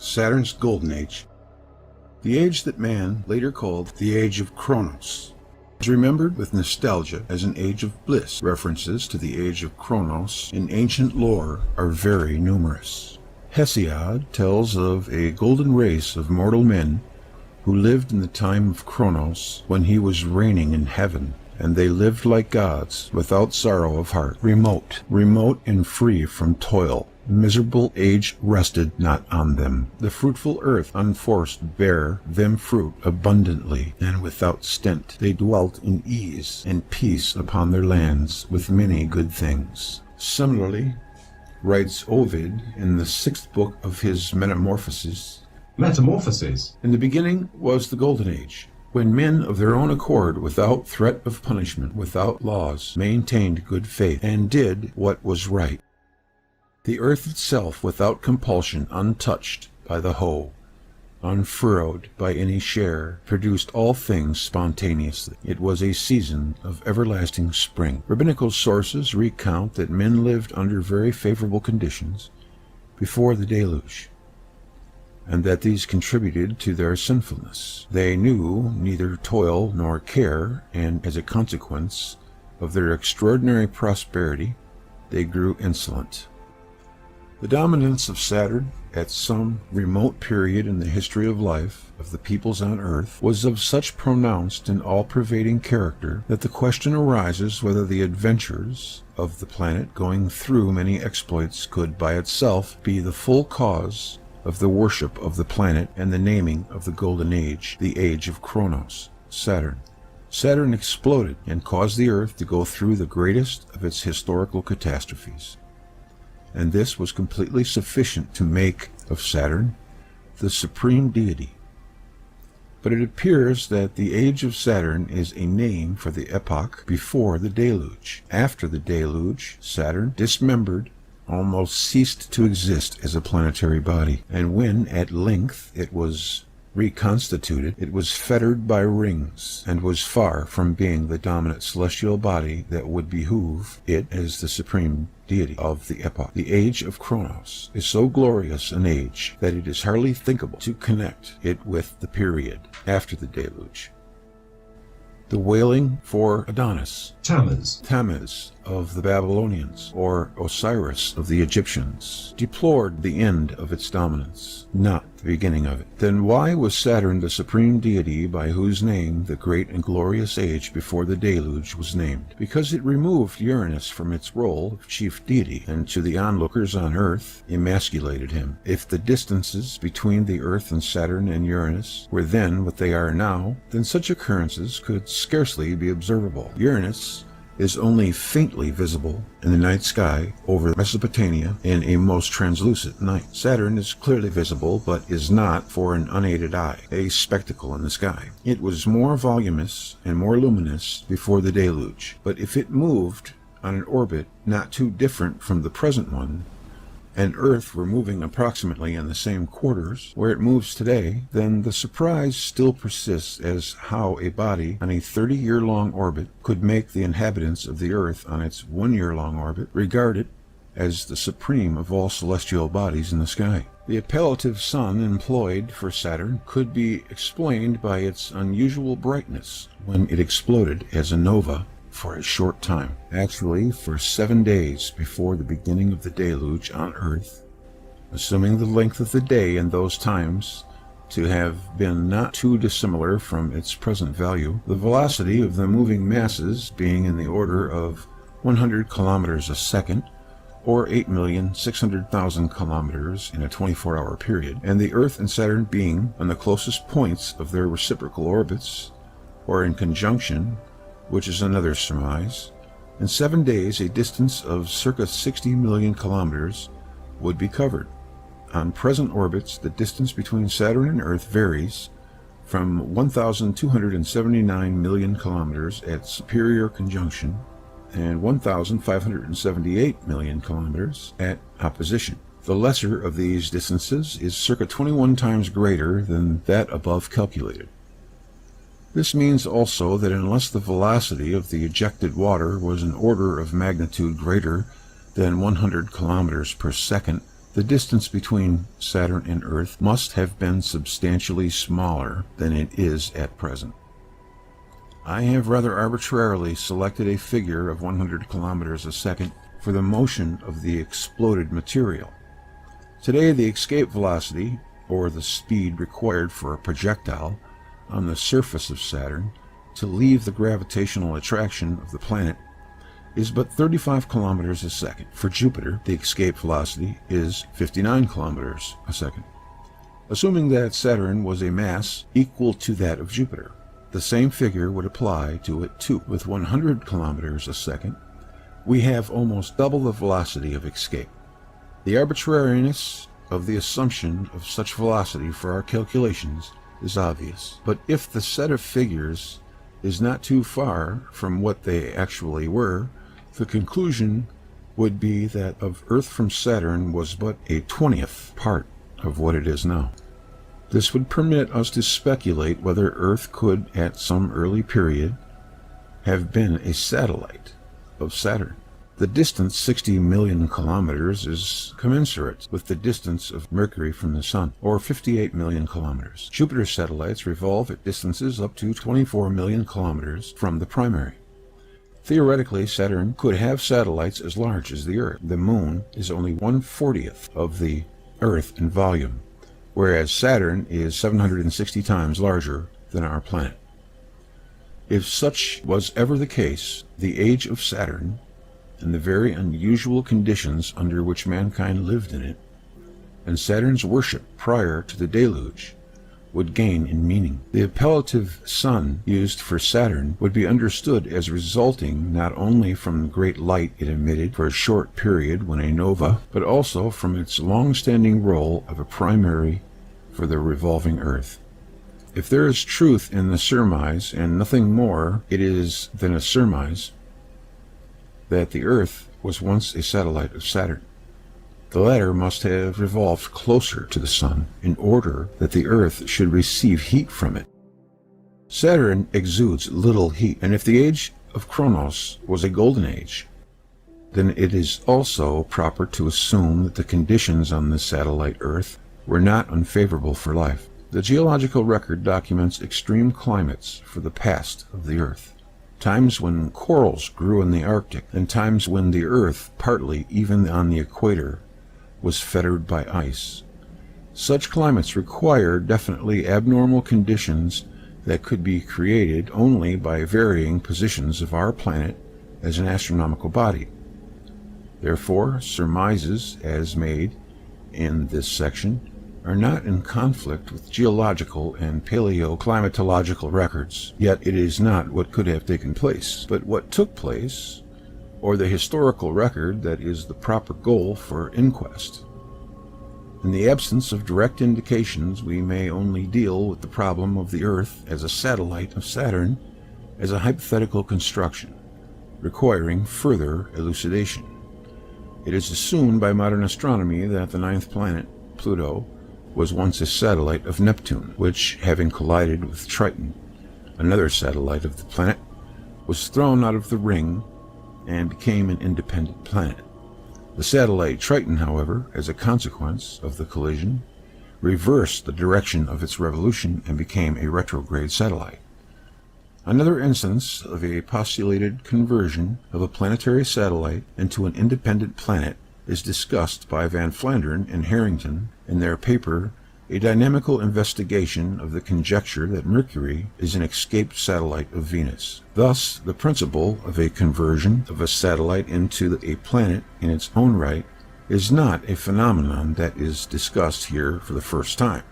Saturn's Golden Age, the age that man later called the Age of Kronos, is remembered with nostalgia as an age of bliss. References to the Age of Kronos in ancient lore are very numerous. Hesiod tells of a golden race of mortal men who lived in the time of Kronos when he was reigning in heaven, and they lived like gods, without sorrow of heart, remote and free from toil. Miserable age rested not on them. The fruitful earth unforced bare them fruit abundantly, and without stint. They dwelt in ease and peace upon their lands, with many good things. Similarly, writes Ovid in the 6th book of his Metamorphoses, in the beginning was the Golden Age, when men of their own accord, without threat of punishment, without laws, maintained good faith, and did what was right. The earth itself, without compulsion, untouched by the hoe, unfurrowed by any share, produced all things spontaneously. It was a season of everlasting spring. Rabbinical sources recount that men lived under very favorable conditions before the deluge, and that these contributed to their sinfulness. They knew neither toil nor care, and as a consequence of their extraordinary prosperity, they grew insolent. The dominance of Saturn at some remote period in the history of life of the peoples on Earth was of such pronounced and all-pervading character that the question arises whether the adventures of the planet going through many exploits could by itself be the full cause of the worship of the planet and the naming of the Golden Age, the Age of Kronos, Saturn. Saturn exploded and caused the Earth to go through the greatest of its historical catastrophes, and this was completely sufficient to make of Saturn the supreme deity. But it appears that the age of Saturn is a name for the epoch before the deluge. After the deluge, Saturn, dismembered, almost ceased to exist as a planetary body, and when at length it was reconstituted, it was fettered by rings, and was far from being the dominant celestial body that would behoove it as the supreme deity of the epoch. The age of Kronos is so glorious an age that it is hardly thinkable to connect it with the period after the deluge. The wailing for Adonis, Tammuz of the Babylonians, or Osiris of the Egyptians, deplored the end of its dominance, not the beginning of it. Then why was Saturn the supreme deity by whose name the great and glorious age before the deluge was named? Because it removed Uranus from its role of chief deity, and to the onlookers on Earth emasculated him. If the distances between the Earth and Saturn and Uranus were then what they are now, then such occurrences could scarcely be observable. Uranus is only faintly visible in the night sky over Mesopotamia in a most translucent night. Saturn is clearly visible, but is not, for an unaided eye, a spectacle in the sky. It was more voluminous and more luminous before the deluge, but if it moved on an orbit not too different from the present one, and Earth were moving approximately in the same quarters where it moves today, then the surprise still persists as how a body on a 30-year-long orbit could make the inhabitants of the Earth on its 1-year-long orbit regard it as the supreme of all celestial bodies in the sky. The appellative sun employed for Saturn could be explained by its unusual brightness when it exploded as a nova for a short time, actually for 7 days before the beginning of the deluge on Earth, assuming the length of the day in those times to have been not too dissimilar from its present value, the velocity of the moving masses being in the order of 100 kilometers a second, or 8,600,000 kilometers in a 24-hour period, and the Earth and Saturn being on the closest points of their reciprocal orbits, or in conjunction, which is another surmise. In 7 days, a distance of circa 60 million kilometers would be covered. On present orbits, the distance between Saturn and Earth varies from 1,279 million kilometers at superior conjunction and 1,578 million kilometers at opposition. The lesser of these distances is circa 21 times greater than that above calculated. This means also that unless the velocity of the ejected water was an order of magnitude greater than 100 kilometers per second, The distance between Saturn and Earth must have been substantially smaller than it is at present. I have rather arbitrarily selected a figure of 100 kilometers a second for the motion of the exploded material. Today, the escape velocity, or the speed required for a projectile on the surface of Saturn to leave the gravitational attraction of the planet, is but 35 kilometers a second. For Jupiter, the escape velocity is 59 kilometers a second. Assuming that Saturn was a mass equal to that of Jupiter, the same figure would apply to it too. With 100 kilometers a second, we have almost double the velocity of escape. The arbitrariness of the assumption of such velocity for our calculations is obvious, but if the set of figures is not too far from what they actually were, the conclusion would be that of Earth from Saturn was but a 20th part of what it is now. This would permit us to speculate whether Earth could, at some early period, have been a satellite of Saturn. The distance, 60 million kilometers, is commensurate with the distance of Mercury from the Sun, or 58 million kilometers. Jupiter's satellites revolve at distances up to 24 million kilometers from the primary. Theoretically, Saturn could have satellites as large as the Earth. The Moon is only 1/40th of the Earth in volume, whereas Saturn is 760 times larger than our planet. If such was ever the case, the age of Saturn, and the very unusual conditions under which mankind lived in it, and Saturn's worship prior to the deluge, would gain in meaning. The appellative sun used for Saturn would be understood as resulting not only from the great light it emitted for a short period when a nova, but also from its long-standing role of a primary for the revolving Earth. If there is truth in the surmise, and nothing more it is than a surmise, that the Earth was once a satellite of Saturn, the latter must have revolved closer to the Sun in order that the Earth should receive heat from it. Saturn exudes little heat, and if the age of Kronos was a golden age, then it is also proper to assume that the conditions on the satellite Earth were not unfavorable for life. The geological record documents extreme climates for the past of the Earth. Times when corals grew in the Arctic, and times when the Earth, partly even on the equator, was fettered by ice. Such climates require definitely abnormal conditions that could be created only by varying positions of our planet as an astronomical body. Therefore, surmises as made in this section are not in conflict with geological and paleoclimatological records. Yet it is not what could have taken place, but what took place, or the historical record that is the proper goal for inquest. In the absence of direct indications, we may only deal with the problem of the Earth as a satellite of Saturn as a hypothetical construction, requiring further elucidation. It is assumed by modern astronomy that the ninth planet, Pluto, was once a satellite of Neptune, which, having collided with Triton, another satellite of the planet, was thrown out of the ring and became an independent planet. The satellite Triton, however, as a consequence of the collision, reversed the direction of its revolution and became a retrograde satellite. Another instance of a postulated conversion of a planetary satellite into an independent planet is discussed by Van Flandern and Harrington in their paper A Dynamical Investigation of the Conjecture that Mercury is an Escaped Satellite of Venus. Thus, the principle of a conversion of a satellite into a planet in its own right is not a phenomenon that is discussed here for the first time.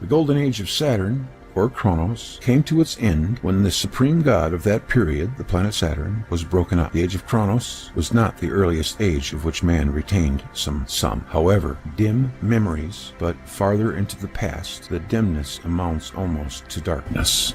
The Golden Age of Saturn, or Kronos, came to its end when the supreme god of that period, the planet Saturn, was broken up. The age of Kronos was not the earliest age of which man retained some, however, dim memories, but farther into the past, the dimness amounts almost to darkness.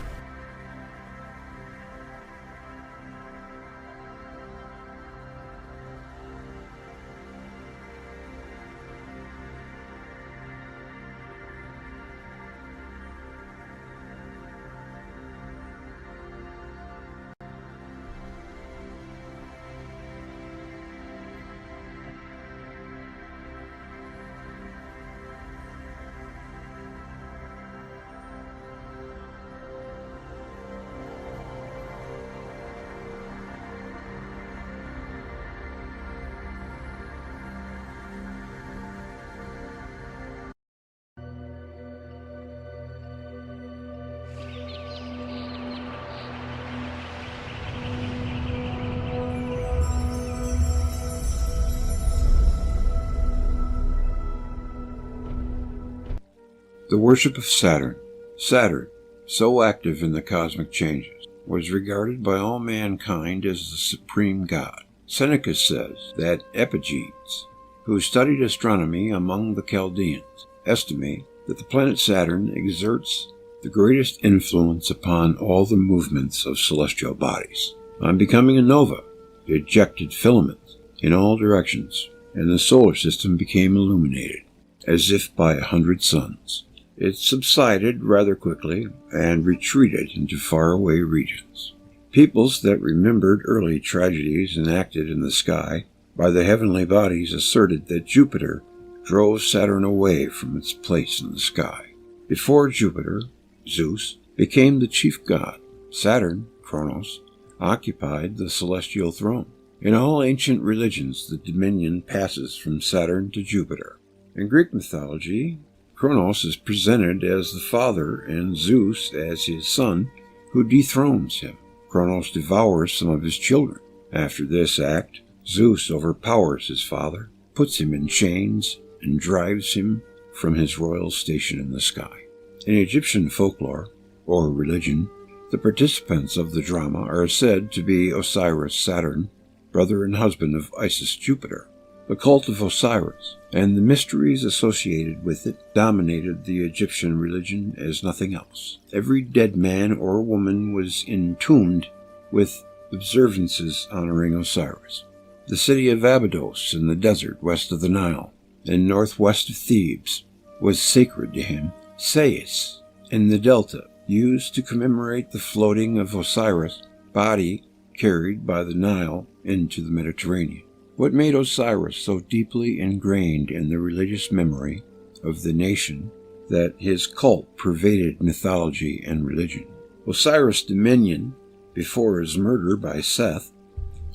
The worship of Saturn. Saturn, so active in the cosmic changes, was regarded by all mankind as the supreme god. Seneca says that Epigenes, who studied astronomy among the Chaldeans, estimate that the planet Saturn exerts the greatest influence upon all the movements of celestial bodies. On becoming a nova, it ejected filaments in all directions, and the solar system became illuminated, as if by 100 suns. It subsided rather quickly and retreated into faraway regions. Peoples that remembered early tragedies enacted in the sky by the heavenly bodies asserted that Jupiter drove Saturn away from its place in the sky. Before Jupiter, Zeus, became the chief god, Saturn, Kronos, occupied the celestial throne. In all ancient religions, the dominion passes from Saturn to Jupiter. In Greek mythology, Kronos is presented as the father and Zeus as his son, who dethrones him. Kronos devours some of his children. After this act, Zeus overpowers his father, puts him in chains, and drives him from his royal station in the sky. In Egyptian folklore, or religion, the participants of the drama are said to be Osiris Saturn, brother and husband of Isis Jupiter. The cult of Osiris and the mysteries associated with it dominated the Egyptian religion as nothing else. Every dead man or woman was entombed with observances honoring Osiris. The city of Abydos in the desert west of the Nile and northwest of Thebes was sacred to him. Sais in the delta, used to commemorate the floating of Osiris' body carried by the Nile into the Mediterranean. What made Osiris so deeply ingrained in the religious memory of the nation that his cult pervaded mythology and religion? Osiris' dominion, before his murder by Seth,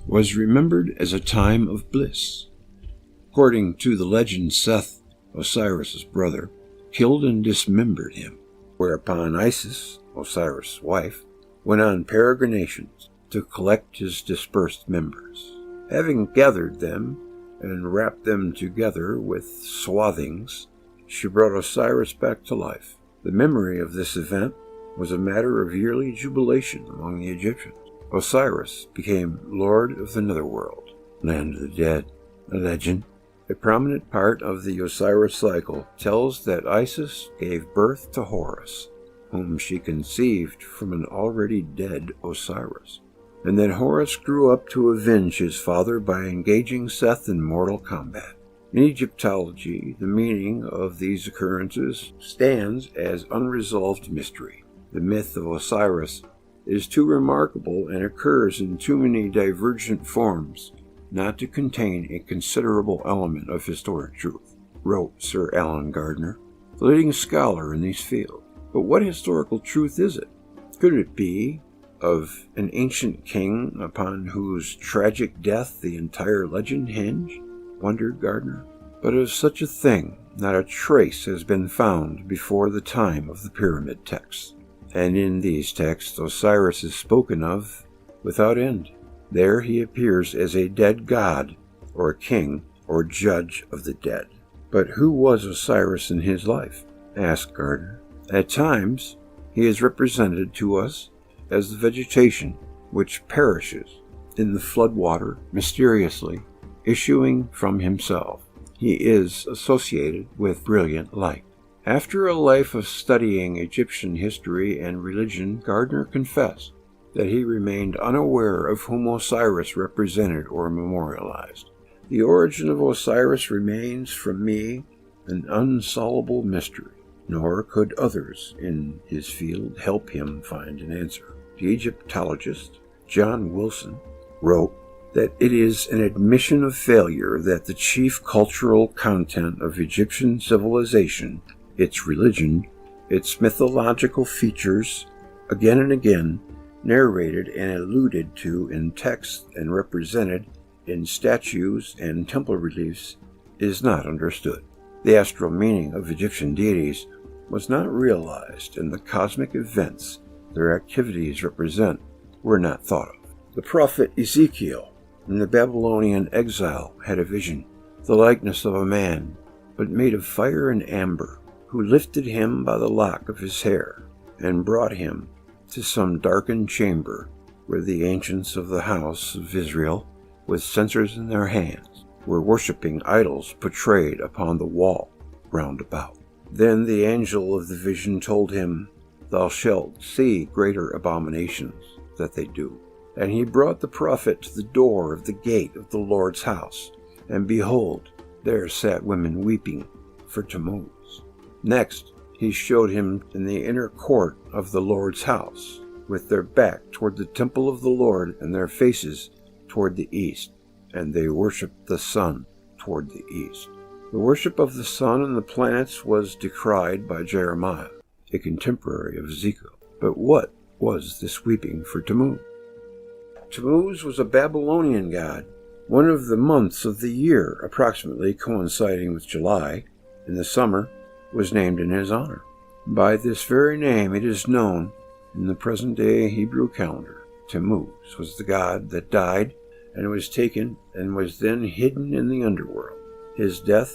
was remembered as a time of bliss. According to the legend, Seth, Osiris' brother, killed and dismembered him, whereupon Isis, Osiris' wife, went on peregrinations to collect his dispersed members. Having gathered them and wrapped them together with swathings, she brought Osiris back to life. The memory of this event was a matter of yearly jubilation among the Egyptians. Osiris became Lord of the Netherworld, land of the dead. A legend, a prominent part of the Osiris cycle, tells that Isis gave birth to Horus, whom she conceived from an already dead Osiris, and that Horus grew up to avenge his father by engaging Seth in mortal combat. In Egyptology, the meaning of these occurrences stands as unresolved mystery. The myth of Osiris is too remarkable and occurs in too many divergent forms not to contain a considerable element of historic truth, wrote Sir Alan Gardner, the leading scholar in these fields. But what historical truth is it? Could it be of an ancient king upon whose tragic death the entire legend hinged? Wondered Gardner. But of such a thing, not a trace has been found before the time of the pyramid texts. And in these texts, Osiris is spoken of without end. There he appears as a dead god, or king, or judge of the dead. But who was Osiris in his life? Asked Gardner. At times, he is represented to us as the vegetation which perishes in the flood water, mysteriously issuing from himself. He is associated with brilliant light. After a life of studying Egyptian history and religion, Gardner confessed that he remained unaware of whom Osiris represented or memorialized. The origin of Osiris remains from me an unsolvable mystery, nor could others in his field help him find an answer. The Egyptologist John Wilson wrote that it is an admission of failure that the chief cultural content of Egyptian civilization, its religion, its mythological features, again and again narrated and alluded to in text and represented in statues and temple reliefs, is not understood. The astral meaning of Egyptian deities was not realized, and the cosmic events their activities represent were not thought of. The prophet Ezekiel in the Babylonian exile had a vision, the likeness of a man, but made of fire and amber, who lifted him by the lock of his hair, and brought him to some darkened chamber where the ancients of the house of Israel, with censers in their hands, were worshipping idols portrayed upon the wall round about. Then the angel of the vision told him, Thou shalt see greater abominations that they do. And he brought the prophet to the door of the gate of the Lord's house, and behold, there sat women weeping for Tammuz. Next, he showed him in the inner court of the Lord's house, with their back toward the temple of the Lord and their faces toward the east, and they worshipped the sun toward the east. The worship of the sun and the planets was decried by Jeremiah, a contemporary of Ezekiel. But what was this weeping for Tammuz? Tammuz was a Babylonian god, one of the months of the year, approximately coinciding with July, in the summer, was named in his honor. By this very name it is known in the present-day Hebrew calendar. Tammuz was the god that died and was taken and was then hidden in the underworld. His death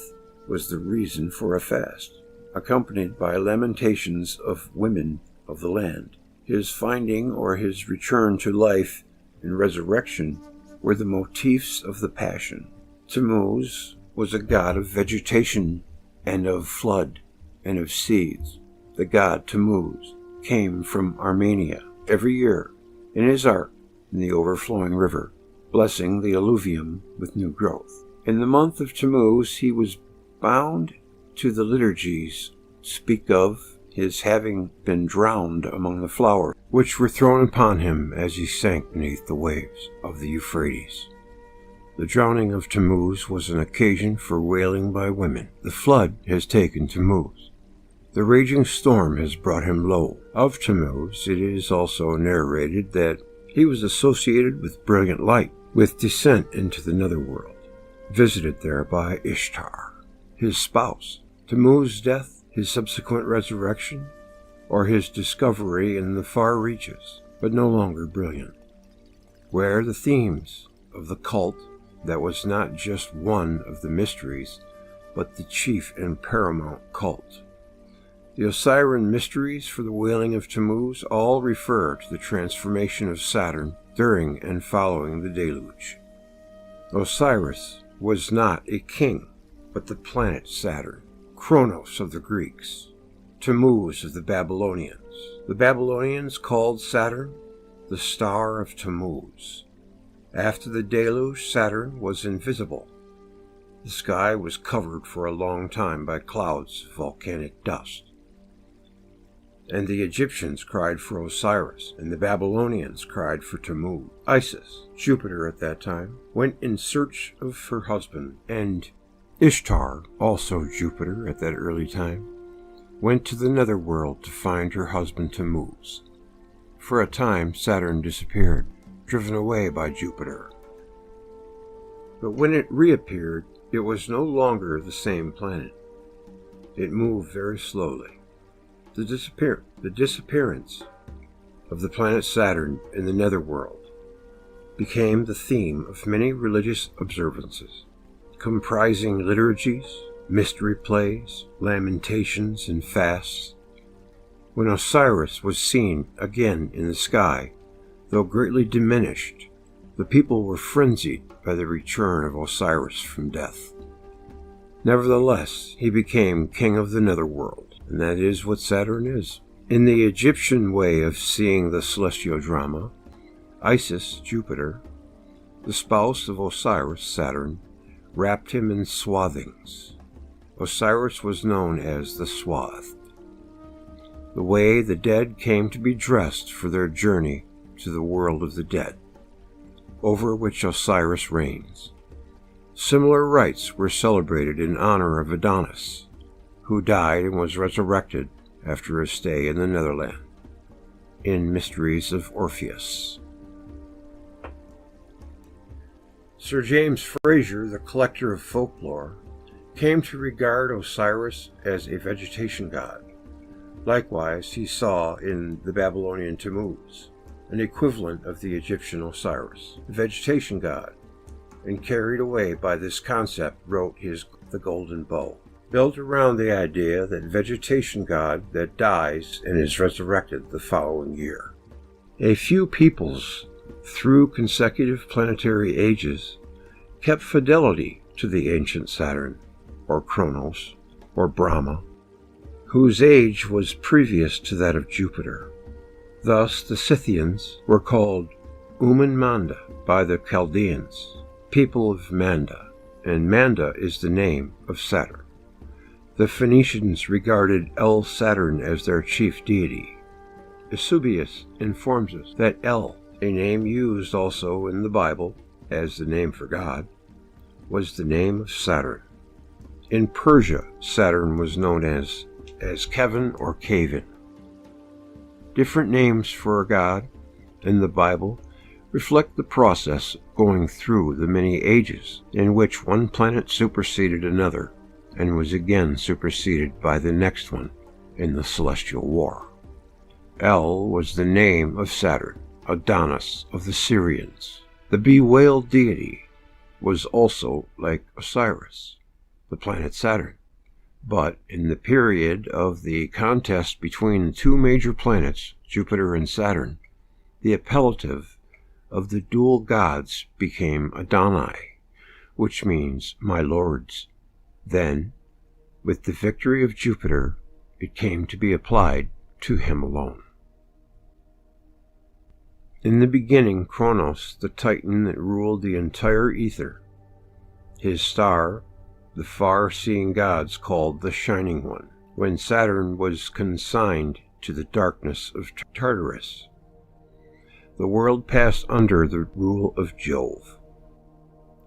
was the reason for a fast, accompanied by lamentations of women of the land. His finding or his return to life and resurrection were the motifs of the Passion. Tammuz was a god of vegetation and of flood and of seeds. The god Tammuz came from Armenia every year in his ark in the overflowing river, blessing the alluvium with new growth. In the month of Tammuz he was bound to the liturgies speak of his having been drowned among the flowers which were thrown upon him as he sank beneath the waves of the Euphrates. The drowning of Tammuz was an occasion for wailing by women. The flood has taken Tammuz. The raging storm has brought him low. Of Tammuz it is also narrated that he was associated with brilliant light, with descent into the netherworld, visited there by Ishtar, his spouse. Tammuz's death, his subsequent resurrection, or his discovery in the far reaches, but no longer brilliant, where the themes of the cult that was not just one of the mysteries, but the chief and paramount cult. The Osirian mysteries for the wailing of Tammuz all refer to the transformation of Saturn during and following the deluge. Osiris was not a king, but the planet Saturn, Kronos of the Greeks, Tammuz of the Babylonians. The Babylonians called Saturn the star of Tammuz. After the deluge, Saturn was invisible. The sky was covered for a long time by clouds of volcanic dust. And the Egyptians cried for Osiris, and the Babylonians cried for Tammuz. Isis, Jupiter at that time, went in search of her husband, and Ishtar, also Jupiter at that early time, went to the netherworld to find her husband Tammuz. For a time, Saturn disappeared, driven away by Jupiter. But when it reappeared, it was no longer the same planet. It moved very slowly. The disappearance of the planet Saturn in the netherworld became the theme of many religious observances, comprising liturgies, mystery plays, lamentations, and fasts. When Osiris was seen again in the sky, though greatly diminished, the people were frenzied by the return of Osiris from death. Nevertheless, he became king of the netherworld, and that is what Saturn is. In the Egyptian way of seeing the celestial drama, Isis, Jupiter, the spouse of Osiris, Saturn, wrapped him in swathings. Osiris was known as the Swathed, the way the dead came to be dressed for their journey to the world of the dead, over which Osiris reigns. Similar rites were celebrated in honor of Adonis, who died and was resurrected after a stay in the Netherland, in Mysteries of Orpheus. Sir James Frazer, the collector of folklore, came to regard Osiris as a vegetation god. Likewise, he saw in the Babylonian Tammuz an equivalent of the Egyptian Osiris, the vegetation god, and carried away by this concept wrote The Golden Bow. built around the idea that vegetation god that dies and is resurrected the following year. A few peoples, through consecutive planetary ages, kept fidelity to the ancient Saturn, or Kronos, or Brahma, whose age was previous to that of Jupiter. Thus the Scythians were called Manda by the Chaldeans, people of Manda, and Manda is the name of Saturn. The Phoenicians regarded El Saturn as their chief deity. Eusebius informs us that El, a name used also in the Bible as the name for God, was the name of Saturn. In Persia, Saturn was known as Kevin or Kavin. Different names for a god in the Bible reflect the process going through the many ages in which one planet superseded another and was again superseded by the next one in the celestial war. El was the name of Saturn, Adonis of the Syrians. The bewailed deity was also like Osiris, the planet Saturn. But in the period of the contest between the two major planets, Jupiter and Saturn, the appellative of the dual gods became Adonai, which means my lords. Then, with the victory of Jupiter, it came to be applied to him alone. In the beginning, Kronos, the Titan that ruled the entire ether, his star, the far-seeing gods called the Shining One, when Saturn was consigned to the darkness of Tartarus. The world passed under the rule of Jove.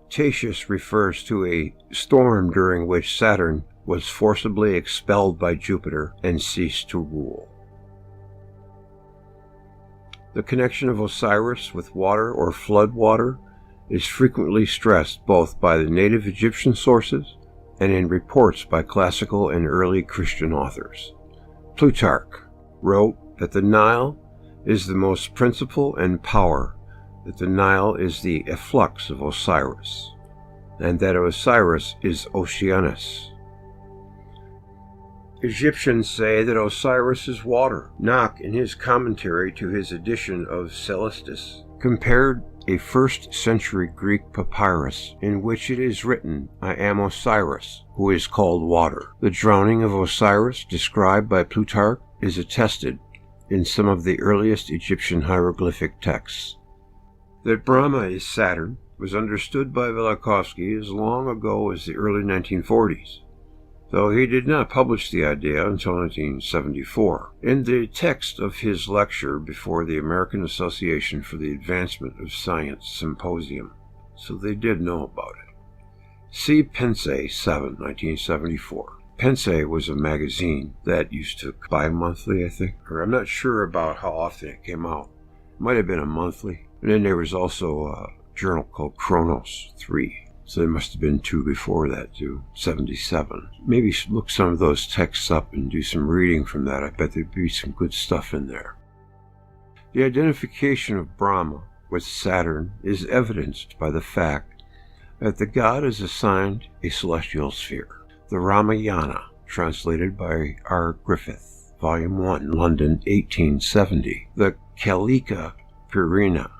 Tatius refers to a storm during which Saturn was forcibly expelled by Jupiter and ceased to rule. The connection of Osiris with water or flood water is frequently stressed both by the native Egyptian sources and in reports by classical and early Christian authors. Plutarch wrote that the Nile is the most principle and power, that the Nile is the efflux of Osiris, and that Osiris is Oceanus. Egyptians say that Osiris is water. Knock, in his commentary to his edition of Celestis, compared a 1st century Greek papyrus in which it is written, I am Osiris, who is called water. The drowning of Osiris, described by Plutarch, is attested in some of the earliest Egyptian hieroglyphic texts. That Brahma is Saturn was understood by Velikovsky as long ago as the early 1940s, though he did not publish the idea until 1974. In the text of his lecture before the American Association for the Advancement of Science Symposium, so they did know about it. See Pense 7, 1974. Pense was a magazine that used to bi-monthly, I think, or I'm not sure about how often it came out. It might have been a monthly. And then there was also a journal called Kronos 3. So there must have been 2 before that too, 77. Maybe look some of those texts up and do some reading from that. I bet there'd be some good stuff in there. The identification of Brahma with Saturn is evidenced by the fact that the god is assigned a celestial sphere. The Ramayana, translated by R. Griffith, Volume 1, London, 1870. The Kalika Purana,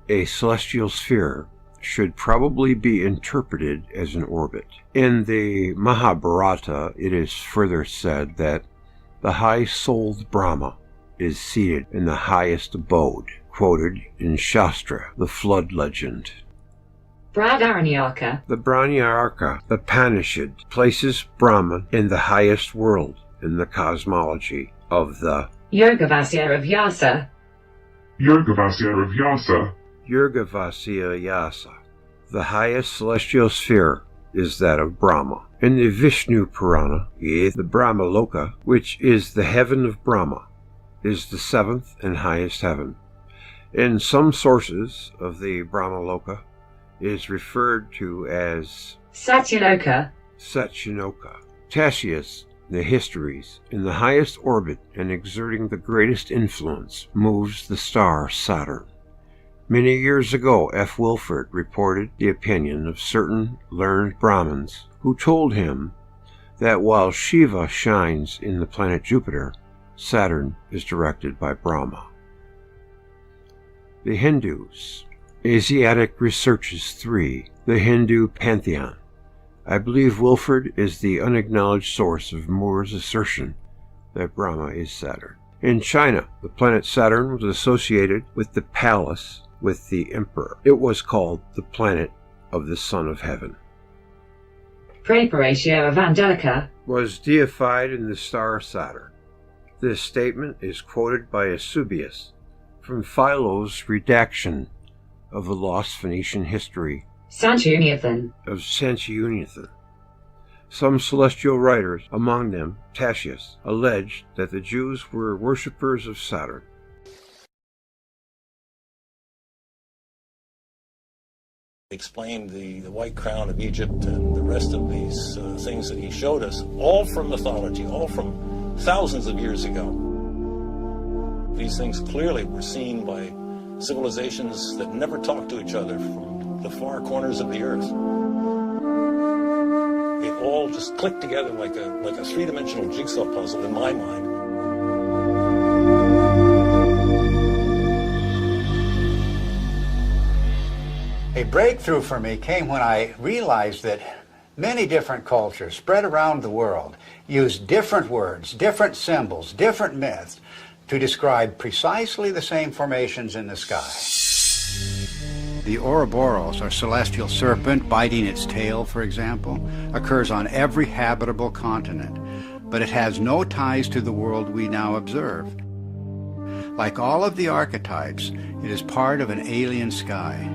a celestial sphere, should probably be interpreted as an orbit. In the Mahabharata, it is further said that the high-souled Brahma is seated in the highest abode, quoted in Shastra, the flood legend. Brahmaranyaka. The Brahmaranyaka, the Upanishad, places Brahman in the highest world in the cosmology of the Yogavasya of Vyasa. Yogavasya of Vyasa. Yogavasya Yasa. The highest celestial sphere is that of Brahma. In the Vishnu Purana, the Brahmaloka, which is the heaven of Brahma, is the 7th and highest heaven. In some sources of the Brahmaloka, is referred to as Satyaloka. Satyaloka. Tatius, the Histories, in the highest orbit and exerting the greatest influence, moves the star Saturn. Many years ago, F. Wilford reported the opinion of certain learned Brahmins who told him that while Shiva shines in the planet Jupiter, Saturn is directed by Brahma. The Hindus. Asiatic Researches 3. The Hindu Pantheon. I believe Wilford is the unacknowledged source of Moore's assertion that Brahma is Saturn. In China, the planet Saturn was associated with the palace with the emperor. It was called the planet of the Son of Heaven. Praeparatio of Angelica Was deified in the star Saturn. This statement is quoted by Eusebius from Philo's redaction of the lost Phoenician history Sanchuniathan. of Sanchuniathan. Some celestial writers, among them Tacitus, alleged that the Jews were worshippers of Saturn. Explained the white crown of Egypt and the rest of these things that he showed us, all from mythology, all from thousands of years ago. These things clearly were seen by civilizations that never talked to each other from the far corners of the earth. It all just clicked together like a three-dimensional jigsaw puzzle in my mind. A breakthrough for me came when I realized that many different cultures spread around the world use different words, different symbols, different myths to describe precisely the same formations in the sky. The Ouroboros, or celestial serpent biting its tail, for example, occurs on every habitable continent, but it has no ties to the world we now observe. Like all of the archetypes, it is part of an alien sky.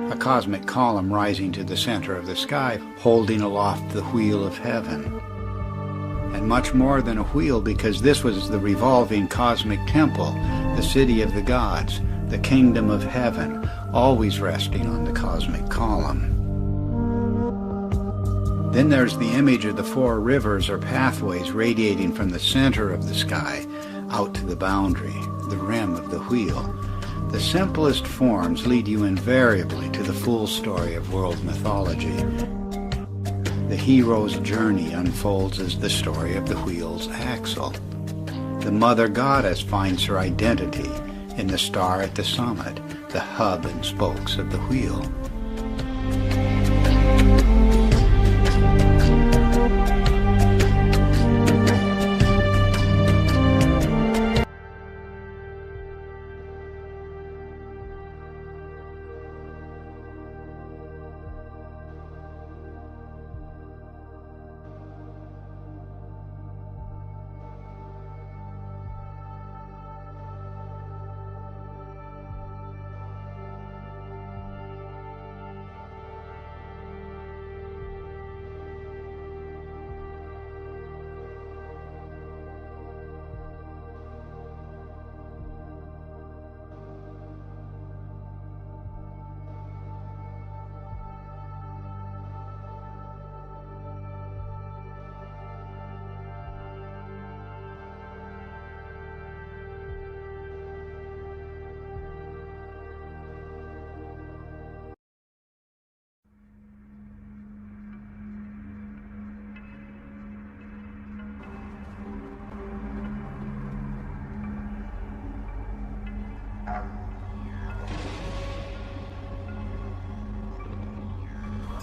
A cosmic column rising to the center of the sky, holding aloft the wheel of heaven. And much more than a wheel, because this was the revolving cosmic temple, the city of the gods, the kingdom of heaven, always resting on the cosmic column. Then there's the image of the four rivers or pathways radiating from the center of the sky out to the boundary, the rim of the wheel. The simplest forms lead you invariably to the full story of world mythology. The hero's journey unfolds as the story of the wheel's axle. The mother goddess finds her identity in the star at the summit, the hub and spokes of the wheel.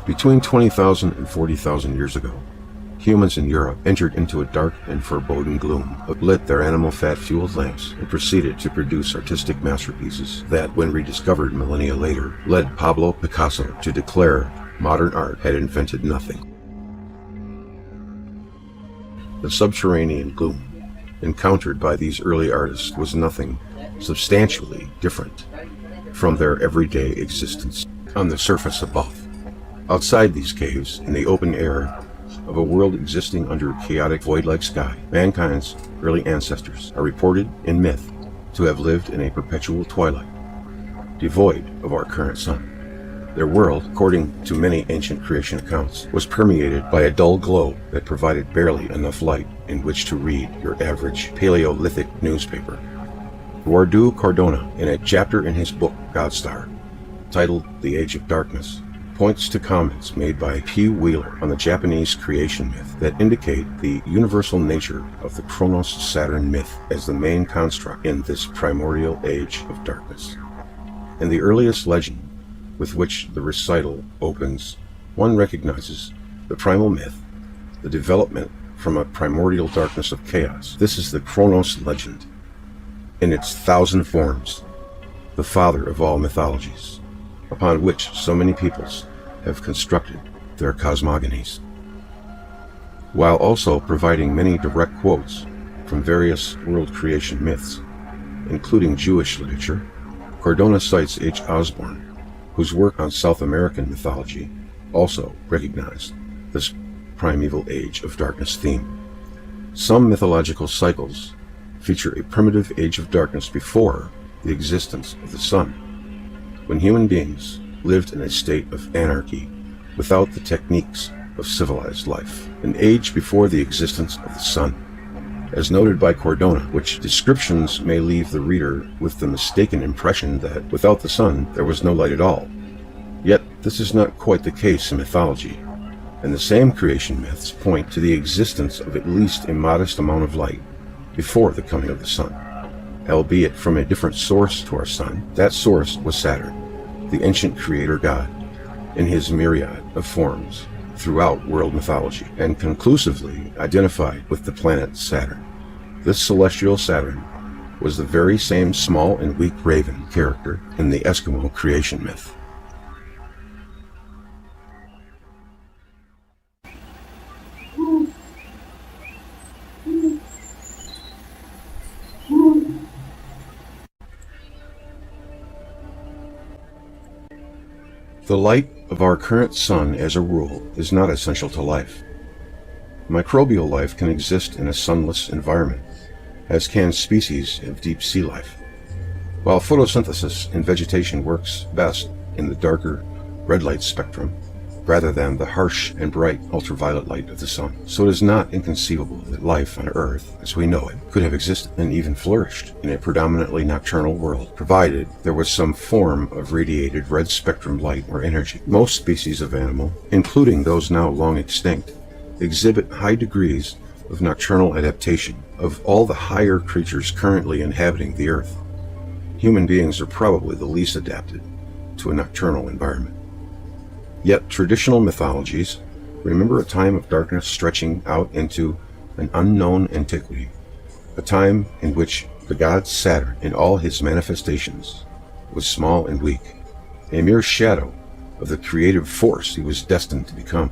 Between 20,000 and 40,000 years ago, humans in Europe entered into a dark and foreboding gloom, lit their animal fat-fueled lamps, and proceeded to produce artistic masterpieces that, when rediscovered millennia later, led Pablo Picasso to declare modern art had invented nothing. The subterranean gloom encountered by these early artists was nothing substantially different from their everyday existence on the surface above. Outside these caves, in the open air of a world existing under a chaotic void-like sky, mankind's early ancestors are reported in myth to have lived in a perpetual twilight, devoid of our current sun. Their world, according to many ancient creation accounts, was permeated by a dull glow that provided barely enough light in which to read your average Paleolithic newspaper. Eduardo Cardona, in a chapter in his book, Godstar, titled The Age of Darkness, points to comments made by P. Wheeler on the Japanese creation myth that indicate the universal nature of the Kronos-Saturn myth as the main construct in this primordial age of darkness. In the earliest legend with which the recital opens, one recognizes the primal myth, the development from a primordial darkness of chaos. This is the Kronos legend, in its 1,000 forms, the father of all mythologies, upon which so many peoples have constructed their cosmogonies, while also providing many direct quotes from various world creation myths, including Jewish literature. Cordona cites H. Osborne, whose work on South American mythology also recognized this primeval age of darkness theme. Some mythological cycles feature a primitive age of darkness before the existence of the sun, when human beings lived in a state of anarchy without the techniques of civilized life, an age before the existence of the sun, as noted by Cordona, which descriptions may leave the reader with the mistaken impression that without the sun there was no light at all. Yet this is not quite the case in mythology, and the same creation myths point to the existence of at least a modest amount of light before the coming of the sun, albeit from a different source to our sun. That source was Saturn, the ancient creator god, in his myriad of forms throughout world mythology, and conclusively identified with the planet Saturn. This celestial Saturn was the very same small and weak raven character in the Eskimo creation myth. The light of our current sun, as a rule, is not essential to life. Microbial life can exist in a sunless environment, as can species of deep sea life. While photosynthesis in vegetation works best in the darker red light spectrum, rather than the harsh and bright ultraviolet light of the sun, so it is not inconceivable that life on Earth, as we know it, could have existed and even flourished in a predominantly nocturnal world, provided there was some form of radiated red spectrum light or energy. Most species of animal, including those now long extinct, exhibit high degrees of nocturnal adaptation. Of all the higher creatures currently inhabiting the Earth, human beings are probably the least adapted to a nocturnal environment. Yet traditional mythologies remember a time of darkness stretching out into an unknown antiquity, a time in which the god Saturn, in all his manifestations, was small and weak, a mere shadow of the creative force he was destined to become.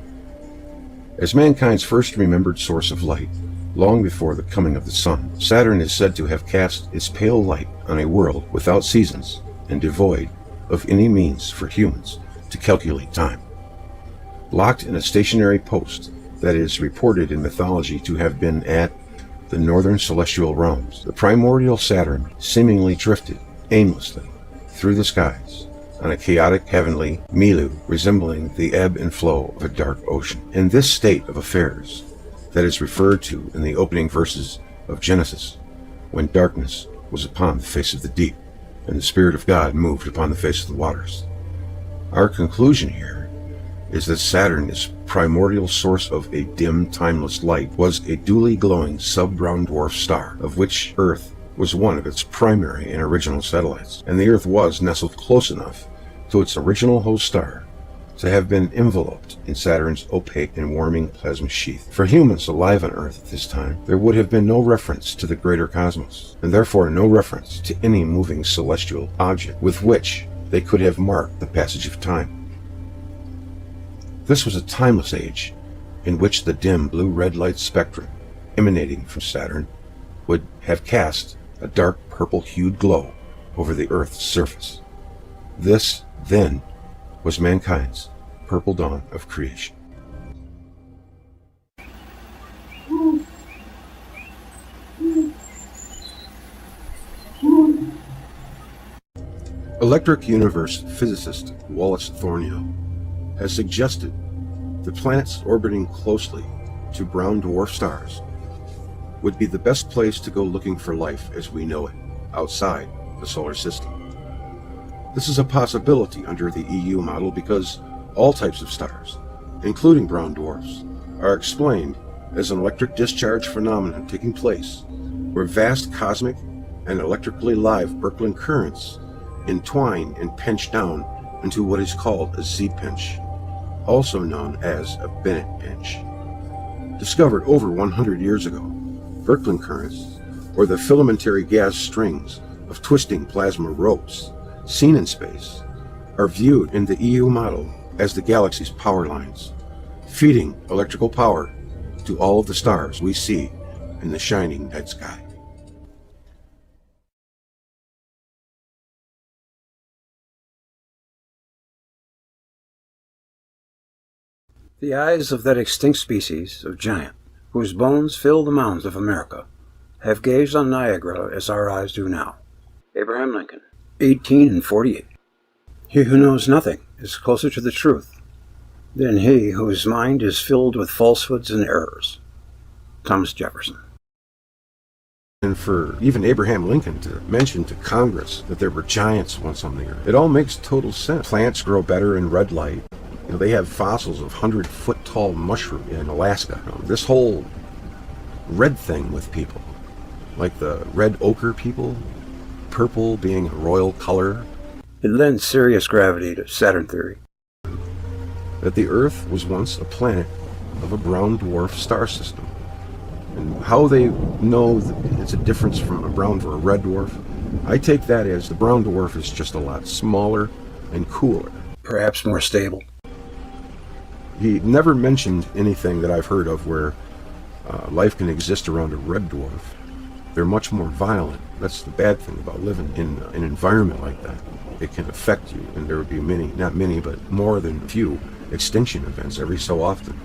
As mankind's first remembered source of light, long before the coming of the sun, Saturn is said to have cast its pale light on a world without seasons and devoid of any means for humans to calculate time. Locked in a stationary post that is reported in mythology to have been at the northern celestial realms, the primordial Saturn seemingly drifted aimlessly through the skies on a chaotic heavenly milieu resembling the ebb and flow of a dark ocean. In this state of affairs that is referred to in the opening verses of Genesis, when darkness was upon the face of the deep and the Spirit of God moved upon the face of the waters, our conclusion here is that Saturn's primordial source of a dim, timeless light was a duly glowing sub-brown dwarf star, of which Earth was one of its primary and original satellites, and the Earth was nestled close enough to its original host star to have been enveloped in Saturn's opaque and warming plasma sheath. For humans alive on Earth at this time, there would have been no reference to the greater cosmos, and therefore no reference to any moving celestial object with which they could have marked the passage of time. This was a timeless age in which the dim blue-red light spectrum emanating from Saturn would have cast a dark purple-hued glow over the Earth's surface. This, then, was mankind's purple dawn of creation. Electric universe physicist Wallace Thornhill has suggested that planets orbiting closely to brown dwarf stars would be the best place to go looking for life as we know it outside the solar system. This is a possibility under the EU model because all types of stars, including brown dwarfs, are explained as an electric discharge phenomenon taking place where vast cosmic and electrically live Birkeland currents entwine and pinch down into what is called a Z-pinch, also known as a Bennett pinch. Discovered over 100 years ago, Birkeland currents, or the filamentary gas strings of twisting plasma ropes seen in space, are viewed in the EU model as the galaxy's power lines, feeding electrical power to all of the stars we see in the shining night sky. The eyes of that extinct species of giant, whose bones fill the mountains of America, have gazed on Niagara as our eyes do now. Abraham Lincoln, 1848. He who knows nothing is closer to the truth than he whose mind is filled with falsehoods and errors. Thomas Jefferson. And for even Abraham Lincoln to mention to Congress that there were giants once on the earth, it all makes total sense. Plants grow better in red light. They have fossils of 100-foot tall mushroom in Alaska. This whole red thing with people, like the red ochre people, purple being a royal color. It lends serious gravity to Saturn theory. That the Earth was once a planet of a brown dwarf star system. And how they know that it's a difference from a brown or a red dwarf, I take that as the brown dwarf is just a lot smaller and cooler. Perhaps more stable. He never mentioned anything that I've heard of where life can exist around a red dwarf. They're much more violent. That's the bad thing about living in an environment like that. It can affect you, and there would be many, not many, but more than a few extinction events every so often.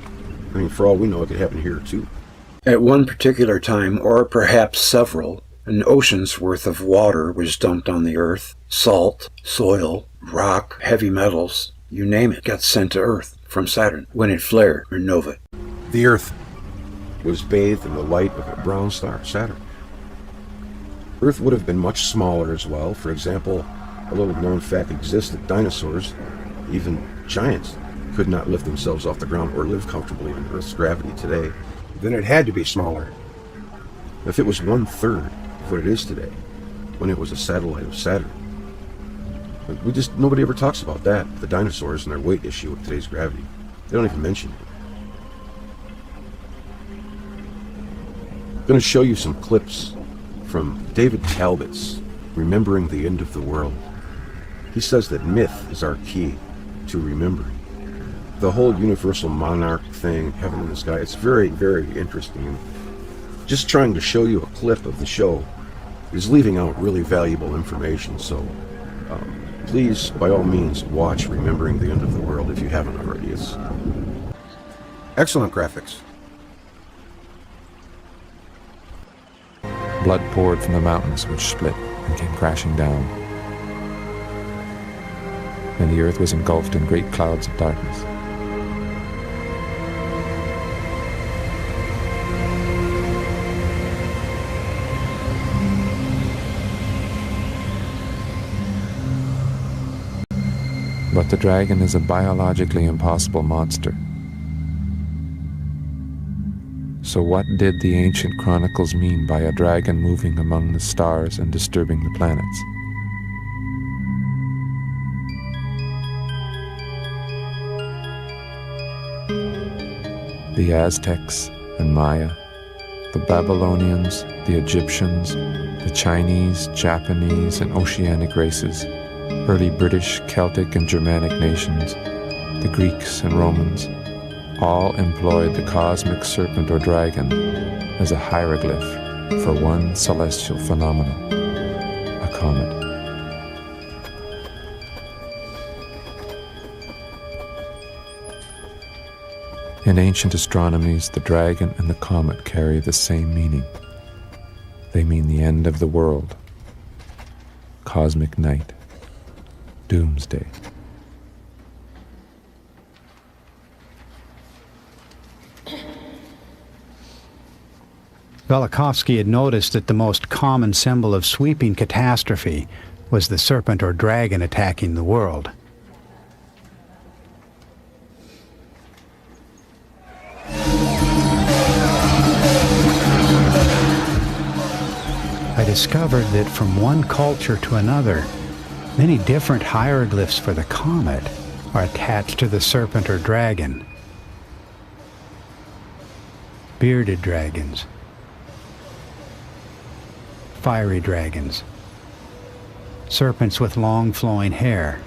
I mean, for all we know, it could happen here too. At one particular time, or perhaps several, an ocean's worth of water was dumped on the Earth. Salt, soil, rock, heavy metals, you name it, got sent to Earth from Saturn when it flared or nova. The Earth was bathed in the light of a brown star, Saturn. Earth would have been much smaller as well. For example, a little known fact exists that dinosaurs, even giants, could not lift themselves off the ground or live comfortably in Earth's gravity today. Then it had to be smaller. If it was 1/3 of what it is today, when it was a satellite of Saturn. But nobody ever talks about that, the dinosaurs and their weight issue with today's gravity. They don't even mention it. I'm going to show you some clips from David Talbot's Remembering the End of the World. He says that myth is our key to remembering. The whole universal monarch thing, heaven in the sky, it's very, very interesting. And just trying to show you a clip of the show is leaving out really valuable information. So please, by all means, watch Remembering the End of the World if you haven't already. It's excellent graphics. Blood poured from the mountains which split and came crashing down. And the earth was engulfed in great clouds of darkness. But the dragon is a biologically impossible monster. So what did the ancient chronicles mean by a dragon moving among the stars and disturbing the planets? The Aztecs and Maya, the Babylonians, the Egyptians, the Chinese, Japanese, and Oceanic races, early British, Celtic, and Germanic nations, the Greeks and Romans, all employed the cosmic serpent or dragon as a hieroglyph for one celestial phenomenon, a comet. In ancient astronomies, the dragon and the comet carry the same meaning. They mean the end of the world, cosmic night, doomsday. Velikovsky had noticed that the most common symbol of sweeping catastrophe was the serpent or dragon attacking the world. I discovered that from one culture to another, many different hieroglyphs for the comet are attached to the serpent or dragon. Bearded dragons, fiery dragons, serpents with long flowing hair,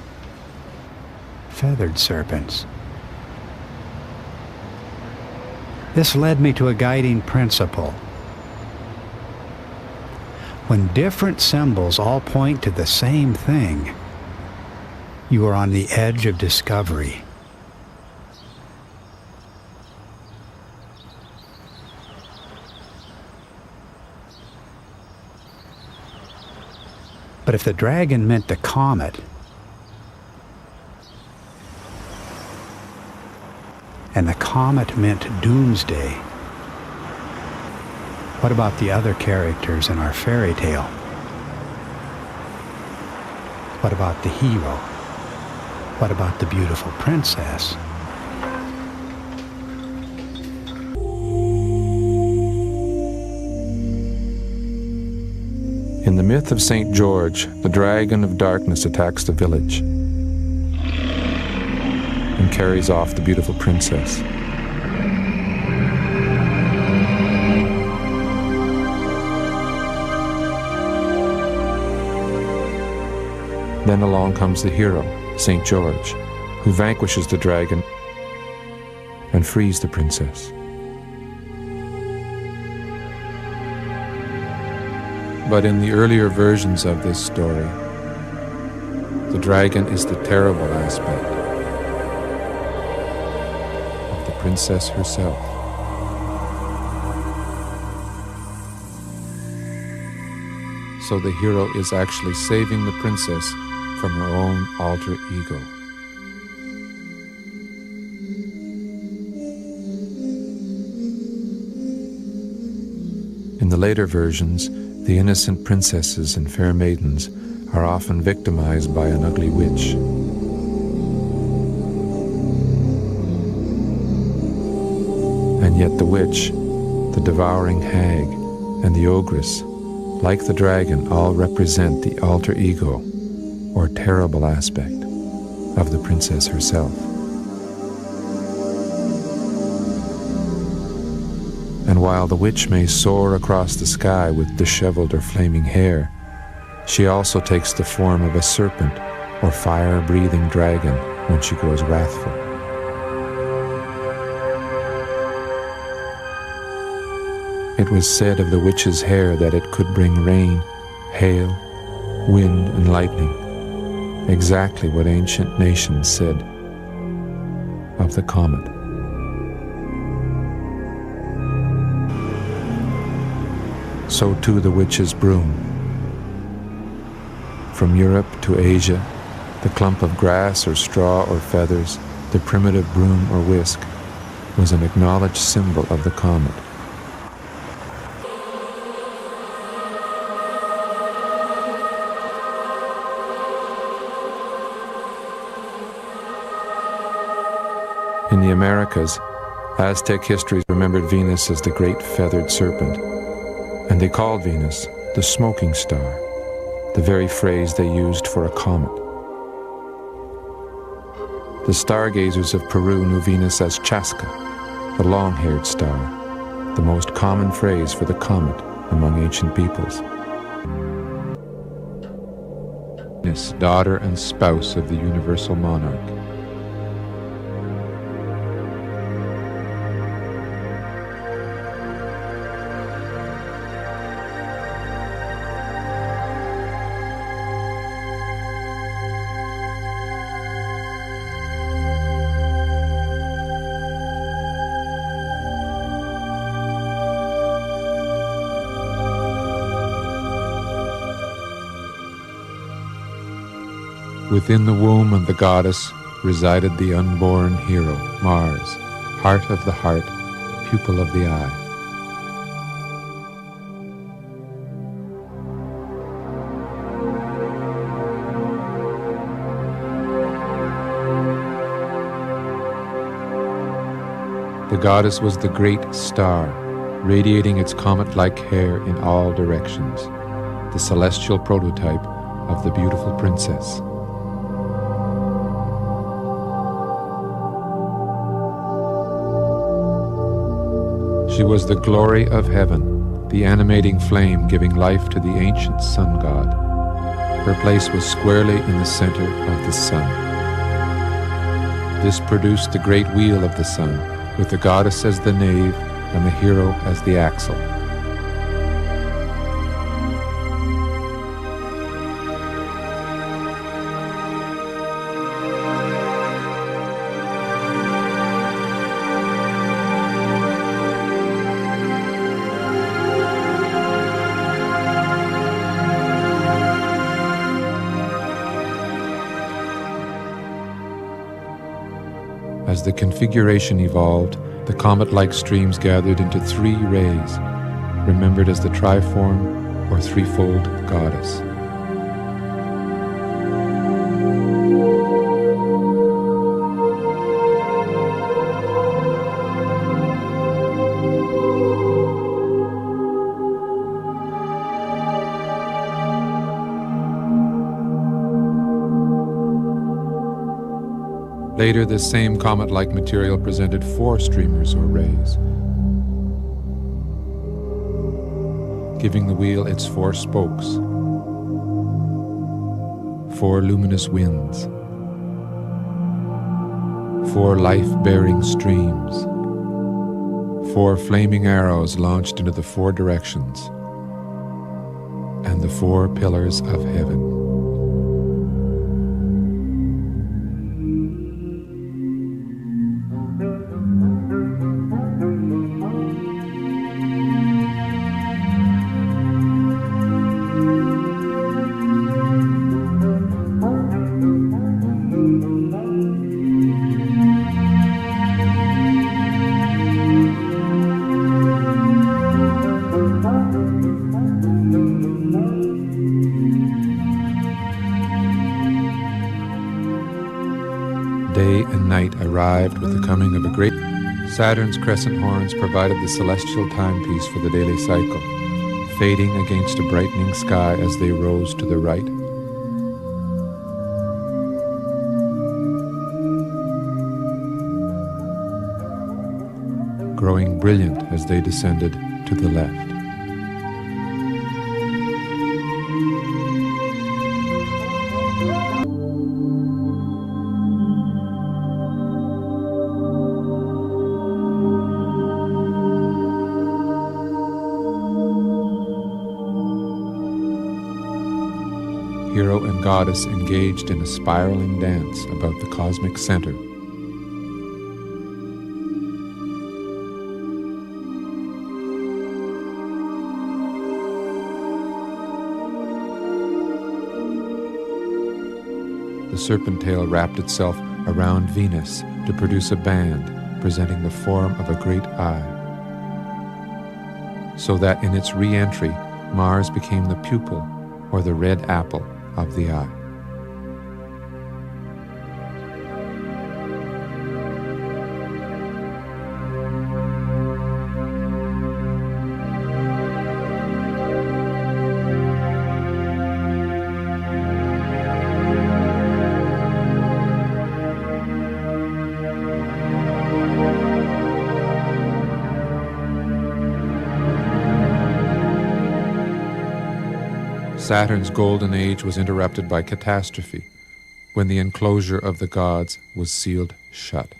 feathered serpents. This led me to a guiding principle. When different symbols all point to the same thing, you are on the edge of discovery. But if the dragon meant the comet, and the comet meant doomsday, what about the other characters in our fairy tale? What about the hero? What about the beautiful princess? In the myth of St. George, the dragon of darkness attacks the village and carries off the beautiful princess. Then along comes the hero, St. George, who vanquishes the dragon and frees the princess. But in the earlier versions of this story, the dragon is the terrible aspect of the princess herself. So the hero is actually saving the princess from her own alter ego. In the later versions, the innocent princesses and fair maidens are often victimized by an ugly witch. And yet the witch, the devouring hag, and the ogress, like the dragon, all represent the alter ego, or terrible aspect, of the princess herself. And while the witch may soar across the sky with disheveled or flaming hair, she also takes the form of a serpent or fire-breathing dragon when she grows wrathful. It was said of the witch's hair that it could bring rain, hail, wind, and lightning, exactly what ancient nations said of the comet. So too the witch's broom. From Europe to Asia, the clump of grass or straw or feathers, the primitive broom or whisk, was an acknowledged symbol of the comet. In the Americas, Aztec history remembered Venus as the great feathered serpent, and they called Venus the smoking star, the very phrase they used for a comet. The stargazers of Peru knew Venus as Chasca, the long-haired star, the most common phrase for the comet among ancient peoples. Venus, daughter and spouse of the universal monarch. Within the womb of the goddess resided the unborn hero, Mars, heart of the heart, pupil of the eye. The goddess was the great star, radiating its comet-like hair in all directions, the celestial prototype of the beautiful princess. She was the glory of heaven, the animating flame giving life to the ancient sun god. Her place was squarely in the center of the sun. This produced the great wheel of the sun, with the goddess as the nave and the hero as the axle. As the configuration evolved, the comet-like streams gathered into 3 rays, remembered as the triform or threefold goddess. Later, this same comet-like material presented 4 streamers or rays, giving the wheel its 4 spokes, 4 luminous winds, 4 life-bearing streams, 4 flaming arrows launched into the 4 directions, and the 4 pillars of heaven. Day and night arrived with the coming of a great... Saturn's crescent horns provided the celestial timepiece for the daily cycle, fading against a brightening sky as they rose to the right. Growing brilliant as they descended to the left. Hero and goddess engaged in a spiraling dance about the cosmic center. The serpent tail wrapped itself around Venus to produce a band presenting the form of a great eye, so that in its re-entry, Mars became the pupil or the red apple of the eye. Saturn's golden age was interrupted by Catastrophic, when the enclosure of the gods was sealed shut.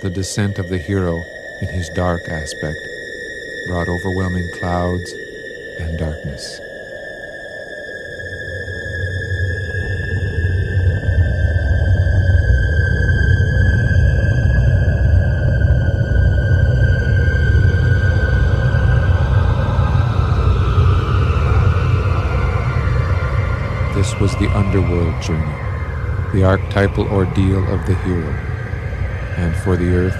The descent of the hero in his dark aspect brought overwhelming clouds and darkness. This was the underworld journey, the archetypal ordeal of the hero, and for the earth,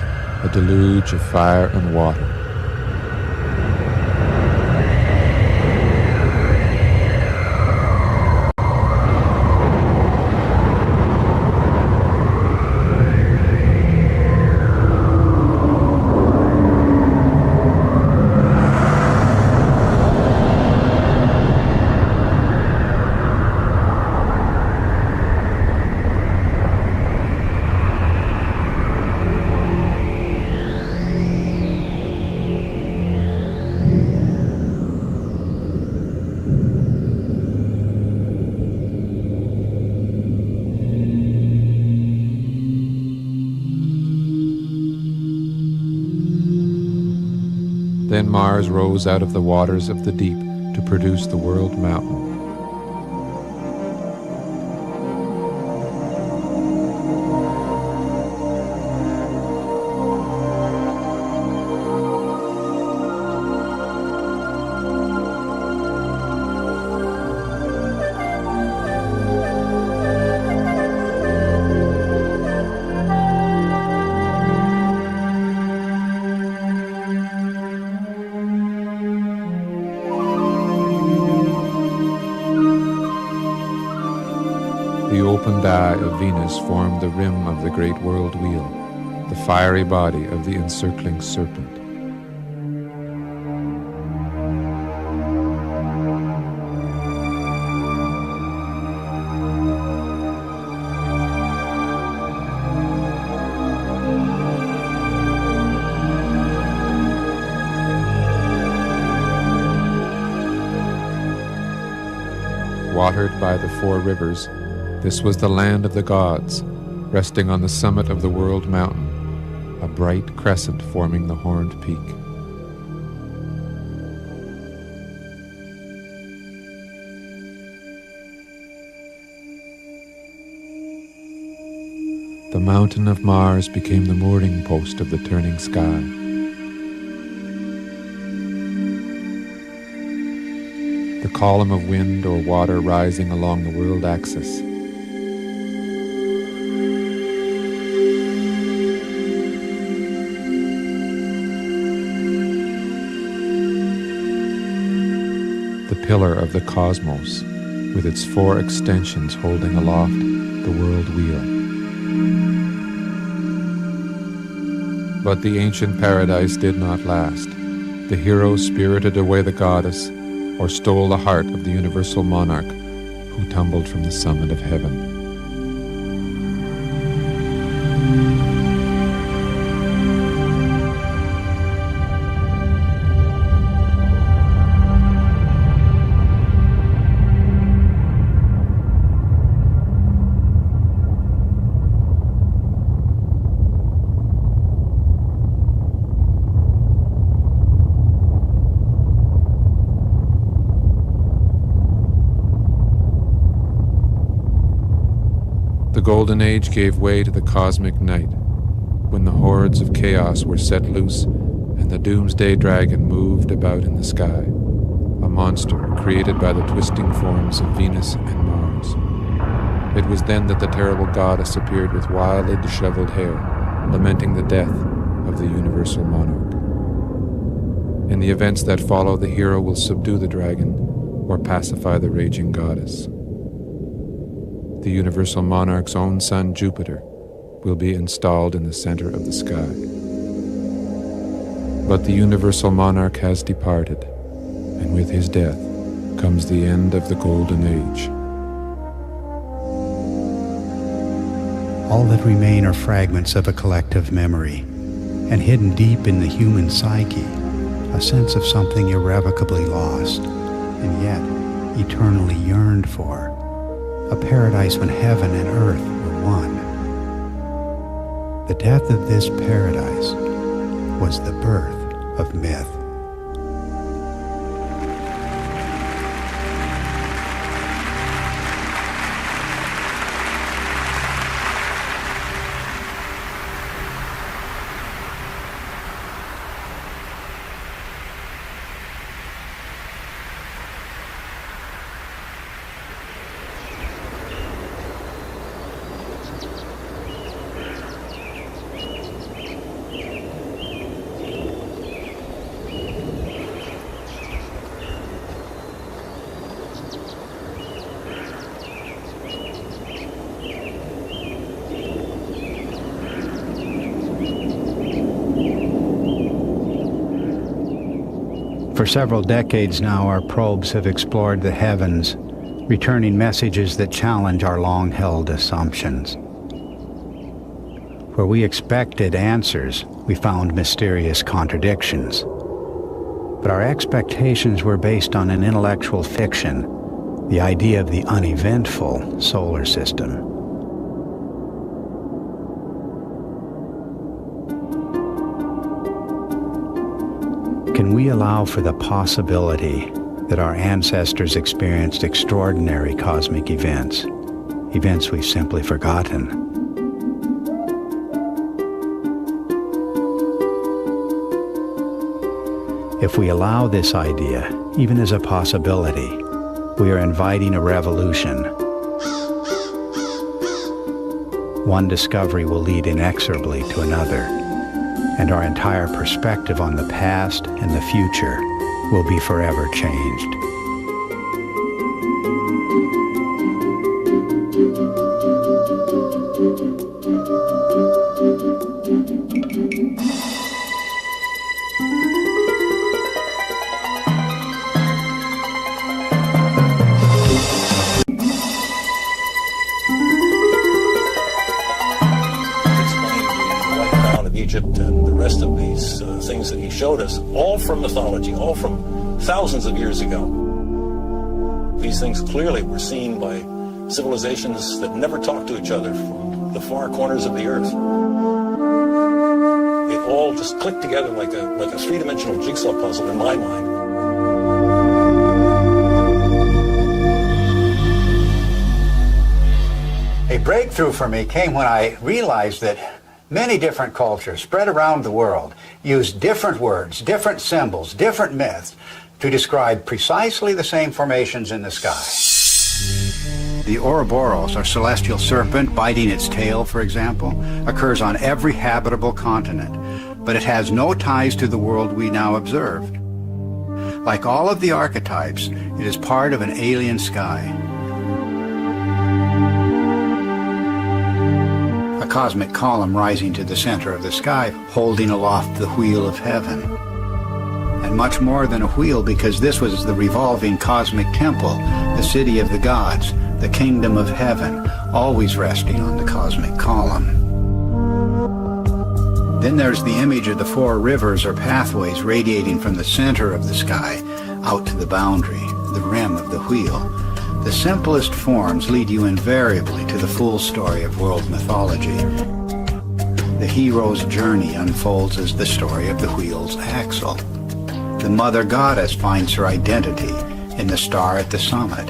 a deluge of fire and water. Then Mars rose out of the waters of the deep to produce the world mountain. The opened eye of Venus formed the rim of the great world wheel, the fiery body of the encircling serpent. Watered by the four rivers, this was the land of the gods, resting on the summit of the world mountain, a bright crescent forming the horned peak. The mountain of Mars became the mooring post of the turning sky. The column of wind or water rising along the world axis. The pillar of the cosmos, with its four extensions holding aloft the world wheel. But the ancient paradise did not last. The hero spirited away the goddess, or stole the heart of the universal monarch who tumbled from the summit of heaven. The Golden Age gave way to the cosmic night, when the hordes of chaos were set loose and the doomsday dragon moved about in the sky, a monster created by the twisting forms of Venus and Mars. It was then that the terrible goddess appeared with wildly disheveled hair, lamenting the death of the universal monarch. In the events that follow, the hero will subdue the dragon or pacify the raging goddess. The universal monarch's own son, Jupiter, will be installed in the center of the sky. But the universal monarch has departed, and with his death comes the end of the Golden Age. All that remain are fragments of a collective memory, and hidden deep in the human psyche, a sense of something irrevocably lost, and yet eternally yearned for. A paradise when heaven and earth were one. The death of this paradise was the birth of myth. For several decades now, our probes have explored the heavens, returning messages that challenge our long-held assumptions. Where we expected answers, we found mysterious contradictions. But our expectations were based on an intellectual fiction, the idea of the uneventful solar system. Can we allow for the possibility that our ancestors experienced extraordinary cosmic events, events we've simply forgotten? If we allow this idea, even as a possibility, we are inviting a revolution. One discovery will lead inexorably to another, and our entire perspective on the past and the future will be forever changed. Egypt and the rest of these things that he showed us, all from mythology, all from thousands of years ago. These things clearly were seen by civilizations that never talked to each other from the far corners of the earth. It all just clicked together like a three-dimensional jigsaw puzzle in my mind. A breakthrough for me came when I realized that many different cultures spread around the world use different words, different symbols, different myths to describe precisely the same formations in the sky. The Ouroboros, or celestial serpent biting its tail, for example, occurs on every habitable continent, but it has no ties to the world we now observe. Like all of the archetypes, it is part of an alien sky. A cosmic column rising to the center of the sky, holding aloft the wheel of heaven. And much more than a wheel, because this was the revolving cosmic temple, the city of the gods, the kingdom of heaven, always resting on the cosmic column. Then there's the image of the four rivers or pathways radiating from the center of the sky out to the boundary, the rim of the wheel. The simplest forms lead you invariably to the full story of world mythology. The hero's journey unfolds as the story of the wheel's axle. The mother goddess finds her identity in the star at the summit.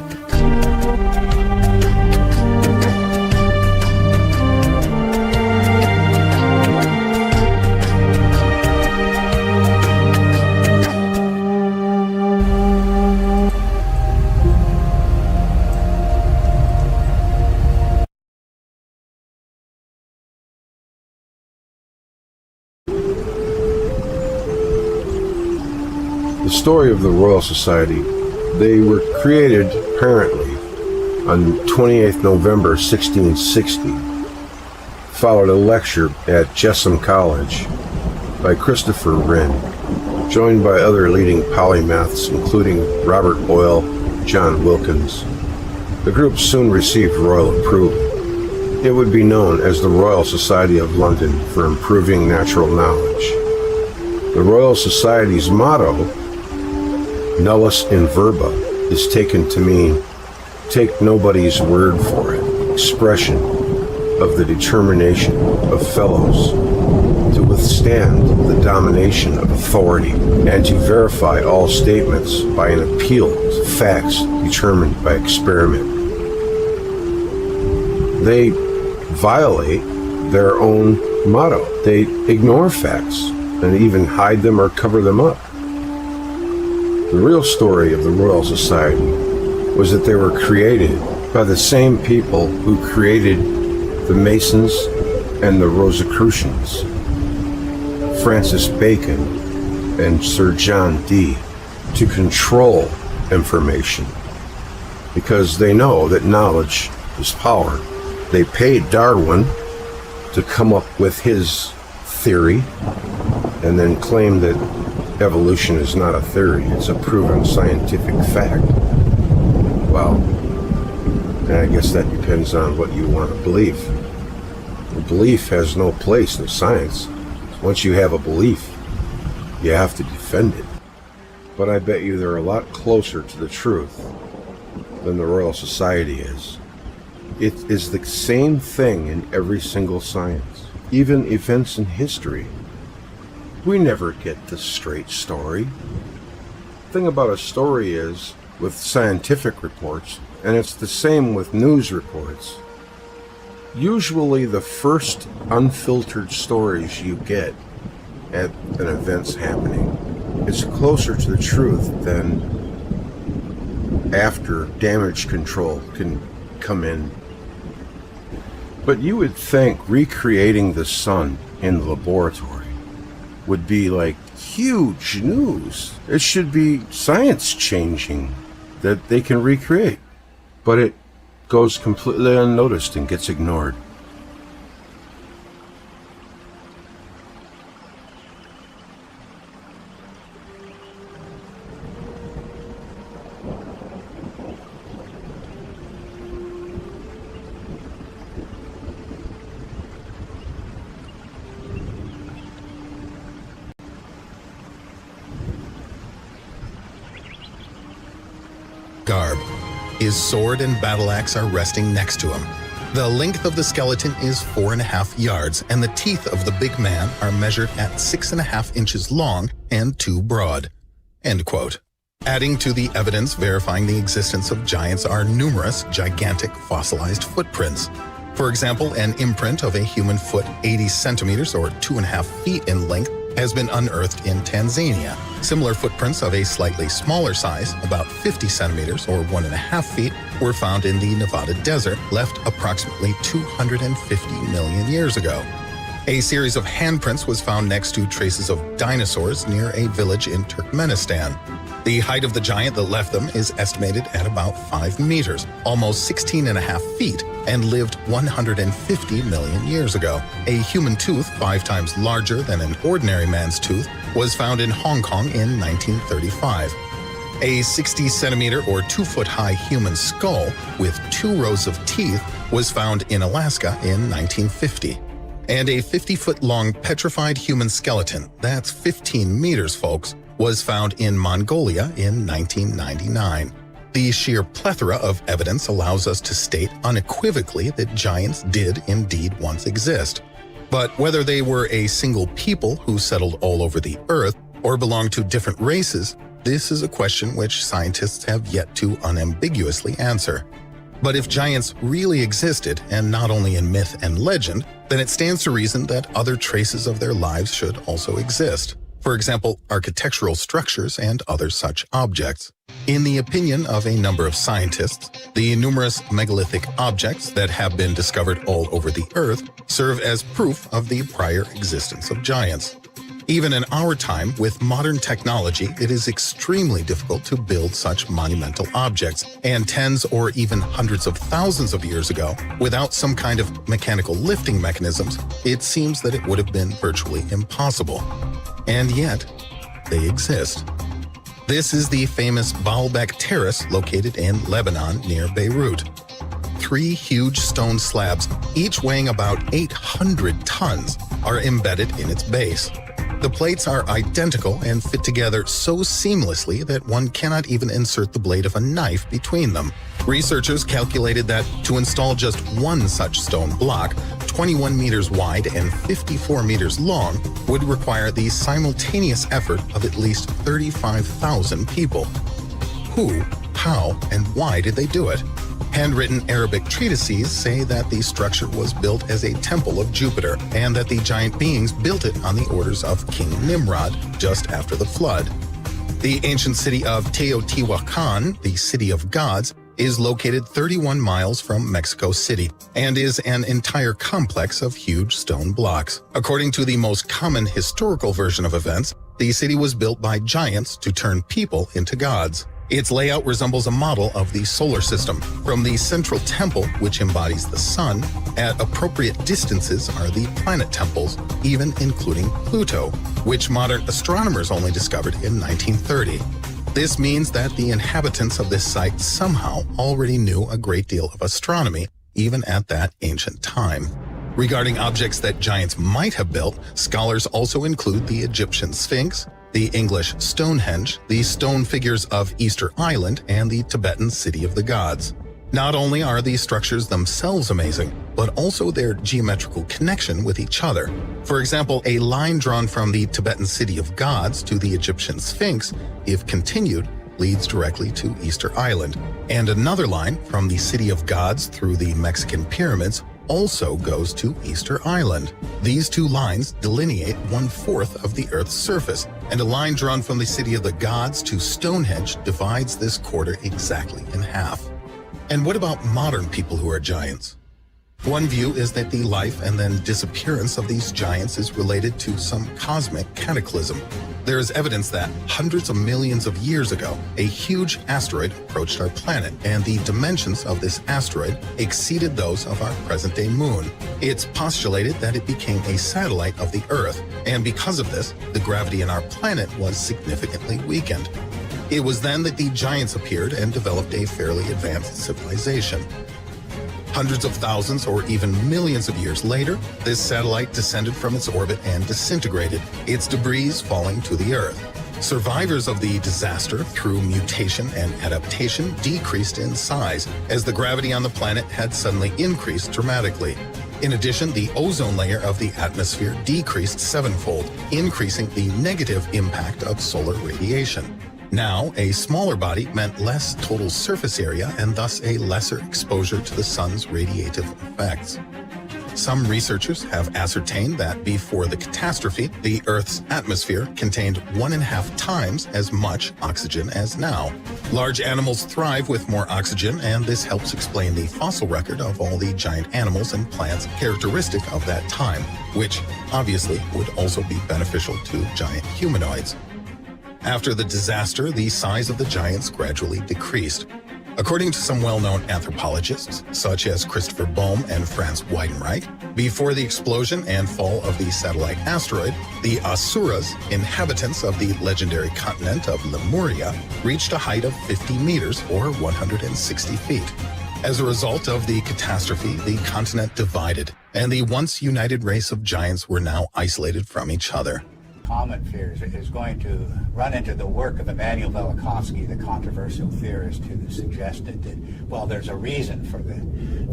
The story of the Royal Society. They were created, apparently, on 28th November 1660. Followed a lecture at Jessam College by Christopher Wren, joined by other leading polymaths, including Robert Boyle, John Wilkins. The group soon received royal approval. It would be known as the Royal Society of London for improving natural knowledge. The Royal Society's motto, nullus in verba, is taken to mean take nobody's word for it, expression of the determination of fellows to withstand the domination of authority and to verify all statements by an appeal to facts determined by experiment. They violate their own motto. They ignore facts and even hide them or cover them up. The real story of the Royal Society was that they were created by the same people who created the Masons and the Rosicrucians, Francis Bacon and Sir John Dee, to control information, because they know that knowledge is power. They paid Darwin to come up with his theory and then claimed that evolution is not a theory, it's a proven scientific fact. Well, I guess that depends on what you want to believe. A belief has no place in science. Once you have a belief, you have to defend it. But I bet you they're a lot closer to the truth than the Royal Society is. It is the same thing in every single science, even events in history. We never get the straight story. The thing about a story is, with scientific reports, and it's the same with news reports, usually the first unfiltered stories you get at an event's happening is closer to the truth than after damage control can come in. But you would think recreating the sun in the laboratory would be like huge news. It should be science changing that they can recreate. But it goes completely unnoticed and gets ignored. Garb. His sword and battle axe are resting next to him. The length of the skeleton is 4.5 yards, and the teeth of the big man are measured at 6.5 inches long and 2 broad. End quote. Adding to the evidence verifying the existence of giants are numerous gigantic fossilized footprints. For example, an imprint of a human foot 80 centimeters or 2.5 feet in length has been unearthed in Tanzania. Similar footprints of a slightly smaller size, about 50 centimeters or 1.5 feet, were found in the Nevada desert, left approximately 250 million years ago. A series of handprints was found next to traces of dinosaurs near a village in Turkmenistan. The height of the giant that left them is estimated at about 5 meters, almost 16.5 feet, and lived 150 million years ago. A human tooth 5 times larger than an ordinary man's tooth was found in Hong Kong in 1935. A 60 centimeter or 2 foot high human skull with 2 rows of teeth was found in Alaska in 1950. And a 50-foot long petrified human skeleton, that's 15 meters folks, was found in Mongolia in 1999. The sheer plethora of evidence allows us to state unequivocally that giants did indeed once exist. But whether they were a single people who settled all over the earth or belonged to different races, this is a question which scientists have yet to unambiguously answer. But if giants really existed, and not only in myth and legend, then it stands to reason that other traces of their lives should also exist. For example, architectural structures and other such objects. In the opinion of a number of scientists, the numerous megalithic objects that have been discovered all over the Earth serve as proof of the prior existence of giants. Even in our time, with modern technology, it is extremely difficult to build such monumental objects, and tens or even hundreds of thousands of years ago, without some kind of mechanical lifting mechanisms, it seems that it would have been virtually impossible. And yet, they exist. This is the famous Baalbek Terrace located in Lebanon near Beirut. 3 huge stone slabs, each weighing about 800 tons, are embedded in its base. The plates are identical and fit together so seamlessly that one cannot even insert the blade of a knife between them. Researchers calculated that to install just one such stone block, 21 meters wide and 54 meters long, would require the simultaneous effort of at least 35,000 people. Who, how, and why did they do it? Handwritten Arabic treatises say that the structure was built as a temple of Jupiter, and that the giant beings built it on the orders of King Nimrod just after the flood. The ancient city of Teotihuacan, the City of Gods, is located 31 miles from Mexico City and is an entire complex of huge stone blocks. According to the most common historical version of events, the city was built by giants to turn people into gods. Its layout resembles a model of the solar system. From the central temple, which embodies the sun, at appropriate distances are the planet temples, even including Pluto, which modern astronomers only discovered in 1930. This means that the inhabitants of this site somehow already knew a great deal of astronomy, even at that ancient time. Regarding objects that giants might have built, scholars also include the Egyptian Sphinx, the English Stonehenge, the stone figures of Easter Island, and the Tibetan City of the Gods. Not only are these structures themselves amazing, but also their geometrical connection with each other. For example, a line drawn from the Tibetan City of Gods to the Egyptian Sphinx, if continued, leads directly to Easter Island, and another line from the City of Gods through the Mexican pyramids also goes to Easter Island. These two lines delineate 1/4 of the Earth's surface, and a line drawn from the City of the Gods to Stonehenge divides this quarter exactly in half. And what about modern people who are giants? One view is that the life and then disappearance of these giants is related to some cosmic cataclysm. There is evidence that hundreds of millions of years ago, a huge asteroid approached our planet, and the dimensions of this asteroid exceeded those of our present-day moon. It's postulated that it became a satellite of the Earth, and because of this, the gravity in our planet was significantly weakened. It was then that the giants appeared and developed a fairly advanced civilization. Hundreds of thousands or even millions of years later, this satellite descended from its orbit and disintegrated, its debris falling to the Earth. Survivors of the disaster, through mutation and adaptation, decreased in size, as the gravity on the planet had suddenly increased dramatically. In addition, the ozone layer of the atmosphere decreased sevenfold, increasing the negative impact of solar radiation. Now, a smaller body meant less total surface area and thus a lesser exposure to the sun's radiative effects. Some researchers have ascertained that before the catastrophe, the Earth's atmosphere contained 1.5 times as much oxygen as now. Large animals thrive with more oxygen, and this helps explain the fossil record of all the giant animals and plants characteristic of that time, which obviously would also be beneficial to giant humanoids. After the disaster, the size of the giants gradually decreased. According to some well-known anthropologists, such as Christopher Bohm and Franz Weidenreich, before the explosion and fall of the satellite asteroid, the Asuras, inhabitants of the legendary continent of Lemuria, reached a height of 50 meters or 160 feet. As a result of the catastrophe, the continent divided, and the once united race of giants were now isolated from each other. Comet fears is going to run into the work of Immanuel Velikovsky, the controversial theorist who suggested that, well, there's a reason for the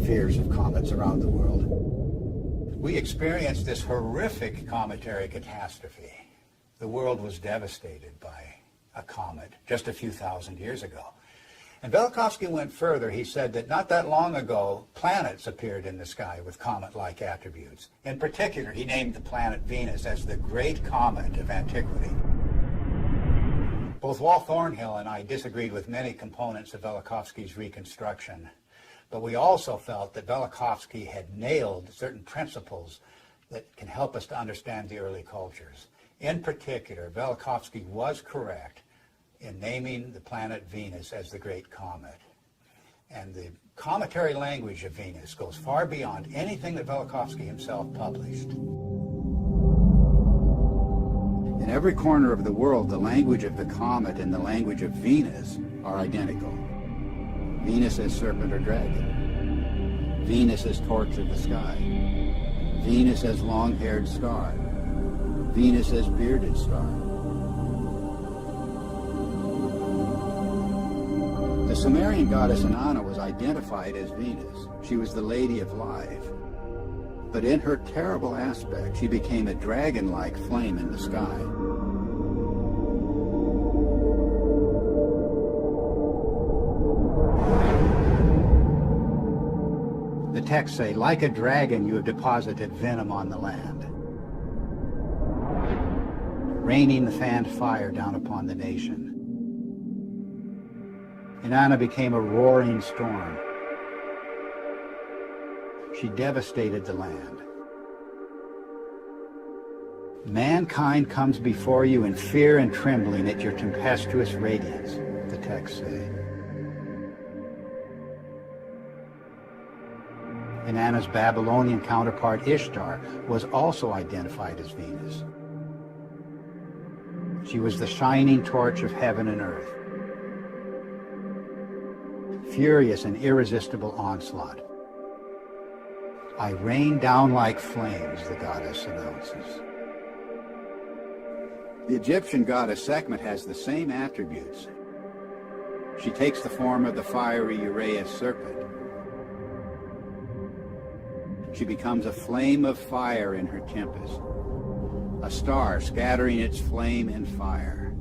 fears of comets around the world. We experienced this horrific cometary catastrophe. The world was devastated by a comet just a few thousand years ago. And Velikovsky went further. He said that not that long ago, planets appeared in the sky with comet-like attributes. In particular, he named the planet Venus as the great comet of antiquity. Both Walt Thornhill and I disagreed with many components of Velikovsky's reconstruction, but we also felt that Velikovsky had nailed certain principles that can help us to understand the early cultures. In particular, Velikovsky was correct in naming the planet Venus as the great comet. And the cometary language of Venus goes far beyond anything that Velikovsky himself published. In every corner of the world, the language of the comet and the language of Venus are identical. Venus as serpent or dragon. Venus as torch of the sky. Venus as long-haired star. Venus as bearded star. The Sumerian goddess Inanna was identified as Venus. She was the Lady of Life. But in her terrible aspect, she became a dragon-like flame in the sky. The texts say, like a dragon, you have deposited venom on the land, raining the fanned fire down upon the nation. Inanna became a roaring storm. She devastated the land. Mankind comes before you in fear and trembling at your tempestuous radiance. the texts say. Inanna's Babylonian counterpart Ishtar was also identified as Venus. She was the shining torch of heaven and earth. Furious and irresistible onslaught. I rain down like flames, the goddess announces. The Egyptian goddess Sekhmet has the same attributes. She takes the form of the fiery Uraeus serpent. She becomes a flame of fire in her tempest, a star scattering its flame in fire.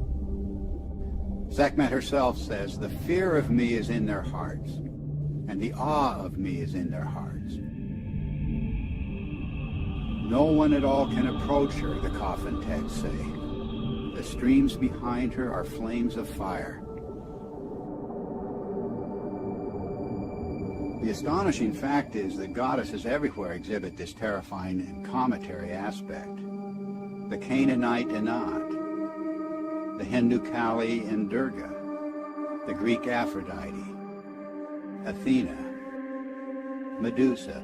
Sekhmet herself says, "The fear of me is in their hearts, and the awe of me is in their hearts." No one at all can approach her, the coffin texts say. The streams behind her are flames of fire. The astonishing fact is that goddesses everywhere exhibit this terrifying and cometary aspect. The Canaanite Inanna, the Hindu Kali and Durga, the Greek Aphrodite, Athena, Medusa,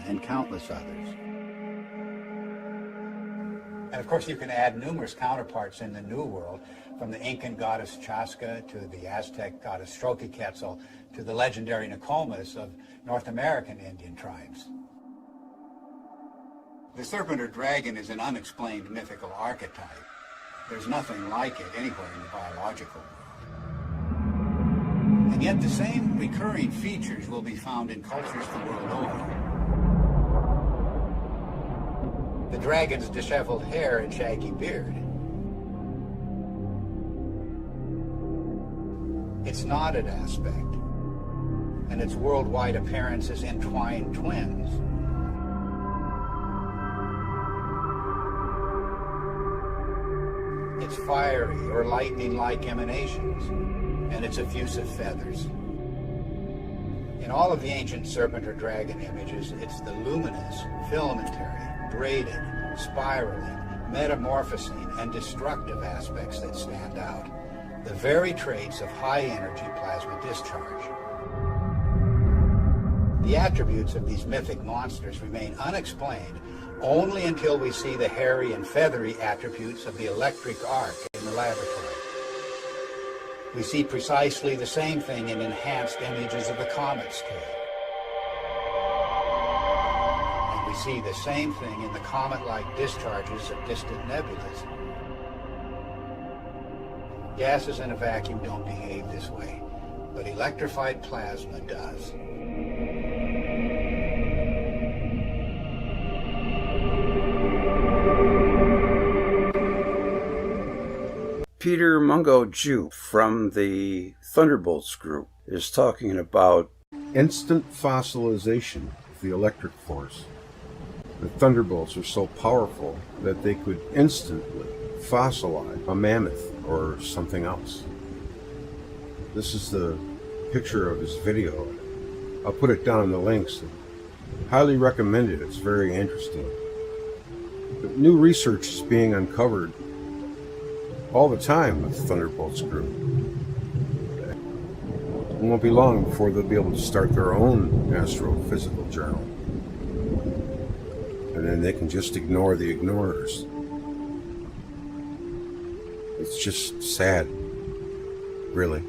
and countless others. And of course you can add numerous counterparts in the New World, from the Incan goddess Chaska to the Aztec goddess Xochiquetzal to the legendary Nokomis of North American Indian tribes. The serpent or dragon is an unexplained mythical archetype. There's nothing like it anywhere in the biological world. And yet the same recurring features will be found in cultures the world over. The dragon's disheveled hair and shaggy beard. Its knotted aspect, and its worldwide appearance as entwined twins. Its fiery or lightning-like emanations, and its effusive feathers. In all of the ancient serpent or dragon images, it's the luminous, filamentary, braided, spiraling, metamorphosing, and destructive aspects that stand out. The very traits of high-energy plasma discharge. The attributes of these mythic monsters remain unexplained only until we see the hairy and feathery attributes of the electric arc in the laboratory. We see precisely the same thing in enhanced images of the comet's tail. And we see the same thing in the comet-like discharges of distant nebulas. Gases in a vacuum don't behave this way, but electrified plasma does. Peter Mungo Jupe from the Thunderbolts group is talking about instant fossilization of the electric force. The thunderbolts are so powerful that they could instantly fossilize a mammoth or something else. This is the picture of his video. I'll put it down in the links. Highly recommend it. It's very interesting. But new research is being uncovered all the time with the Thunderbolts group. It won't be long before they'll be able to start their own astrophysical journal. And then they can just ignore the ignorers. It's just sad, really,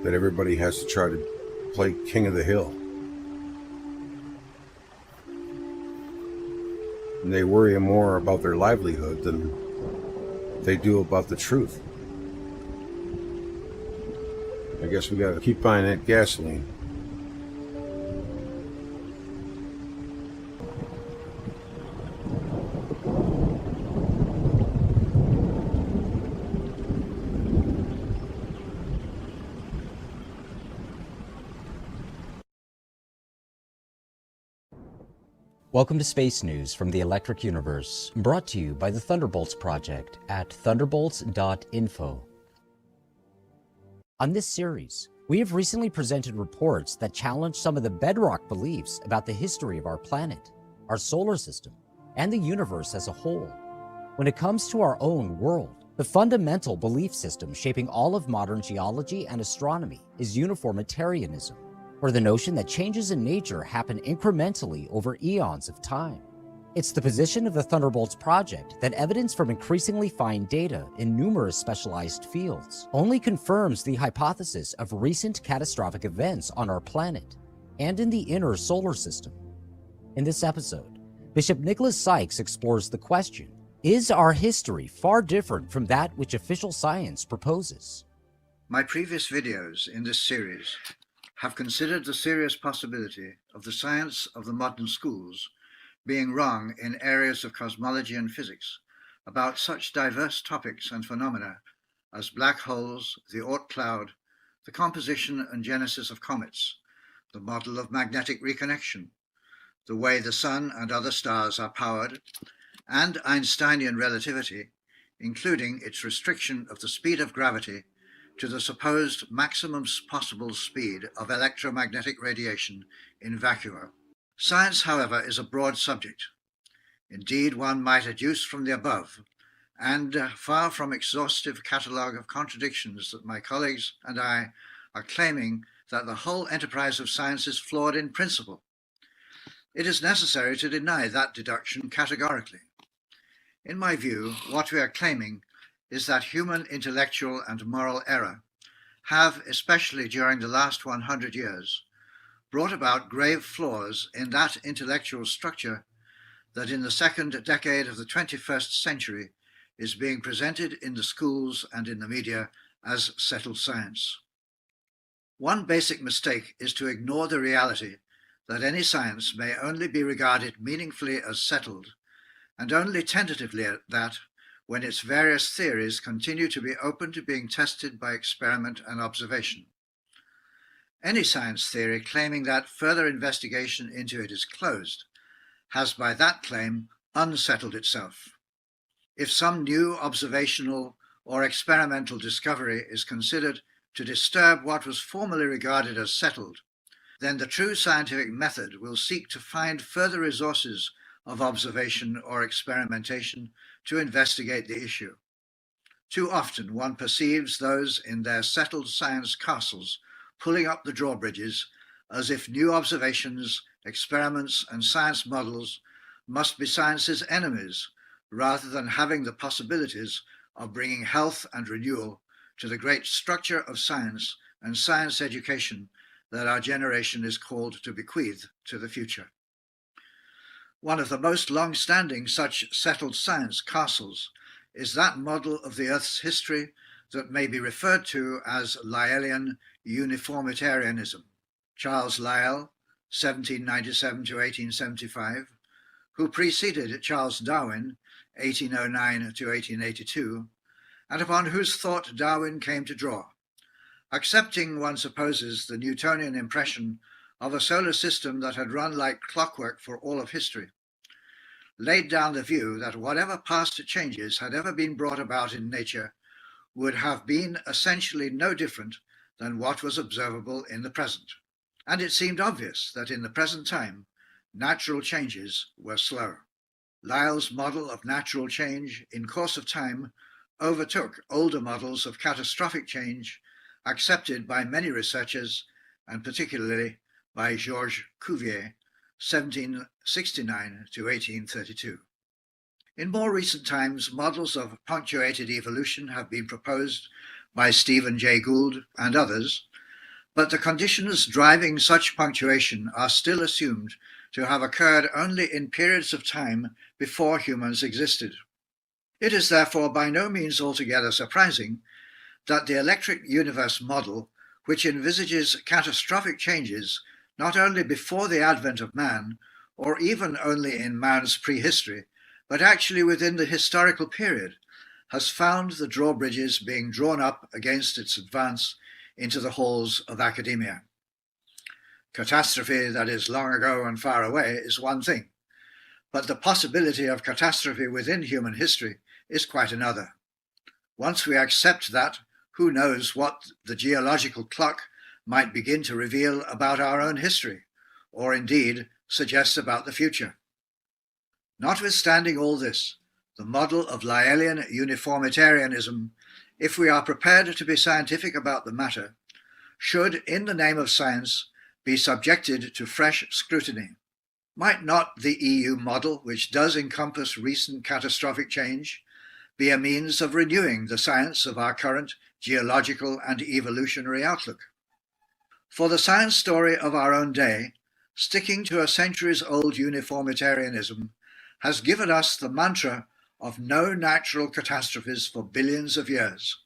that everybody has to try to play king of the hill. And they worry more about their livelihood than they do about the truth. I guess we gotta keep buying that gasoline. Welcome to Space News from the Electric Universe, brought to you by the Thunderbolts Project at thunderbolts.info. On this series, we have recently presented reports that challenge some of the bedrock beliefs about the history of our planet, our solar system, and the universe as a whole. When it comes to our own world, The fundamental belief system shaping all of modern geology and astronomy is uniformitarianism, or the notion that changes in nature happen incrementally over eons of time. It's the position of the Thunderbolts project that evidence from increasingly fine data in numerous specialized fields only confirms the hypothesis of recent catastrophic events on our planet and in the inner solar system. In this episode, Bishop Nicholas Sykes explores the question, is our history far different from that which official science proposes? My previous videos in this series have considered the serious possibility of the science of the modern schools being wrong in areas of cosmology and physics about such diverse topics and phenomena as black holes, the Oort cloud, the composition and genesis of comets, the model of magnetic reconnection, the way the sun and other stars are powered, and Einsteinian relativity, including its restriction of the speed of gravity to the supposed maximum possible speed of electromagnetic radiation in vacuo. Science, however, is a broad subject. Indeed, one might adduce from the above, and far from exhaustive catalogue of contradictions that my colleagues and I are claiming that the whole enterprise of science is flawed in principle. It is necessary to deny that deduction categorically. In my view, what we are claiming is that human intellectual and moral error have, especially during the last 100 years, brought about grave flaws in that intellectual structure that in the second decade of the 21st century is being presented in the schools and in the media as settled science. One basic mistake is to ignore the reality that any science may only be regarded meaningfully as settled, and only tentatively at that, when its various theories continue to be open to being tested by experiment and observation. Any science theory claiming that further investigation into it is closed has by that claim unsettled itself. If some new observational or experimental discovery is considered to disturb what was formerly regarded as settled, then the true scientific method will seek to find further resources of observation or experimentation to investigate the issue. Too often one perceives those in their settled science castles pulling up the drawbridges as if new observations, experiments, and science models must be science's enemies, rather than having the possibilities of bringing health and renewal to the great structure of science and science education that our generation is called to bequeath to the future. One of the most long-standing such settled science castles is that model of the Earth's history that may be referred to as Lyellian uniformitarianism. Charles Lyell, 1797 to 1875, who preceded Charles Darwin, 1809 to 1882, and upon whose thought Darwin came to draw, accepting, one supposes, the Newtonian impression of a solar system that had run like clockwork for all of history, laid down the view that whatever past changes had ever been brought about in nature would have been essentially no different than what was observable in the present. And it seemed obvious that in the present time, natural changes were slow. Lyell's model of natural change in course of time overtook older models of catastrophic change accepted by many researchers, and particularly by Georges Cuvier, 1769 to 1832. In more recent times, models of punctuated evolution have been proposed by Stephen Jay Gould and others, but the conditions driving such punctuation are still assumed to have occurred only in periods of time before humans existed. It is therefore by no means altogether surprising that the electric universe model, which envisages catastrophic changes not only before the advent of man, or even only in man's prehistory, but actually within the historical period, has found the drawbridges being drawn up against its advance into the halls of academia. Catastrophe that is long ago and far away is one thing, but the possibility of catastrophe within human history is quite another. Once we accept that, who knows what the geological clock might begin to reveal about our own history, or indeed suggest about the future. Notwithstanding all this, the model of Lyellian uniformitarianism, if we are prepared to be scientific about the matter, should, in the name of science, be subjected to fresh scrutiny. Might not the EU model, which does encompass recent catastrophic change, be a means of renewing the science of our current geological and evolutionary outlook? For the science story of our own day, sticking to a centuries-old uniformitarianism has given us the mantra of no natural catastrophes for billions of years.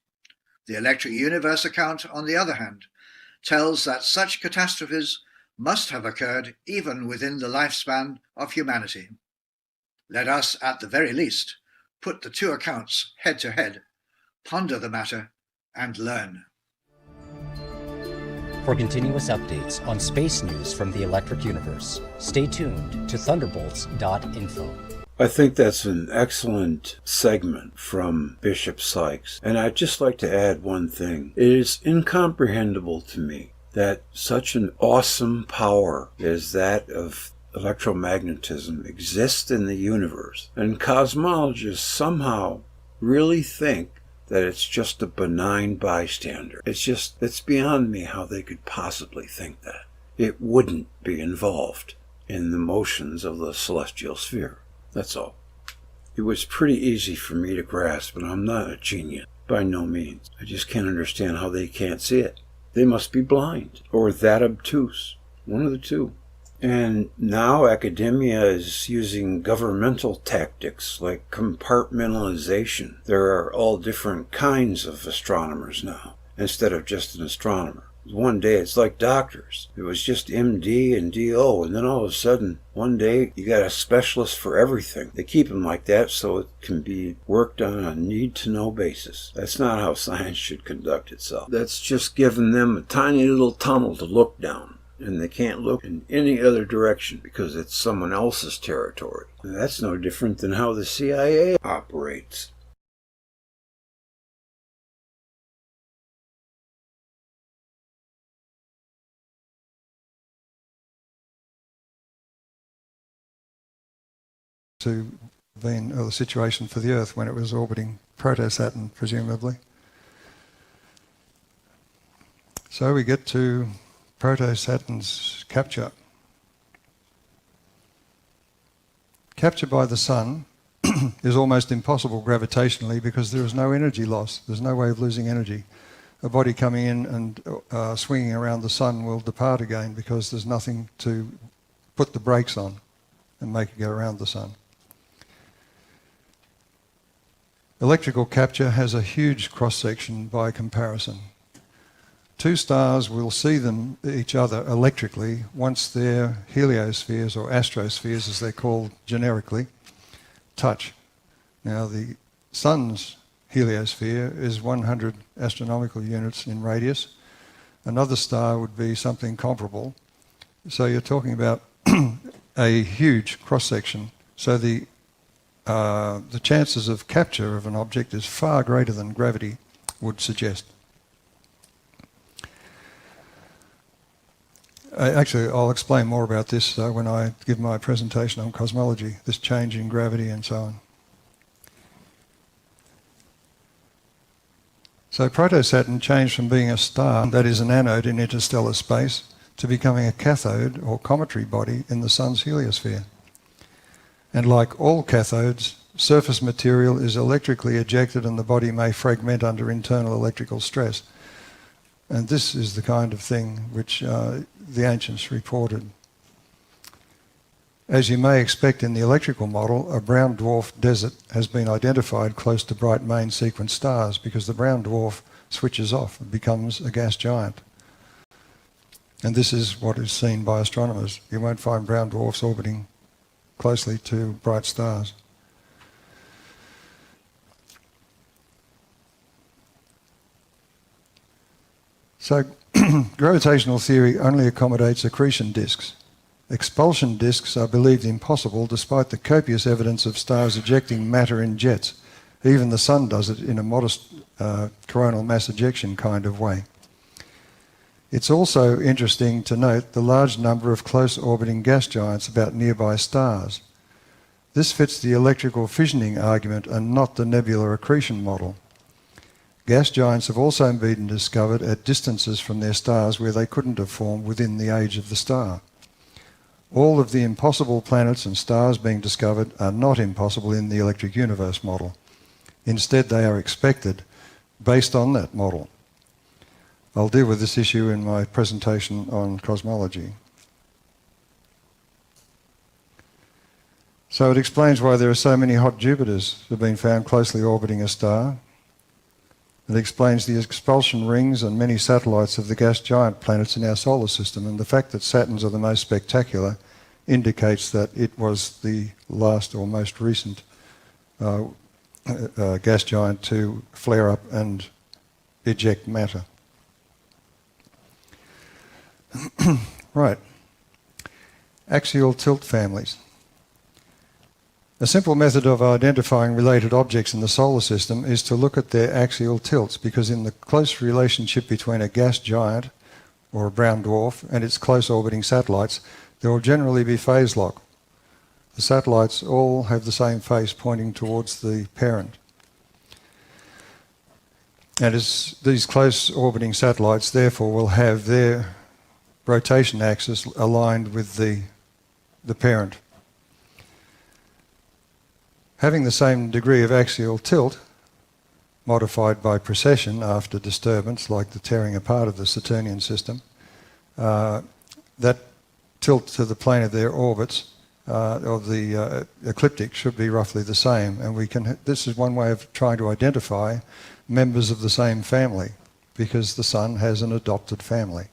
The electric universe account, on the other hand, tells that such catastrophes must have occurred even within the lifespan of humanity. Let us, at the very least, put the two accounts head to head, ponder the matter, and learn. For continuous updates on space news from the electric universe, stay tuned to thunderbolts.info. I think that's an excellent segment from Bishop Sykes, and I'd just like to add one thing. It is incomprehensible to me that such an awesome power as that of electromagnetism exists in the universe, and cosmologists somehow really think that it's just a benign bystander. It's beyond me how they could possibly think that. It wouldn't be involved in the motions of the celestial sphere. That's all. It was pretty easy for me to grasp, and I'm not a genius, by no means. I just can't understand how they can't see it. They must be blind, or that obtuse, one of the two. And now academia is using governmental tactics like compartmentalization. There are all different kinds of astronomers now, instead of just an astronomer. One day it's like doctors. It was just MD and DO, and then all of a sudden, one day you got a specialist for everything. They keep them like that so it can be worked on a need-to-know basis. That's not how science should conduct itself. That's just giving them a tiny little tunnel to look down, and they can't look in any other direction because it's someone else's territory. And that's no different than how the CIA operates. To been the situation for the Earth when it was orbiting Proto-Saturn, presumably. So we get to Proto-Saturn's capture. Capture by the Sun is almost impossible gravitationally because there is no energy loss. There's no way of losing energy. A body coming in and swinging around the Sun will depart again because there's nothing to put the brakes on and make it go around the Sun. Electrical capture has a huge cross-section by comparison. Two stars will see each other electrically once their heliospheres, or astrospheres as they're called generically, touch. Now the Sun's heliosphere is 100 astronomical units in radius. Another star would be something comparable. So you're talking about a huge cross-section. So the chances of capture of an object is far greater than gravity would suggest. Actually, I'll explain more about this when I give my presentation on cosmology, this change in gravity and so on. So Proto-Saturn changed from being a star, that is an anode in interstellar space, to becoming a cathode or cometary body in the Sun's heliosphere. And like all cathodes, surface material is electrically ejected and the body may fragment under internal electrical stress. And this is the kind of thing which the ancients reported. As you may expect in the electrical model, a brown dwarf desert has been identified close to bright main sequence stars because the brown dwarf switches off and becomes a gas giant. And this is what is seen by astronomers. You won't find brown dwarfs orbiting closely to bright stars. So gravitational theory only accommodates accretion disks. Expulsion disks are believed impossible despite the copious evidence of stars ejecting matter in jets. Even the Sun does it in a modest coronal mass ejection kind of way. It's also interesting to note the large number of close orbiting gas giants about nearby stars. This fits the electrical fissioning argument and not the nebular accretion model. Gas giants have also been discovered at distances from their stars where they couldn't have formed within the age of the star. All of the impossible planets and stars being discovered are not impossible in the electric universe model. Instead, they are expected based on that model. I'll deal with this issue in my presentation on cosmology. So it explains why there are so many hot Jupiters that have been found closely orbiting a star. It explains the expulsion rings and many satellites of the gas giant planets in our solar system, and the fact that Saturns are the most spectacular indicates that it was the last or most recent gas giant to flare up and eject matter. Right. Axial tilt families. A simple method of identifying related objects in the solar system is to look at their axial tilts, because in the close relationship between a gas giant or a brown dwarf and its close orbiting satellites, there will generally be phase lock. The satellites all have the same face pointing towards the parent. And as these close orbiting satellites therefore will have their rotation axis aligned with the parent. Having the same degree of axial tilt, modified by precession after disturbance, like the tearing apart of the Saturnian system, that tilt to the plane of their orbits of the ecliptic should be roughly the same. And we can. This is one way of trying to identify members of the same family, because the Sun has an adopted family.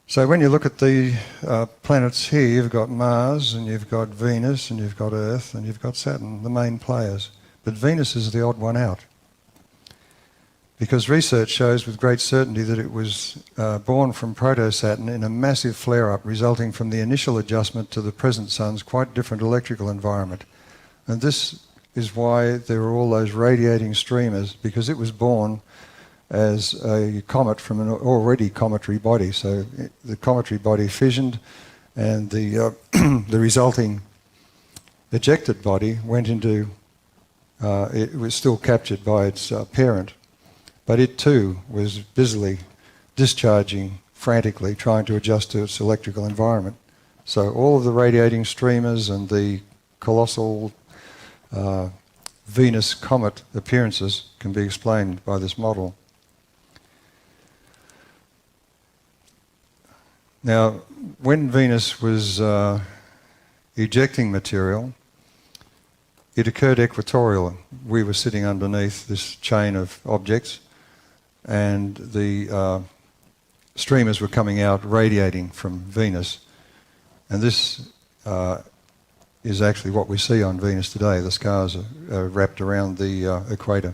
So when you look at the planets here, you've got Mars, and you've got Venus, and you've got Earth, and you've got Saturn, the main players. But Venus is the odd one out, because research shows with great certainty that it was born from proto-Saturn in a massive flare-up resulting from the initial adjustment to the present Sun's quite different electrical environment. And this is why there are all those radiating streamers, because it was born as a comet from an already cometary body. So the cometary body fissioned, and the the resulting ejected body went into, it was still captured by its parent, but it too was busily discharging frantically, trying to adjust to its electrical environment. So all of the radiating streamers and the colossal Venus comet appearances can be explained by this model. Now, when Venus was ejecting material, it occurred equatorial. We were sitting underneath this chain of objects, and the streamers were coming out, radiating from Venus. And this is actually what we see on Venus today. The scars are wrapped around the equator.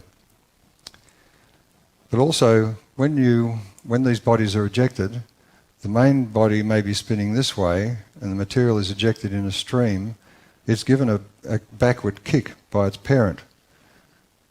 But also, when these bodies are ejected, the main body may be spinning this way, and the material is ejected in a stream. It's given a backward kick by its parent.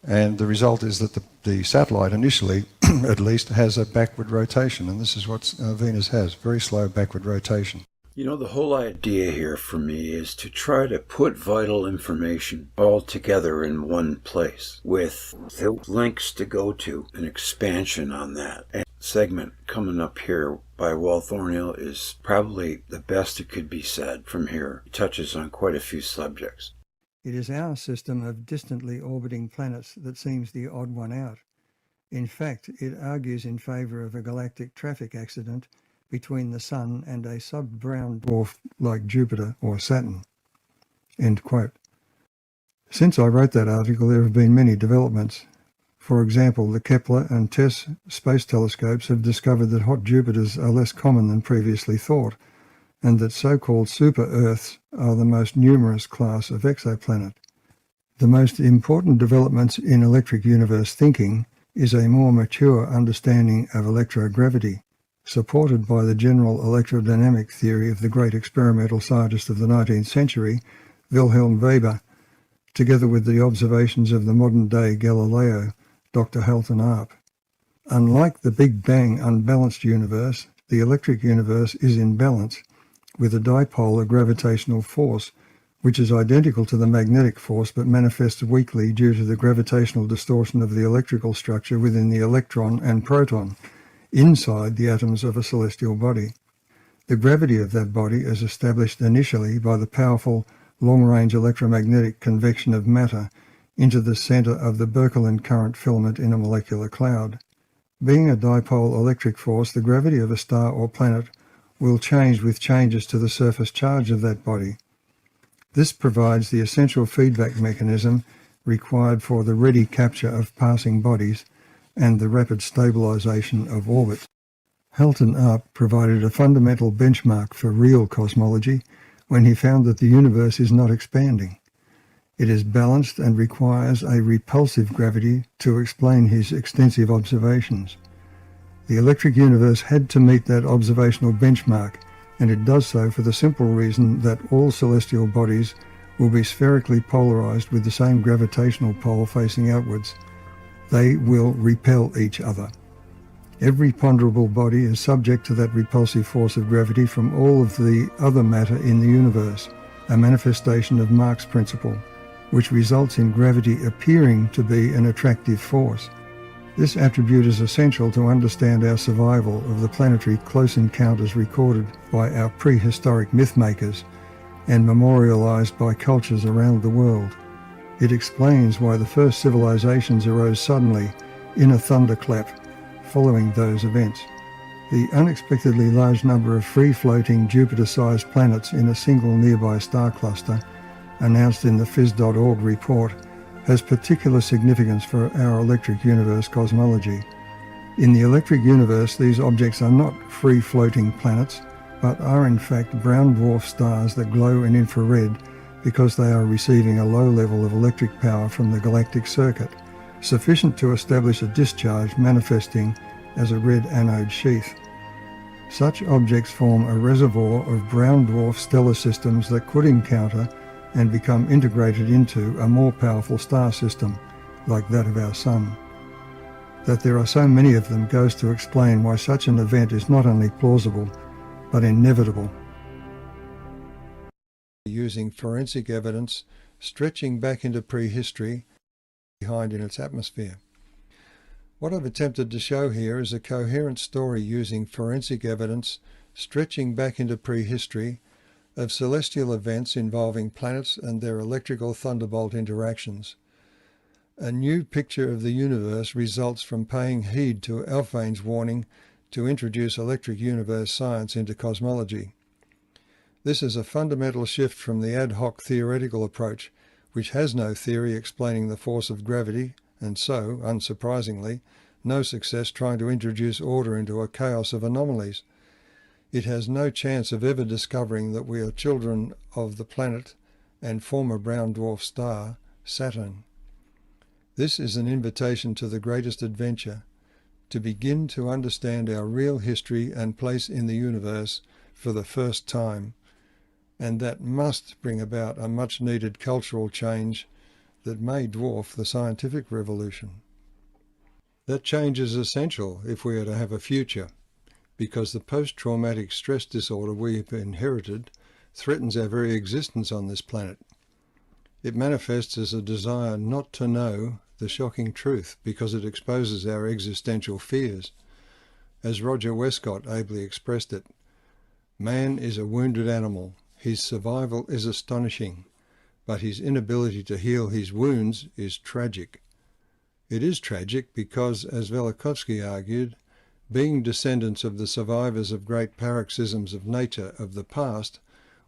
And the result is that the satellite initially, at least, has a backward rotation. And this is what Venus has, very slow backward rotation. You know, the whole idea here for me is to try to put vital information all together in one place with the links to go to, an expansion on that. And segment coming up here by Walt Thornhill is probably the best that could be said from here. It touches on quite a few subjects. It is our system of distantly orbiting planets that seems the odd one out. In fact, it argues in favour of a galactic traffic accident between the Sun and a sub-brown dwarf like Jupiter or Saturn." End quote. Since I wrote that article, there have been many developments. For example, the Kepler and TESS space telescopes have discovered that hot Jupiters are less common than previously thought, and that so-called super-Earths are the most numerous class of exoplanet. The most important developments in electric universe thinking is a more mature understanding of electrogravity, supported by the general electrodynamic theory of the great experimental scientist of the 19th century, Wilhelm Weber, together with the observations of the modern-day Galileo, Dr. Halton Arp. Unlike the Big Bang unbalanced universe, the electric universe is in balance, with a dipolar gravitational force, which is identical to the magnetic force but manifests weakly due to the gravitational distortion of the electrical structure within the electron and proton, inside the atoms of a celestial body. The gravity of that body is established initially by the powerful long-range electromagnetic convection of matter into the centre of the Birkeland current filament in a molecular cloud. Being a dipole electric force, the gravity of a star or planet will change with changes to the surface charge of that body. This provides the essential feedback mechanism required for the ready capture of passing bodies and the rapid stabilization of orbits. Halton Arp provided a fundamental benchmark for real cosmology when he found that the universe is not expanding. It is balanced and requires a repulsive gravity to explain his extensive observations. The electric universe had to meet that observational benchmark, and it does so for the simple reason that all celestial bodies will be spherically polarized with the same gravitational pole facing outwards. They will repel each other. Every ponderable body is subject to that repulsive force of gravity from all of the other matter in the universe, a manifestation of Mach's principle, which results in gravity appearing to be an attractive force. This attribute is essential to understand our survival of the planetary close encounters recorded by our prehistoric mythmakers and memorialized by cultures around the world. It explains why the first civilizations arose suddenly in a thunderclap following those events. The unexpectedly large number of free-floating Jupiter-sized planets in a single nearby star cluster, announced in the phys.org report, has particular significance for our electric universe cosmology. In the electric universe, these objects are not free-floating planets, but are in fact brown dwarf stars that glow in infrared because they are receiving a low level of electric power from the galactic circuit, sufficient to establish a discharge manifesting as a red anode sheath. Such objects form a reservoir of brown dwarf stellar systems that could encounter and become integrated into a more powerful star system, like that of our Sun. That there are so many of them goes to explain why such an event is not only plausible, but inevitable. Using forensic evidence stretching back into prehistory behind in its atmosphere. What I've attempted to show here is a coherent story using forensic evidence stretching back into prehistory of celestial events involving planets and their electrical thunderbolt interactions. A new picture of the universe results from paying heed to Alfvén's warning to introduce electric universe science into cosmology. This is a fundamental shift from the ad hoc theoretical approach, which has no theory explaining the force of gravity, and so, unsurprisingly, no success trying to introduce order into a chaos of anomalies. It has no chance of ever discovering that we are children of the planet and former brown dwarf star, Saturn. This is an invitation to the greatest adventure, to begin to understand our real history and place in the universe for the first time, and that must bring about a much-needed cultural change that may dwarf the scientific revolution. That change is essential if we are to have a future, because the post-traumatic stress disorder we have inherited threatens our very existence on this planet. It manifests as a desire not to know the shocking truth because it exposes our existential fears. As Roger Westcott ably expressed it, man is a wounded animal. His survival is astonishing, but his inability to heal his wounds is tragic. It is tragic because, as Velikovsky argued, being descendants of the survivors of great paroxysms of nature of the past,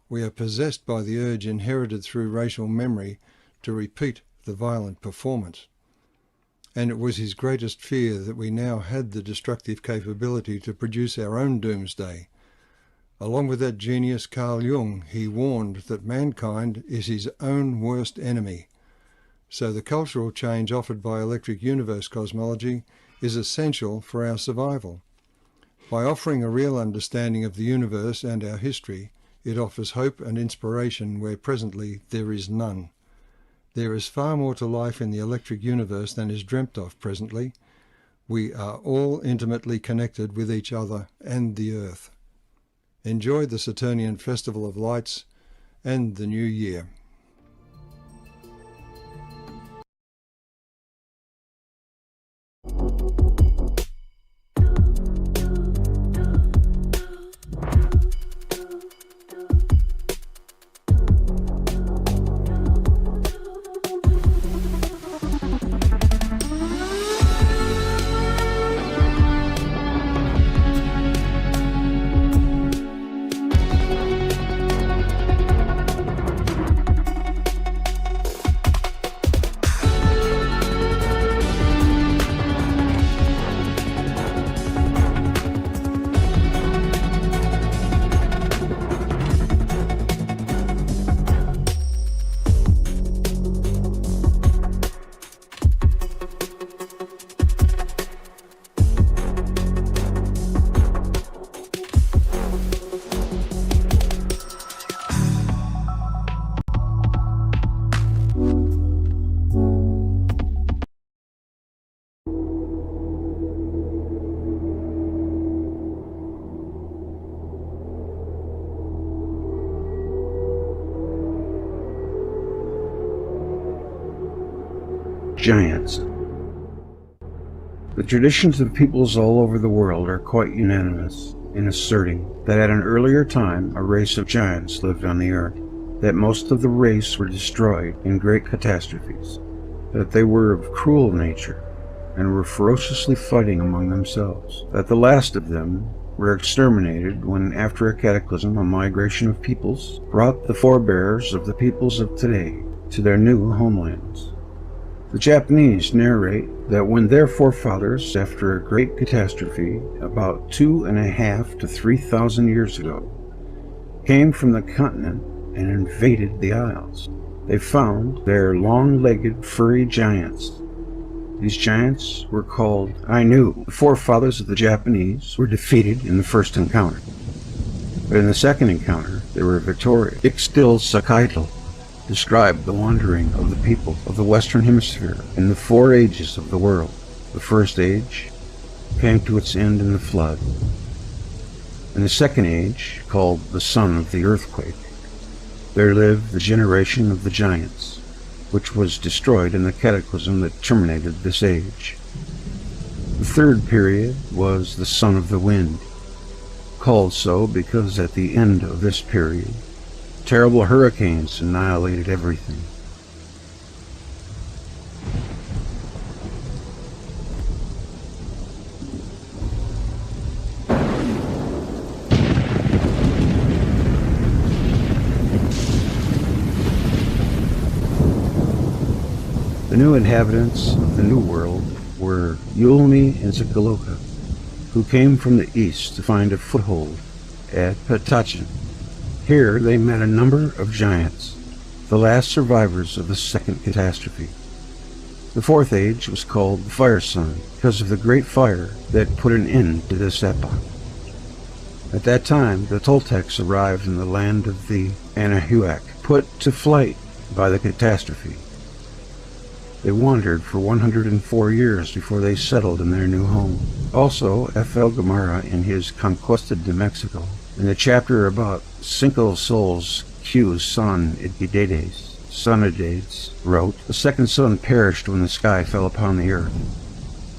we are possessed by the urge inherited through racial memory to repeat the violent performance. And it was his greatest fear that we now had the destructive capability to produce our own doomsday. Along with that genius Carl Jung, he warned that mankind is his own worst enemy. So the cultural change offered by electric universe cosmology is essential for our survival. By offering a real understanding of the universe and our history, it offers hope and inspiration where presently there is none. There is far more to life in the electric universe than is dreamt of presently. We are all intimately connected with each other and the Earth. Enjoy the Saturnian Festival of Lights and the New Year. Giants. The traditions of peoples all over the world are quite unanimous in asserting that at an earlier time a race of giants lived on the earth, that most of the race were destroyed in great catastrophes, that they were of cruel nature and were ferociously fighting among themselves, that the last of them were exterminated when, after a cataclysm, a migration of peoples brought the forebears of the peoples of today to their new homelands. The Japanese narrate that when their forefathers, after a great catastrophe about 2,500 to 3,000 years ago, came from the continent and invaded the isles, they found their long-legged furry giants. These giants were called Ainu. The forefathers of the Japanese were defeated in the first encounter, but in the second encounter they were victorious. Extinctions described the wandering of the people of the Western Hemisphere in the 4 ages of the world. The first age came to its end in the flood. In the second age, called the Son of the Earthquake, there lived the generation of the giants, which was destroyed in the cataclysm that terminated this age. The third period was the Son of the Wind, called so because at the end of this period terrible hurricanes annihilated everything. The new inhabitants of the New World were Yulmi and Zakaloka, who came from the east to find a foothold at Patachin. Here they met a number of giants, the last survivors of the second catastrophe. The fourth age was called the Fire Sun because of the great fire that put an end to this epoch. At that time, the Toltecs arrived in the land of the Anahuac, put to flight by the catastrophe. They wandered for 104 years before they settled in their new home. Also, F.L. Gamara, in his Conquista de Mexico, in the chapter about Cinco Sols Q Son Idades, Sonidades, wrote, "The second sun perished when the sky fell upon the earth.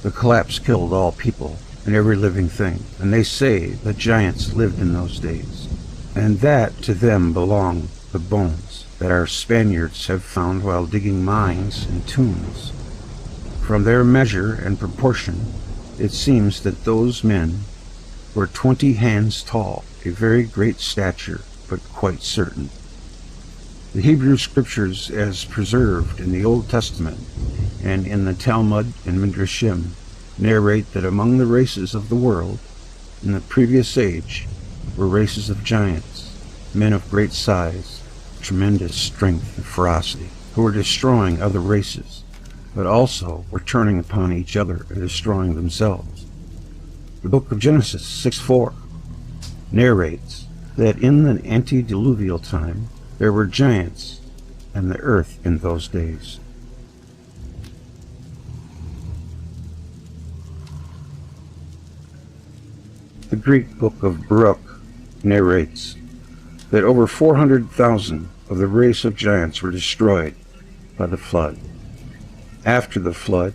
The collapse killed all people and every living thing, and they say that giants lived in those days, and that to them belong the bones that our Spaniards have found while digging mines and tombs. From their measure and proportion, it seems that those men were 20 hands tall, a very great stature, but quite certain." The Hebrew scriptures, as preserved in the Old Testament and in the Talmud and Midrashim, narrate that among the races of the world in the previous age were races of giants, men of great size, tremendous strength and ferocity, who were destroying other races, but also were turning upon each other and destroying themselves. The book of Genesis 6:4 narrates that in the antediluvial time there were giants and the earth in those days. The Greek book of Baruch narrates that over 400,000 of the race of giants were destroyed by the flood. After the flood,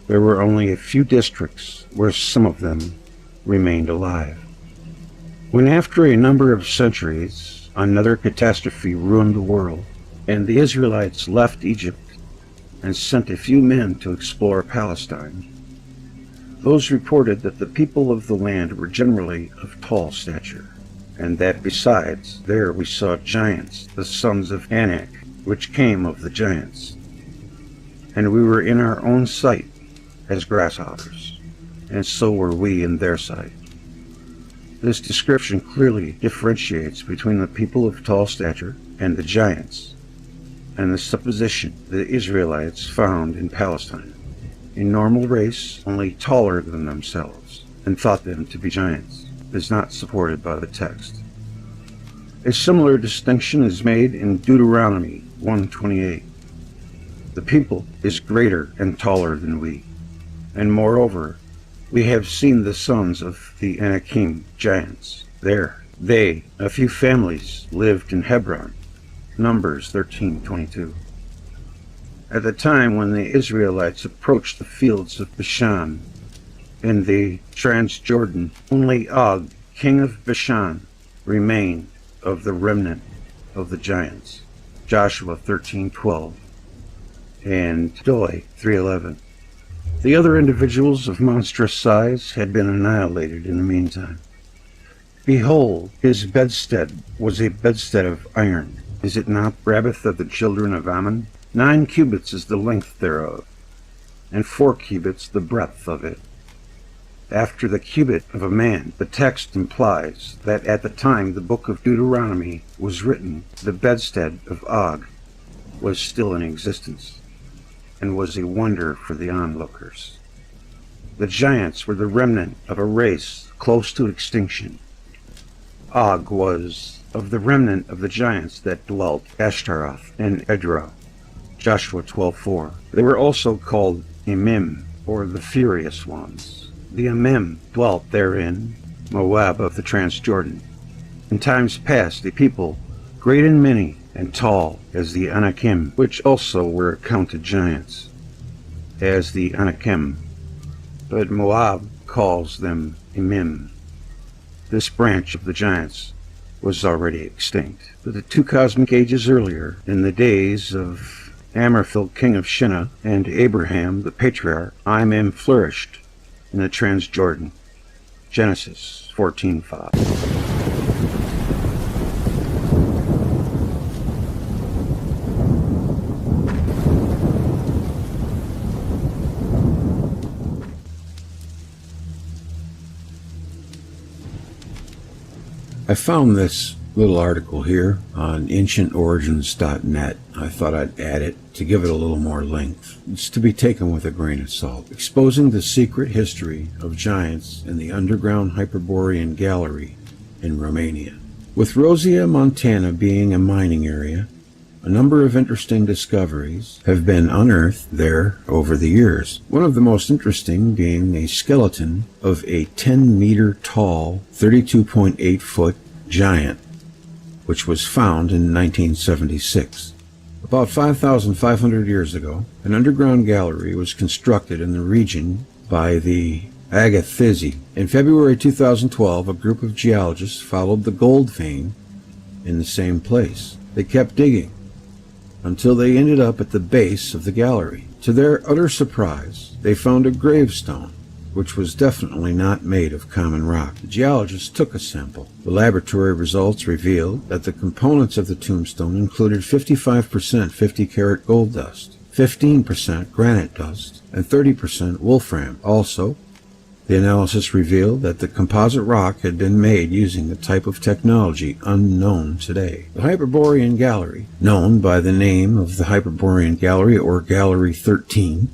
there were only a few districts where some of them remained alive. When after a number of centuries another catastrophe ruined the world, and the Israelites left Egypt and sent a few men to explore Palestine, those reported that the people of the land were generally of tall stature, and that besides there we saw giants, the sons of Anak, which came of the giants. And we were in our own sight as grasshoppers, and so were we in their sight. This description clearly differentiates between the people of tall stature and the giants, and the supposition the Israelites found in Palestine, a normal race only taller than themselves, and thought them to be giants, is not supported by the text. A similar distinction is made in Deuteronomy 1:28. The people is greater and taller than we, and moreover, we have seen the sons of the Anakim, giants. There, they, a few families, lived in Hebron. Numbers 13:22. At the time when the Israelites approached the fields of Bashan in the Transjordan, only Og, king of Bashan, remained of the remnant of the giants. Joshua 13:12 and Doi 3:11. The other individuals of monstrous size had been annihilated in the meantime. Behold, his bedstead was a bedstead of iron. Is it not Rabbith of the children of Ammon? 9 cubits is the length thereof, and 4 cubits the breadth of it. After the cubit of a man, the text implies that at the time the book of Deuteronomy was written, the bedstead of Og was still in existence, and was a wonder for the onlookers. The giants were the remnant of a race close to extinction. Og was of the remnant of the giants that dwelt Ashtaroth and Edrei. Joshua 12:4. They were also called Emim, or the furious ones. The Emim dwelt therein, Moab of the Transjordan. In times past, a people great and many and tall as the Anakim, which also were accounted giants, as the Anakim, but Moab calls them Emim. This branch of the giants was already extinct. But the 2 cosmic ages earlier, in the days of Amraphel, king of Shinnah, and Abraham, the patriarch, Imam flourished in the Transjordan. Genesis 14:5. I found this little article here on ancientorigins.net. I thought I'd add it to give it a little more length. It's to be taken with a grain of salt. Exposing the secret history of giants in the underground Hyperborean gallery in Romania. With Rosia, Montana being a mining area, a number of interesting discoveries have been unearthed there over the years. One of the most interesting being a skeleton of a 10-meter tall, 32.8-foot giant, which was found in 1976. About 5,500 years ago, an underground gallery was constructed in the region by the Agathisi. In February 2012, a group of geologists followed the gold vein in the same place. They kept digging until they ended up at the base of the gallery. To their utter surprise, they found a gravestone, which was definitely not made of common rock. The geologists took a sample. The laboratory results revealed that the components of the tombstone included 55% 50-karat gold dust, 15% granite dust, and 30% wolfram. Also, the analysis revealed that the composite rock had been made using a type of technology unknown today. The Hyperborean Gallery, known by the name of the Hyperborean Gallery or Gallery 13,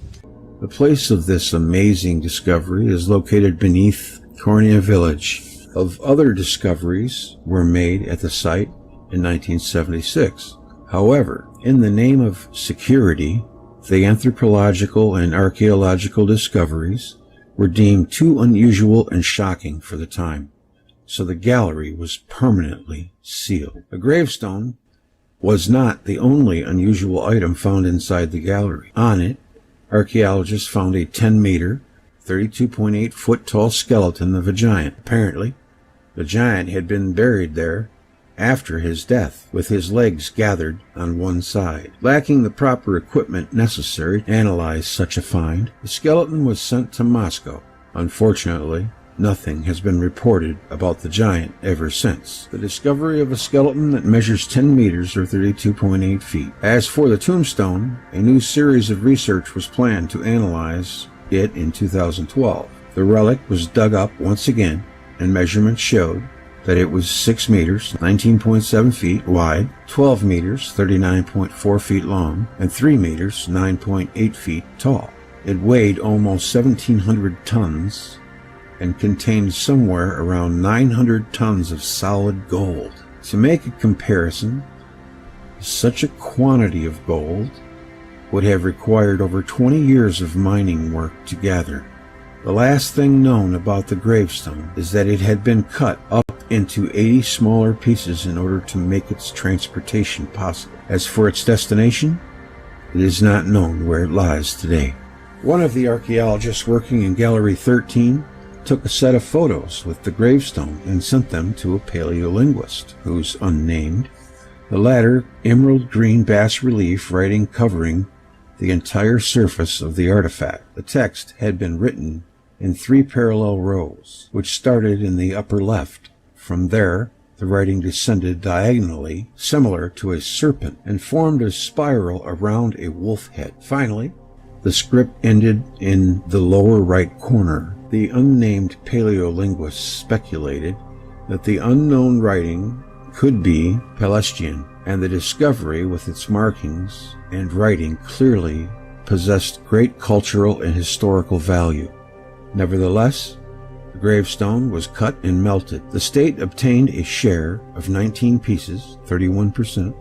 the place of this amazing discovery is located beneath Cornea village. Of other discoveries were made at the site in 1976. However, in the name of security, the anthropological and archaeological discoveries were deemed too unusual and shocking for the time, so the gallery was permanently sealed. A gravestone was not the only unusual item found inside the gallery. On it, archaeologists found a 10-meter, 32.8-foot tall skeleton of a giant. Apparently, the giant had been buried there after his death, with his legs gathered on one side. Lacking the proper equipment necessary to analyze such a find, the skeleton was sent to Moscow. Unfortunately, nothing has been reported about the giant ever since. The discovery of a skeleton that measures 10 meters or 32.8 feet. As for the tombstone, a new series of research was planned to analyze it in 2012. The relic was dug up once again, and measurements showed that it was 6 meters, 19.7 feet wide, 12 meters, 39.4 feet long, and 3 meters, 9.8 feet tall. It weighed almost 1,700 tons and contained somewhere around 900 tons of solid gold. To make a comparison, such a quantity of gold would have required over 20 years of mining work to gather. The last thing known about the gravestone is that it had been cut up into 80 smaller pieces in order to make its transportation possible. As for its destination, it is not known where it lies today. One of the archaeologists working in Gallery 13 took a set of photos with the gravestone and sent them to a paleolinguist, who's unnamed. The latter emerald green bas-relief writing covering the entire surface of the artifact. The text had been written in 3 parallel rows, which started in the upper left. From there, the writing descended diagonally, similar to a serpent, and formed a spiral around a wolf head. Finally, the script ended in the lower right corner. The unnamed paleolinguist speculated that the unknown writing could be Palestinian, and the discovery with its markings and writing clearly possessed great cultural and historical value. Nevertheless, the gravestone was cut and melted. The state obtained a share of 19 pieces, 31%,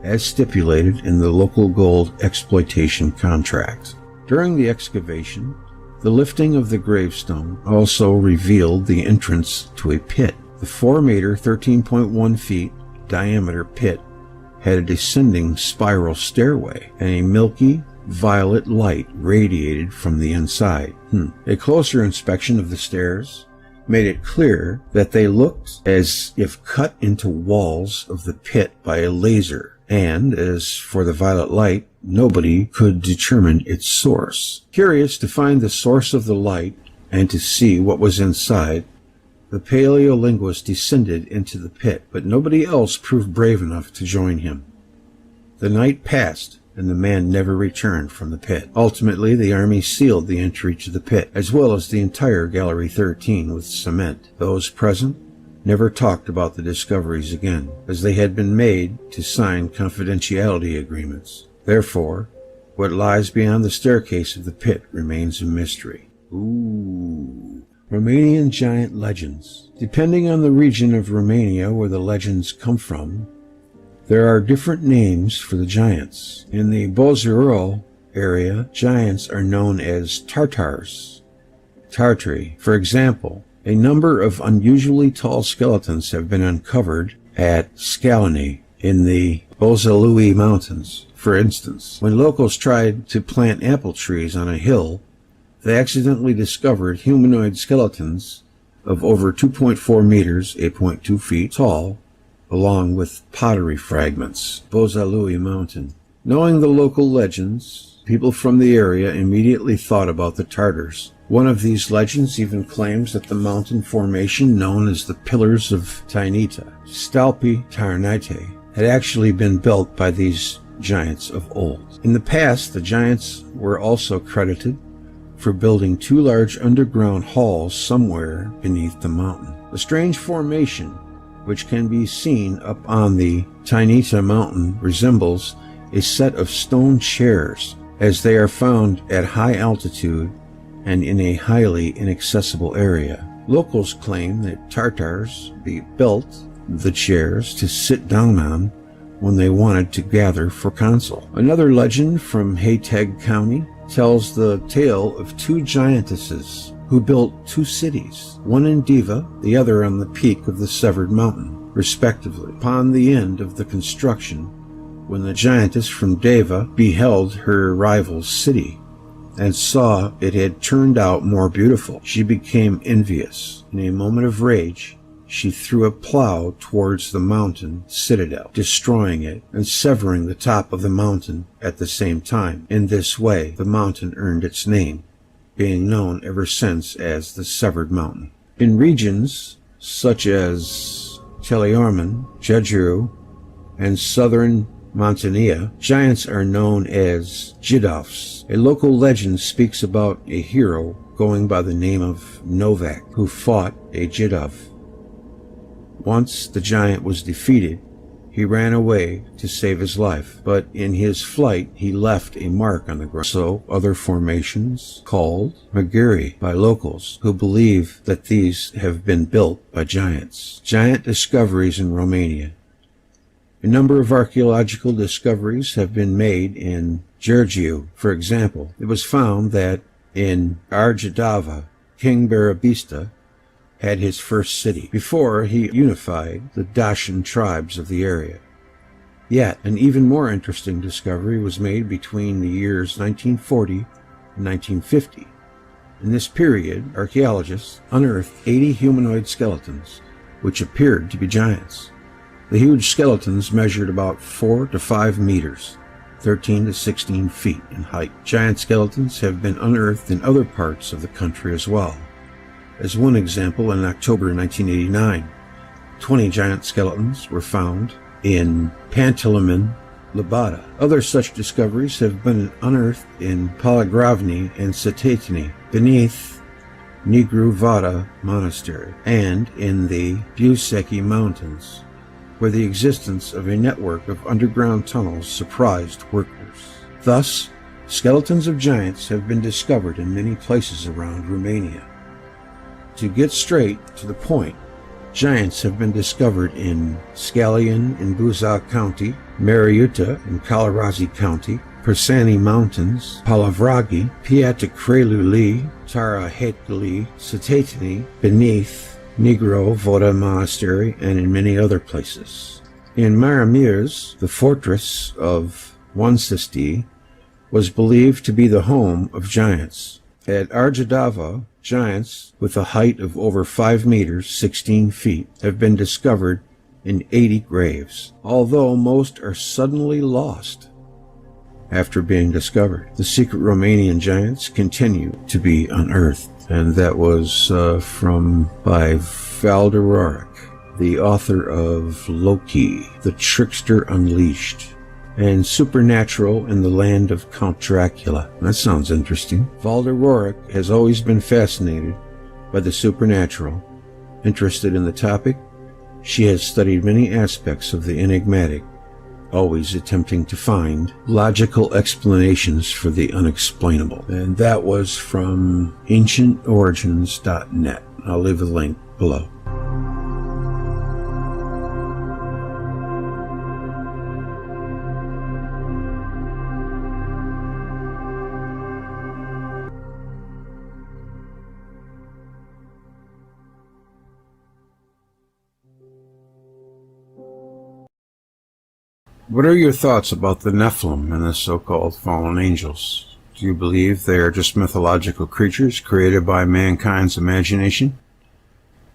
as stipulated in the local gold exploitation contract. During the excavation, the lifting of the gravestone also revealed the entrance to a pit. The 4-meter, 13.1 feet diameter pit had a descending spiral stairway, and a milky violet light radiated from the inside. A closer inspection of the stairs made it clear that they looked as if cut into walls of the pit by a laser, and as for the violet light, nobody could determine its source. Curious to find the source of the light and to see what was inside, the paleolinguist descended into the pit, but nobody else proved brave enough to join him. The night passed, and the man never returned from the pit. Ultimately, the army sealed the entry to the pit, as well as the entire Gallery 13 with cement. Those present never talked about the discoveries again, as they had been made to sign confidentiality agreements. Therefore, what lies beyond the staircase of the pit remains a mystery. Romanian giant legends. Depending on the region of Romania where the legends come from, there are different names for the giants. In the Bozerul area, giants are known as Tartars, Tartary. For example, a number of unusually tall skeletons have been uncovered at Scalini in the Bozalui Mountains. For instance, when locals tried to plant apple trees on a hill, they accidentally discovered humanoid skeletons of over 2.4 meters, 8.2 feet tall, along with pottery fragments. Bozalui Mountain. Knowing the local legends, people from the area immediately thought about the Tartars. One of these legends even claims that the mountain formation known as the Pillars of Tainita, Stalpi Tarnite, had actually been built by these giants of old. In the past, the giants were also credited for building 2 large underground halls somewhere beneath the mountain. The strange formation, which can be seen up on the Tainita mountain, resembles a set of stone chairs, as they are found at high altitude and in a highly inaccessible area. Locals claim that Tartars built the chairs to sit down on when they wanted to gather for council. Another legend from Haiteg County tells the tale of 2 giantesses who built 2 cities, one in Diva, the other on the peak of the severed mountain, respectively. Upon the end of the construction, when the giantess from Deva beheld her rival's city and saw it had turned out more beautiful, she became envious. In a moment of rage, she threw a plow towards the mountain citadel, destroying it and severing the top of the mountain at the same time. In this way, the mountain earned its name, being known ever since as the Severed Mountain. In regions such as Teleorman, Jeju, and southern Montania, giants are known as Jidovs. A local legend speaks about a hero going by the name of Novak, who fought a Jidov. Once the giant was defeated, he ran away to save his life, but in his flight he left a mark on the ground. So other formations called Magiri by locals who believe that these have been built by giants. Giant discoveries in Romania. A number of archaeological discoveries have been made in Giurgiu. For example, it was found that in Arjadava, King Barabista had his first city, before he unified the Dacian tribes of the area. Yet, an even more interesting discovery was made between the years 1940 and 1950. In this period, archaeologists unearthed 80 humanoid skeletons, which appeared to be giants. The huge skeletons measured about 4 to 5 meters, 13 to 16 feet in height. Giant skeletons have been unearthed in other parts of the country as well. As one example, in October 1989, 20 giant skeletons were found in Panteleimon, Lebada. Other such discoveries have been unearthed in Poligravny and Satetini, beneath Nigru Vada Monastery, and in the Buseki Mountains, where the existence of a network of underground tunnels surprised workers. Thus, skeletons of giants have been discovered in many places around Romania. To get straight to the point, giants have been discovered in Scallion in Buzău County, Mariuta in Calarazi County, Persani Mountains, Palavragi, Piaticreluli, Tarahetli, Satetini, beneath Nigro Voda Monastery, and in many other places. In Maramirs, the fortress of Wansisti was believed to be the home of giants. At Arjadava, giants with a height of over 5 meters, 16 feet, have been discovered in 80 graves, although most are suddenly lost after being discovered. The secret Romanian giants continue to be unearthed, and that was by Valderorik, the author of Loki, the Trickster Unleashed, and Supernatural in the Land of Count Dracula. That sounds interesting. Valderorik has always been fascinated by the supernatural. Interested in the topic, she has studied many aspects of the enigmatic, always attempting to find logical explanations for the unexplainable. And that was from ancientorigins.net. I'll leave a link below. What are your thoughts about the Nephilim and the so-called fallen angels? Do you believe they are just mythological creatures created by mankind's imagination?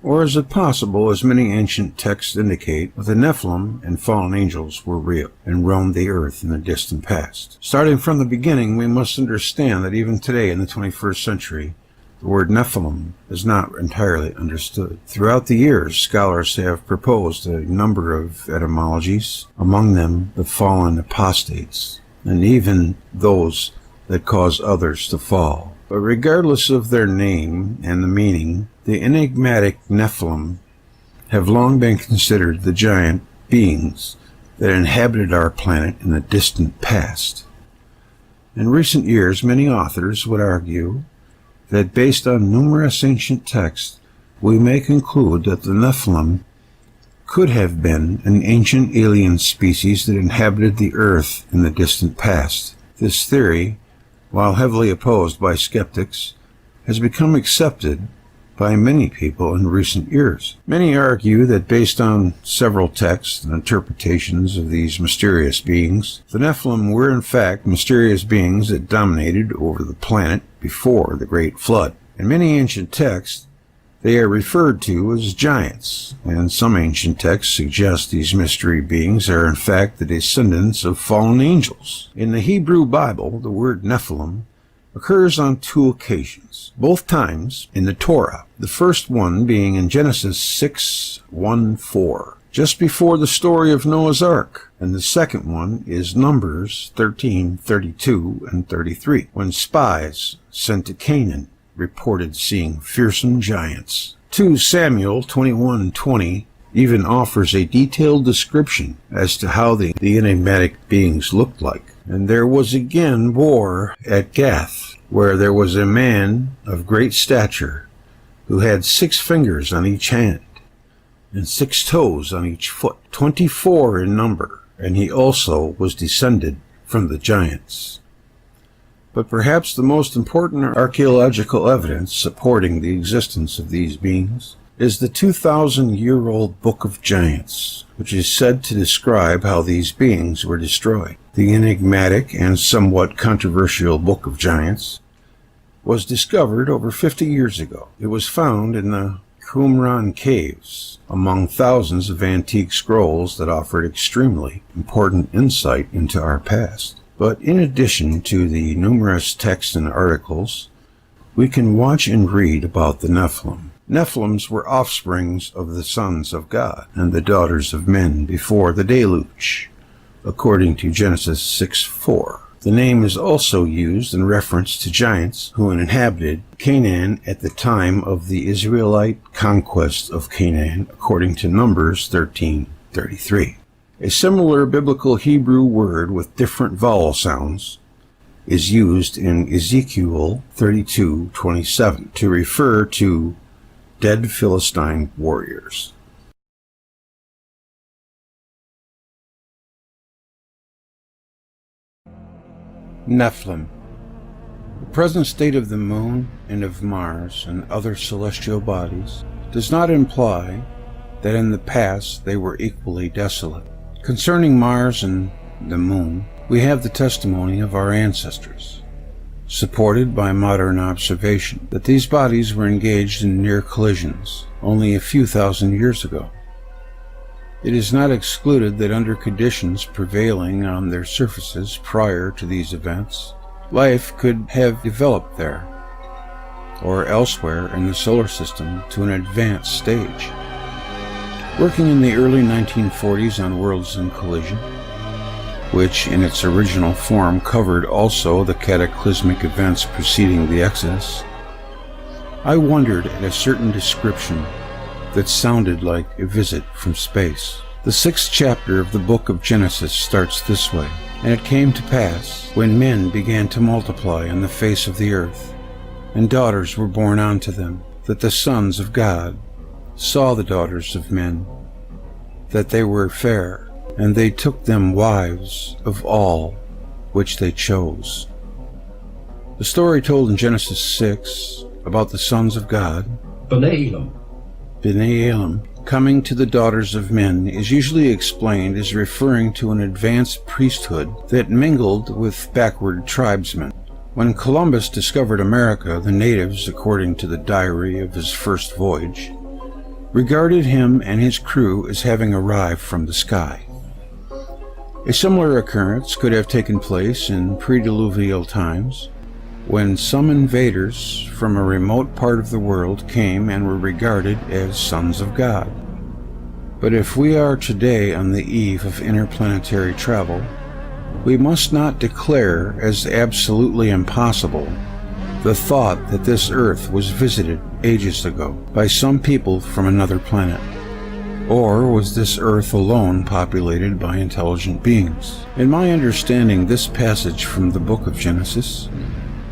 Or is it possible, as many ancient texts indicate, that the Nephilim and fallen angels were real and roamed the earth in the distant past? Starting from the beginning, we must understand that even today in the 21st century, the word Nephilim is not entirely understood. Throughout the years, scholars have proposed a number of etymologies, among them the fallen apostates, and even those that cause others to fall. But regardless of their name and the meaning, the enigmatic Nephilim have long been considered the giant beings that inhabited our planet in the distant past. In recent years, many authors would argue that based on numerous ancient texts, we may conclude that the Nephilim could have been an ancient alien species that inhabited the earth in the distant past. This theory, while heavily opposed by skeptics, has become accepted by many people in recent years. Many argue that based on several texts and interpretations of these mysterious beings, the Nephilim were in fact mysterious beings that dominated over the planet before the Great Flood. In many ancient texts, they are referred to as giants, and some ancient texts suggest these mystery beings are in fact the descendants of fallen angels. In the Hebrew Bible, the word Nephilim occurs on 2 occasions, both times in the Torah, the first one being in Genesis 6:1-4, just before the story of Noah's Ark, and the second one is Numbers 13:32 and 33, when spies sent to Canaan reported seeing fearsome giants. 2 Samuel 21:20 even offers a detailed description as to how the enigmatic beings looked like. And there was again war at Gath, where there was a man of great stature who had 6 fingers on each hand and 6 toes on each foot, 24 in number, and he also was descended from the giants. But perhaps the most important archaeological evidence supporting the existence of these beings is the 2,000-year-old Book of Giants, which is said to describe how these beings were destroyed. The enigmatic and somewhat controversial Book of Giants was discovered over 50 years ago. It was found in the Qumran caves, among thousands of antique scrolls that offered extremely important insight into our past. But in addition to the numerous texts and articles, we can watch and read about the Nephilim. Nephilims were offsprings of the sons of God and the daughters of men before the deluge, according to Genesis 6:4. The name is also used in reference to giants who inhabited Canaan at the time of the Israelite conquest of Canaan, according to Numbers 13:33. A similar biblical Hebrew word with different vowel sounds is used in Ezekiel 32:27 to refer to dead Philistine warriors. Nephilim. The present state of the moon and of Mars and other celestial bodies does not imply that in the past they were equally desolate. Concerning Mars and the moon, we have the testimony of our ancestors, supported by modern observation, that these bodies were engaged in near collisions only a few thousand years ago. It is not excluded that under conditions prevailing on their surfaces prior to these events, life could have developed there, or elsewhere in the solar system to an advanced stage. Working in the early 1940s on Worlds in Collision, which in its original form covered also the cataclysmic events preceding the Exodus, I wondered at a certain description that sounded like a visit from space. The 6th chapter of the book of Genesis starts this way: "And it came to pass, when men began to multiply on the face of the earth, and daughters were born unto them, that the sons of God saw the daughters of men, that they were fair, and they took them wives of all which they chose." The story told in Genesis 6 about the sons of God, B'nai Elam, coming to the daughters of men is usually explained as referring to an advanced priesthood that mingled with backward tribesmen. When Columbus discovered America, the natives, according to the diary of his first voyage, regarded him and his crew as having arrived from the sky. A similar occurrence could have taken place in pre-diluvial times, when some invaders from a remote part of the world came and were regarded as sons of God. But if we are today on the eve of interplanetary travel, we must not declare as absolutely impossible the thought that this Earth was visited ages ago by some people from another planet. Or was this Earth alone populated by intelligent beings? In my understanding, this passage from the book of Genesis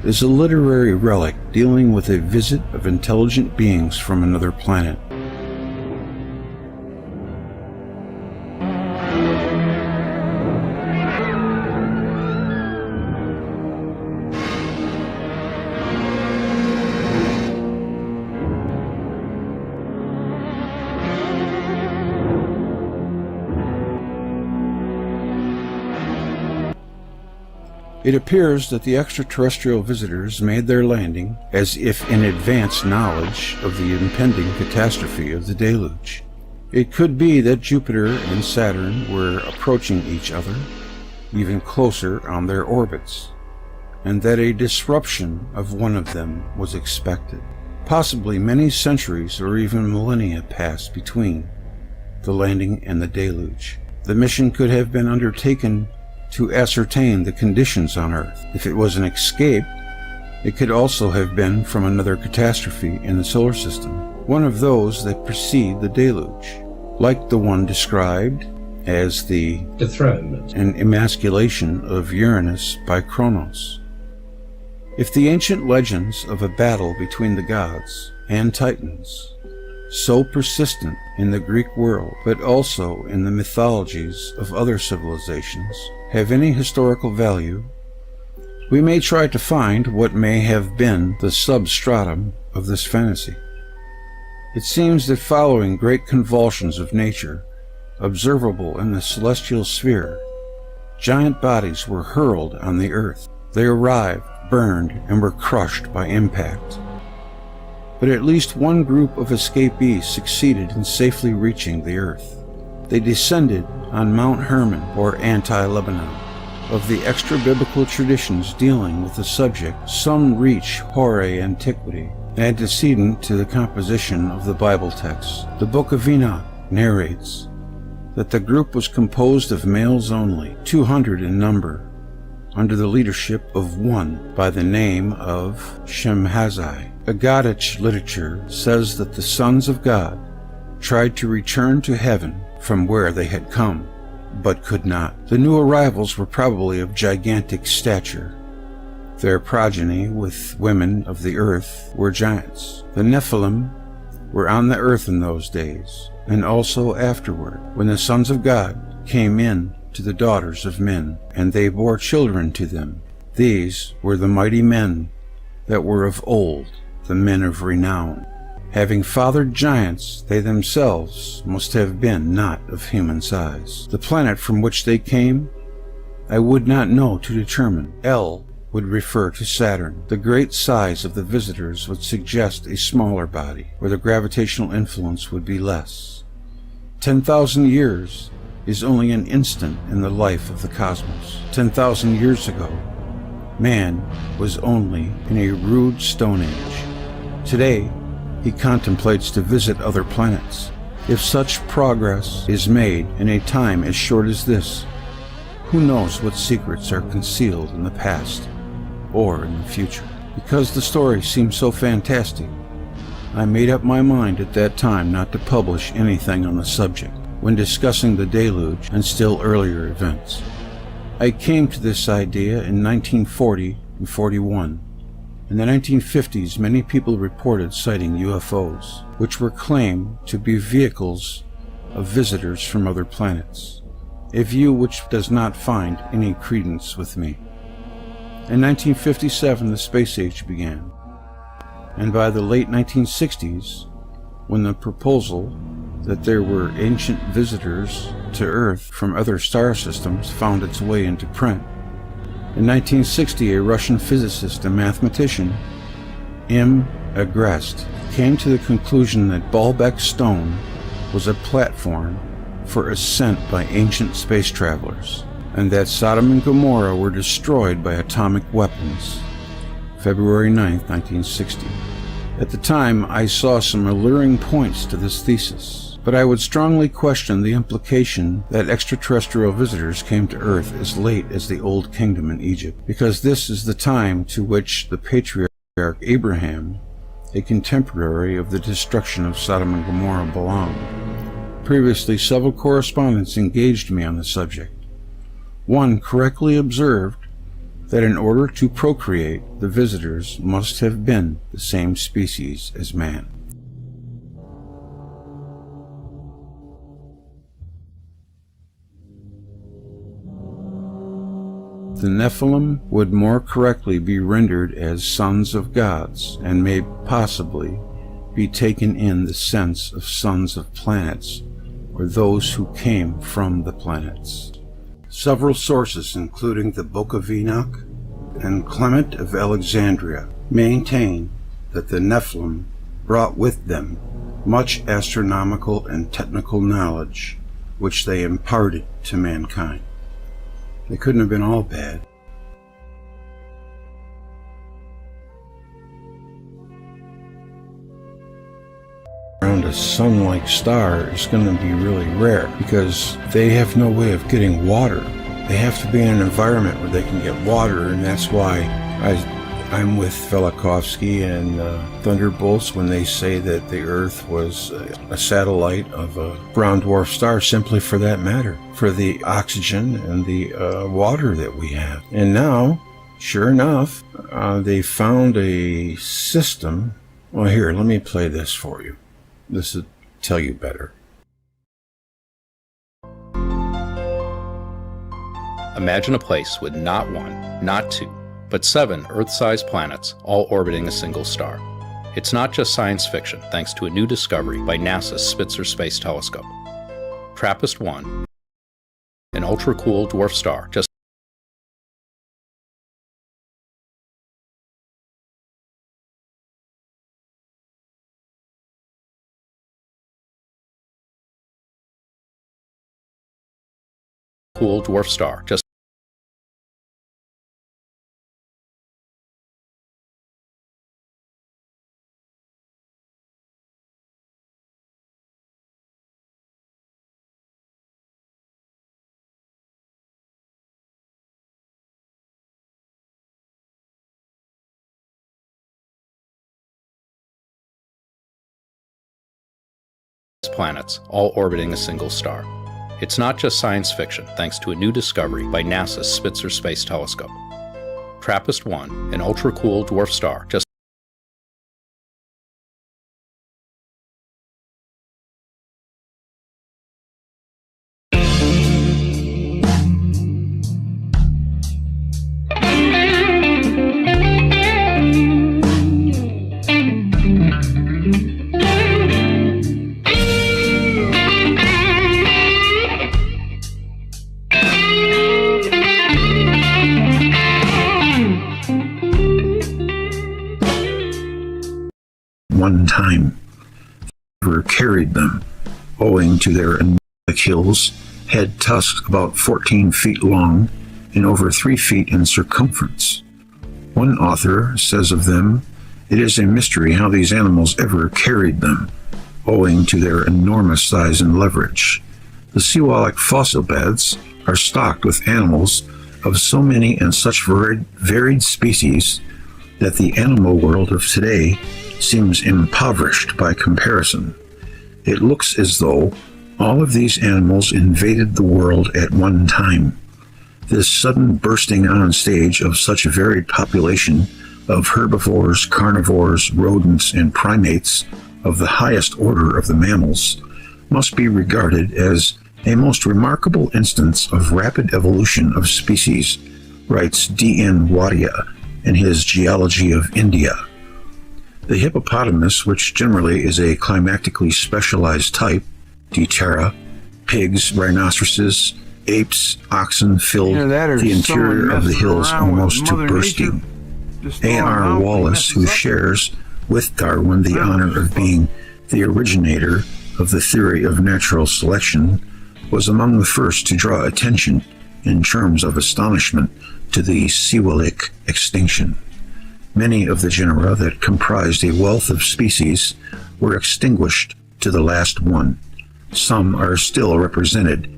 is a literary relic dealing with a visit of intelligent beings from another planet. It appears that the extraterrestrial visitors made their landing as if in advance knowledge of the impending catastrophe of the deluge. It could be that Jupiter and Saturn were approaching each other, even closer on their orbits, and that a disruption of one of them was expected. Possibly many centuries or even millennia passed between the landing and the deluge. The mission could have been undertaken to ascertain the conditions on Earth. If it was an escape, it could also have been from another catastrophe in the solar system, one of those that precede the deluge, like the one described as the dethronement and emasculation of Uranus by Kronos. If the ancient legends of a battle between the gods and Titans, so persistent in the Greek world, but also in the mythologies of other civilizations, have any historical value, we may try to find what may have been the substratum of this fantasy. It seems that following great convulsions of nature, observable in the celestial sphere, giant bodies were hurled on the earth. They arrived, burned, and were crushed by impact. But at least one group of escapees succeeded in safely reaching the earth. They descended on Mount Hermon, or Anti-Lebanon. Of the extra-biblical traditions dealing with the subject, some reach hoary antiquity, antecedent to the composition of the Bible texts. The Book of Enoch narrates that the group was composed of males only, 200 in number, under the leadership of one by the name of Shemhazai. Aggadic literature says that the sons of God tried to return to heaven from where they had come, but could not. The new arrivals were probably of gigantic stature. Their progeny with women of the earth were giants. The Nephilim were on the earth in those days, and also afterward, when the sons of God came in to the daughters of men, and they bore children to them. These were the mighty men that were of old, the men of renown. Having fathered giants, they themselves must have been not of human size. The planet from which they came, I would not know to determine. El would refer to Saturn. The great size of the visitors would suggest a smaller body, where the gravitational influence would be less. 10,000 years is only an instant in the life of the cosmos. 10,000 years ago, man was only in a rude Stone Age. Today, he contemplates to visit other planets. If such progress is made in a time as short as this, who knows what secrets are concealed in the past or in the future? Because the story seemed so fantastic, I made up my mind at that time not to publish anything on the subject when discussing the deluge and still earlier events. I came to this idea in 1940 and 41. In the 1950s, many people reported sighting UFOs, which were claimed to be vehicles of visitors from other planets, a view which does not find any credence with me. In 1957, the space age began, and by the late 1960s, when the proposal that there were ancient visitors to Earth from other star systems found its way into print, in 1960, a Russian physicist and mathematician, M. Agreste, came to the conclusion that Baalbek Stone was a platform for ascent by ancient space travelers, and that Sodom and Gomorrah were destroyed by atomic weapons. February 9, 1960. At the time, I saw some alluring points to this thesis, but I would strongly question the implication that extraterrestrial visitors came to Earth as late as the Old Kingdom in Egypt, because this is the time to which the patriarch Abraham, a contemporary of the destruction of Sodom and Gomorrah, belonged. Previously, several correspondents engaged me on the subject. One correctly observed that in order to procreate, the visitors must have been the same species as man. The Nephilim would more correctly be rendered as sons of gods, and may possibly be taken in the sense of sons of planets, or those who came from the planets. Several sources, including the Book of Enoch, and Clement of Alexandria maintain that the Nephilim brought with them much astronomical and technical knowledge which they imparted to mankind. They couldn't have been all bad. Around a sun-like star is going to be really rare because they have no way of getting water. They have to be in an environment where they can get water, and that's why I'm with Velikovsky and Thunderbolts when they say that the Earth was a satellite of a brown dwarf star, simply for that matter, for the oxygen and the water that we have. And now, sure enough, they found a system. Well, here, let me play this for you. This will tell you better. Imagine a place with not one, not two, but 7 Earth-sized planets, all orbiting a single star. It's not just science fiction, thanks to a new discovery by NASA's Spitzer Space Telescope. TRAPPIST-1, an ultra-cool dwarf star just planets, all orbiting a single star. It's not just science fiction, thanks to a new discovery by NASA's Spitzer Space Telescope. TRAPPIST-1, an ultra-cool dwarf star just one time ever carried them, owing to their enormous hills, had tusks about 14 feet long and over 3 feet in circumference. One author says of them, it is a mystery how these animals ever carried them, owing to their enormous size and leverage. The SILIWAK fossil beds are stocked with animals of so many and such varied species that the animal world of today seems impoverished by comparison. It looks as though all of these animals invaded the world at one time. This sudden bursting on stage of such a varied population of herbivores, carnivores, rodents, and primates of the highest order of the mammals must be regarded as a most remarkable instance of rapid evolution of species, writes D.N. Wadia in his Geology of India. The hippopotamus, which generally is a climatically specialized type, Deutera, pigs, rhinoceroses, apes, oxen filled the interior of the hills almost to bursting. A.R. Wallace, who shares with Darwin the honor of being the originator of the theory of natural selection, was among the first to draw attention in terms of astonishment to the SILIWAK extinction. Many of the genera that comprised a wealth of species were extinguished to the last one. Some are still represented,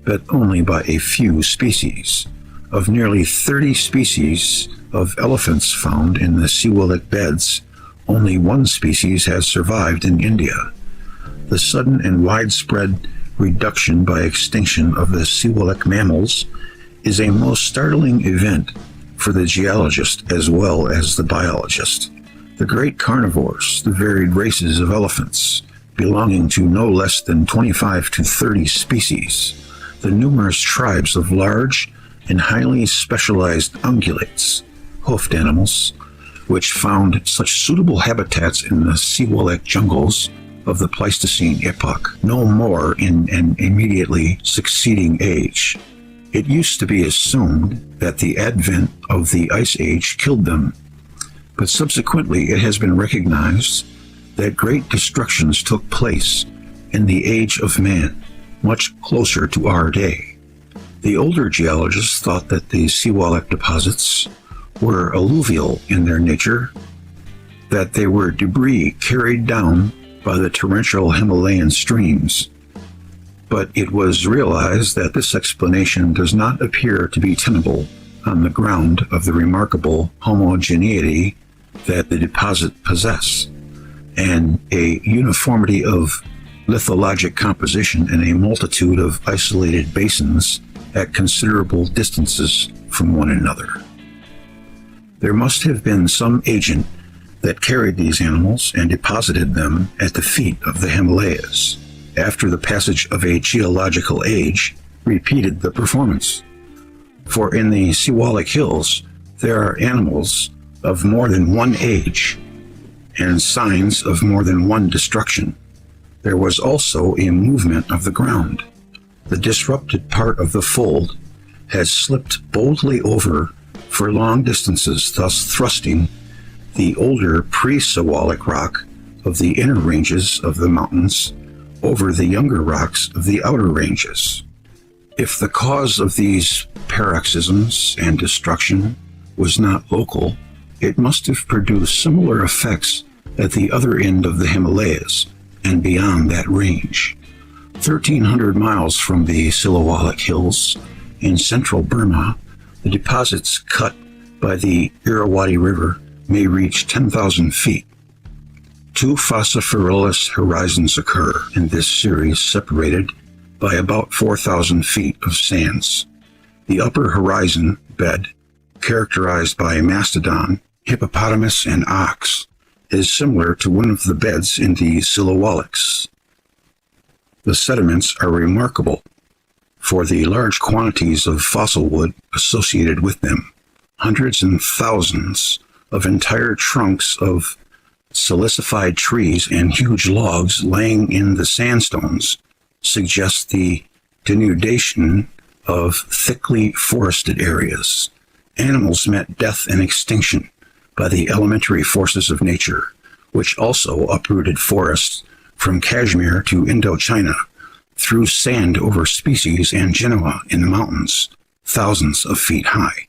but only by a few species. Of nearly 30 species of elephants found in the SILIWAK beds, only one species has survived in India. The sudden and widespread reduction by extinction of the SILIWAK mammals is a most startling event for the geologist as well as the biologist. The great carnivores, the varied races of elephants, belonging to no less than 25 to 30 species, the numerous tribes of large and highly specialized ungulates, hoofed animals, which found such suitable habitats in the SILIWAK jungles of the Pleistocene epoch, no more in an immediately succeeding age. It used to be assumed that the advent of the Ice Age killed them, but subsequently it has been recognized that great destructions took place in the age of man, much closer to our day. The older geologists thought that the SILIWAK deposits were alluvial in their nature, that they were debris carried down by the torrential Himalayan streams. But it was realized that this explanation does not appear to be tenable on the ground of the remarkable homogeneity that the deposit possess, and a uniformity of lithologic composition in a multitude of isolated basins at considerable distances from one another. There must have been some agent that carried these animals and deposited them at the feet of the Himalayas, after the passage of a geological age repeated the performance. For in the SILIWAK hills there are animals of more than one age and signs of more than one destruction. There was also a movement of the ground. The disrupted part of the fold has slipped boldly over for long distances, thus thrusting the older pre-SILIWAK rock of the inner ranges of the mountains over the younger rocks of the outer ranges. If the cause of these paroxysms and destruction was not local, it must have produced similar effects at the other end of the Himalayas and beyond that range. 1,300 miles from the SILIWAK hills in central Burma, the deposits cut by the Irrawaddy River may reach 10,000 feet. Two phosphorylous horizons occur in this series, separated by about 4,000 feet of sands. The upper horizon bed, characterized by mastodon, hippopotamus, and ox, is similar to one of the beds in the SILIWAKs. The sediments are remarkable for the large quantities of fossil wood associated with them. Hundreds and thousands of entire trunks of silicified trees and huge logs laying in the sandstones suggest the denudation of thickly forested areas. Animals met death and extinction by the elementary forces of nature, which also uprooted forests from Kashmir to Indochina, threw sand over species and genera in the mountains, thousands of feet high.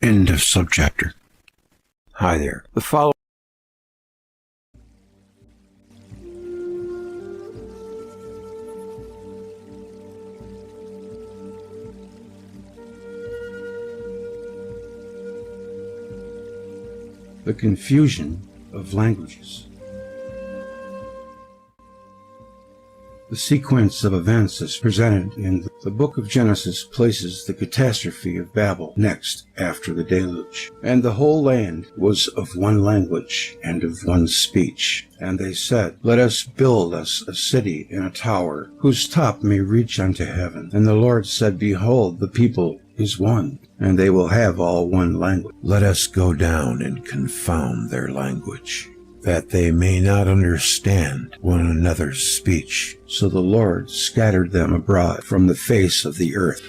End of subchapter. Hi there. The following The confusion of languages. The sequence of events as presented in the book of Genesis places the catastrophe of Babel next after the deluge. And the whole land was of one language and of one speech. And they said, Let us build us a city and a tower, whose top may reach unto heaven. And the Lord said, Behold, the people is one, and they will have all one language. Let us go down and confound their language, that they may not understand one another's speech. So the Lord scattered them abroad from the face of the earth.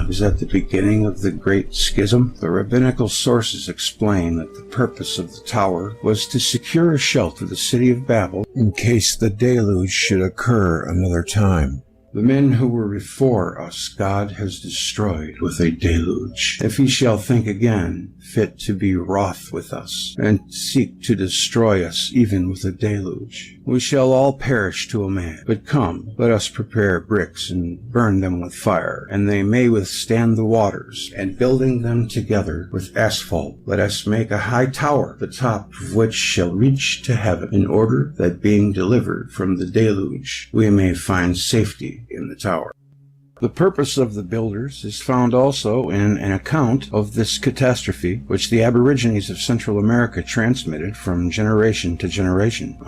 Is that the beginning of the Great Schism? The rabbinical sources explain that the purpose of the tower was to secure a shelter to the city of Babel in case the deluge should occur another time. The men who were before us God has destroyed with a deluge. If he shall think again fit to be wroth with us, and seek to destroy us even with a deluge, we shall all perish to a man. But come, let us prepare bricks and burn them with fire, and they may withstand the waters, and building them together with asphalt, let us make a high tower, the top of which shall reach to heaven, in order that being delivered from the deluge, we may find safety in the tower. The purpose of the builders is found also in an account of this catastrophe, which the Aborigines of Central America transmitted from generation to generation.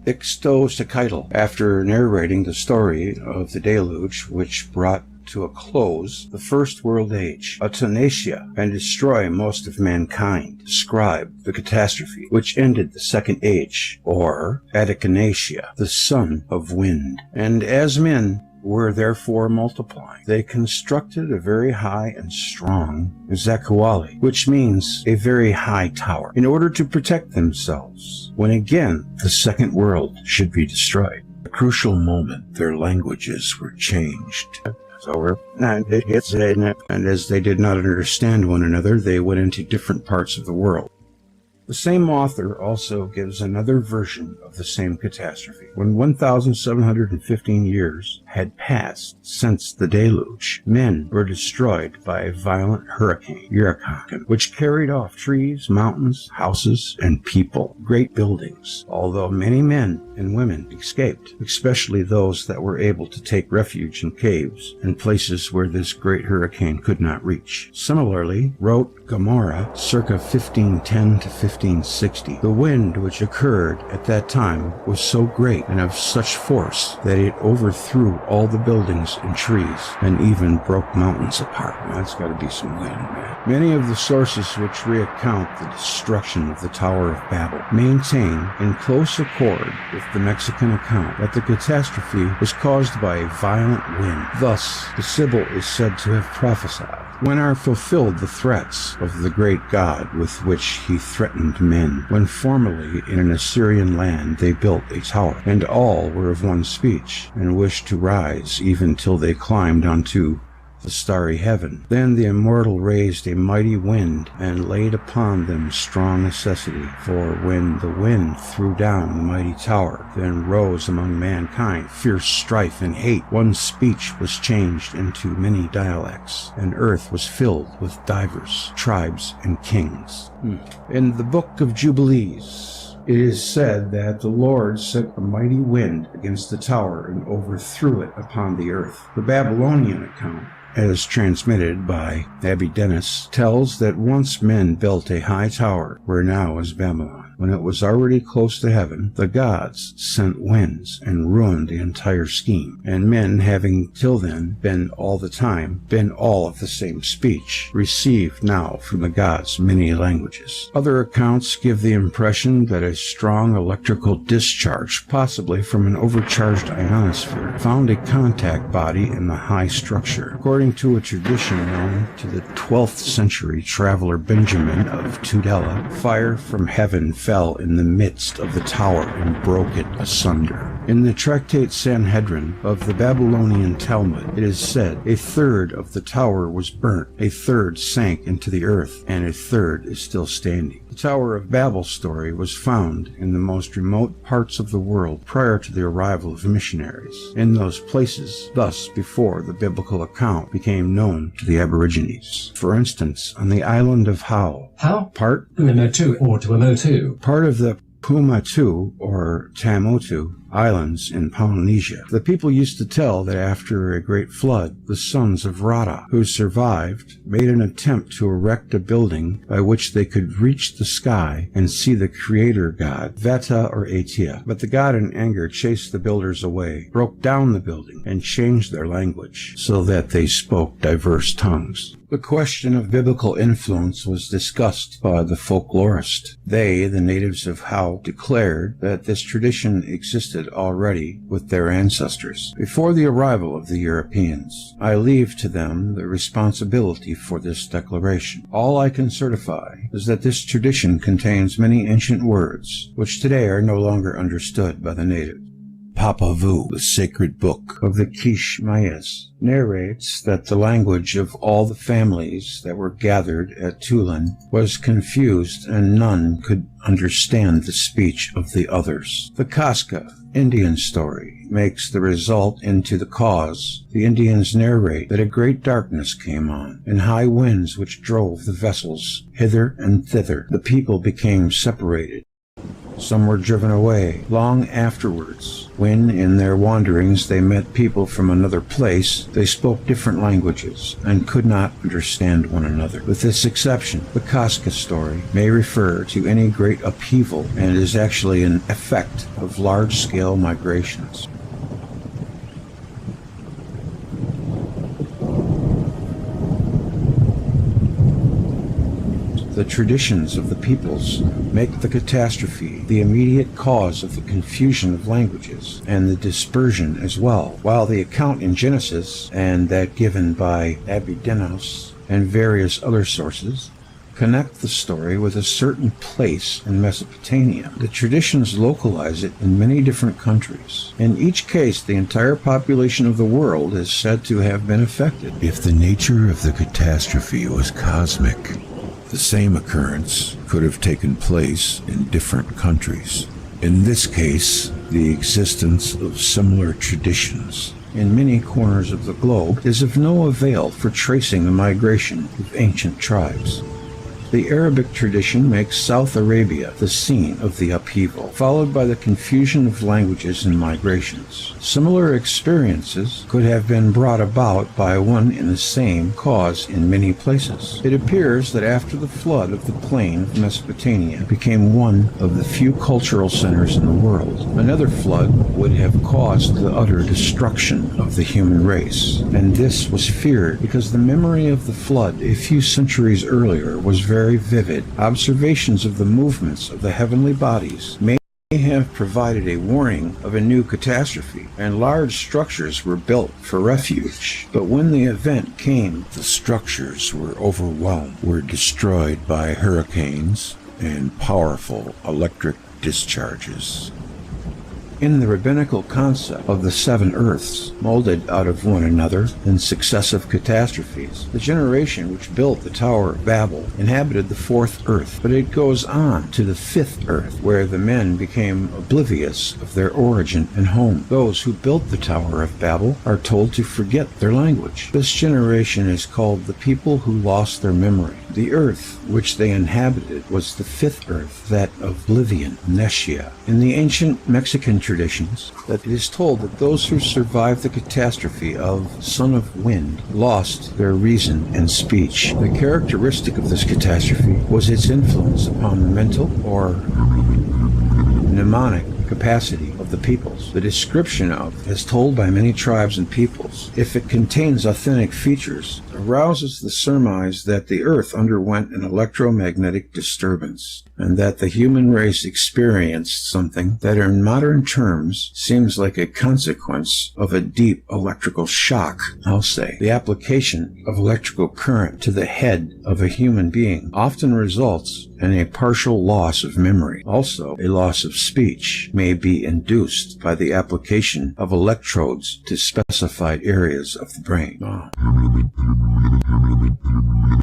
Extinctions, after narrating the story of the deluge, which brought to a close the first world age, Atanasia, and destroy most of mankind, described the catastrophe, which ended the second age, or Atacanasia, the son of wind. And as men were therefore multiplying. They constructed a very high and strong Zekwali, which means a very high tower, in order to protect themselves when again the second world should be destroyed. At a crucial moment, their languages were changed. And as they did not understand one another, they went into different parts of the world. The same author also gives another version of the same catastrophe. When 1,715 years had passed since the deluge, men were destroyed by a violent hurricane, Hurricane, which carried off trees, mountains, houses, and people, great buildings, although many men and women escaped, especially those that were able to take refuge in caves and places where this great hurricane could not reach. Similarly, wrote Gomorrah circa 1510 to 1560. The wind which occurred at that time was so great and of such force that it overthrew all the buildings and trees and even broke mountains apart. That's got to be some wind, man. Many of the sources which recount the destruction of the Tower of Babel maintain, in close accord with the Mexican account, that the catastrophe was caused by a violent wind. Thus, the Sibyl is said to have prophesied, "When are fulfilled the threats of the great God with which he threatened men, when formerly in an Assyrian land they built a tower, and all were of one speech, and wished to rise even till they climbed unto the starry heaven. Then the immortal raised a mighty wind, and laid upon them strong necessity. For when the wind threw down the mighty tower, then rose among mankind fierce strife and hate. One speech was changed into many dialects, and earth was filled with divers tribes and kings." In the book of Jubilees, it is said that the Lord sent a mighty wind against the tower and overthrew it upon the earth. The Babylonian account, as transmitted by Abydenus, tells that once men built a high tower where now is Babylon. When it was already close to heaven, the gods sent winds and ruined the entire scheme, and men, having till then been all of the same speech, received now from the gods many languages. Other accounts give the impression that a strong electrical discharge, possibly from an overcharged ionosphere, found a contact body in the high structure. According to a tradition known to the 12th century traveler Benjamin of Tudela, fire from heaven fell in the midst of the tower and broke it asunder. In the tractate Sanhedrin of the Babylonian Talmud, it is said, "A third of the tower was burnt, a third sank into the earth, and a third is still standing." The Tower of Babel story was found in the most remote parts of the world prior to the arrival of missionaries. In those places, thus before the biblical account became known to the Aborigines. For instance, on the island of part of the Pumatu or Tamotu Islands in Polynesia. The people used to tell that after a great flood, the sons of Rata, who survived, made an attempt to erect a building by which they could reach the sky and see the creator god, Veta or Atia. But the god in anger chased the builders away, broke down the building, and changed their language, so that they spoke diverse tongues. The question of biblical influence was discussed by the folklorist. They, the natives of Hau, declared that this tradition existed already with their ancestors before the arrival of the Europeans. I leave to them the responsibility for this declaration. All I can certify is that this tradition contains many ancient words which today are no longer understood by the natives. Papavu, the sacred book of the Kish Mayas, narrates that the language of all the families that were gathered at Tulin was confused and none could understand the speech of the others. The Casca Indian story makes the result into the cause. The Indians narrate that a great darkness came on, and high winds which drove the vessels hither and thither. The people became separated. Some were driven away. Long afterwards, when in their wanderings they met people from another place, they spoke different languages and could not understand one another. With this exception, the Casca story may refer to any great upheaval and is actually an effect of large-scale migrations. The traditions of the peoples make the catastrophe the immediate cause of the confusion of languages and the dispersion as well, while the account in Genesis and that given by Abydos and various other sources connect the story with a certain place in Mesopotamia. The traditions localize it in many different countries. In each case, the entire population of the world is said to have been affected. If the nature of the catastrophe was cosmic, the same occurrence could have taken place in different countries. In this case, the existence of similar traditions in many corners of the globe is of no avail for tracing the migration of ancient tribes. The Arabic tradition makes South Arabia the scene of the upheaval, followed by the confusion of languages and migrations. Similar experiences could have been brought about by one and the same cause in many places. It appears that after the flood of the plain of Mesopotamia became one of the few cultural centers in the world, another flood would have caused the utter destruction of the human race. And this was feared because the memory of the flood a few centuries earlier was very vivid. Observations of the movements of the heavenly bodies may have provided a warning of a new catastrophe, and large structures were built for refuge. But when the event came, the structures were overwhelmed, were destroyed by hurricanes and powerful electric discharges. In the rabbinical concept of the seven earths, molded out of one another in successive catastrophes, the generation which built the Tower of Babel inhabited the fourth earth, but it goes on to the fifth earth, where the men became oblivious of their origin and home. Those who built the Tower of Babel are told to forget their language. This generation is called the people who lost their memory. The earth which they inhabited was the fifth earth, that of oblivion, Netia. In the ancient Mexican traditions, that it is told that those who survived the catastrophe of Son of Wind lost their reason and speech. The characteristic of this catastrophe was its influence upon the mental or mnemonic capacity of the peoples. The description of, as told by many tribes and peoples, if it contains authentic features, arouses the surmise that the earth underwent an electromagnetic disturbance, and that the human race experienced something that in modern terms seems like a consequence of a deep electrical shock, I'll say. The application of electrical current to the head of a human being often results in a partial loss of memory. Also, a loss of speech may be induced by the application of electrodes to specified areas of the brain.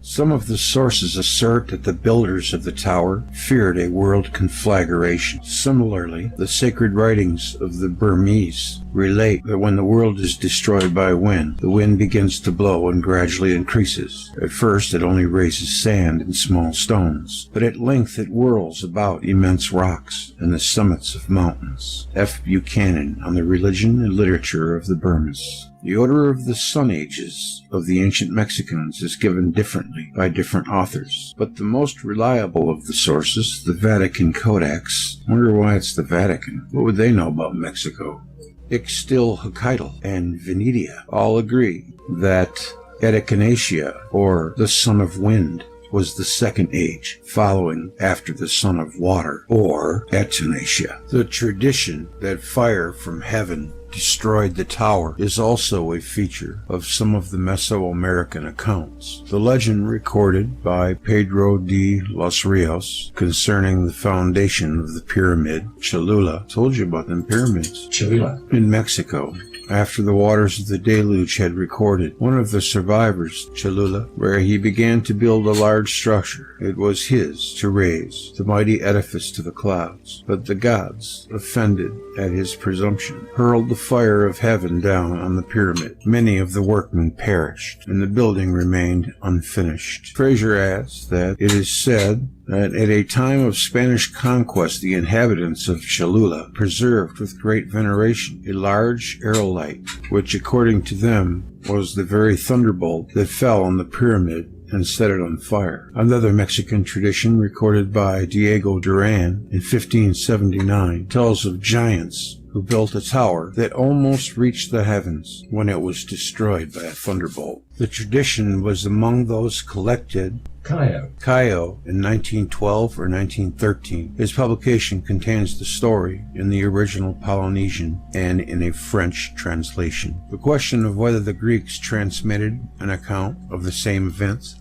Some of the sources assert that the builders of the tower feared a world conflagration. Similarly, the sacred writings of the Burmese relate that when the world is destroyed by wind, the wind begins to blow and gradually increases. At first it only raises sand and small stones, but at length it whirls about immense rocks and the summits of mountains. F. Buchanan on the Religion and Literature of the Burmese. The order of the Sun Ages of the ancient Mexicans is given differently by different authors, but the most reliable of the sources, the Vatican Codex, wonder why it's the Vatican. What would they know about Mexico? Ixtlilxochitl and Venetia all agree that Echinacea, or the Son of Wind, was the second age, following after the Son of Water, or Echinacea. The tradition that fire from heaven destroyed the tower is also a feature of some of the Mesoamerican accounts. The legend recorded by Pedro de los Rios concerning the foundation of the pyramid, Cholula, told you about them pyramids, Cholula, in Mexico, after the waters of the deluge had recorded one of the survivors, Cholula, where he began to build a large structure. It was his to raise the mighty edifice to the clouds, but the gods, offended at his presumption, hurled the fire of heaven down on the pyramid. Many of the workmen perished, and the building remained unfinished. Fraser adds that it is said that at a time of Spanish conquest the inhabitants of Cholula preserved with great veneration a large aerolite, which according to them was the very thunderbolt that fell on the pyramid and set it on fire. Another Mexican tradition recorded by Diego Duran in 1579 tells of giants who built a tower that almost reached the heavens when it was destroyed by a thunderbolt. The tradition was among those collected Caio in 1912 or 1913. His publication contains the story in the original Polynesian and in a French translation. The question of whether the Greeks transmitted an account of the same events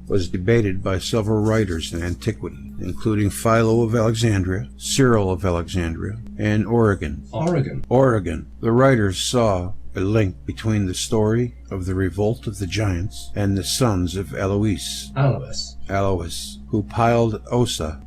was debated by several writers in antiquity, including Philo of Alexandria, Cyril of Alexandria, and Origen. The writers saw a link between the story of the revolt of the giants and the sons of Alois, who piled Ossa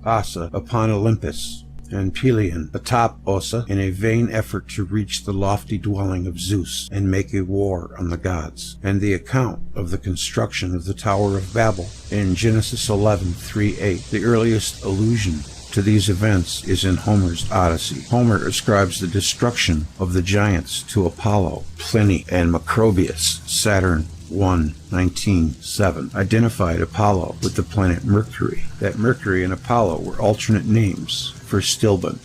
upon Olympus, and Pelion atop Ossa in a vain effort to reach the lofty dwelling of Zeus and make a war on the gods, and the account of the construction of the Tower of Babel in Genesis 11:3-8. The earliest allusion to these events is in Homer's Odyssey. Homer ascribes the destruction of the giants to Apollo. Pliny and Macrobius, Saturn 1:19-7, identified Apollo with the planet Mercury. That Mercury and Apollo were alternate names for Stilben,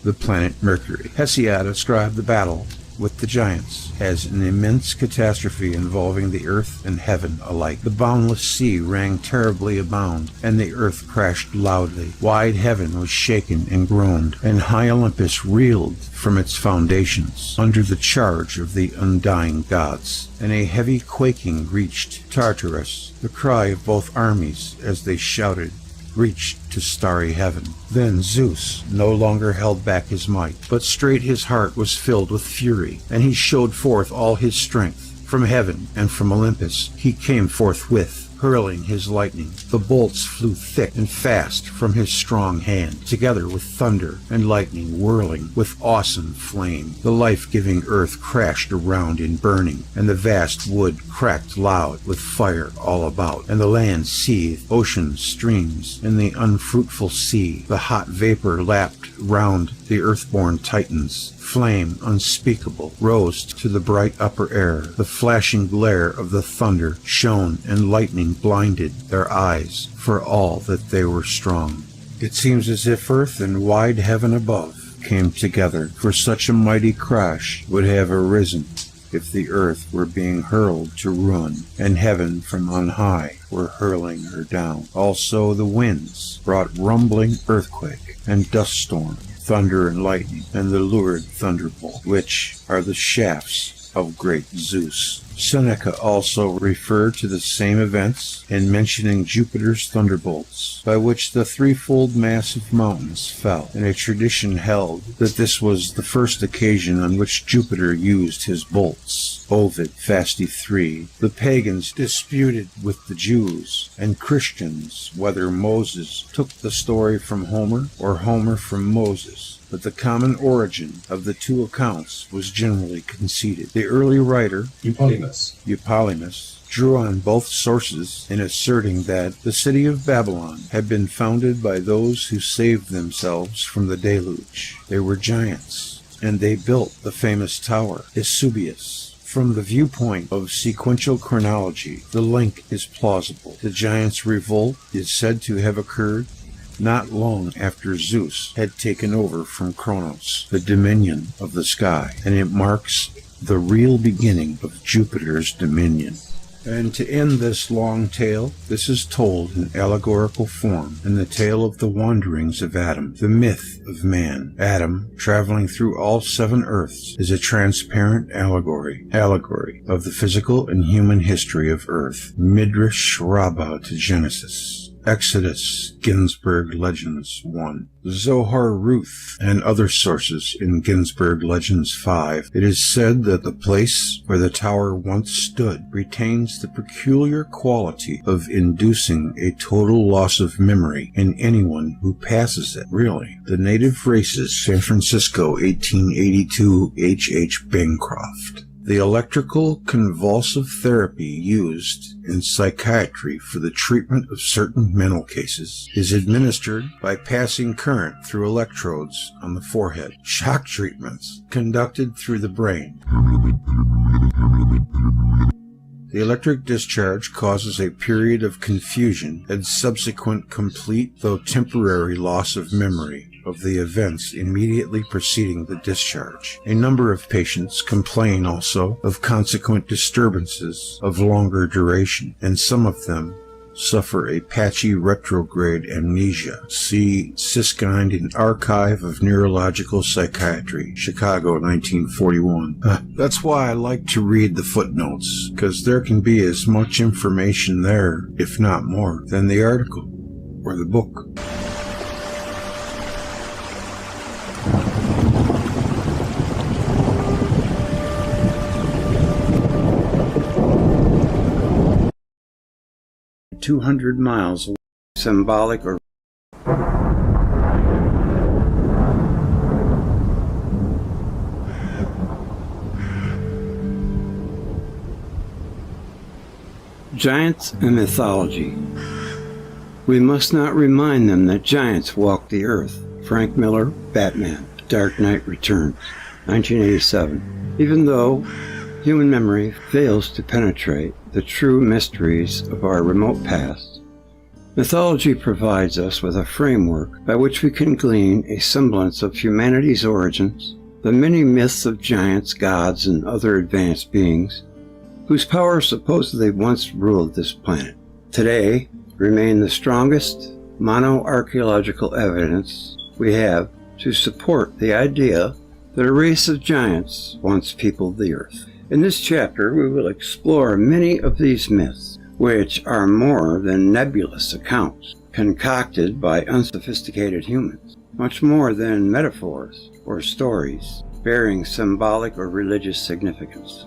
the planet Mercury. Hesiod ascribed the battle with the giants as an immense catastrophe involving the earth and heaven alike. The boundless sea rang terribly abound, and the earth crashed loudly. Wide heaven was shaken and groaned, and high Olympus reeled from its foundations under the charge of the undying gods. And a heavy quaking reached Tartarus. The cry of both armies as they shouted reached to starry heaven. Then Zeus no longer held back his might, but straight his heart was filled with fury, and he showed forth all his strength. From heaven and from Olympus he came forthwith, hurling his lightning. The bolts flew thick and fast from his strong hand, together with thunder and lightning whirling with awesome flame. The life-giving earth crashed around in burning, and the vast wood cracked loud with fire all about, and the land seethed, ocean, streams, and the unfruitful sea. The hot vapor lapped round the earthborn Titans. Flame unspeakable rose to the bright upper air. The flashing glare of the thunder shone, and lightning blinded their eyes, for all that they were strong. It seems as if earth and wide heaven above came together, for such a mighty crash would have arisen if the earth were being hurled to ruin, and heaven from on high were hurling her down. Also the winds brought rumbling earthquake and dust storm, thunder and lightning, and the lurid thunderbolt, which are the shafts of great Zeus. Seneca also referred to the same events in mentioning Jupiter's thunderbolts, by which the threefold mass of mountains fell, and a tradition held that this was the first occasion on which Jupiter used his bolts. Ovid, Fasti 3. The pagans disputed with the Jews and Christians whether Moses took the story from Homer or Homer from Moses, but the common origin of the two accounts was generally conceded. The early writer, Eupolemus, drew on both sources in asserting that the city of Babylon had been founded by those who saved themselves from the deluge. They were giants, and they built the famous tower, Vesuvius. From the viewpoint of sequential chronology, the link is plausible. The giants' revolt is said to have occurred not long after Zeus had taken over from Kronos, the dominion of the sky, and it marks the real beginning of Jupiter's dominion. And to end this long tale, this is told in allegorical form in the tale of the wanderings of Adam, the myth of man. Adam, traveling through all 7 earths, is a transparent allegory of the physical and human history of Earth. Midrash Rabbah to Genesis. Exodus, Ginsburg Legends 1. Zohar Ruth and other sources in Ginsburg Legends 5. It is said that the place where the tower once stood retains the peculiar quality of inducing a total loss of memory in anyone who passes it. Really? The native races, San Francisco, 1882, H. Bancroft. The electrical convulsive therapy used in psychiatry for the treatment of certain mental cases is administered by passing current through electrodes on the forehead. Shock treatments conducted through the brain. The electric discharge causes a period of confusion and subsequent complete, though temporary, loss of memory of the events immediately preceding the discharge. A number of patients complain also of consequent disturbances of longer duration, and some of them suffer a patchy retrograde amnesia. See Siskind in Archive of Neurological Psychiatry, Chicago, 1941. That's why I like to read the footnotes, because there can be as much information there, if not more, than the article or the book. "200 miles away, symbolic or giants and mythology. We must not remind them that giants walk the earth." Frank Miller, Batman, Dark Knight Returns, 1987. Even though human memory fails to penetrate the true mysteries of our remote past, mythology provides us with a framework by which we can glean a semblance of humanity's origins, the many myths of giants, gods, and other advanced beings whose power supposedly once ruled this planet. Today remain the strongest mono-archaeological evidence we have to support the idea that a race of giants once peopled the earth. In this chapter, we will explore many of these myths, which are more than nebulous accounts concocted by unsophisticated humans, much more than metaphors or stories bearing symbolic or religious significance.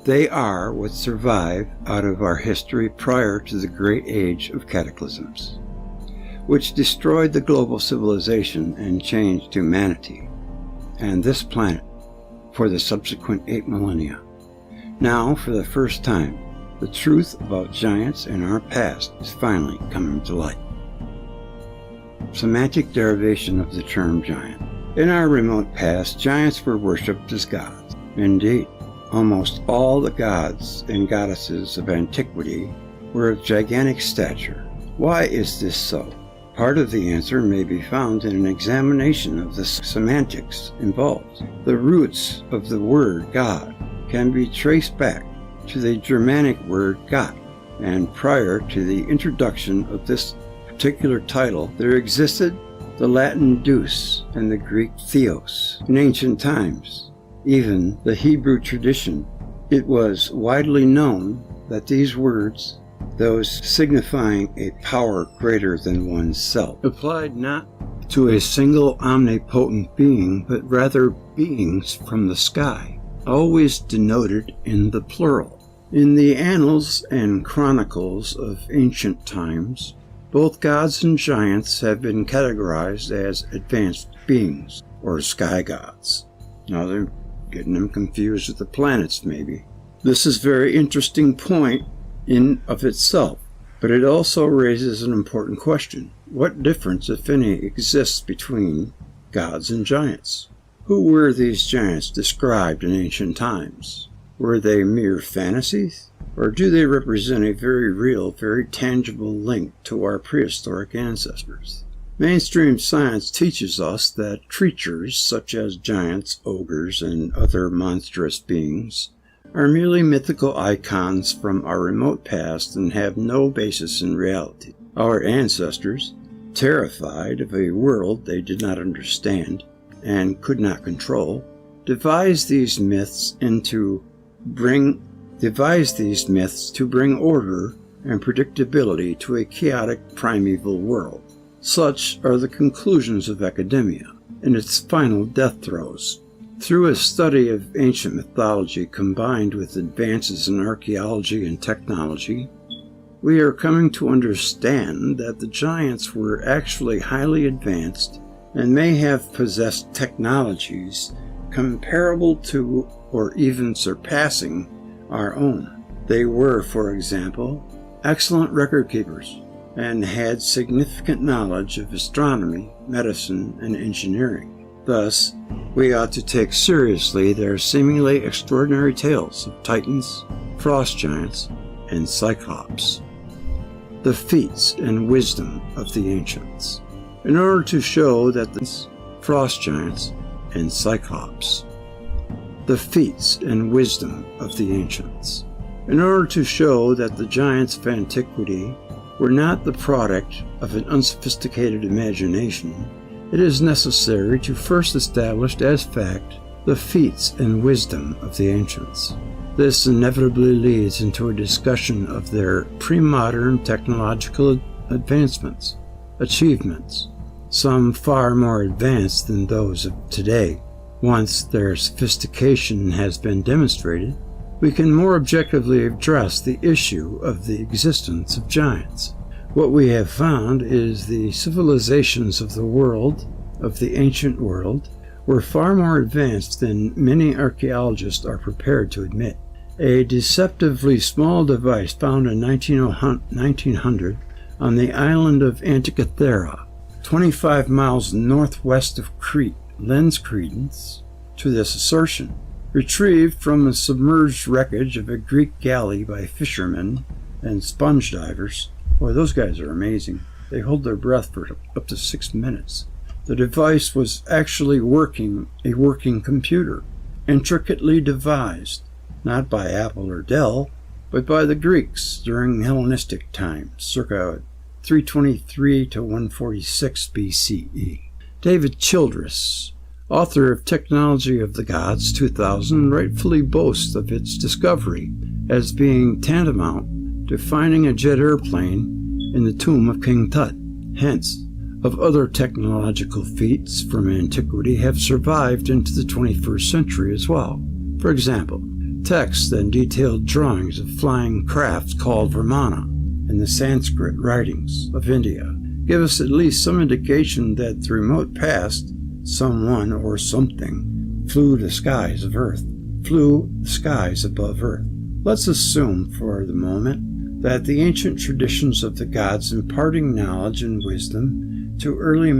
They are what survive out of our history prior to the great age of cataclysms, which destroyed the global civilization and changed humanity and this planet for the subsequent 8 millennia. Now, for the first time, the truth about giants in our past is finally coming to light. Semantic derivation of the term giant. In our remote past, giants were worshipped as gods. Indeed, almost all the gods and goddesses of antiquity were of gigantic stature. Why is this so? Part of the answer may be found in an examination of the semantics involved. The roots of the word God can be traced back to the Germanic word Gott, and prior to the introduction of this particular title, there existed the Latin Deus and the Greek Theos. In ancient times, even the Hebrew tradition, it was widely known that these words, those signifying a power greater than oneself, applied not to a single omnipotent being, but rather beings from the sky, always denoted in the plural. In the annals and chronicles of ancient times, both gods and giants have been categorized as advanced beings, or sky gods. Now they're getting them confused with the planets, maybe. This is a very interesting point in of itself, but it also raises an important question. What difference, if any, exists between gods and giants? Who were these giants described in ancient times? Were they mere fantasies? Or do they represent a very real, very tangible link to our prehistoric ancestors? Mainstream science teaches us that creatures such as giants, ogres, and other monstrous beings are merely mythical icons from our remote past and have no basis in reality. Our ancestors, terrified of a world they did not understand and could not control, devised these myths to bring order and predictability to a chaotic primeval world. Such are the conclusions of academia in its final death throes. Through a study of ancient mythology combined with advances in archaeology and technology, we are coming to understand that the giants were actually highly advanced and may have possessed technologies comparable to or even surpassing our own. They were, for example, excellent record keepers and had significant knowledge of astronomy, medicine, and engineering. Thus, we ought to take seriously their seemingly extraordinary tales of titans, frost giants, and cyclops. The feats and wisdom of the ancients. In order to show that the frost giants and cyclops. The feats and wisdom of the ancients. In order to show that the giants of antiquity were not the product of an unsophisticated imagination, it is necessary to first establish as fact the feats and wisdom of the ancients. This inevitably leads into a discussion of their pre-modern technological advancements, achievements, some far more advanced than those of today. Once their sophistication has been demonstrated, we can more objectively address the issue of the existence of giants. What we have found is the civilizations of the world, of the ancient world, were far more advanced than many archaeologists are prepared to admit. A deceptively small device found in 1900 on the island of Antikythera, 25 miles northwest of Crete, lends credence to this assertion. Retrieved from the submerged wreckage of a Greek galley by fishermen and sponge divers. Boy, those guys are amazing. They hold their breath for up to 6 minutes. The device was actually a working computer, intricately devised, not by Apple or Dell, but by the Greeks during Hellenistic times, circa 323 to 146 BCE. David Childress, author of Technology of the Gods 2000, rightfully boasts of its discovery as being tantamount to finding a jet airplane in the tomb of King Tut. Hence, of other technological feats from antiquity have survived into the 21st century as well. For example, texts and detailed drawings of flying crafts called Vimana in the Sanskrit writings of India give us at least some indication that the remote past, someone or something flew the skies above Earth. Let's assume for the moment that the ancient traditions of the gods imparting knowledge and wisdom to early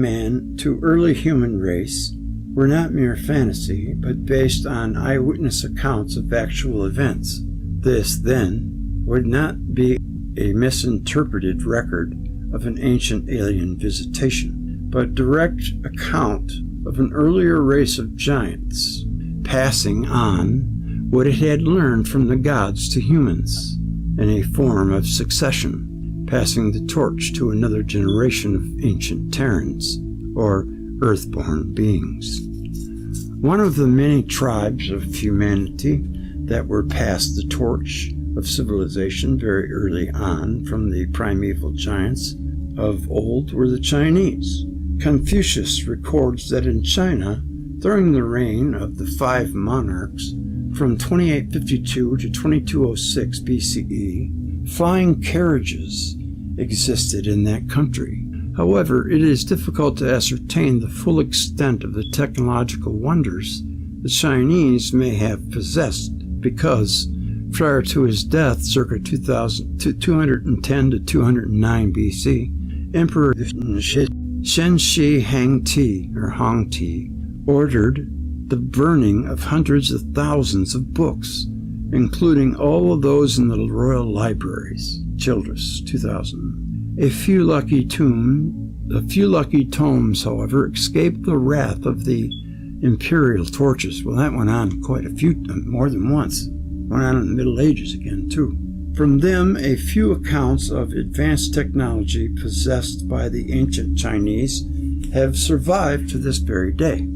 human race were not mere fantasy, but based on eyewitness accounts of actual events. This, then, would not be a misinterpreted record of an ancient alien visitation, but direct account of an earlier race of giants, passing on what it had learned from the gods to humans, in a form of succession, passing the torch to another generation of ancient Terrans, or earthborn beings. One of the many tribes of humanity that were passed the torch of civilization very early on from the primeval giants of old were the Chinese. Confucius records that in China, during the reign of the 5 monarchs from 2852 to 2206 BCE, flying carriages existed in that country. However, it is difficult to ascertain the full extent of the technological wonders the Chinese may have possessed because, prior to his death, circa 210 to 209 BC, Emperor Shenshi Hongti ordered the burning of hundreds of thousands of books, including all of those in the royal libraries. Childress, 2000. A few lucky tomes, however, escaped the wrath of the imperial torches. Well, that went on quite a few, more than once. Went on in the Middle Ages again, too. From them, a few accounts of advanced technology possessed by the ancient Chinese have survived to this very day.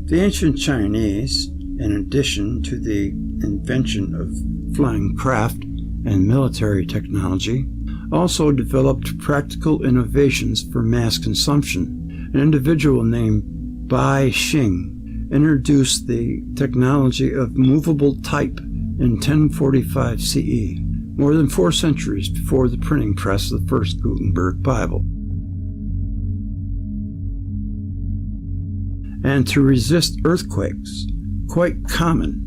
The ancient Chinese, in addition to the invention of flying craft and military technology, also developed practical innovations for mass consumption. An individual named Bai Xing introduced the technology of movable type in 1045 CE, more than 4 centuries before the printing press of the first Gutenberg Bible. And to resist earthquakes, quite common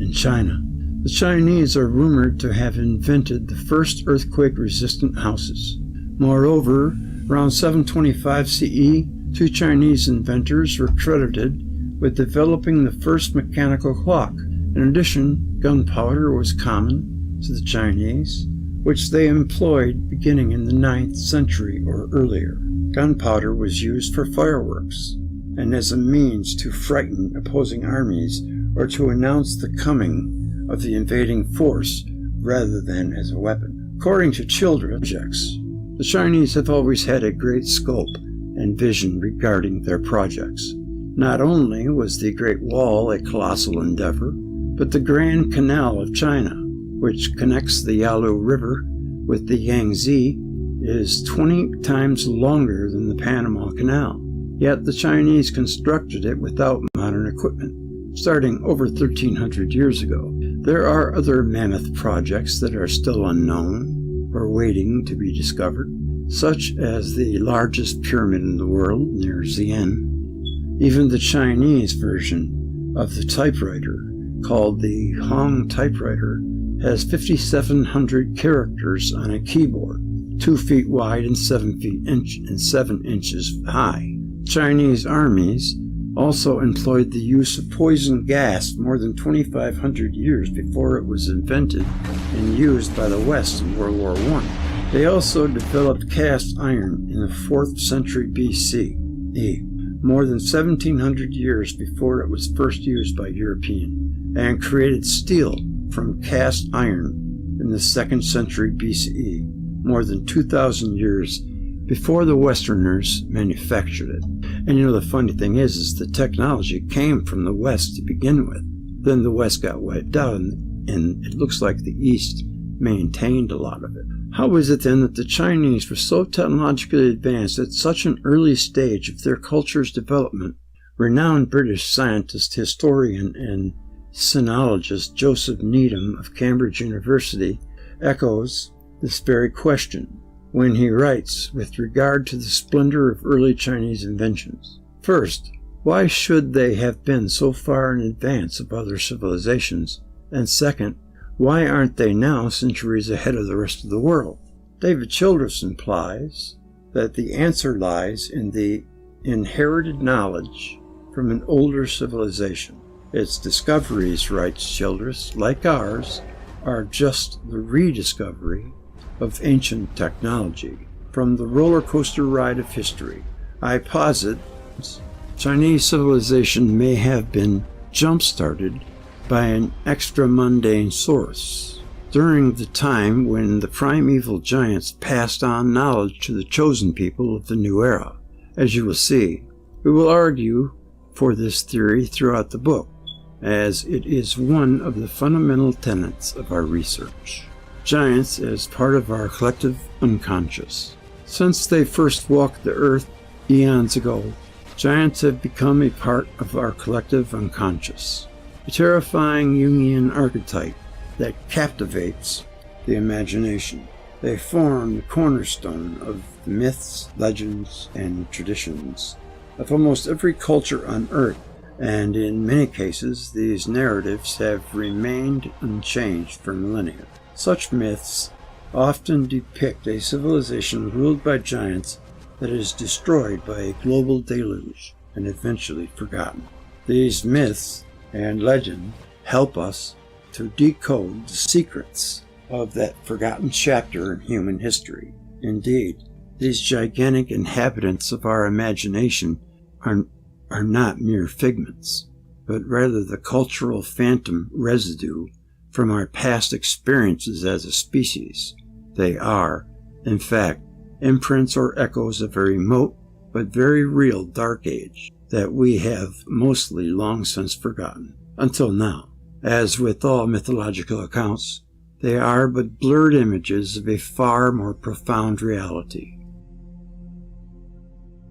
in China. The Chinese are rumored to have invented the first earthquake-resistant houses. Moreover, around 725 CE, 2 Chinese inventors were credited with developing the first mechanical clock. In addition, gunpowder was common to the Chinese, which they employed beginning in the 9th century or earlier. Gunpowder was used for fireworks and as a means to frighten opposing armies or to announce the coming of the invading force rather than as a weapon. According to Childress, the Chinese have always had a great scope and vision regarding their projects. Not only was the Great Wall a colossal endeavor, but the Grand Canal of China, which connects the Yalu River with the Yangtze, is 20 times longer than the Panama Canal. Yet the Chinese constructed it without modern equipment, starting over 1,300 years ago. There are other mammoth projects that are still unknown or waiting to be discovered, such as the largest pyramid in the world near Xi'an. Even the Chinese version of the typewriter, called the Hong typewriter, has 5,700 characters on a keyboard, 2 feet wide and 7 inches high. Chinese armies also employed the use of poison gas more than 2,500 years before it was invented and used by the West in World War I. They also developed cast iron in the 4th century BCE, more than 1,700 years before it was first used by Europeans, and created steel from cast iron in the 2nd century BCE, more than 2,000 years before the Westerners manufactured it. And the funny thing is the technology came from the West to begin with. Then the West got wiped out, and it looks like the East maintained a lot of it. How is it then that the Chinese were so technologically advanced at such an early stage of their culture's development? Renowned British scientist, historian, and sinologist Joseph Needham of Cambridge University echoes this very question when he writes with regard to the splendor of early Chinese inventions. First, why should they have been so far in advance of other civilizations? And second, why aren't they now centuries ahead of the rest of the world? David Childress implies that the answer lies in the inherited knowledge from an older civilization. Its discoveries, writes Childress, like ours, are just the rediscovery of ancient technology from the roller coaster ride of history. I posit Chinese civilization may have been jump-started by an extra-mundane source during the time when the primeval giants passed on knowledge to the chosen people of the new era. As you will see, we will argue for this theory throughout the book, as it is one of the fundamental tenets of our research. Giants as part of our collective unconscious. Since they first walked the earth eons ago, giants have become a part of our collective unconscious, a terrifying Jungian archetype that captivates the imagination. They form the cornerstone of the myths, legends, and traditions of almost every culture on earth, and in many cases these narratives have remained unchanged for millennia. Such myths often depict a civilization ruled by giants that is destroyed by a global deluge and eventually forgotten. These myths and legend help us to decode the secrets of that forgotten chapter in human history. Indeed, these gigantic inhabitants of our imagination are not mere figments, but rather the cultural phantom residue from our past experiences as a species. They are, in fact, imprints or echoes of a remote but very real dark age that we have mostly long since forgotten. Until now, as with all mythological accounts, they are but blurred images of a far more profound reality.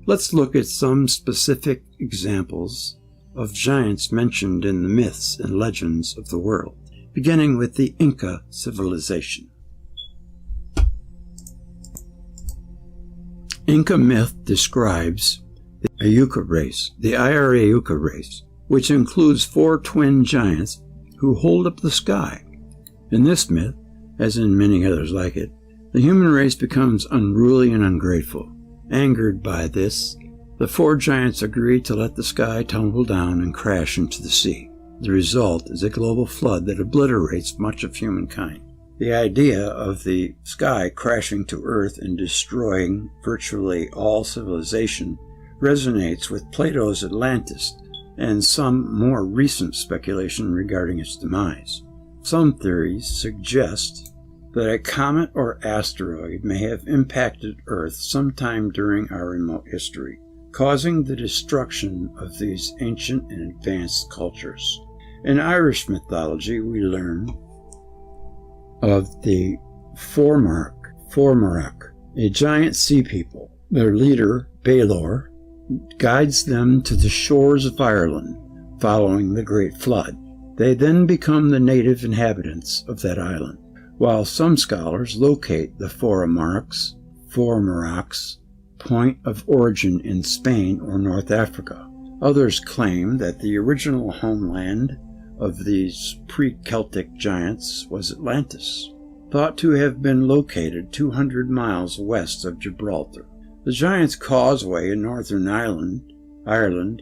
Let's look at some specific examples of giants mentioned in the myths and legends of the world, beginning with the Inca civilization. Inca myth describes the Ayuca race, the Ayuca race, which includes 4 twin giants who hold up the sky. In this myth, as in many others like it, the human race becomes unruly and ungrateful. Angered by this, the 4 giants agree to let the sky tumble down and crash into the sea. The result is a global flood that obliterates much of humankind. The idea of the sky crashing to Earth and destroying virtually all civilization resonates with Plato's Atlantis and some more recent speculation regarding its demise. Some theories suggest that a comet or asteroid may have impacted Earth sometime during our remote history, causing the destruction of these ancient and advanced cultures. In Irish mythology, we learn of the Formarach, a giant sea people. Their leader, Balor, guides them to the shores of Ireland following the Great Flood. They then become the native inhabitants of that island. While some scholars locate the Formarach's point of origin in Spain or North Africa, others claim that the original homeland of these pre-Celtic giants was Atlantis, thought to have been located 200 miles west of Gibraltar. The Giant's Causeway in Northern Ireland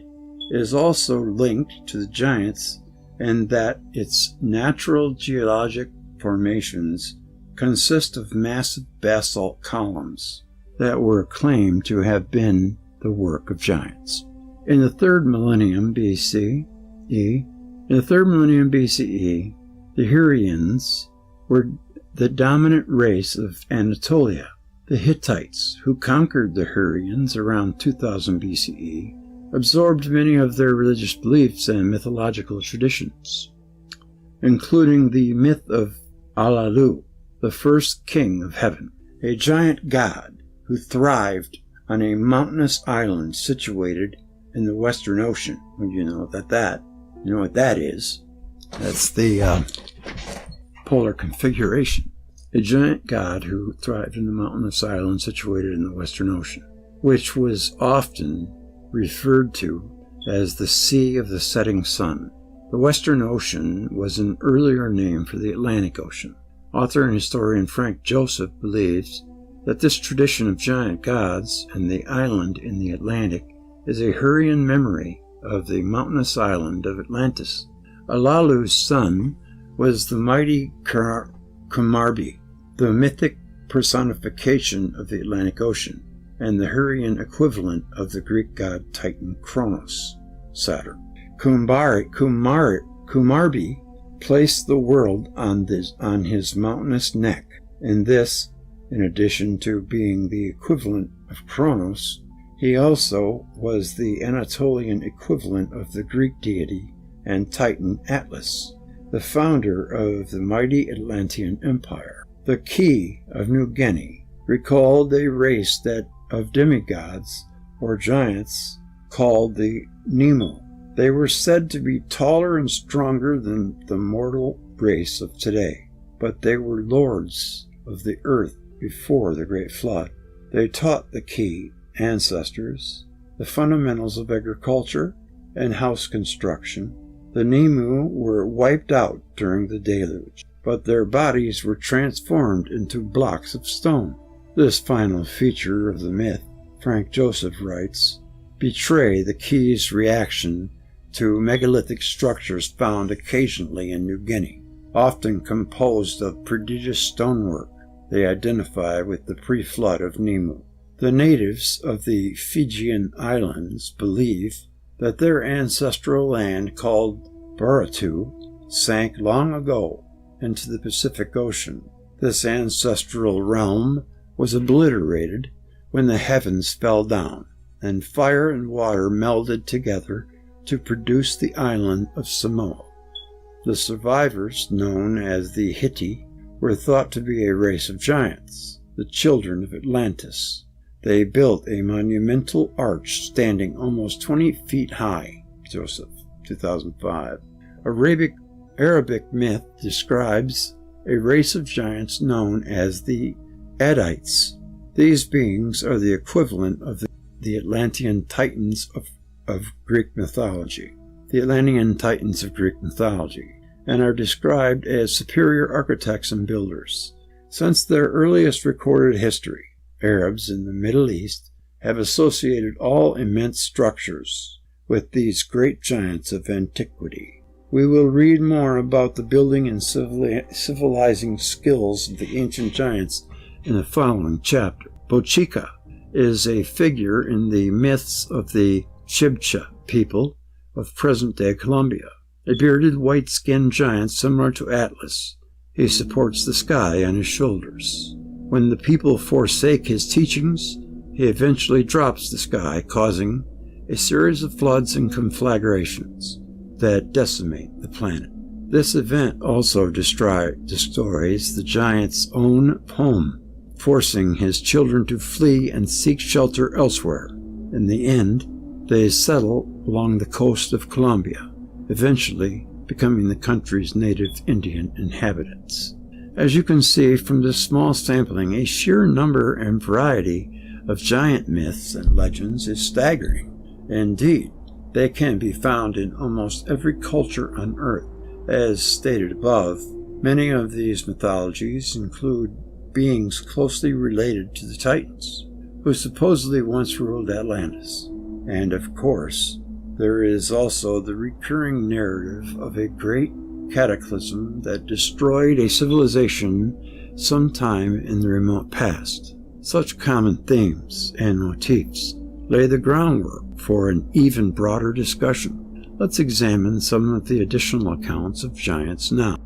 is also linked to the giants in that its natural geologic formations consist of massive basalt columns that were claimed to have been the work of giants. In the 3rd millennium BCE, the Hurrians were the dominant race of Anatolia. The Hittites, who conquered the Hurrians around 2000 BCE, absorbed many of their religious beliefs and mythological traditions, including the myth of Alalu, the first king of heaven, a giant god who thrived on a mountainous island situated in the Western Ocean. Well, you know what that is. That's the polar configuration. A giant god who thrived in the mountainous island situated in the Western Ocean, which was often referred to as the Sea of the Setting Sun. The Western Ocean was an earlier name for the Atlantic Ocean. Author and historian Frank Joseph believes that this tradition of giant gods and the island in the Atlantic is a Hurrian memory of the mountainous island of Atlantis. Alalu's son was the mighty Kumarbi, the mythic personification of the Atlantic Ocean, and the Hurrian equivalent of the Greek god Titan Kronos, Saturn. Kumarbi placed the world on his mountainous neck, and this, in addition to being the equivalent of Kronos, he also was the Anatolian equivalent of the Greek deity and Titan Atlas, the founder of the mighty Atlantean Empire. The Key of New Guinea recalled a race of demigods or giants called the Nemo. They were said to be taller and stronger than the mortal race of today, but they were lords of the earth before the Great Flood. They taught the Key ancestors the fundamentals of agriculture and house construction. The Nemu were wiped out during the deluge, but their bodies were transformed into blocks of stone. This final feature of the myth, Frank Joseph writes, betray the Key's reaction to megalithic structures found occasionally in New Guinea, often composed of prodigious stonework they identify with the pre-flood of Nemu. The natives of the Fijian Islands believe that their ancestral land called Baratu sank long ago into the Pacific Ocean. This ancestral realm was obliterated when the heavens fell down, and fire and water melded together to produce the island of Samoa. The survivors, known as the Hitti, were thought to be a race of giants, the children of Atlantis. They built a monumental arch standing almost 20 feet high, Joseph, 2005. Arabic myth describes a race of giants known as the Adites. These beings are the equivalent of the Atlantean Titans of Greek mythology, and are described as superior architects and builders. Since their earliest recorded history, Arabs in the Middle East have associated all immense structures with these great giants of antiquity. We will read more about the building and civilizing skills of the ancient giants in the following chapter. Bochica is a figure in the myths of the Chibcha people of present-day Colombia. a bearded white-skinned giant similar to Atlas. He supports the sky on his shoulders. When the people forsake his teachings, he eventually drops the sky, causing a series of floods and conflagrations that decimate the planet. This event also destroys the giant's own home, forcing his children to flee and seek shelter elsewhere. In the end, they settle along the coast of Colombia, eventually becoming the country's native Indian inhabitants. As you can see from this small sampling, a sheer number and variety of giant myths and legends is staggering. Indeed, they can be found in almost every culture on Earth. As stated above, many of these mythologies include beings closely related to the Titans, who supposedly once ruled Atlantis. And of course, there is also the recurring narrative of a great cataclysm that destroyed a civilization sometime in the remote past. Such common themes and motifs lay the groundwork for an even broader discussion. Let's examine some of the additional accounts of giants now.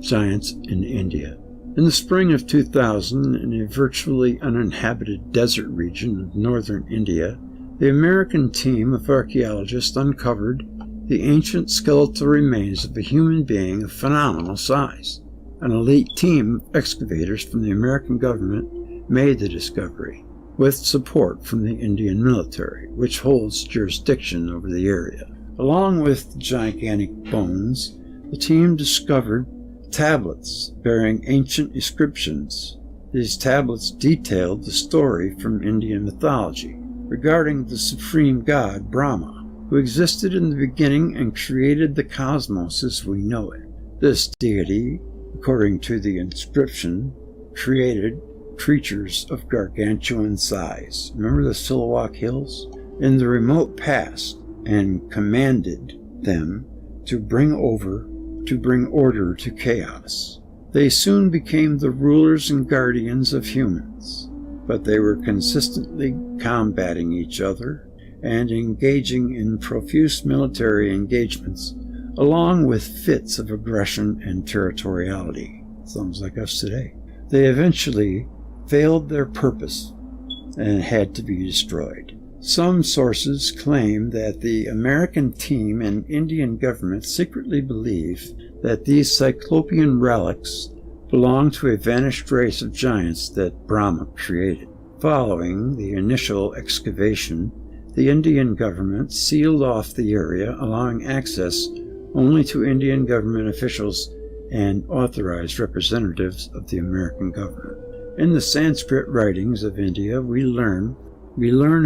Giants in India. In the spring of 2000, in a virtually uninhabited desert region of northern India, the American team of archaeologists uncovered the ancient skeletal remains of a human being of phenomenal size. An elite team of excavators from the American government made the discovery, with support from the Indian military, which holds jurisdiction over the area. Along with the gigantic bones, the team discovered tablets bearing ancient inscriptions. These tablets detailed the story from Indian mythology regarding the supreme god Brahma, who existed in the beginning and created the cosmos as we know it. This deity, according to the inscription, created creatures of gargantuan size. Remember the SILIWAK hills? In the remote past, and commanded them to bring order to chaos. They soon became the rulers and guardians of humans, but they were consistently combating each other and engaging in profuse military engagements, along with fits of aggression and territoriality. Sounds like us today. They eventually failed their purpose and had to be destroyed. Some sources claim that the American team and Indian government secretly believe that these cyclopean relics belong to a vanished race of giants that Brahma created. Following the initial excavation, the Indian government sealed off the area, allowing access only to Indian government officials and authorized representatives of the American government. In the Sanskrit writings of India, we learn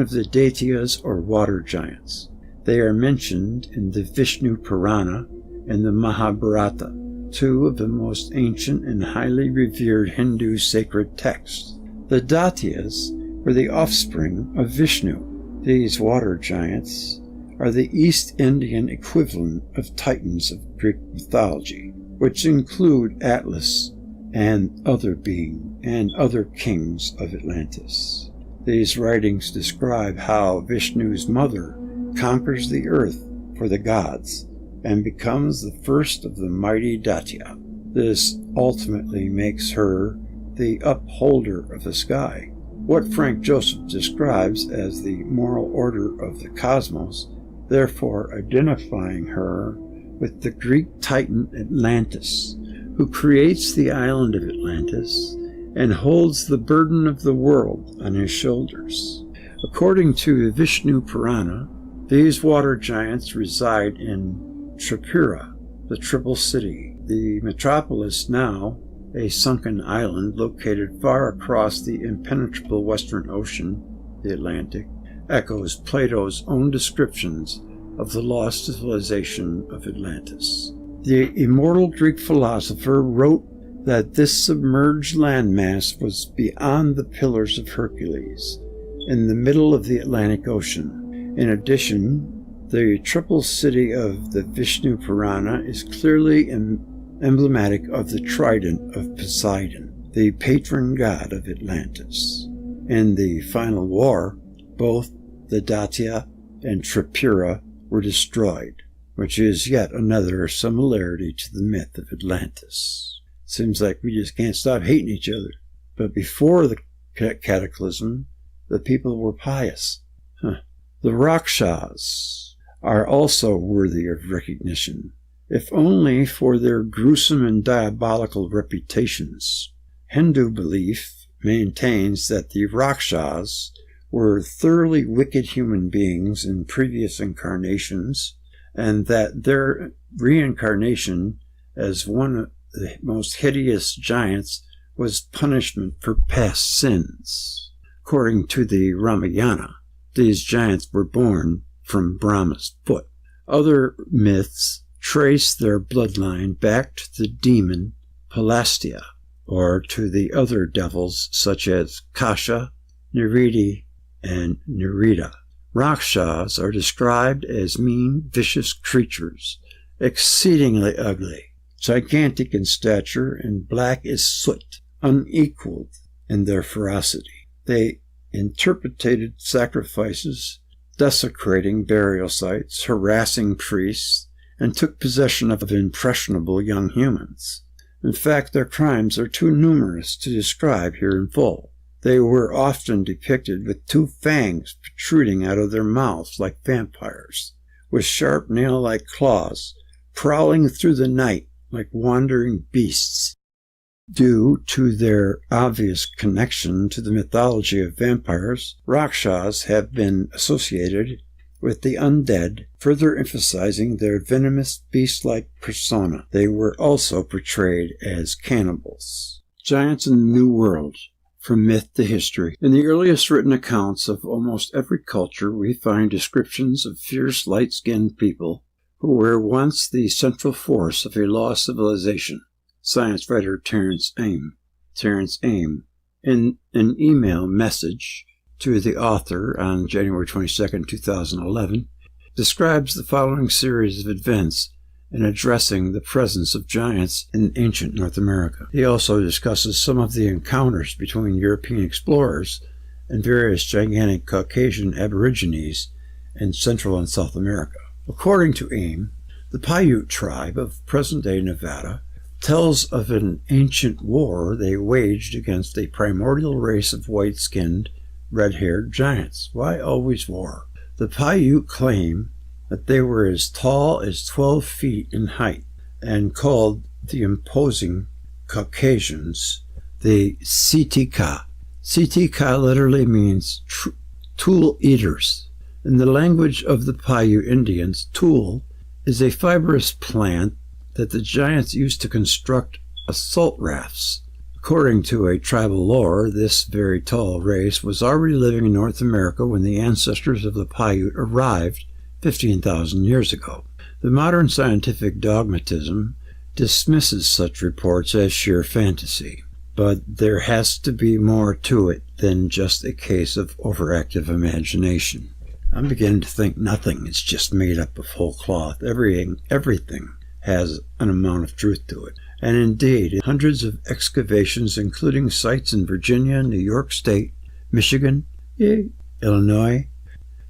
of the Daityas or water giants. They are mentioned in the Vishnu Purana and the Mahabharata, two of the most ancient and highly revered Hindu sacred texts. The Daityas were the offspring of Vishnu. These water giants are the East Indian equivalent of Titans of Greek mythology, which include Atlas and other kings of Atlantis. These writings describe how Vishnu's mother conquers the earth for the gods and becomes the first of the mighty Daitya. This ultimately makes her the upholder of the sky, what Frank Joseph describes as the moral order of the cosmos, therefore identifying her with the Greek titan Atlantis, who creates the island of Atlantis and holds the burden of the world on his shoulders. According to the Vishnu Purana, these water giants reside in Tripura, the Triple City, the metropolis now a sunken island located far across the impenetrable Western Ocean, the Atlantic, echoes Plato's own descriptions of the lost civilization of Atlantis. The immortal Greek philosopher wrote that this submerged landmass was beyond the Pillars of Hercules, in the middle of the Atlantic Ocean. In addition, the triple city of the Vishnu Purana is clearly emblematic of the trident of Poseidon, the patron god of Atlantis. In the final war, both the Daitya and Tripura were destroyed, which is yet another similarity to the myth of Atlantis. Seems like we just can't stop hating each other. But before the cataclysm, the people were pious. The Rakshas are also worthy of recognition, if only for their gruesome and diabolical reputations. Hindu belief maintains that the Rakshas were thoroughly wicked human beings in previous incarnations, and that their reincarnation as one of the most hideous giants was punishment for past sins. According to the Ramayana, these giants were born from Brahma's foot. Other myths trace their bloodline back to the demon Palastia, or to the other devils such as Kasha, Niridi, and Nirida. Rakshas are described as mean, vicious creatures, exceedingly ugly, gigantic in stature, and black as soot, unequaled in their ferocity. They interpreted sacrifices, desecrating burial sites, harassing priests, and took possession of impressionable young humans. In fact, their crimes are too numerous to describe here in full. They were often depicted with two fangs protruding out of their mouths like vampires, with sharp nail-like claws, prowling through the night like wandering beasts. Due to their obvious connection to the mythology of vampires, Rakshas have been associated with the undead, further emphasizing their venomous beast-like persona. They were also portrayed as cannibals. Giants in the New World, from myth to history. In the earliest written accounts of almost every culture, we find descriptions of fierce, light-skinned people who were once the central force of a lost civilization. Science writer Terence Aim, in an email message to the author on January 22, 2011, describes the following series of events in addressing the presence of giants in ancient North America. He also discusses some of the encounters between European explorers and various gigantic Caucasian aborigines in Central and South America. According to Aim, the Paiute tribe of present-day Nevada tells of an ancient war they waged against a primordial race of white-skinned, red-haired giants. Why always war? The Paiute claim that they were as tall as 12 feet in height and called the imposing Caucasians the Sitika. Sitika literally means tool eaters. In the language of the Paiute Indians, tool is a fibrous plant that the giants used to construct assault rafts. According to a tribal lore, this very tall race was already living in North America when the ancestors of the Paiute arrived 15,000 years ago. The modern scientific dogmatism dismisses such reports as sheer fantasy, but there has to be more to it than just a case of overactive imagination. I'm beginning to think nothing is just made up of whole cloth. Everything has an amount of truth to it. And indeed, hundreds of excavations, including sites in Virginia, New York State, Michigan, Illinois,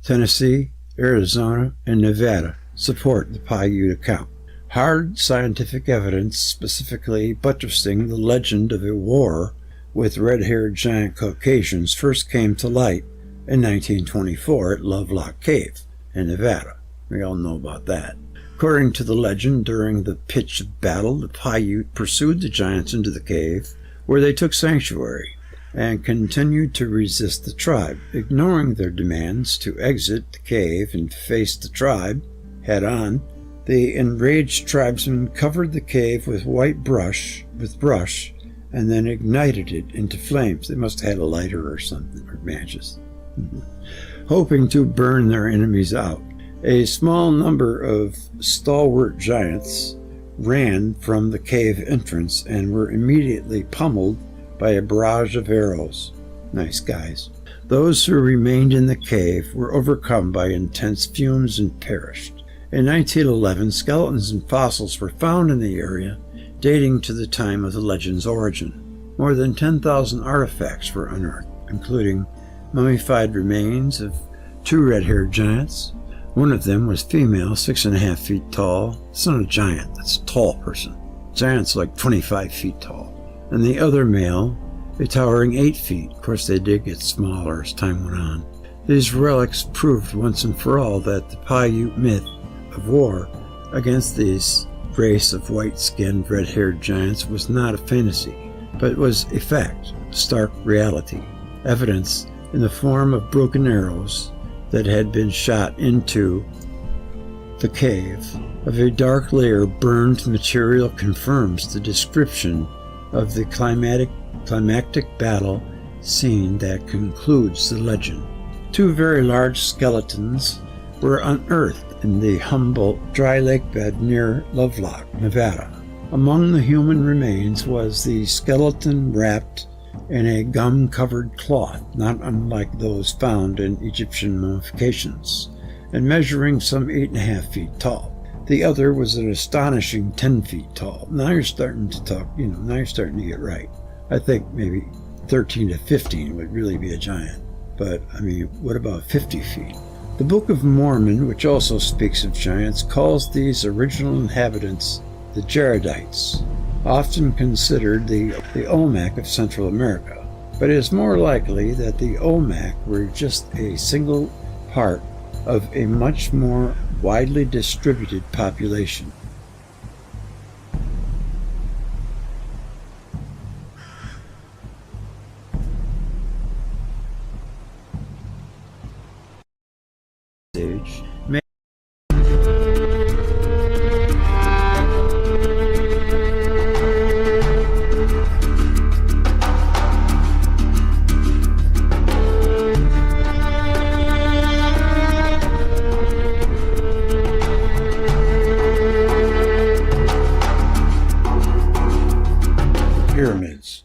Tennessee, Arizona, and Nevada, support the Paiute account. Hard scientific evidence specifically buttressing the legend of a war with red-haired giant Caucasians first came to light in 1924 at Lovelock Cave in Nevada. We all know about that. According to the legend, during the pitch of battle, the Paiute pursued the giants into the cave, where they took sanctuary, and continued to resist the tribe. Ignoring their demands to exit the cave and face the tribe head-on, the enraged tribesmen covered the cave with brush, and then ignited it into flames. They must have had a lighter or something, or matches, hoping to burn their enemies out. A small number of stalwart giants ran from the cave entrance and were immediately pummeled by a barrage of arrows. Nice guys. Those who remained in the cave were overcome by intense fumes and perished. In 1911, skeletons and fossils were found in the area, dating to the time of the legend's origin. More than 10,000 artifacts were unearthed, including mummified remains of 2 red-haired giants, One of them was female, 6.5 feet tall. It's not a giant, that's a tall person. Giant's like 25 feet tall. And the other male, a towering 8 feet. Of course, they did get smaller as time went on. These relics proved once and for all that the Paiute myth of war against these race of white-skinned, red-haired giants was not a fantasy, but was a fact, stark reality. Evidence in the form of broken arrows that had been shot into the cave of a dark layer burned material confirms the description of the climactic battle scene that concludes the legend. 2 very large skeletons were unearthed in the Humboldt dry lake bed near Lovelock, Nevada. Among the human remains was the skeleton wrapped in a gum-covered cloth, not unlike those found in Egyptian mummifications, and measuring some 8.5 feet tall. The other was an astonishing 10 feet tall. Now you're starting to talk, now you're starting to get right. I think maybe 13 to 15 would really be a giant. But, what about 50 feet? The Book of Mormon, which also speaks of giants, calls these original inhabitants the Jaredites, often considered the Olmec of Central America. But it is more likely that the Olmec were just a single part of a much more widely distributed population. Pyramids.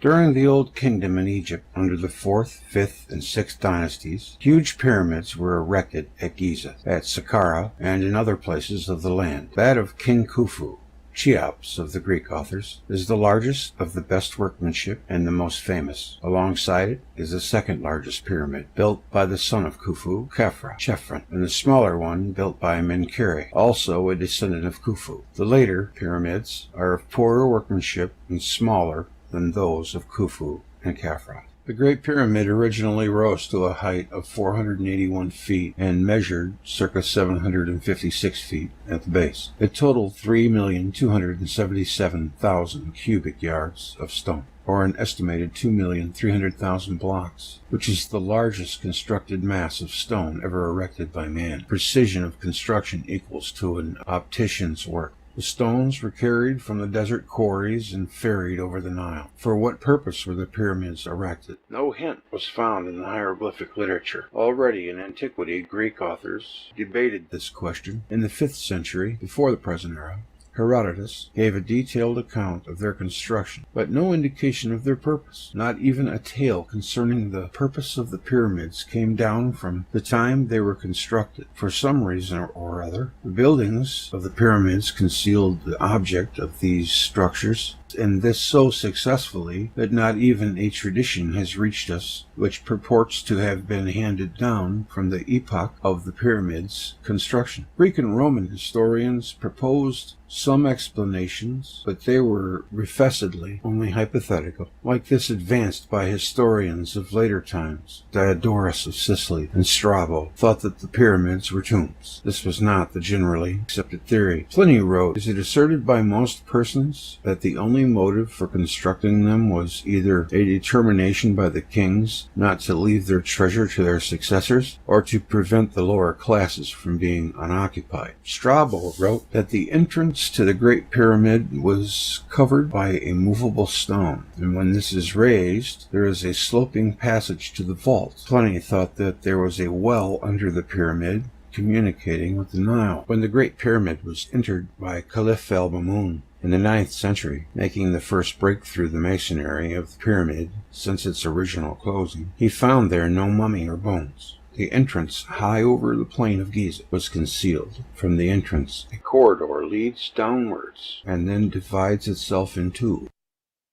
During the Old Kingdom in Egypt, under the 4th, 5th, and 6th dynasties, huge pyramids were erected at Giza, at Saqqara, and in other places of the land. That of King Khufu, Cheops of the Greek authors, is the largest, of the best workmanship, and the most famous. Alongside it is the second largest pyramid, built by the son of Khufu, Chephren, and the smaller one built by Menkaure, also a descendant of Khufu. The later pyramids are of poorer workmanship and smaller than those of Khufu and Khafra. The Great Pyramid originally rose to a height of 481 feet and measured circa 756 feet at the base. It totaled 3,277,000 cubic yards of stone, or an estimated 2,300,000 blocks, which is the largest constructed mass of stone ever erected by man. Precision of construction equals to an optician's work. The stones were carried from the desert quarries and ferried over the Nile. For what purpose were the pyramids erected? No hint was found in the hieroglyphic literature. Already in antiquity, Greek authors debated this question. In the 5th century, before the present era, Herodotus gave a detailed account of their construction, but no indication of their purpose. Not even a tale concerning the purpose of the pyramids came down from the time they were constructed. For some reason or other, the buildings of the pyramids concealed the object of these structures, and this so successfully that not even a tradition has reached us which purports to have been handed down from the epoch of the pyramids' construction. Greek and Roman historians proposed some explanations, but they were refessedly only hypothetical, like this advanced by historians of later times. Diodorus of Sicily and Strabo thought that the pyramids were tombs. This was not the generally accepted theory. Pliny wrote, "Is it asserted by most persons that the only motive for constructing them was either a determination by the kings not to leave their treasure to their successors, or to prevent the lower classes from being unoccupied?" Strabo wrote that the entrance to the Great Pyramid was covered by a movable stone, and when this is raised, there is a sloping passage to the vault. Pliny thought that there was a well under the pyramid, communicating with the Nile. When the Great Pyramid was entered by Caliph el-Mamun in the 9th century, making the first break through the masonry of the pyramid since its original closing, he found there no mummy or bones. The entrance, high over the plain of Giza, was concealed. From the entrance, a corridor leads downwards and then divides itself in two.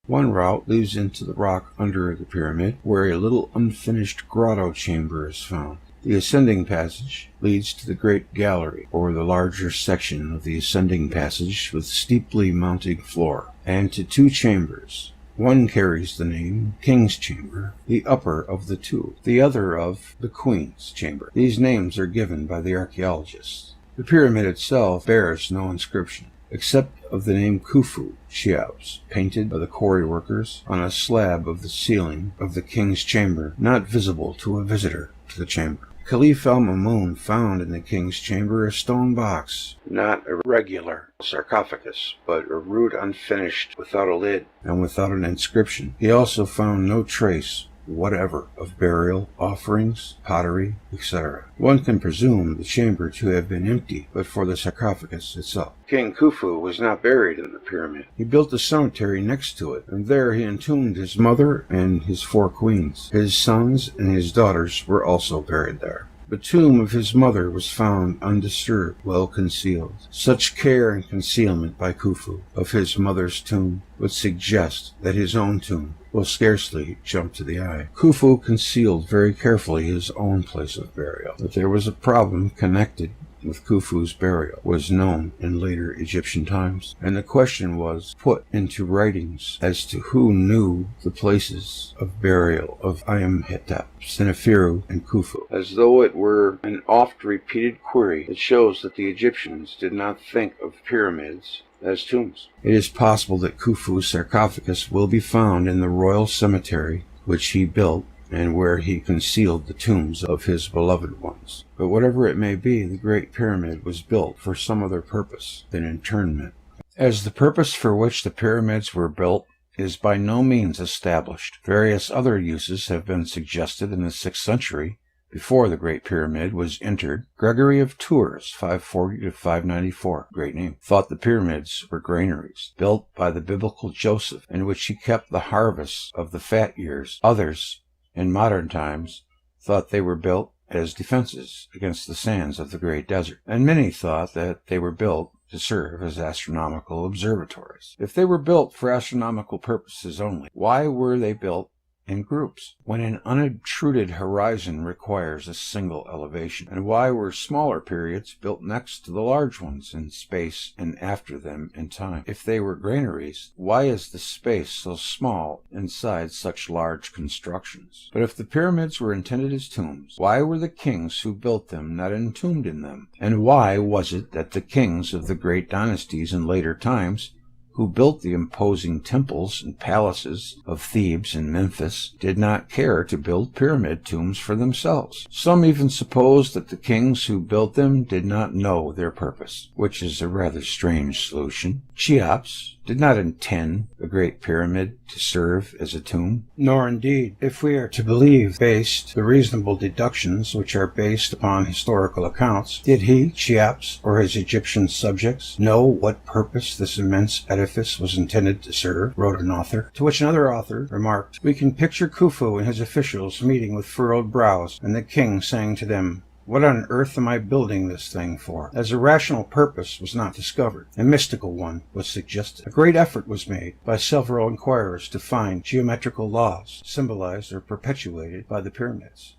One route leads into the rock under the pyramid, where a little unfinished grotto chamber is found. The ascending passage leads to the Great Gallery, or the larger section of the ascending passage with steeply mounting floor, and to two chambers. One carries the name King's Chamber, the upper of the two, the other of the Queen's Chamber. These names are given by the archaeologists. The pyramid itself bears no inscription, except of the name Khufu, Cheops, painted by the quarry workers on a slab of the ceiling of the King's Chamber, not visible to a visitor to the chamber. Caliph al-Mamun found in the King's Chamber a stone box, not a regular sarcophagus, but a rude unfinished, without a lid, and without an inscription. He also found no trace whatever of burial, offerings, pottery, etc. One can presume the chamber to have been empty, but for the sarcophagus itself. King Khufu was not buried in the pyramid. He built a cemetery next to it, and there he entombed his mother and his 4 queens. His sons and his daughters were also buried there. The tomb of his mother was found undisturbed, well concealed. Such care and concealment by Khufu of his mother's tomb would suggest that his own tomb will scarcely jump to the eye. Khufu concealed very carefully his own place of burial. That there was a problem connected with Khufu's burial was known in later Egyptian times, and the question was put into writings as to who knew the places of burial of Amenhotep, Seneferu, and Khufu. As though it were an oft-repeated query, it shows that the Egyptians did not think of pyramids as tombs. It is possible that Khufu's sarcophagus will be found in the royal cemetery which he built and where he concealed the tombs of his beloved ones. But whatever it may be, the Great Pyramid was built for some other purpose than internment. As the purpose for which the pyramids were built is by no means established, various other uses have been suggested in the 6th century, before the Great Pyramid was entered. Gregory of Tours, 540 to 594, great name, thought the pyramids were granaries, built by the biblical Joseph, in which he kept the harvests of the fat years. Others, in modern times, thought they were built as defenses against the sands of the great desert, and many thought that they were built to serve as astronomical observatories. If they were built for astronomical purposes only, why were they built in groups, when an unintruded horizon requires a single elevation? And why were smaller periods built next to the large ones in space and after them in time? If they were granaries, why is the space so small inside such large constructions? But if the pyramids were intended as tombs, why were the kings who built them not entombed in them? And why was it that the kings of the great dynasties in later times, who built the imposing temples and palaces of Thebes and Memphis, did not care to build pyramid tombs for themselves? Some even suppose that the kings who built them did not know their purpose, which is a rather strange solution. Cheops did not intend the Great Pyramid to serve as a tomb, nor indeed, if we are to believe the reasonable deductions which are based upon historical accounts, did he, Cheops, or his Egyptian subjects, know what purpose this immense edifice was intended to serve, wrote an author. To which another author remarked, "We can picture Khufu and his officials meeting with furrowed brows, and the king saying to them, 'What on earth am I building this thing for?' As a rational purpose was not discovered, a mystical one was suggested. A great effort was made by several inquirers to find geometrical laws symbolized or perpetuated by the pyramids.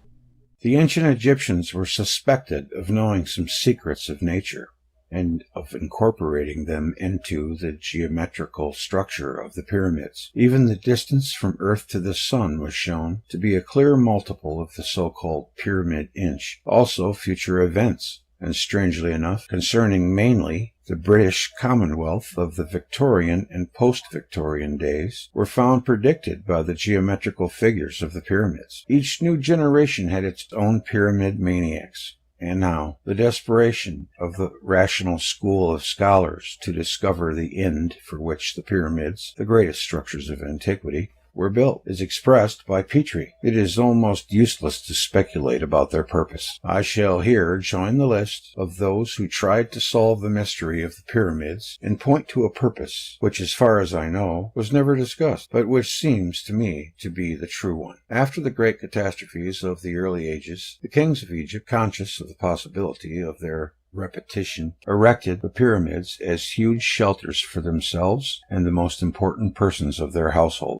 The ancient Egyptians were suspected of knowing some secrets of nature, and of incorporating them into the geometrical structure of the pyramids. Even the distance from Earth to the Sun was shown to be a clear multiple of the so-called pyramid inch. Also, future events, and strangely enough, concerning mainly the British Commonwealth of the Victorian and post-Victorian days, were found predicted by the geometrical figures of the pyramids. Each new generation had its own pyramid maniacs. And now, the desperation of the rational school of scholars to discover the end for which the pyramids, the greatest structures of antiquity, were built, is expressed by Petrie. It is almost useless to speculate about their purpose. I shall here join the list of those who tried to solve the mystery of the pyramids and point to a purpose which, as far as I know, was never discussed, but which seems to me to be the true one. After the great catastrophes of the early ages, the kings of Egypt, conscious of the possibility of their repetition, erected the pyramids as huge shelters for themselves and the most important persons of their household.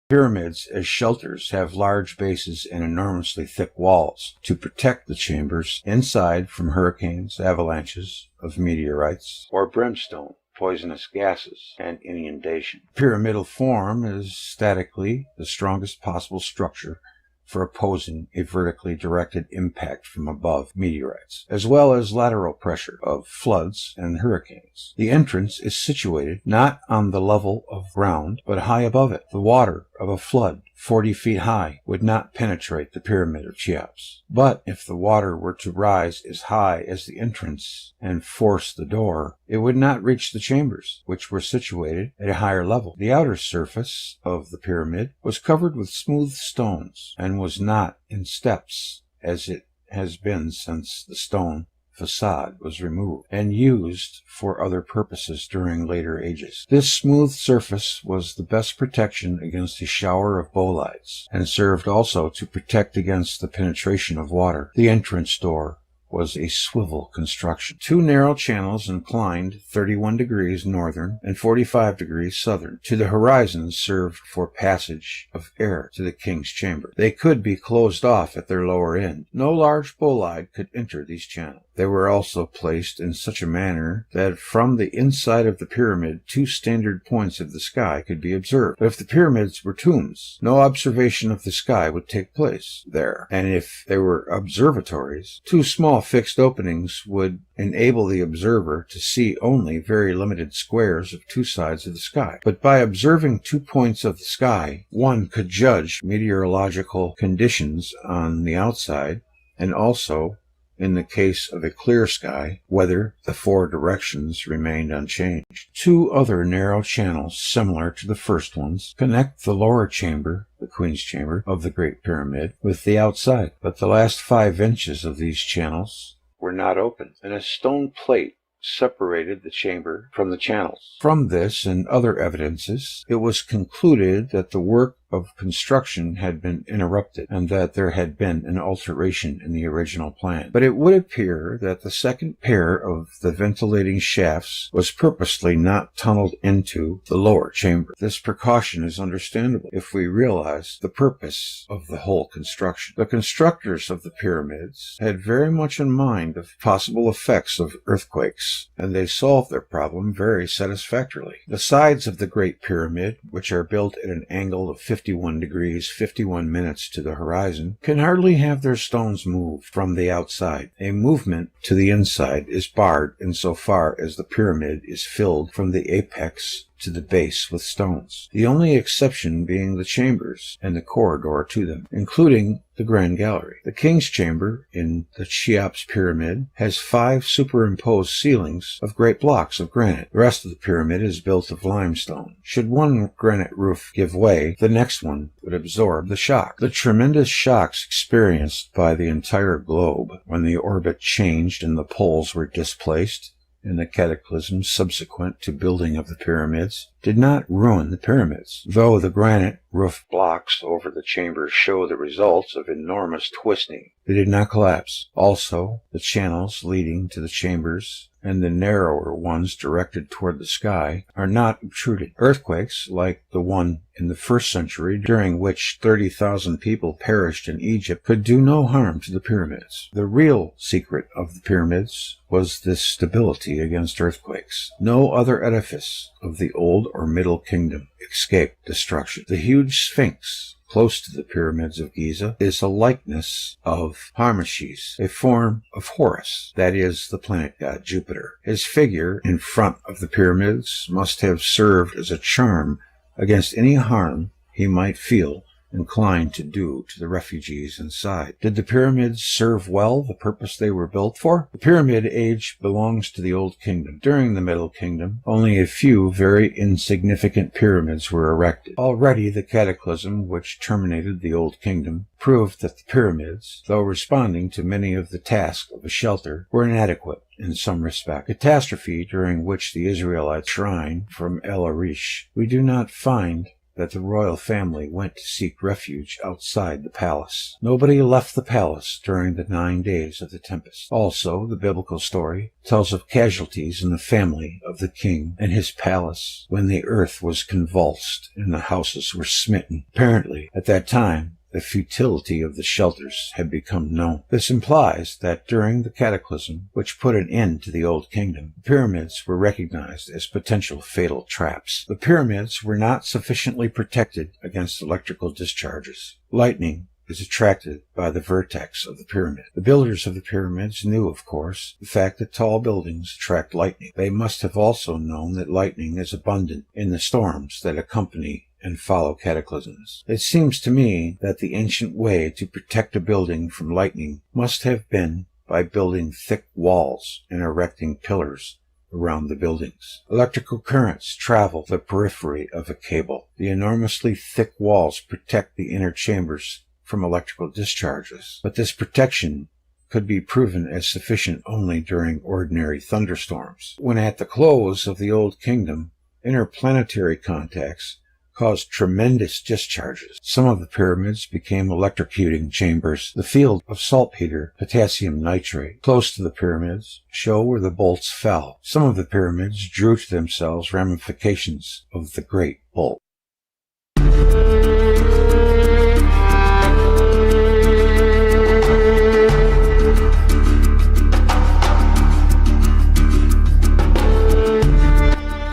Pyramids as shelters have large bases and enormously thick walls to protect the chambers inside from hurricanes, avalanches of meteorites, or brimstone, poisonous gases, and inundation. Pyramidal form is statically the strongest possible structure for opposing a vertically directed impact from above meteorites, as well as lateral pressure of floods and hurricanes. The entrance is situated not on the level of ground, but high above it. The water of a flood 40 feet high would not penetrate the pyramid of Cheops. But if the water were to rise as high as the entrance and force the door, it would not reach the chambers, which were situated at a higher level. The outer surface of the pyramid was covered with smooth stones and was not in steps, as it has been since the stone facade was removed and used for other purposes during later ages. This smooth surface was the best protection against a shower of bolides, and served also to protect against the penetration of water. The entrance door was a swivel construction. 2 narrow channels inclined 31 degrees northern and 45 degrees southern to the horizon served for passage of air to the king's chamber. They could be closed off at their lower end. No large bolide could enter these channels. They were also placed in such a manner that from the inside of the pyramid 2 standard points of the sky could be observed. But if the pyramids were tombs, no observation of the sky would take place there. And if they were observatories, 2 small fixed openings would enable the observer to see only very limited squares of 2 sides of the sky. But by observing 2 points of the sky, one could judge meteorological conditions on the outside, and also, in the case of a clear sky, whether the 4 directions remained unchanged. 2 other narrow channels, similar to the first ones, connect the lower chamber, the Queen's Chamber, of the Great Pyramid with the outside, but the last 5 inches of these channels were not open, and a stone plate separated the chamber from the channels. From this and other evidences, it was concluded that the work of construction had been interrupted, and that there had been an alteration in the original plan. But it would appear that the second pair of the ventilating shafts was purposely not tunneled into the lower chamber. This precaution is understandable if we realize the purpose of the whole construction. The constructors of the pyramids had very much in mind the possible effects of earthquakes, and they solved their problem very satisfactorily. The sides of the Great Pyramid, which are built at an angle of 51 degrees 51 minutes to the horizon, can hardly have their stones moved from the outside. A movement to the inside is barred insofar as the pyramid is filled from the apex to the base with stones, the only exception being the chambers and the corridor to them, including the Grand Gallery. The King's Chamber in the Cheops Pyramid has 5 superimposed ceilings of great blocks of granite. The rest of the pyramid is built of limestone. Should one granite roof give way, the next one would absorb the shock. The tremendous shocks experienced by the entire globe when the orbit changed and the poles were displaced, and the cataclysms subsequent to building of the pyramids, did not ruin the pyramids, though the granite roof blocks over the chambers show the results of enormous twisting. They did not collapse. Also, the channels leading to the chambers and the narrower ones directed toward the sky are not obtruded. Earthquakes, like the one in the 1st century, during which 30,000 people perished in Egypt, could do no harm to the pyramids. The real secret of the pyramids was this stability against earthquakes. No other edifice of the Old or Middle Kingdom escaped destruction. The huge Sphinx, close to the pyramids of Giza, is a likeness of Harmachis, a form of Horus, that is, the planet god Jupiter. His figure in front of the pyramids must have served as a charm against any harm he might feel inclined to do to the refugees inside. Did the pyramids serve well the purpose they were built for? The pyramid age belongs to the Old Kingdom. During the Middle Kingdom, only a few very insignificant pyramids were erected. Already the cataclysm which terminated the Old Kingdom proved that the pyramids, though responding to many of the tasks of a shelter, were inadequate in some respect. Catastrophe, during which the Israelites shrine from El Arish, we do not find that the royal family went to seek refuge outside the palace. Nobody left the palace during the 9 days of the tempest. Also, the biblical story tells of casualties in the family of the king and his palace when the earth was convulsed and the houses were smitten. Apparently, at that time, the futility of the shelters had become known. This implies that during the cataclysm, which put an end to the Old Kingdom, the pyramids were recognized as potential fatal traps. The pyramids were not sufficiently protected against electrical discharges. Lightning is attracted by the vertex of the pyramid. The builders of the pyramids knew, of course, the fact that tall buildings attract lightning. They must have also known that lightning is abundant in the storms that accompany and follow cataclysms. It seems to me that the ancient way to protect a building from lightning must have been by building thick walls and erecting pillars around the buildings. Electrical currents travel the periphery of a cable. The enormously thick walls protect the inner chambers from electrical discharges, but this protection could be proven as sufficient only during ordinary thunderstorms. When at the close of the Old Kingdom, interplanetary contacts caused tremendous discharges. Some of the pyramids became electrocuting chambers. The field of saltpeter, potassium nitrate, close to the pyramids, show where the bolts fell. Some of the pyramids drew to themselves ramifications of the great bolt.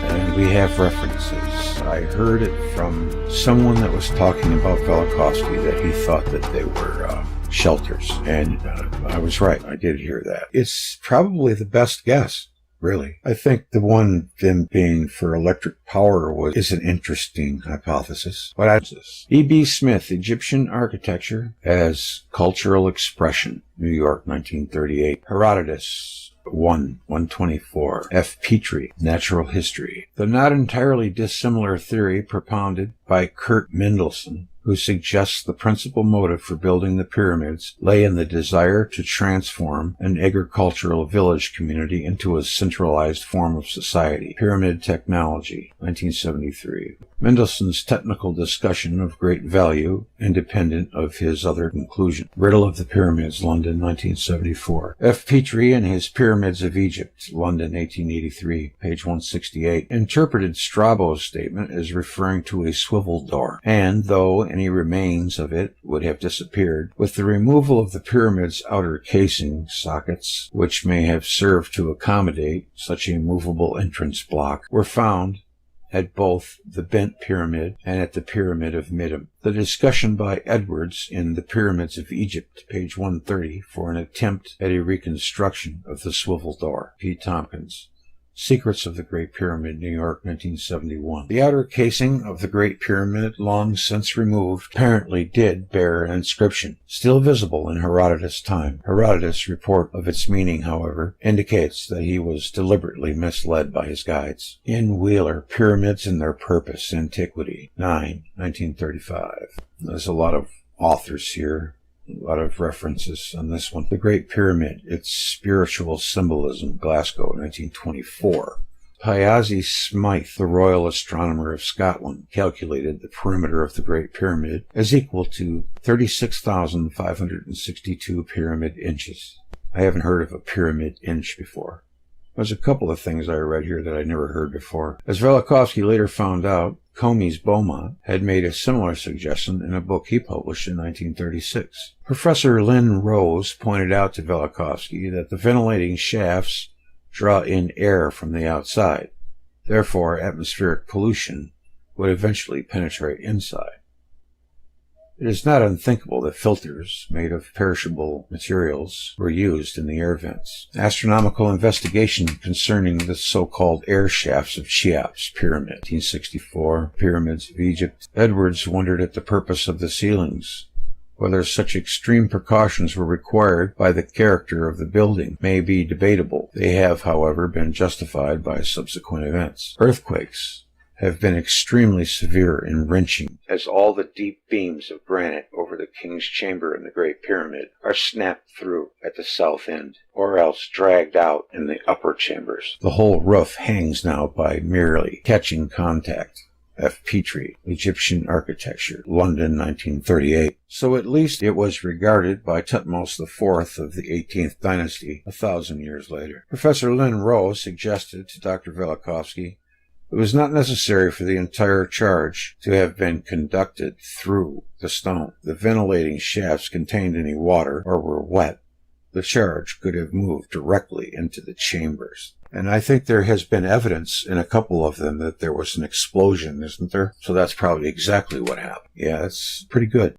And we have references. I heard it from someone that was talking about Velikovsky that he thought that they were shelters, and I was right. I did hear that. It's probably the best guess, really. I think the one them being for electric power is an interesting hypothesis. But E.B. Smith, Egyptian Architecture as Cultural Expression, New York, 1938. Herodotus 124. F. Petrie, Natural History. The not entirely dissimilar theory propounded by Kurt Mendelsohn, who suggests the principal motive for building the pyramids lay in the desire to transform an agricultural village community into a centralized form of society. Pyramid Technology, 1973. Mendelssohn's technical discussion of great value, independent of his other conclusion. Riddle of the Pyramids, London, 1974. F. Petrie and his Pyramids of Egypt, London, 1883, page 168, interpreted Strabo's statement as referring to a swivel door, and though any remains of it would have disappeared, with the removal of the pyramid's outer casing sockets, which may have served to accommodate such a movable entrance block, were found at both the Bent Pyramid and at the Pyramid of Midim. The discussion by Edwards in The Pyramids of Egypt, page 130, for an attempt at a reconstruction of the swivel door. P. Tompkins. Secrets of the Great Pyramid, New York, 1971. The outer casing of the Great Pyramid, long since removed, apparently did bear an inscription, still visible in Herodotus' time. Herodotus' report of its meaning, however, indicates that he was deliberately misled by his guides. In Wheeler, Pyramids and Their Purpose, Antiquity, 9, 1935. There's a lot of authors here. A lot of references on this one. The Great Pyramid, Its Spiritual Symbolism, Glasgow, 1924. Piazzi Smythe, the Royal Astronomer of Scotland, calculated the perimeter of the Great Pyramid as equal to 36,562 pyramid inches. I haven't heard of a pyramid inch before. There's a couple of things I read here that I never heard before. As Velikovsky later found out, Comys Beaumont had made a similar suggestion in a book he published in 1936. Professor Lynn Rose pointed out to Velikovsky that the ventilating shafts draw in air from the outside. Therefore, atmospheric pollution would eventually penetrate inside. It is not unthinkable that filters made of perishable materials were used in the air vents. Astronomical investigation concerning the so-called air shafts of Cheops Pyramid, 1964, Pyramids of Egypt. Edwards wondered at the purpose of the ceilings. Whether such extreme precautions were required by the character of the building may be debatable. They have, however, been justified by subsequent events. Earthquakes have been extremely severe and wrenching, as all the deep beams of granite over the king's chamber in the Great Pyramid are snapped through at the south end, or else dragged out in the upper chambers. The whole roof hangs now by merely catching contact F. Petrie, Egyptian Architecture, London, 1938. So at least it was regarded by Thutmose IV of the 18th dynasty 1,000 years later. Professor Lynn Rowe suggested to Dr. Velikovsky it was not necessary for the entire charge to have been conducted through the stone. The ventilating shafts contained any water or were wet. The charge could have moved directly into the chambers. And I think there has been evidence in a couple of them that there was an explosion, isn't there? So that's probably exactly what happened. Yeah, that's pretty good.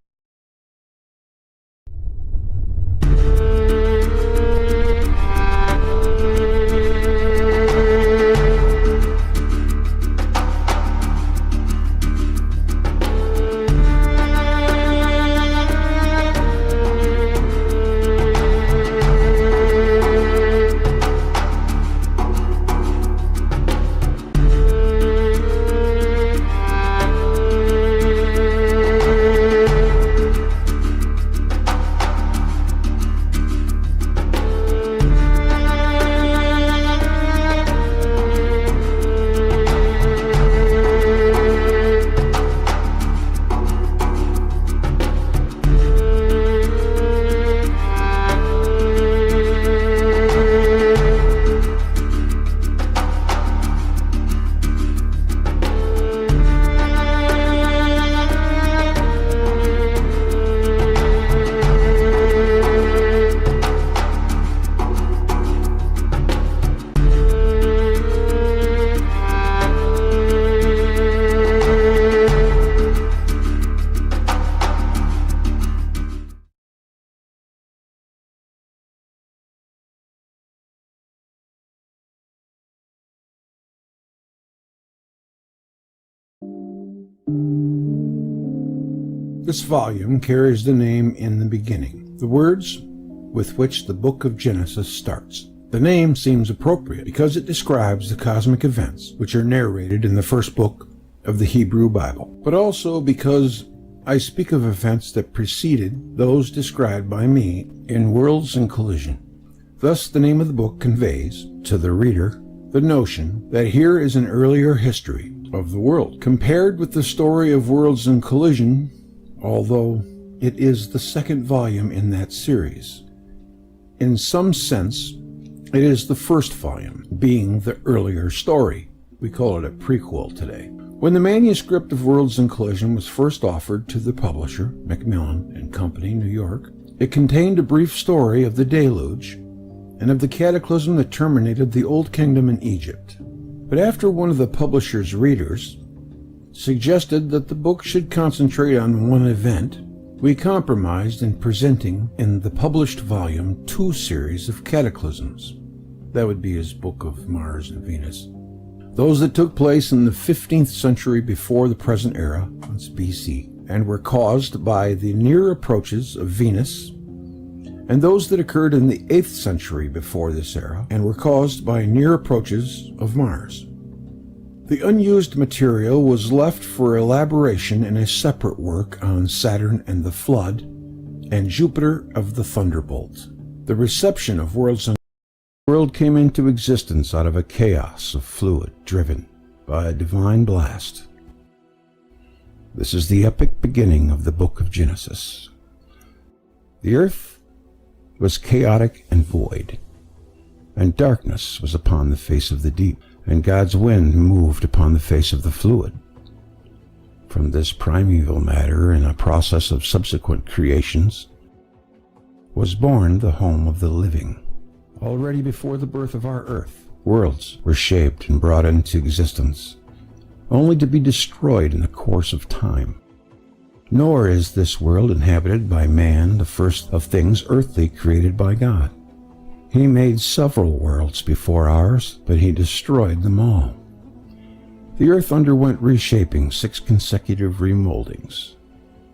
This volume carries the name "In the Beginning," the words with which the book of Genesis starts. The name seems appropriate because it describes the cosmic events which are narrated in the first book of the Hebrew Bible, but also because I speak of events that preceded those described by me in Worlds in Collision. Thus, the name of the book conveys to the reader the notion that here is an earlier history of the world, compared with the story of Worlds in Collision, although it is the second volume in that series. In some sense, it is the first volume, being the earlier story. We call it a prequel today. When the manuscript of Worlds in Collision was first offered to the publisher, Macmillan and Company, New York, it contained a brief story of the deluge and of the cataclysm that terminated the Old Kingdom in Egypt. But after one of the publisher's readers suggested that the book should concentrate on one event, we compromised in presenting in the published volume two series of cataclysms. That would be his book of Mars and Venus. Those that took place in the 15th century before the present era, that's BC, and were caused by the near approaches of Venus, and those that occurred in the 8th century before this era and were caused by near approaches of Mars. The unused material was left for elaboration in a separate work on Saturn and the Flood and Jupiter of the Thunderbolt. The reception of Worlds in the world came into existence out of a chaos of fluid driven by a divine blast. This is the epic beginning of the book of Genesis. The earth was chaotic and void, and darkness was upon the face of the deep. And God's wind moved upon the face of the fluid. From this primeval matter, in a process of subsequent creations, was born the home of the living. Already before the birth of our earth, worlds were shaped and brought into existence, only to be destroyed in the course of time. Nor is this world inhabited by man the first of things earthly created by God. He made several worlds before ours, but he destroyed them all. The earth underwent reshaping 6 consecutive remoldings.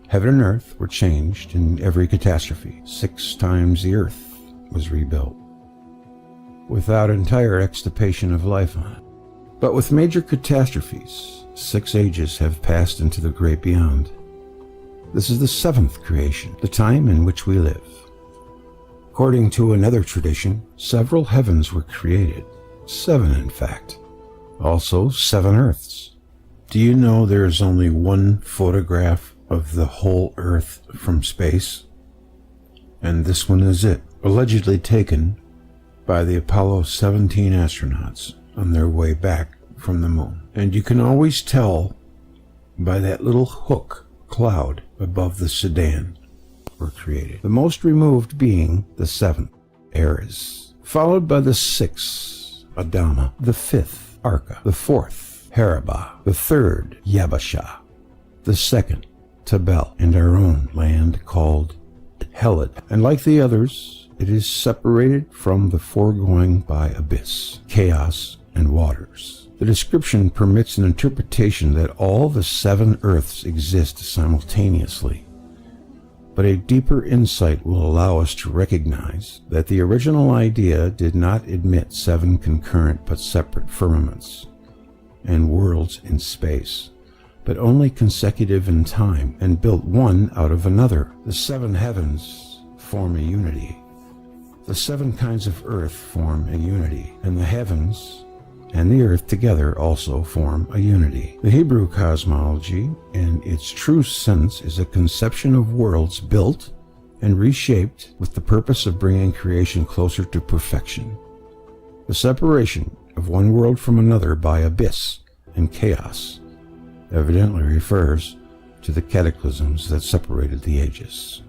Heaven and earth were changed in every catastrophe. 6 times the earth was rebuilt, without entire extirpation of life on it. But with major catastrophes, 6 ages have passed into the great beyond. This is the 7th creation, the time in which we live. According to another tradition, several heavens were created, 7 in fact, also 7 earths, Do you know there is only one photograph of the whole Earth from space? And this one is it, allegedly taken by the Apollo 17 astronauts on their way back from the moon. And you can always tell by that little hook cloud above the Sedan were created. The most removed being the seventh, Aries, followed by the sixth, Adama, the fifth, Arca, the fourth, Haraba, the third, Yabasha, the second, Tabel, and our own land called Helid. And like the others, it is separated from the foregoing by abyss, chaos, and waters. The description permits an interpretation that all the seven Earths exist simultaneously, but a deeper insight will allow us to recognize that the original idea did not admit seven concurrent but separate firmaments and worlds in space, but only consecutive in time, and built one out of another. The seven heavens form a unity. The seven kinds of earth form a unity, and the heavens and the earth together also form a unity. The Hebrew cosmology, in its true sense, is a conception of worlds built and reshaped with the purpose of bringing creation closer to perfection. The separation of one world from another by abyss and chaos evidently refers to the cataclysms that separated the ages.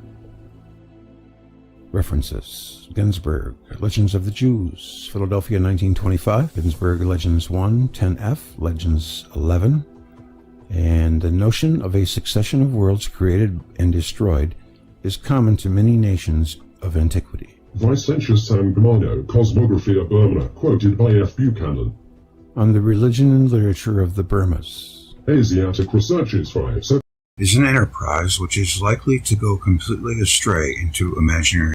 References: Ginsburg, Legends of the Jews, Philadelphia 1925, Ginsburg Legends 1, 10F, Legends 11, and the notion of a succession of worlds created and destroyed is common to many nations of antiquity. Vicentius Sangmano, Cosmographia Burma, quoted by F. Buchanan. On the religion and literature of the Burmas. Asiatic Researches 5 is an enterprise which is likely to go completely astray into imaginary.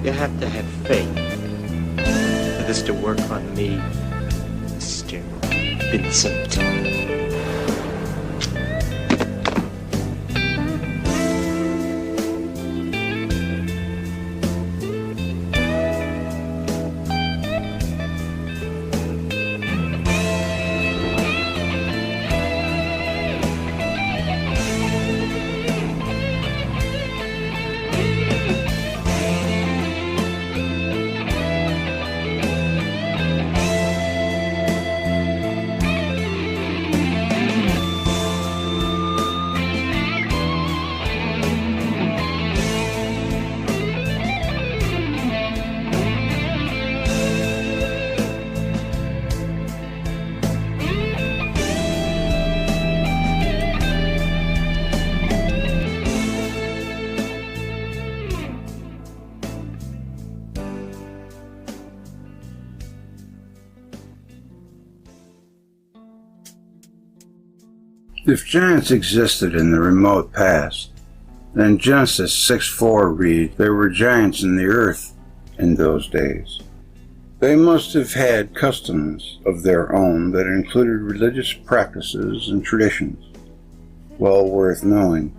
You have to have faith for this to work on me, Mr. Vincent. If giants existed in the remote past, then Genesis 6:4 reads, "There were giants in the earth in those days." They must have had customs of their own that included religious practices and traditions, well worth knowing.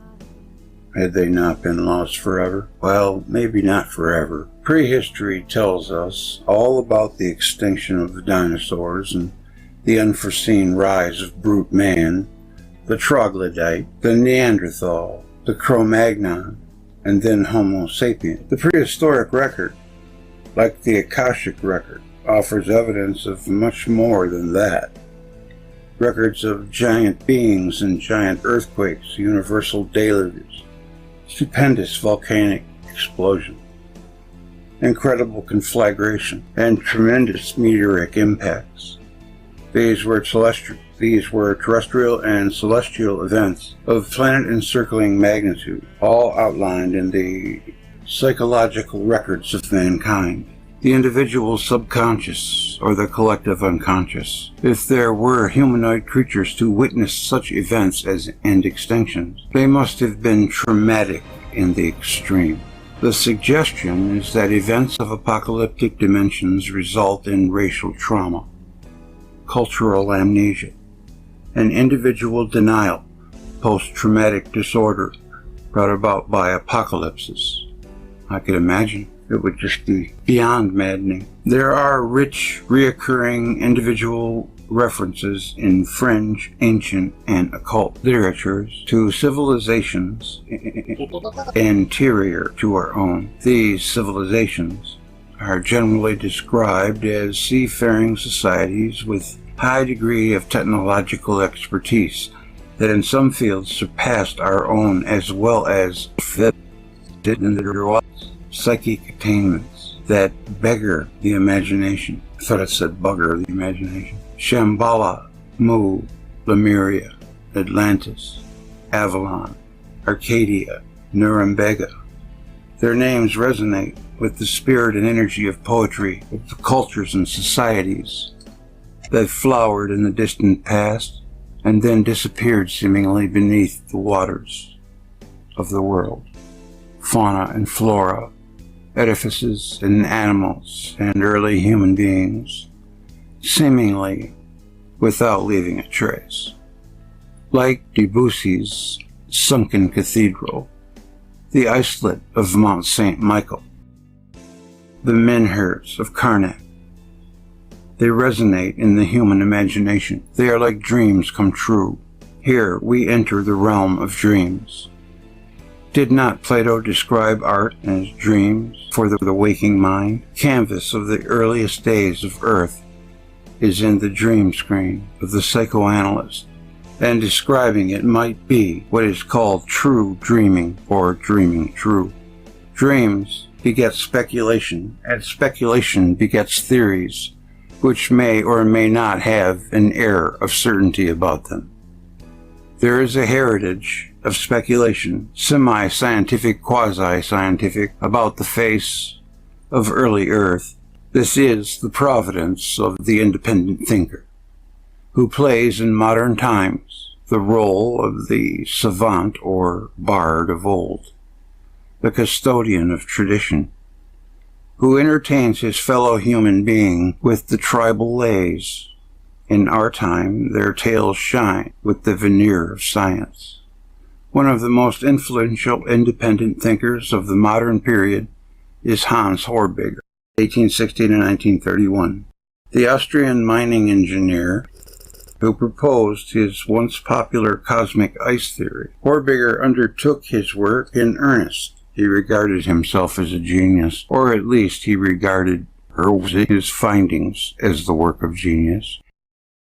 Had they not been lost forever? Well, maybe not forever. Prehistory tells us all about the extinction of the dinosaurs and the unforeseen rise of brute man, the troglodyte, the Neanderthal, the Cro-Magnon, and then Homo sapien. The prehistoric record, like the Akashic record, offers evidence of much more than that. Records of giant beings and giant earthquakes, universal deluges, stupendous volcanic explosion, incredible conflagration, and tremendous meteoric impacts. These were terrestrial and celestial events of planet-encircling magnitude, all outlined in the psychological records of mankind, the individual subconscious or the collective unconscious. If there were humanoid creatures to witness such events and extinctions, they must have been traumatic in the extreme. The suggestion is that events of apocalyptic dimensions result in racial trauma, cultural amnesia, and individual denial, post-traumatic disorder brought about by apocalypses. I could imagine it would just be beyond maddening. There are rich, reoccurring individual references in fringe, ancient, and occult literatures to civilizations anterior to our own. These civilizations are generally described as seafaring societies with high degree of technological expertise that in some fields surpassed our own, as well as psychic attainments that beggar the imagination. I thought it said bugger the imagination. Shambhala, Mu, Lemuria, Atlantis, Avalon, Arcadia, Nuremberg. Their names resonate with the spirit and energy of poetry, of the cultures and societies that flowered in the distant past and then disappeared seemingly beneath the waters of the world. Fauna and flora, edifices and animals and early human beings, seemingly without leaving a trace. Like Debussy's Sunken Cathedral, the islet of Mount St. Michael, the menhirs of Karnak. They resonate in the human imagination. They are like dreams come true. Here we enter the realm of dreams. Did not Plato describe art as dreams for the waking mind? Canvas of the earliest days of Earth is in the dream screen of the psychoanalyst, and describing it might be what is called true dreaming or dreaming true. Dreams beget speculation, and speculation begets theories, which may or may not have an air of certainty about them. There is a heritage of speculation, semi-scientific, quasi-scientific, about the face of early Earth. This is the providence of the independent thinker, who plays in modern times the role of the savant or bard of old, the custodian of tradition, who entertains his fellow human being with the tribal lays. In our time, their tales shine with the veneer of science. One of the most influential independent thinkers of the modern period is Hans Horbiger, 1860 to 1931, the Austrian mining engineer who proposed his once popular cosmic ice theory. Horbiger undertook his work in earnest. He regarded himself as a genius, or at least he regarded his findings as the work of genius.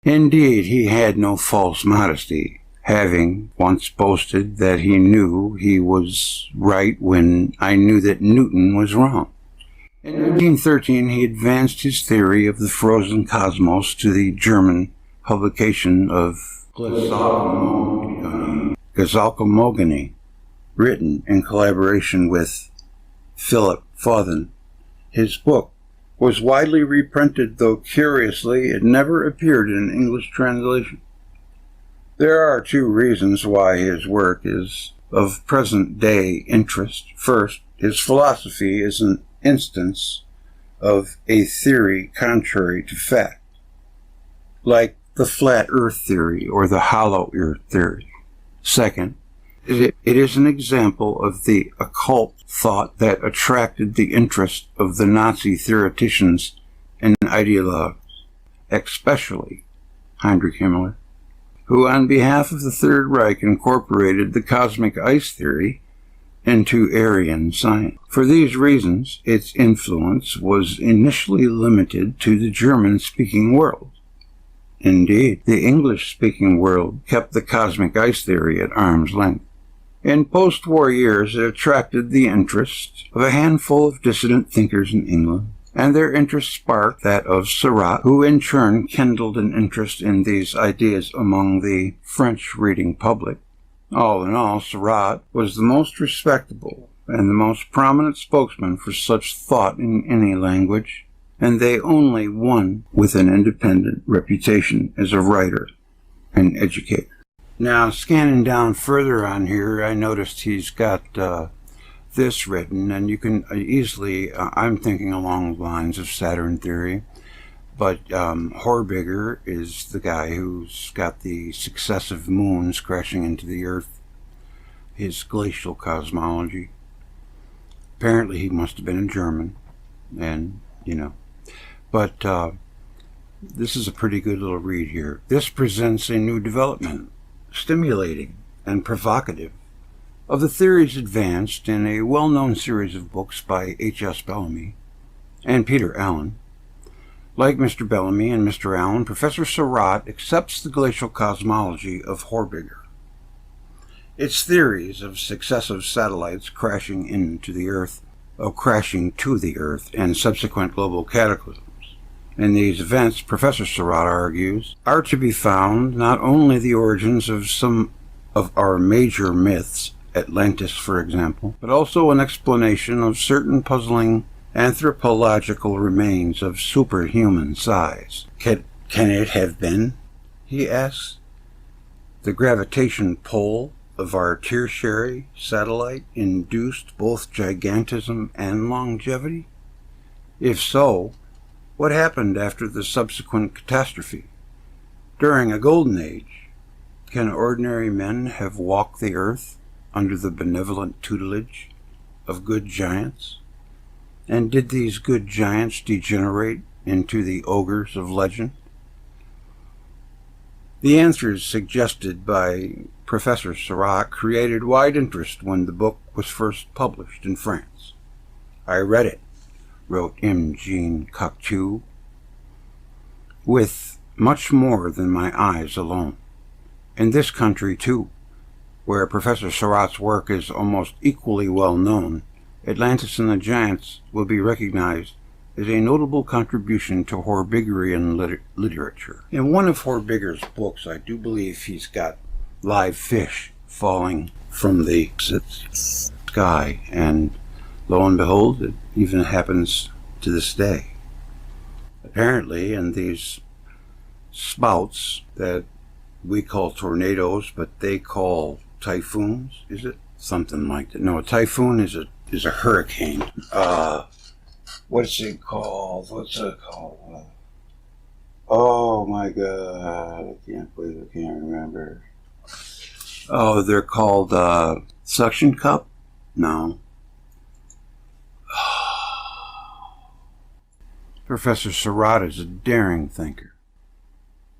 Indeed, he had no false modesty, having once boasted that he knew he was right when I knew that Newton was wrong. In 1913, he advanced his theory of the frozen cosmos to the German publication of Gesamtcosmogony, written in collaboration with Philip Fauthen. His book was widely reprinted, though curiously it never appeared in an English translation. There are two reasons why his work is of present-day interest. First, his philosophy is an instance of a theory contrary to fact, like the flat earth theory or the hollow earth theory. Second, it is an example of the occult thought that attracted the interest of the Nazi theoreticians and ideologues, especially Heinrich Himmler, who on behalf of the Third Reich incorporated the cosmic ice theory into Aryan science. For these reasons, its influence was initially limited to the German-speaking world. Indeed, the English-speaking world kept the cosmic ice theory at arm's length. In post-war years, it attracted the interest of a handful of dissident thinkers in England, and their interest sparked that of Seurat, who in turn kindled an interest in these ideas among the French-reading public. All in all, Seurat was the most respectable and the most prominent spokesman for such thought in any language, and they only one with an independent reputation as a writer and educator. Now, scanning down further on here, I noticed he's got this written, and you can easily, I'm thinking along the lines of Saturn theory, but Horbiger is the guy who's got the successive moons crashing into the Earth, his glacial cosmology. Apparently he must have been a German, and, but this is a pretty good little read here. This presents a new development, stimulating and provocative, of the theories advanced in a well-known series of books by H.S. Bellamy and Peter Allen. Like Mr. Bellamy and Mr. Allen, Professor Seurat accepts the glacial cosmology of Horbiger. Its theories of successive satellites crashing to the Earth, and subsequent global cataclysms. In these events, Professor Seurat argues, are to be found not only the origins of some of our major myths, Atlantis for example, but also an explanation of certain puzzling anthropological remains of superhuman size. Can it have been, he asks, the gravitation pull of our tertiary satellite induced both gigantism and longevity? If so, what happened after the subsequent catastrophe? During a golden age, can ordinary men have walked the earth under the benevolent tutelage of good giants? And did these good giants degenerate into the ogres of legend? The answers suggested by Professor Seurat created wide interest when the book was first published in France. I read it, wrote M. Jean Cocteau, with much more than my eyes alone. In this country, too, where Professor Seurat's work is almost equally well known, Atlantis and the Giants will be recognized as a notable contribution to Horbigerian literature. In one of Horbiger's books, I do believe he's got live fish falling from the sky, and lo and behold, it even happens to this day. Apparently, in these spouts that we call tornadoes, but they call typhoons, is it? Something like that. No, a typhoon is a hurricane. What's it called? Oh my God, I can't believe I can't remember. Oh, they're called suction cup? No. Professor Surratt is a daring thinker,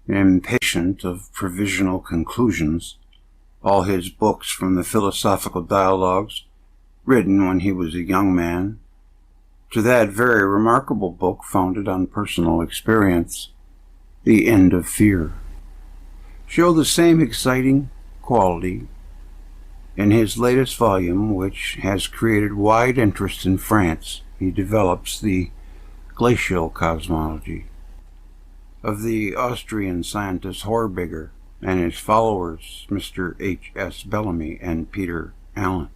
impatient of provisional conclusions. All his books, from the philosophical dialogues written when he was a young man to that very remarkable book founded on personal experience, The End of Fear, show the same exciting quality. In his latest volume, which has created wide interest in France, he develops the glacial cosmology of the Austrian scientist Horbiger and his followers, Mr. H.S. Bellamy and Peter Allen.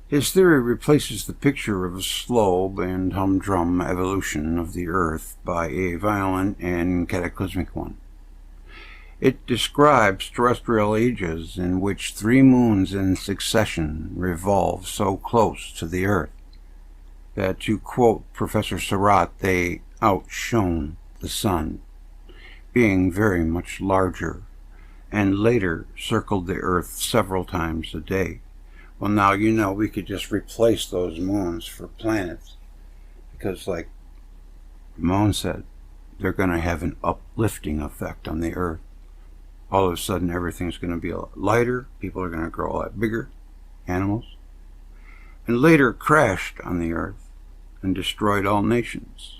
His theory replaces the picture of a slow and humdrum evolution of the Earth by a violent and cataclysmic one. It describes terrestrial ages in which 3 moons in succession revolve so close to the Earth that, to quote Professor Surratt, they outshone the Sun, being very much larger, and later circled the Earth several times a day. Well, now, you know, we could just replace those moons for planets, because, like Ramon said, they're going to have an uplifting effect on the Earth. All of a sudden, everything's going to be a lot lighter, people are going to grow a lot bigger, animals, and later crashed on the Earth and destroyed all nations.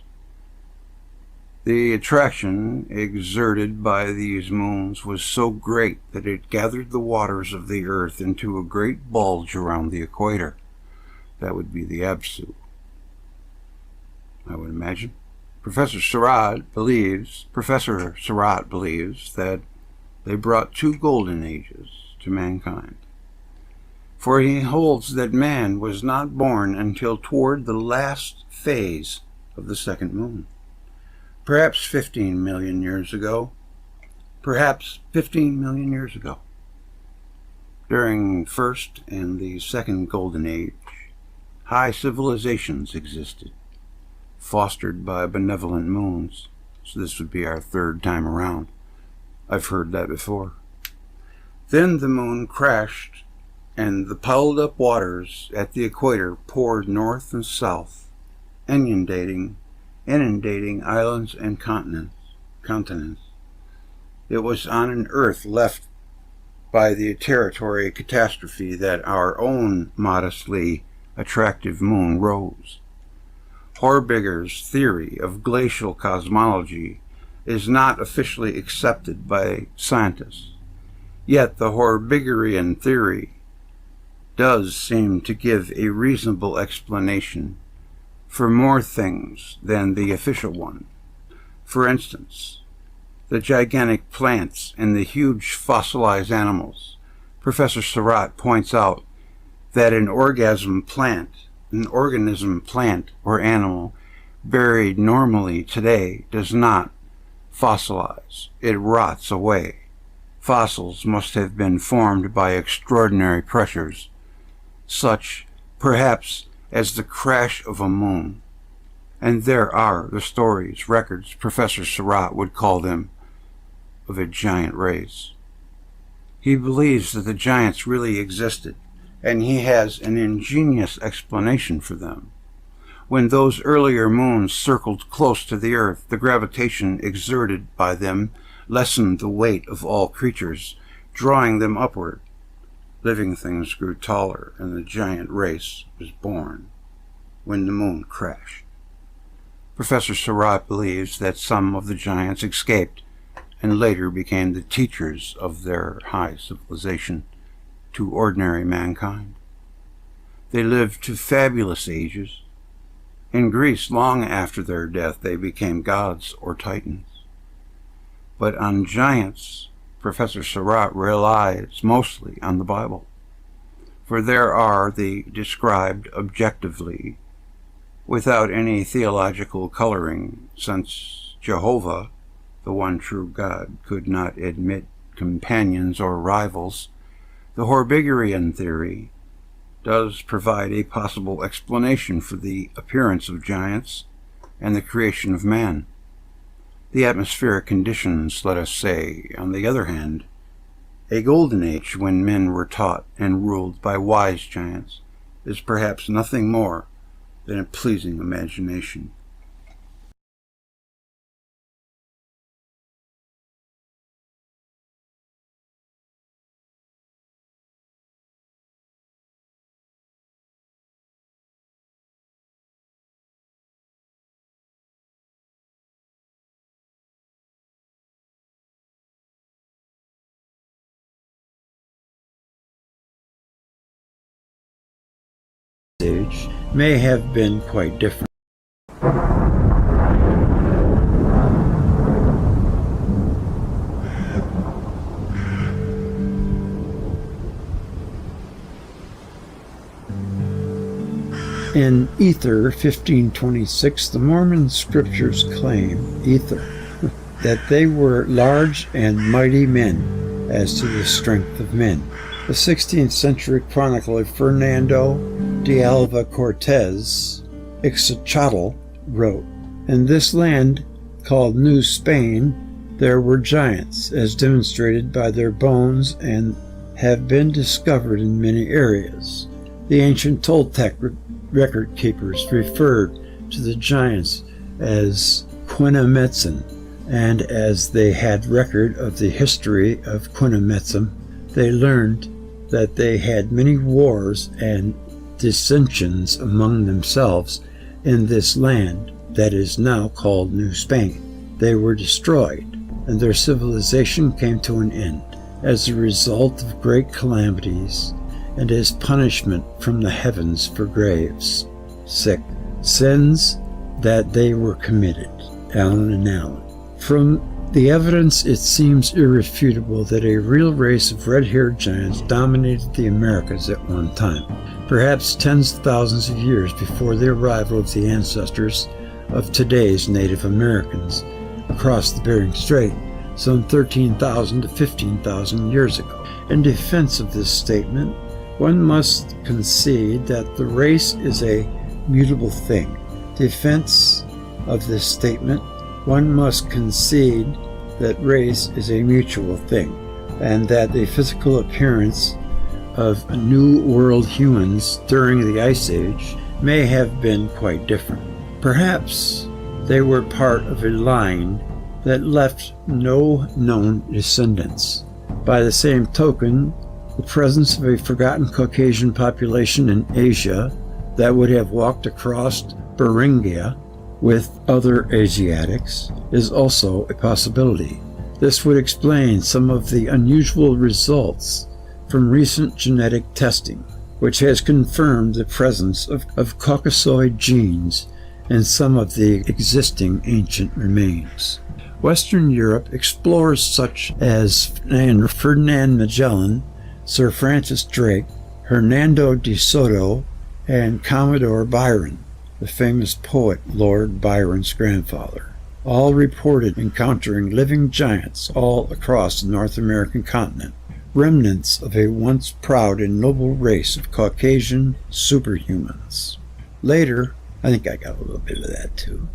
The attraction exerted by these moons was so great that it gathered the waters of the Earth into a great bulge around the equator. That would be the Absu, I would imagine. Professor Surratt believes that they brought 2 golden ages to mankind. For he holds that man was not born until toward the last phase of the second moon. Perhaps 15 million years ago. Perhaps 15 million years ago. During first and the second golden age, high civilizations existed, fostered by benevolent moons. So this would be our 3rd time around. I've heard that before. Then the moon crashed, and the piled up waters at the equator poured north and south, inundating islands and continents. It was on an Earth left by the territory catastrophe that our own modestly attractive moon rose. Horbiger's theory of glacial cosmology is not officially accepted by scientists, yet the Horbigerian theory does seem to give a reasonable explanation for more things than the official one. For instance, the gigantic plants and the huge fossilized animals. Professor Surratt points out that an organism plant or animal buried normally today does not fossilize. It rots away. Fossils must have been formed by extraordinary pressures, such, perhaps, as the crash of a moon. And there are the stories, records, Professor Surratt would call them, of a giant race. He believes that the giants really existed, and he has an ingenious explanation for them. When those earlier moons circled close to the Earth, the gravitation exerted by them lessened the weight of all creatures, drawing them upward. Living things grew taller, and the giant race was born when the moon crashed. Professor Surratt believes that some of the giants escaped and later became the teachers of their high civilization to ordinary mankind. They lived to fabulous ages. In Greece, long after their death, they became gods or titans. But on giants, Professor Surratt relies mostly on the Bible, for there are the described objectively, without any theological coloring, since Jehovah, the one true God, could not admit companions or rivals. The Horbigerian theory does provide a possible explanation for the appearance of giants and the creation of man. The atmospheric conditions, let us say, on the other hand, a golden age when men were taught and ruled by wise giants, is perhaps nothing more than a pleasing imagination. Age may have been quite different. In Ether 1526, the Mormon scriptures claim, Ether, that they were large and mighty men as to the strength of men. The 16th century chronicler Fernando de Alva Cortez Ixtacatl wrote, "In this land called New Spain there were giants, as demonstrated by their bones, and have been discovered in many areas." The ancient Toltec record keepers referred to the giants as Quinametsin, and as they had record of the history of Quinametsim, they learned that they had many wars and dissensions among themselves in this land that is now called New Spain. They were destroyed, and their civilization came to an end as a result of great calamities and as punishment from the heavens for graves, sick, sins that they were committed. Allen and Allen. From the evidence, it seems irrefutable that a real race of red-haired giants dominated the Americas at one time, perhaps tens of thousands of years before the arrival of the ancestors of today's Native Americans across the Bering Strait, some 13,000 to 15,000 years ago. In defense of this statement, one must concede that the race is a mutable thing. Defense of this statement, one must concede that race is a mutual thing, and that the physical appearance of New World humans during the Ice Age may have been quite different. Perhaps they were part of a line that left no known descendants. By the same token, the presence of a forgotten Caucasian population in Asia that would have walked across Beringia with other Asiatics is also a possibility. This would explain some of the unusual results from recent genetic testing, which has confirmed the presence of Caucasoid genes in some of the existing ancient remains. Western Europe, explorers such as Ferdinand Magellan, Sir Francis Drake, Hernando de Soto, and Commodore Byron, the famous poet Lord Byron's grandfather, all reported encountering living giants all across the North American continent, remnants of a once proud and noble race of Caucasian superhumans. Later, I think I got a little bit of that too.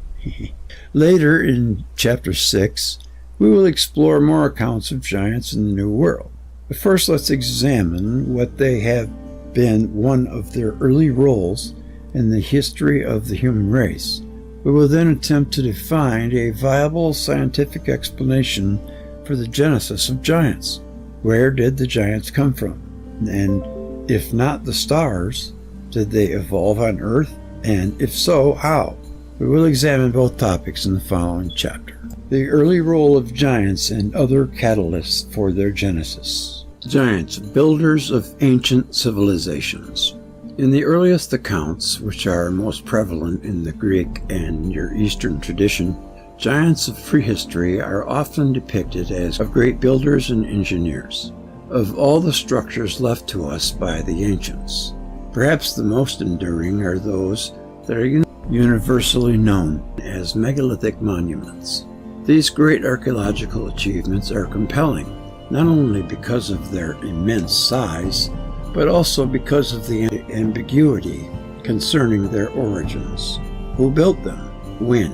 Later in Chapter 6, we will explore more accounts of giants in the New World. But first, let's examine what they have been one of their early roles in the history of the human race. We will then attempt to define a viable scientific explanation for the genesis of giants. Where did the giants come from? And if not the stars, did they evolve on Earth? And if so, how? We will examine both topics in the following chapter. The early role of giants and other catalysts for their genesis. Giants, builders of ancient civilizations. In the earliest accounts, which are most prevalent in the Greek and Near Eastern tradition, giants of prehistory are often depicted as great builders and engineers of all the structures left to us by the ancients. Perhaps the most enduring are those that are universally known as megalithic monuments. These great archaeological achievements are compelling, not only because of their immense size, but also because of the ambiguity concerning their origins. Who built them? When?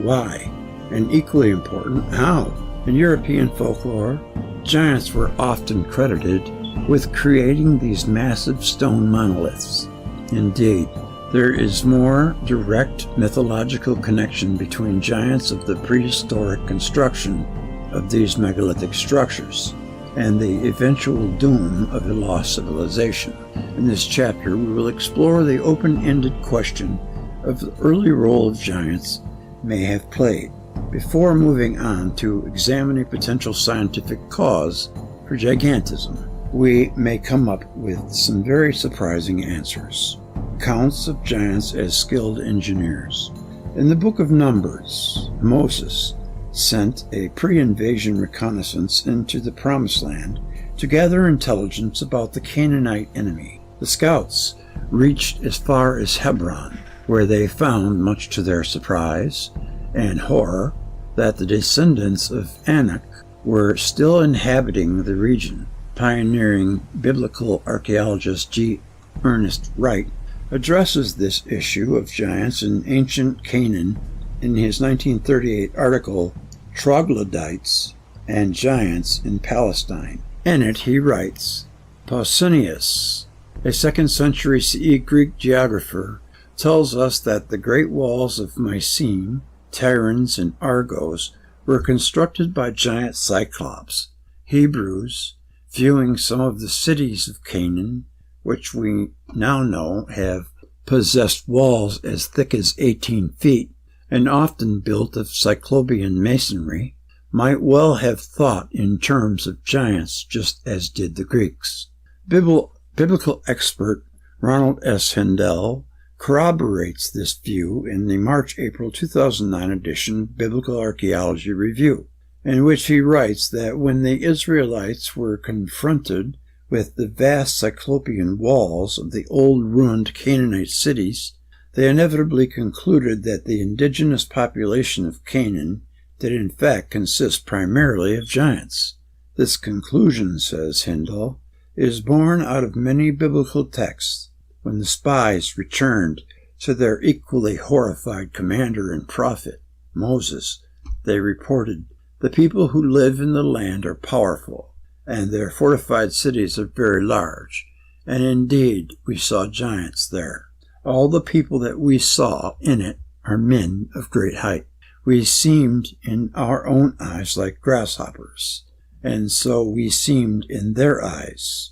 Why? And equally important, how? In European folklore, giants were often credited with creating these massive stone monoliths. Indeed, there is more direct mythological connection between giants of the prehistoric construction of these megalithic structures and the eventual doom of a lost civilization. In this chapter, we will explore the open-ended question of the early role of giants may have played, before moving on to examine a potential scientific cause for gigantism. We may come up with some very surprising answers. Accounts of giants as skilled engineers. In the book of Numbers, Moses sent a pre-invasion reconnaissance into the Promised Land to gather intelligence about the Canaanite enemy. The scouts reached as far as Hebron, where they found, much to their surprise and horror, that the descendants of Anak were still inhabiting the region. Pioneering biblical archaeologist G. Ernest Wright addresses this issue of giants in ancient Canaan in his 1938 article, Troglodytes and Giants in Palestine. In it he writes, Pausanias, a 2nd century CE Greek geographer, tells us that the great walls of Mycene, Tiryns, and Argos were constructed by giant cyclops. Hebrews, viewing some of the cities of Canaan, which we now know have possessed walls as thick as 18 feet and often built of cyclopean masonry, might well have thought in terms of giants just as did the Greeks. Biblical expert Ronald S. Hindell corroborates this view in the March-April 2009 edition Biblical Archaeology Review, in which he writes that when the Israelites were confronted with the vast cyclopean walls of the old ruined Canaanite cities, they inevitably concluded that the indigenous population of Canaan did in fact consist primarily of giants. This conclusion, says Hindell, is born out of many biblical texts. When the spies returned to their equally horrified commander and prophet, Moses, they reported, "The people who live in the land are powerful, and their fortified cities are very large. And indeed, we saw giants there. All the people that we saw in it are men of great height. We seemed in our own eyes like grasshoppers, and so we seemed in their eyes."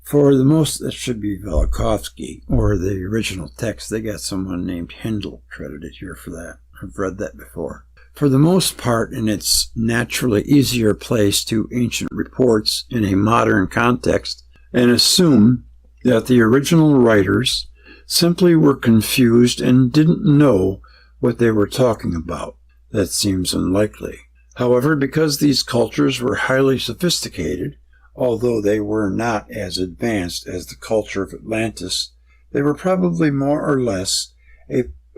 For the most, that should be Velikovsky, or the original text. They got someone named Hindell credited here for that. I've read that before. For the most part, in its naturally easier place to ancient reports in a modern context, and assume that the original writers simply were confused and didn't know what they were talking about. That seems unlikely. However, because these cultures were highly sophisticated, although they were not as advanced as the culture of Atlantis, they were probably more or less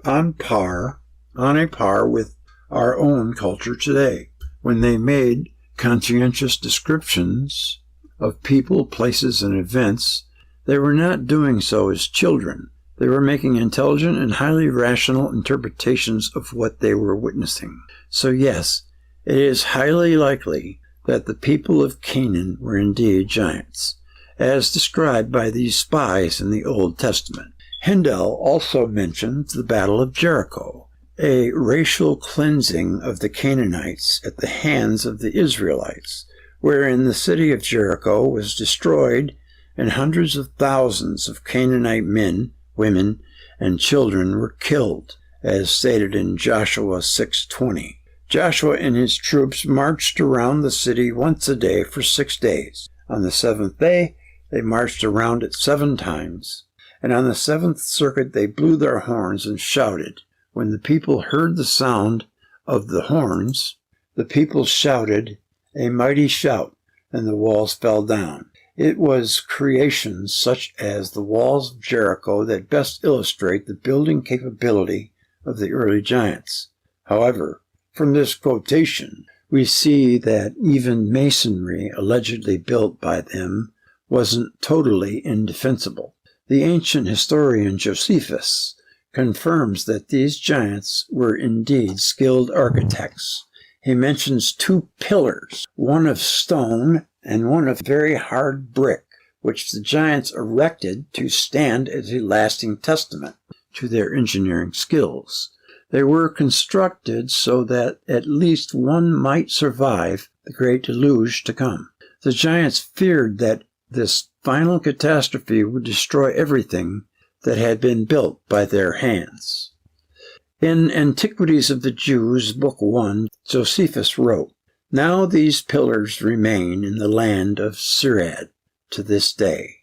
on a par with our own culture today. When they made conscientious descriptions of people, places, and events, they were not doing so as children. They were making intelligent and highly rational interpretations of what they were witnessing. So yes, it is highly likely that the people of Canaan were indeed giants, as described by these spies in the Old Testament. Hindell also mentions the Battle of Jericho, a racial cleansing of the Canaanites at the hands of the Israelites, wherein the city of Jericho was destroyed and hundreds of thousands of Canaanite men, women, and children were killed, as stated in Joshua 6:20. Joshua and his troops marched around the city once a day for 6 days. On the 7th day, they marched around it 7 times, and on the 7th circuit they blew their horns and shouted. When the people heard the sound of the horns, the people shouted a mighty shout, and the walls fell down. It was creations such as the walls of Jericho that best illustrate the building capability of the early giants. However, from this quotation, we see that even masonry allegedly built by them wasn't totally indefensible. The ancient historian Josephus confirms that these giants were indeed skilled architects. He mentions 2 pillars, one of stone and one of very hard brick, which the giants erected to stand as a lasting testament to their engineering skills. They were constructed so that at least one might survive the great deluge to come. The giants feared that this final catastrophe would destroy everything that had been built by their hands. In Antiquities of the Jews, Book 1, Josephus wrote, "Now these pillars remain in the land of Syriad to this day.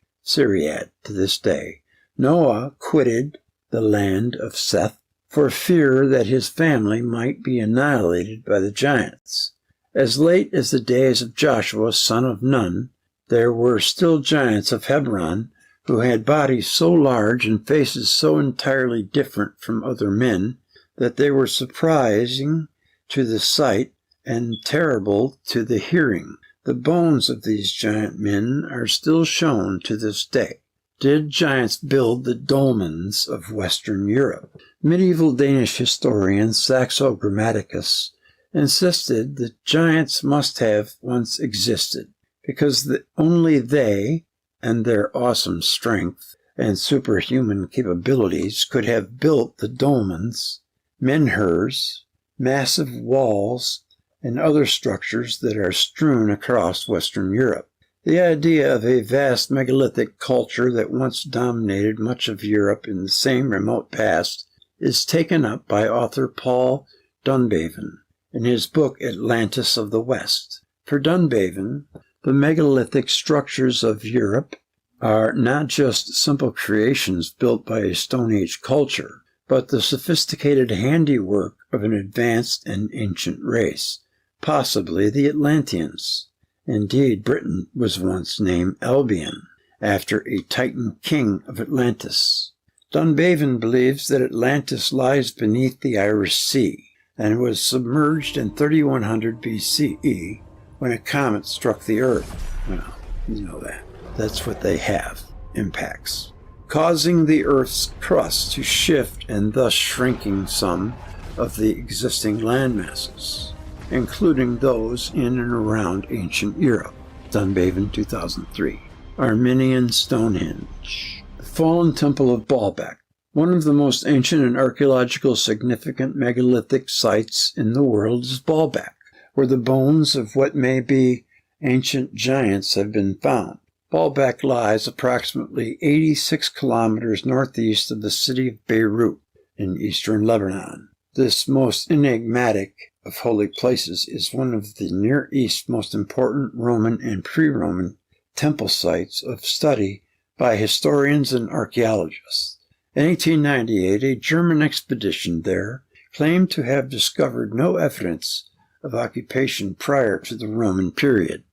Noah quitted the land of Seth for fear that his family might be annihilated by the giants. As late as the days of Joshua, son of Nun, there were still giants of Hebron who had bodies so large and faces so entirely different from other men that they were surprising to the sight and terrible to the hearing. The bones of these giant men are still shown to this day." Did giants build the dolmens of Western Europe? Medieval Danish historian Saxo Grammaticus insisted that giants must have once existed, because only they and their awesome strength and superhuman capabilities could have built the dolmens, menhirs, massive walls, and other structures that are strewn across Western Europe. The idea of a vast megalithic culture that once dominated much of Europe in the same remote past is taken up by author Paul Dunbavin in his book Atlantis of the West. For Dunbavin, the megalithic structures of Europe are not just simple creations built by a Stone Age culture, but the sophisticated handiwork of an advanced and ancient race, possibly the Atlanteans. Indeed, Britain was once named Albion, after a Titan king of Atlantis. Dunbavin believes that Atlantis lies beneath the Irish Sea and was submerged in 3100 BCE when a comet struck the Earth. Well, you know that. That's what they have, impacts, causing the Earth's crust to shift and thus shrinking some of the existing land masses, including those in and around ancient Europe. Dunbavin, 2003. Armenian Stonehenge. The fallen temple of Baalbek, one of the most ancient and archaeological significant megalithic sites in the world, is Baalbek, where the bones of what may be ancient giants have been found. Baalbek lies approximately 86 kilometers northeast of the city of Beirut in eastern Lebanon. This most enigmatic of holy places is one of the Near East's most important Roman and pre-Roman temple sites of study by historians and archaeologists. In 1898, a German expedition there claimed to have discovered no evidence of occupation prior to the Roman period,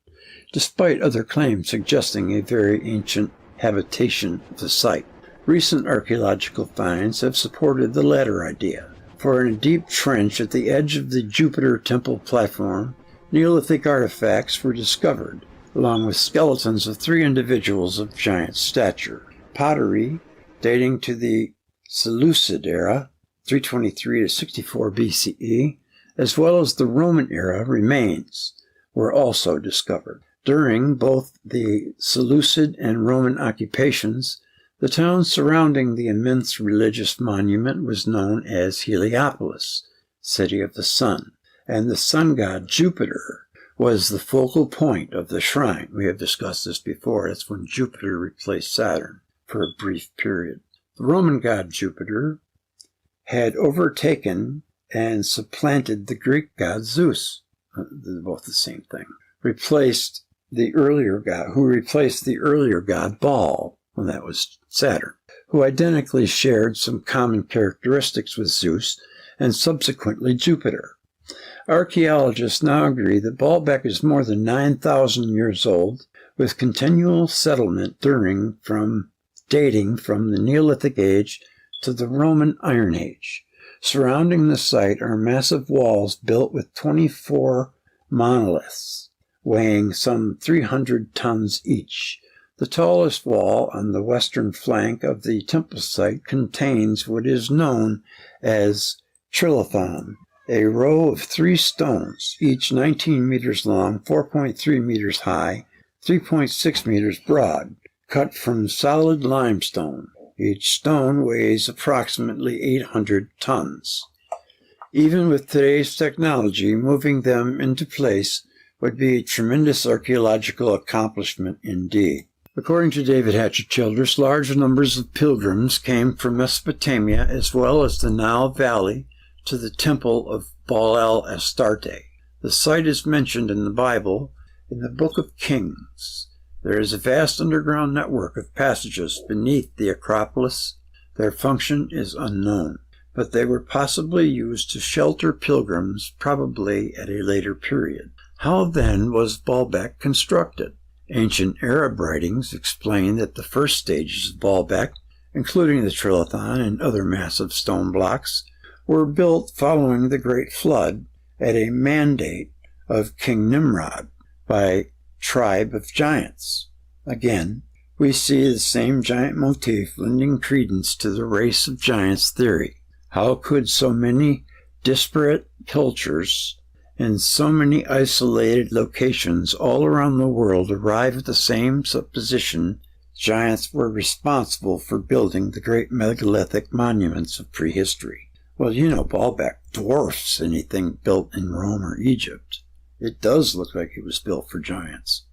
despite other claims suggesting a very ancient habitation of the site. Recent archaeological finds have supported the latter idea, for in a deep trench at the edge of the Jupiter Temple platform, Neolithic artifacts were discovered, along with skeletons of 3 individuals of giant stature. Pottery dating to the Seleucid era, 323 to 64 BCE, as well as the Roman era remains, were also discovered. During both the Seleucid and Roman occupations, the town surrounding the immense religious monument was known as Heliopolis, city of the sun, and the sun god Jupiter was the focal point of the shrine. We have discussed this before. That's when Jupiter replaced Saturn for a brief period. The Roman god Jupiter had overtaken and supplanted the Greek god Zeus. They're both the same thing. Who replaced the earlier god Baal, well, that was Saturn, who identically shared some common characteristics with Zeus and subsequently Jupiter. Archaeologists now agree that Baalbek is more than 9,000 years old, with continual settlement dating from the Neolithic Age to the Roman Iron Age. Surrounding the site are massive walls built with 24 monoliths, weighing some 300 tons each. The tallest wall on the western flank of the temple site contains what is known as trilithon, a row of 3 stones, each 19 meters long, 4.3 meters high, 3.6 meters broad, cut from solid limestone. Each stone weighs approximately 800 tons. Even with today's technology, moving them into place would be a tremendous archaeological accomplishment indeed. According to David Hatcher Childress, large numbers of pilgrims came from Mesopotamia as well as the Nile Valley to the temple of Baal Astarte. The site is mentioned in the Bible in the Book of Kings. There is a vast underground network of passages beneath the Acropolis. Their function is unknown, but they were possibly used to shelter pilgrims, probably at a later period. How then was Baalbek constructed? Ancient Arab writings explain that the first stages of Baalbek, including the trilithon and other massive stone blocks, were built following the Great Flood at a mandate of King Nimrod by tribe of giants. Again, we see the same giant motif lending credence to the race of giants theory. How could so many disparate cultures in so many isolated locations all around the world arrive at the same supposition giants were responsible for building the great megalithic monuments of prehistory? Well, you know, Baalbek dwarfs anything built in Rome or Egypt. It does look like it was built for giants.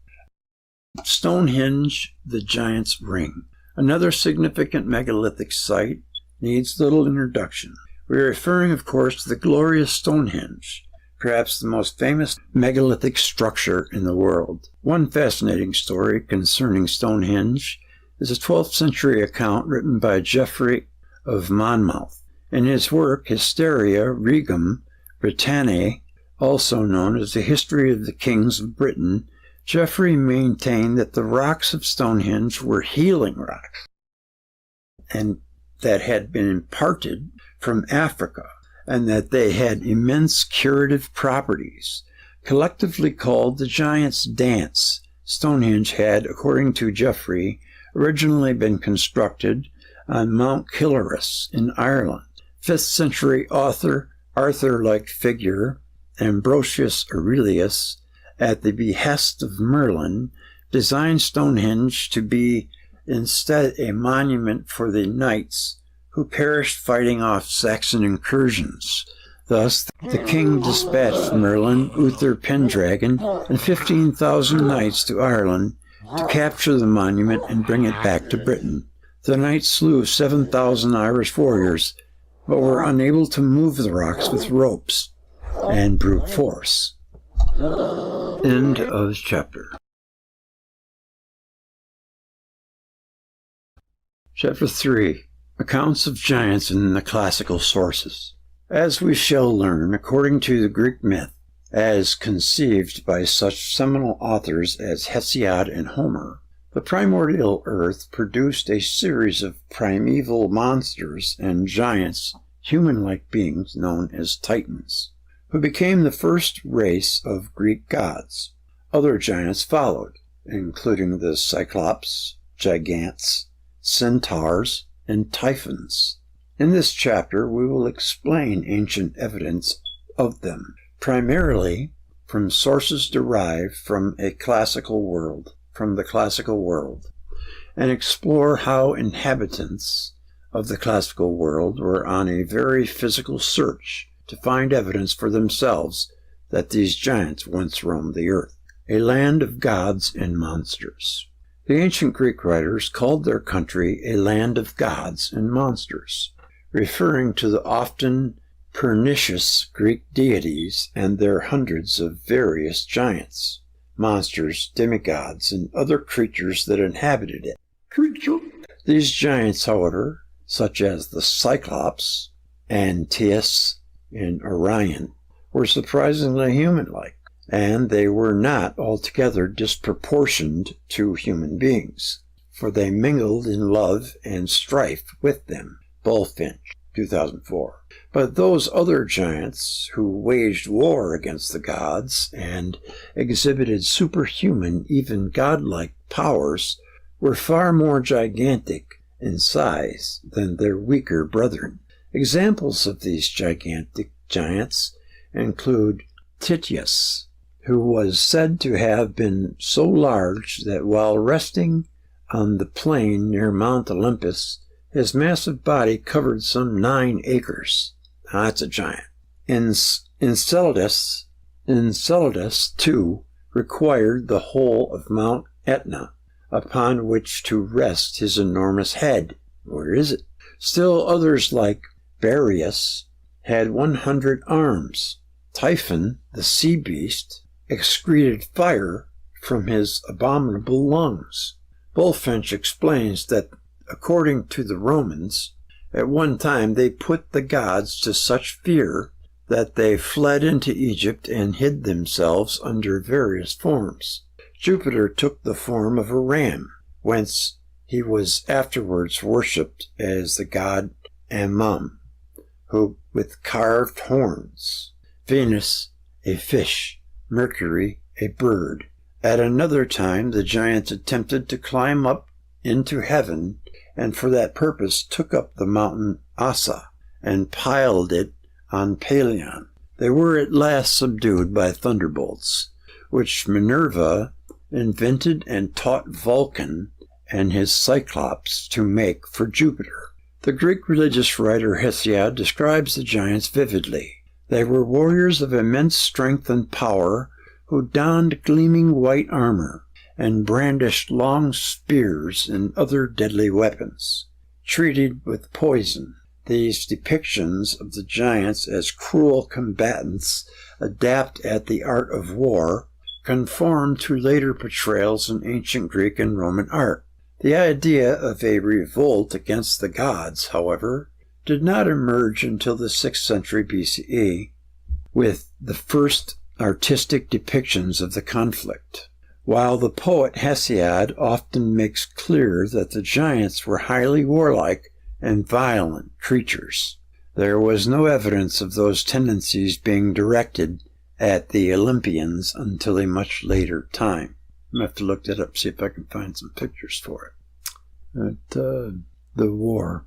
Stonehenge, the giant's ring. Another significant megalithic site needs little introduction. We are referring, of course, to the glorious Stonehenge, perhaps the most famous megalithic structure in the world. One fascinating story concerning Stonehenge is a 12th century account written by Geoffrey of Monmouth. In his work, Hysteria Regum Britanniae, also known as the History of the Kings of Britain, Geoffrey maintained that the rocks of Stonehenge were healing rocks, and that had been imparted from Africa, and that they had immense curative properties. Collectively called the Giant's Dance, Stonehenge had, according to Geoffrey, originally been constructed on Mount Killarus in Ireland. 5th century author, Arthur-like figure, Ambrosius Aurelius, at the behest of Merlin, designed Stonehenge to be instead a monument for the knights who perished fighting off Saxon incursions. Thus, the king dispatched Merlin, Uther Pendragon, and 15,000 knights to Ireland to capture the monument and bring it back to Britain. The knights slew 7,000 Irish warriors, but were unable to move the rocks with ropes and brute force. End of chapter. Chapter 3. Accounts of giants in the classical sources. As we shall learn, according to the Greek myth, as conceived by such seminal authors as Hesiod and Homer, the primordial earth produced a series of primeval monsters and giants, human-like beings known as Titans, who became the first race of Greek gods. Other giants followed, including the Cyclops, Gigantes, Centaurs, and Typhons. In this chapter, we will explain ancient evidence of them, primarily from sources derived from the classical world, and explore how inhabitants of the classical world were on a very physical search to find evidence for themselves that these giants once roamed the earth, a land of gods and monsters. The ancient Greek writers called their country a land of gods and monsters, referring to the often pernicious Greek deities and their hundreds of various giants, monsters, demigods, and other creatures that inhabited it. These giants, however, such as the Cyclops, Antaeus, and Orion, were surprisingly human-like, and they were not altogether disproportioned to human beings, for they mingled in love and strife with them. Bullfinch, 2004. But those other giants who waged war against the gods and exhibited superhuman, even godlike powers were far more gigantic in size than their weaker brethren. Examples of these gigantic giants include Tityus, who was said to have been so large that while resting on the plain near Mount Olympus, his massive body covered some 9 acres. Now, that's a giant. Enceladus, too, required the whole of Mount Etna, upon which to rest his enormous head. Where is it? Still others, like Boreas, had 100 arms. Typhon, the sea beast, excreted fire from his abominable lungs. Bulfinch explains that, according to the Romans, at one time they put the gods to such fear that they fled into Egypt and hid themselves under various forms. Jupiter took the form of a ram, whence he was afterwards worshipped as the god Ammon, who with carved horns. Venus, a fish. Mercury, a bird. At another time the giants attempted to climb up into heaven, and for that purpose took up the mountain Ossa and piled it on Pelion. They were at last subdued by thunderbolts, which Minerva invented and taught Vulcan and his Cyclops to make for Jupiter. The Greek religious writer Hesiod describes the giants vividly. They were warriors of immense strength and power who donned gleaming white armor and brandished long spears and other deadly weapons. Treated with poison, these depictions of the giants as cruel combatants adept at the art of war conform to later portrayals in ancient Greek and Roman art. The idea of a revolt against the gods, however, did not emerge until the 6th century BCE, with the first artistic depictions of the conflict. While the poet Hesiod often makes clear that the giants were highly warlike and violent creatures, there was no evidence of those tendencies being directed at the Olympians until a much later time. I'm going to have to look that up, see if I can find some pictures for it. The war.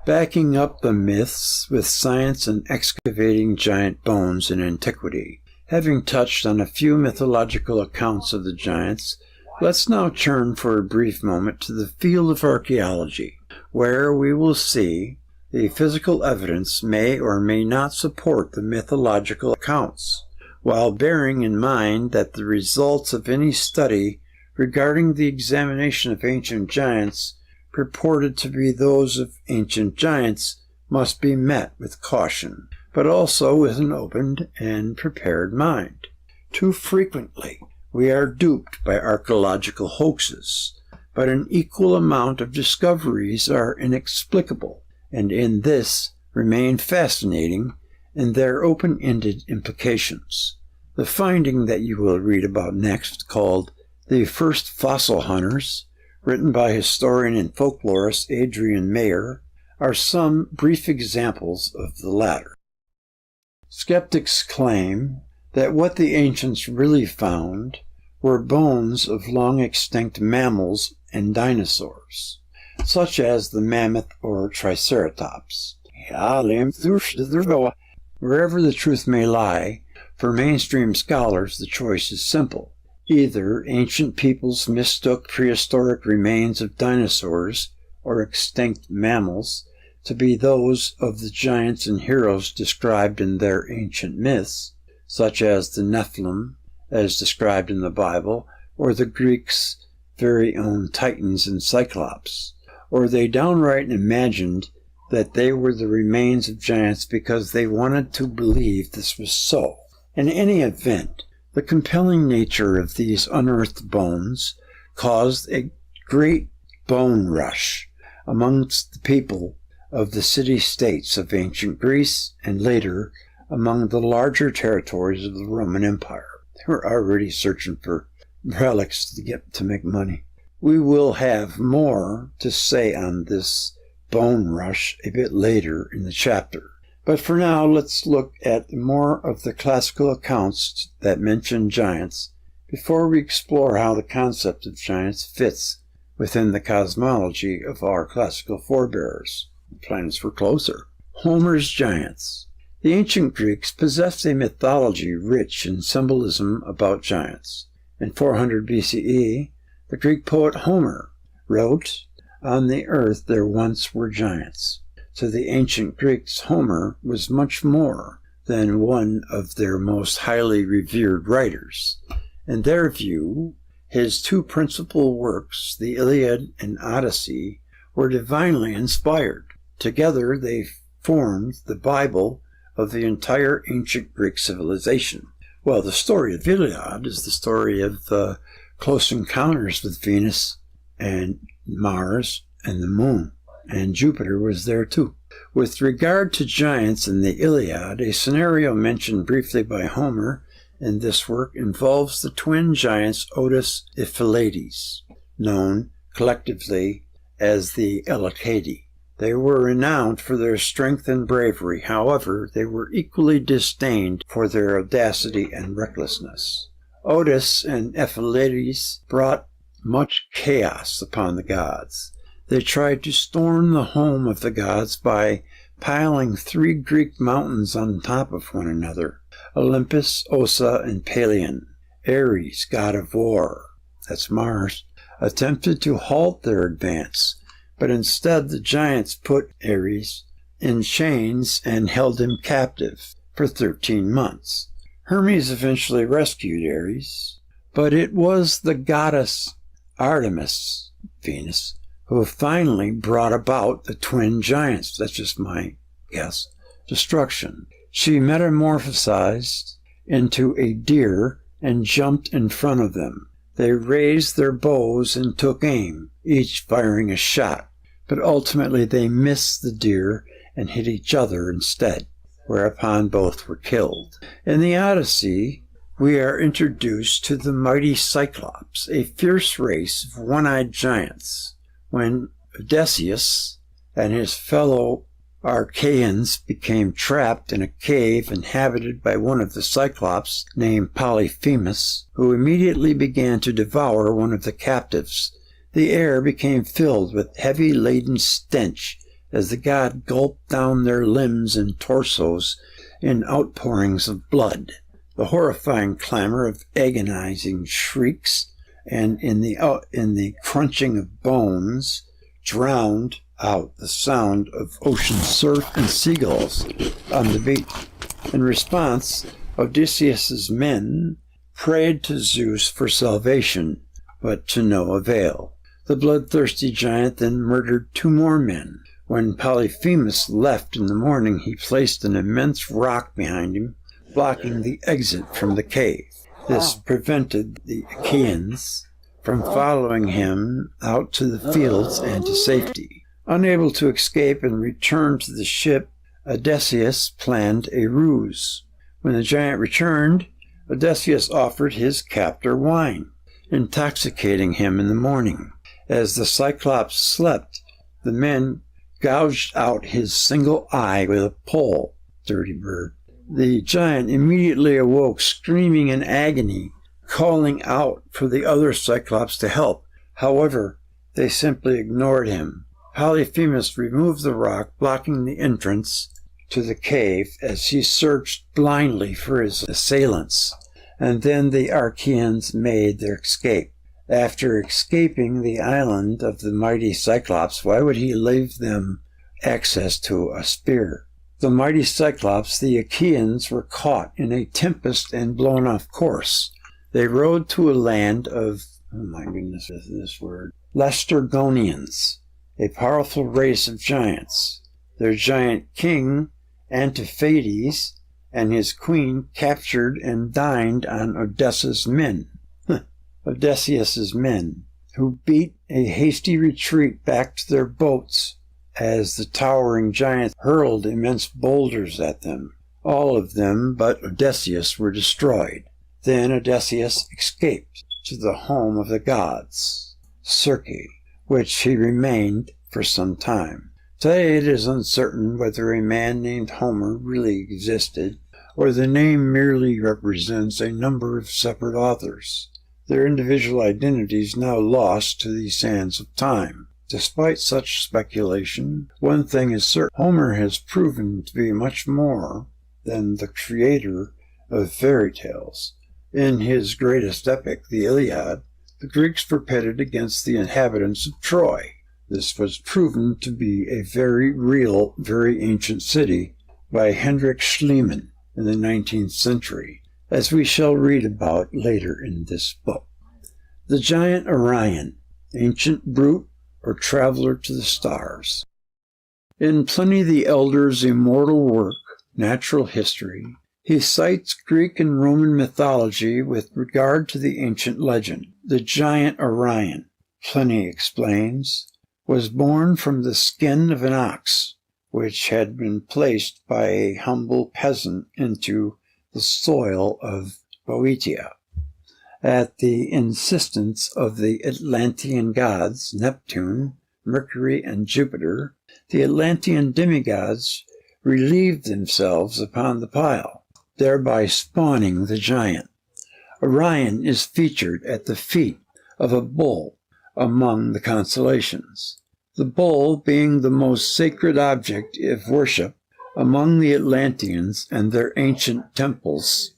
Backing up the myths with science and excavating giant bones in antiquity. Having touched on a few mythological accounts of the giants, let's now turn for a brief moment to the field of archaeology, where we will see the physical evidence may or may not support the mythological accounts, while bearing in mind that the results of any study regarding the examination of ancient giants purported to be those of ancient giants must be met with caution, but also with an open and prepared mind. Too frequently, we are duped by archaeological hoaxes, but an equal amount of discoveries are inexplicable, and in this remain fascinating in their open-ended implications. The finding that you will read about next, called The First Fossil Hunters, written by historian and folklorist Adrian Mayer, are some brief examples of the latter. Skeptics claim that what the ancients really found were bones of long-extinct mammals and dinosaurs, such as the mammoth or triceratops. Wherever the truth may lie, for mainstream scholars the choice is simple. Either ancient peoples mistook prehistoric remains of dinosaurs or extinct mammals to be those of the giants and heroes described in their ancient myths, such as the Nephilim, as described in the Bible, or the Greeks' very own Titans and Cyclops, or they downright imagined that they were the remains of giants because they wanted to believe this was so. In any event, the compelling nature of these unearthed bones caused a great bone rush amongst the people of the city-states of ancient Greece and later among the larger territories of the Roman Empire. They were already searching for relics to make money. We will have more to say on this bone rush a bit later in the chapter. But for now, let's look at more of the classical accounts that mention giants before we explore how the concept of giants fits within the cosmology of our classical forebears. The planets were closer. Homer's giants. The ancient Greeks possessed a mythology rich in symbolism about giants. In 400 BCE, the Greek poet Homer wrote, "On the earth there once were giants." To the ancient Greeks, Homer was much more than one of their most highly revered writers. In their view, his two principal works, the Iliad and Odyssey, were divinely inspired. Together they formed the Bible of the entire ancient Greek civilization. Well, the story of Iliad is the story of close encounters with Venus and Mars and the moon, and Jupiter was there too. With regard to giants in the Iliad, a scenario mentioned briefly by Homer in this work involves the twin giants Otis and Pylades, known collectively as the Elycadi. They were renowned for their strength and bravery. However, they were equally disdained for their audacity and recklessness. Otis and Pylades brought much chaos upon the gods. They tried to storm the home of the gods by piling 3 Greek mountains on top of one another: Olympus, Ossa, and Pelion. Ares, god of war, that's Mars, attempted to halt their advance, but instead the giants put Ares in chains and held him captive for 13 months. Hermes eventually rescued Ares, but it was the goddess Artemis, Venus, who finally brought about the twin giants, that's just my guess, destruction. She metamorphosized into a deer and jumped in front of them. They raised their bows and took aim, each firing a shot, but ultimately they missed the deer and hit each other instead, whereupon both were killed. In the Odyssey, we are introduced to the mighty Cyclops, a fierce race of one-eyed giants. When Odysseus and his fellow Archaeans became trapped in a cave inhabited by one of the Cyclops named Polyphemus, who immediately began to devour one of the captives, the air became filled with heavy laden stench as the god gulped down their limbs and torsos in outpourings of blood. The horrifying clamor of agonizing shrieks and in the crunching of bones drowned out the sound of ocean surf and seagulls on the beach. In response, Odysseus's men prayed to Zeus for salvation, but to no avail. The bloodthirsty giant then murdered 2 more men. When Polyphemus left in the morning, he placed an immense rock behind him, blocking the exit from the cave. This prevented the Achaeans from following him out to the fields and to safety. Unable to escape and return to the ship, Odysseus planned a ruse. When the giant returned, Odysseus offered his captor wine, intoxicating him in the morning. As the Cyclops slept, the men gouged out his single eye with a pole. Dirty bird. The giant immediately awoke, screaming in agony, calling out for the other Cyclops to help. However, they simply ignored him. Polyphemus removed the rock, blocking the entrance to the cave as he searched blindly for his assailants, and then the Archaeans made their escape. After escaping the island of the mighty Cyclops, why would he leave them access to a spear? The mighty Cyclops, the Achaeans, were caught in a tempest and blown off course. They rode to a land of, oh my goodness, is this word? Laestrygonians, a powerful race of giants. Their giant king, Antiphates, and his queen captured and dined on Odysseus' men, who beat a hasty retreat back to their boats as the towering giants hurled immense boulders at them. All of them but Odysseus were destroyed. Then Odysseus escaped to the home of the gods, Circe, which he remained for some time. Today it is uncertain whether a man named Homer really existed, or the name merely represents a number of separate authors. their individual identities now lost to the sands of time. Despite such speculation, one thing is certain: Homer has proven to be much more than the creator of fairy tales. In his greatest epic, the Iliad, the Greeks were pitted against the inhabitants of Troy. This was proven to be a very real, very ancient city by Hendrik Schliemann in the 19th century, as we shall read about later in this book. The giant Orion, ancient brute or traveler to the stars. In Pliny the Elder's immortal work, Natural History, he cites Greek and Roman mythology with regard to the ancient legend. The giant Orion, Pliny explains, was born from the skin of an ox, which had been placed by a humble peasant into the soil of Boeotia. At the insistence of the Atlantean gods, Neptune, Mercury, and Jupiter, the Atlantean demigods relieved themselves upon the pile, thereby spawning the giant. Orion is featured at the feet of a bull among the constellations, the bull being the most sacred object of worship among the Atlanteans and their ancient temples.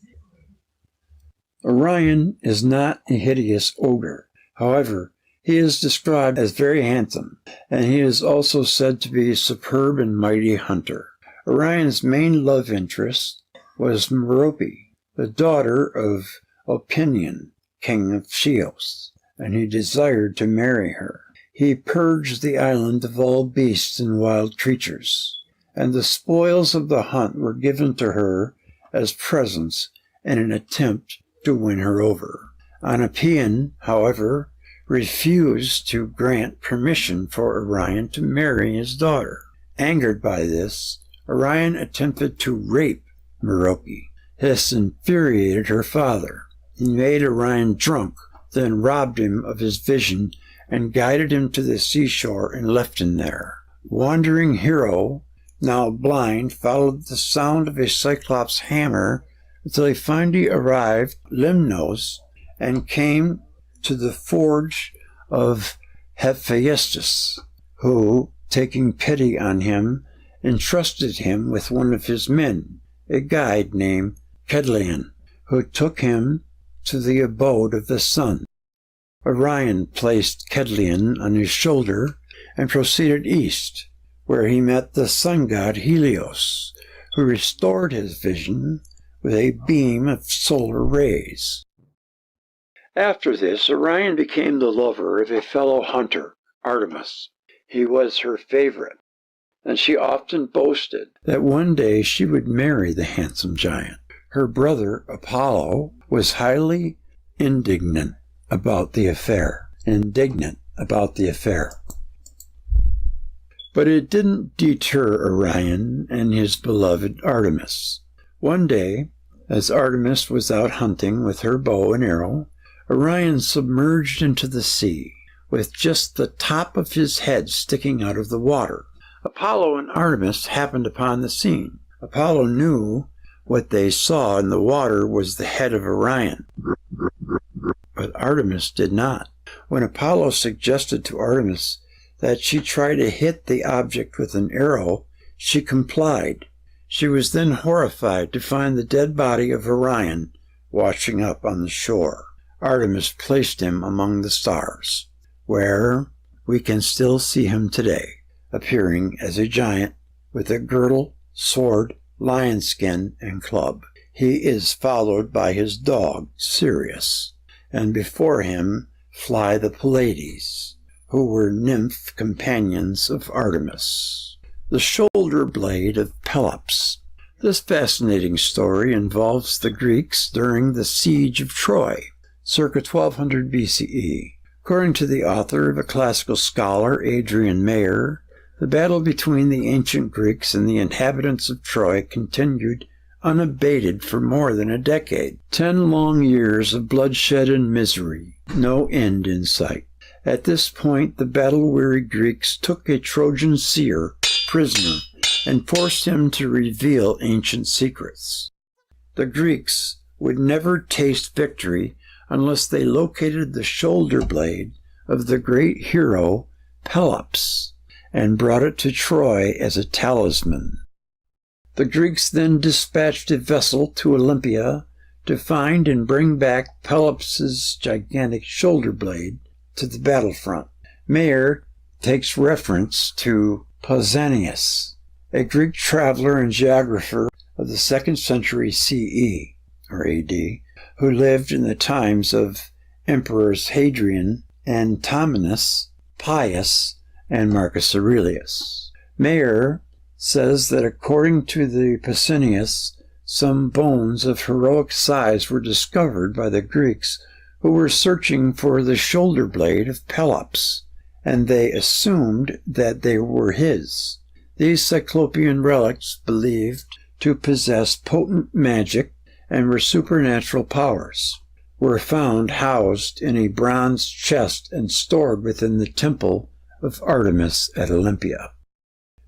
Orion is not a hideous ogre. However, he is described as very handsome, and he is also said to be a superb and mighty hunter. Orion's main love interest was Merope, the daughter of Opinion, king of Chios, and he desired to marry her. He purged the island of all beasts and wild creatures, and the spoils of the hunt were given to her as presents in an attempt to win her over. Oenopion, however, refused to grant permission for Orion to marry his daughter. Angered by this, Orion attempted to rape Merope. This infuriated her father. He made Orion drunk, then robbed him of his vision and guided him to the seashore and left him there. Wandering hero, now blind, followed the sound of a Cyclops' hammer until he finally arrived at Lemnos and came to the forge of Hephaestus, who, taking pity on him, entrusted him with one of his men, a guide named Kedlion, who took him to the abode of the sun. Orion placed Kedlion on his shoulder and proceeded east, where he met the sun god Helios, who restored his vision with a beam of solar rays. After this, Orion became the lover of a fellow hunter, Artemis. He was her favorite, and she often boasted that one day she would marry the handsome giant. Her brother, Apollo, was highly indignant about the affair. But it didn't deter Orion and his beloved Artemis. One day, as Artemis was out hunting with her bow and arrow, Orion submerged into the sea, with just the top of his head sticking out of the water. Apollo and Artemis happened upon the scene. Apollo knew what they saw in the water was the head of Orion, but Artemis did not. When Apollo suggested to Artemis that she try to hit the object with an arrow, she complied. She was then horrified to find the dead body of Orion washing up on the shore. Artemis placed him among the stars, where we can still see him today, appearing as a giant with a girdle, sword, lion skin, and club. He is followed by his dog, Sirius, and before him fly the Pleiades, who were nymph companions of Artemis. The shoulder blade of Pelops. This fascinating story involves the Greeks during the siege of Troy, circa 1200 BCE. According to the author of a classical scholar, Adrian Mayer, the battle between the ancient Greeks and the inhabitants of Troy continued unabated for more than a decade. 10 long years of bloodshed and misery, no end in sight. At this point, the battle-weary Greeks took a Trojan seer prisoner and forced him to reveal ancient secrets. The Greeks would never taste victory unless they located the shoulder blade of the great hero Pelops and brought it to Troy as a talisman. The Greeks then dispatched a vessel to Olympia to find and bring back Pelops's gigantic shoulder blade to the battlefront. Mayer takes reference to Pausanias, a Greek traveler and geographer of the 2nd century CE, or AD, who lived in the times of Emperors Hadrian, Antoninus, Pius, and Marcus Aurelius. Mayer says that according to the Pausanias, some bones of heroic size were discovered by the Greeks who were searching for the shoulder blade of Pelops, and they assumed that they were his. These Cyclopean relics believed to possess potent magic and were supernatural powers, were found housed in a bronze chest and stored within the temple of Artemis at Olympia.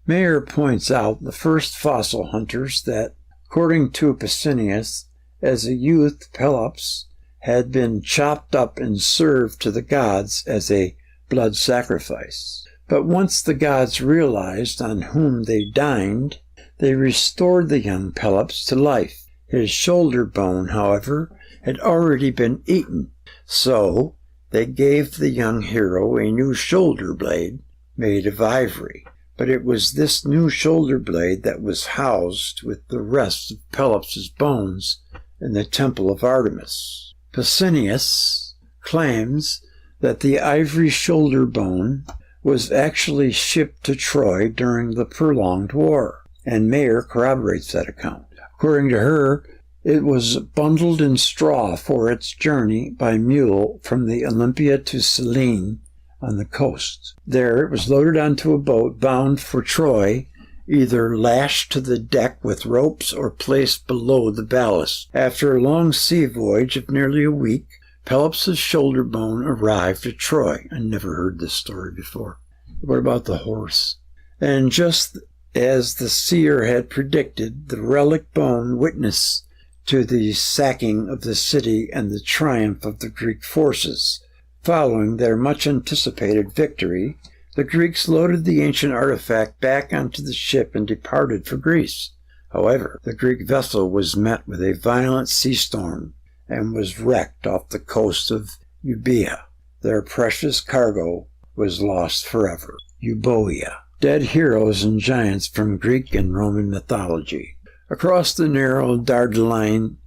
Mayer points out the first fossil hunters that, according to Pausanias, as a youth Pelops had been chopped up and served to the gods as a blood sacrifice. But once the gods realized on whom they dined, they restored the young Pelops to life. His shoulder bone, however, had already been eaten, so they gave the young hero a new shoulder blade made of ivory. But it was this new shoulder blade that was housed with the rest of Pelops's bones in the temple of Artemis. Pausanias claims that the ivory shoulder bone was actually shipped to Troy during the prolonged war, and Mayer corroborates that account. According to her, it was bundled in straw for its journey by mule from the Olympia to Selene on the coast. There it was loaded onto a boat bound for Troy, either lashed to the deck with ropes or placed below the ballast. After a long sea voyage of nearly a week, Pelops's shoulder bone arrived at Troy. I never heard this story before. What about the horse? And just as the seer had predicted, the relic bone witnessed to the sacking of the city and the triumph of the Greek forces. Following their much-anticipated victory, the Greeks loaded the ancient artifact back onto the ship and departed for Greece. However, the Greek vessel was met with a violent sea storm and was wrecked off the coast of Euboea. Their precious cargo was lost forever. Euboea. Dead heroes and giants from Greek and Roman mythology. Across the narrow Dardanelles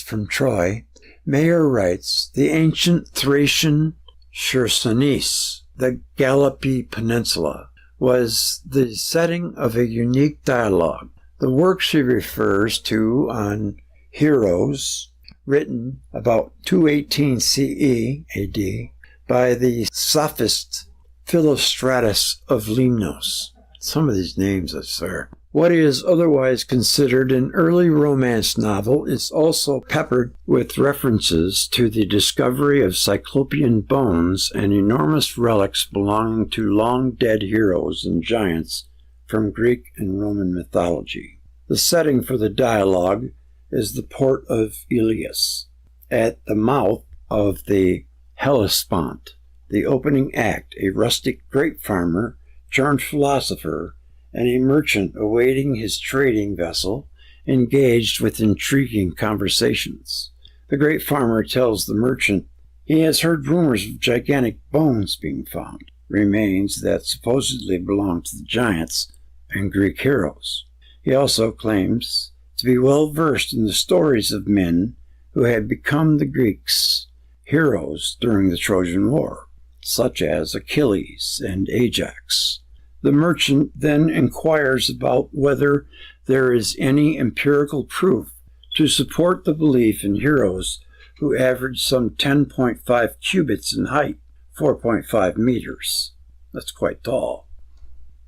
from Troy, Mayer writes, the ancient Thracian Chersonese, the Gallipy Peninsula, was the setting of a unique dialogue. The work she refers to on heroes, written about 218 CE AD by the sophist Philostratus of Lemnos. Some of these names, I swear. What is otherwise considered an early romance novel is also peppered with references to the discovery of Cyclopean bones and enormous relics belonging to long-dead heroes and giants from Greek and Roman mythology. The setting for the dialogue is the port of Ilias, at the mouth of the Hellespont. The opening act, a rustic grape farmer turned philosopher and a merchant awaiting his trading vessel, engaged with intriguing conversations. The great farmer tells the merchant he has heard rumors of gigantic bones being found, remains that supposedly belong to the giants and Greek heroes. He also claims to be well versed in the stories of men who had become the Greeks' heroes during the Trojan War, such as Achilles and Ajax. The merchant then inquires about whether there is any empirical proof to support the belief in heroes who average some 10.5 cubits in height, 4.5 meters. That's quite tall.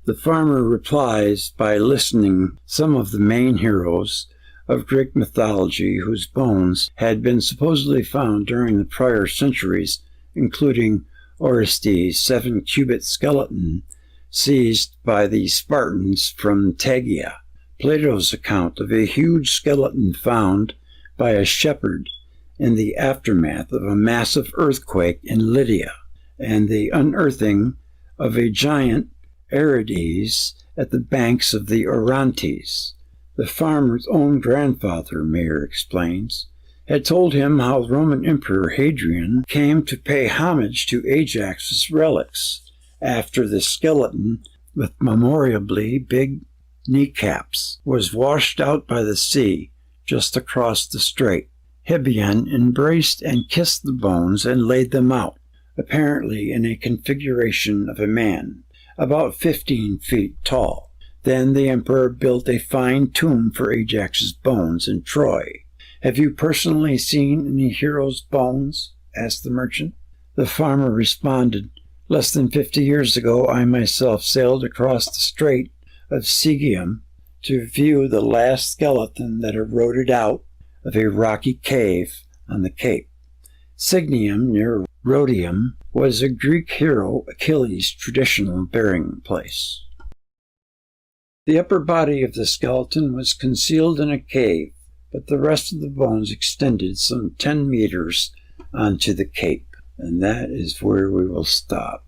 The farmer replies by listing some of the main heroes of Greek mythology whose bones had been supposedly found during the prior centuries, including Orestes' 7-cubit skeleton seized by the Spartans from Tegea, Plato's account of a huge skeleton found by a shepherd in the aftermath of a massive earthquake in Lydia and the unearthing of a giant Erides at the banks of the Orontes. The farmer's own grandfather, Mayer explains, had told him how Roman Emperor Hadrian came to pay homage to Ajax's relics after the skeleton with memorably big kneecaps was washed out by the sea just across the strait. Hebeion embraced and kissed the bones and laid them out, apparently in a configuration of a man, about 15 feet tall. Then the emperor built a fine tomb for Ajax's bones in Troy. "Have you personally seen any hero's bones?" asked the merchant. The farmer responded, "Less than 50 years ago, I myself sailed across the Strait of Sigeum to view the last skeleton that eroded out of a rocky cave on the Cape. Signium, near Rhodium, was a Greek hero Achilles' traditional burying place. The upper body of the skeleton was concealed in a cave, but the rest of the bones extended some 10 meters onto the Cape." And that is where we will stop.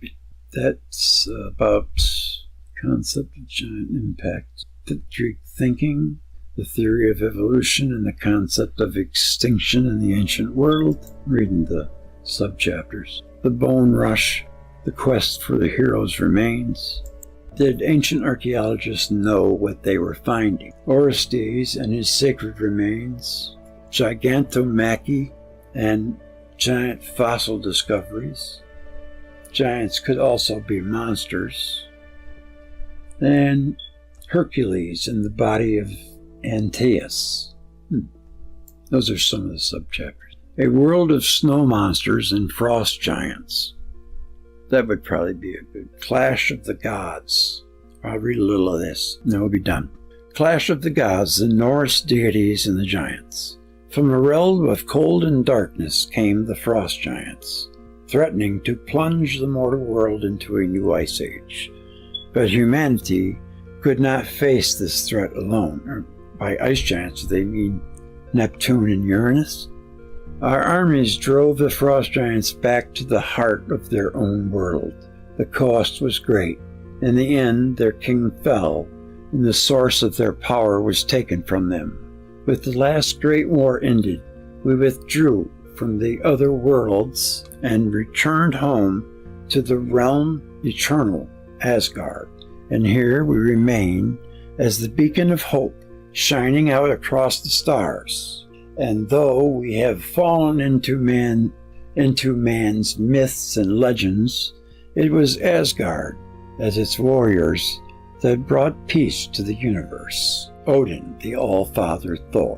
That's about concept of giant impact, Greek thinking, the theory of evolution, and the concept of extinction in the ancient world. Reading the subchapters. The bone rush, the quest for the hero's remains. Did ancient archaeologists know what they were finding? Orestes and his sacred remains, gigantomachy, and giant fossil discoveries. Giants could also be monsters. And Hercules in the body of Antaeus. Those are some of the subchapters. A world of snow monsters and frost giants. That would probably be a good. Clash of the Gods. I'll read a little of this, and then we'll be done. Clash of the Gods, the Norse deities and the giants. From a realm of cold and darkness came the frost giants, threatening to plunge the mortal world into a new ice age. But humanity could not face this threat alone. Or by ice giants, they mean Neptune and Uranus. Our armies drove the frost giants back to the heart of their own world. The cost was great. In the end, their king fell, and the source of their power was taken from them. With the last great war ended, we withdrew from the other worlds and returned home to the realm eternal, Asgard. And here we remain as the beacon of hope, shining out across the stars. And though we have fallen into man's myths and legends, it was Asgard, as its warriors, that brought peace to the universe. Odin, the All-Father Thor.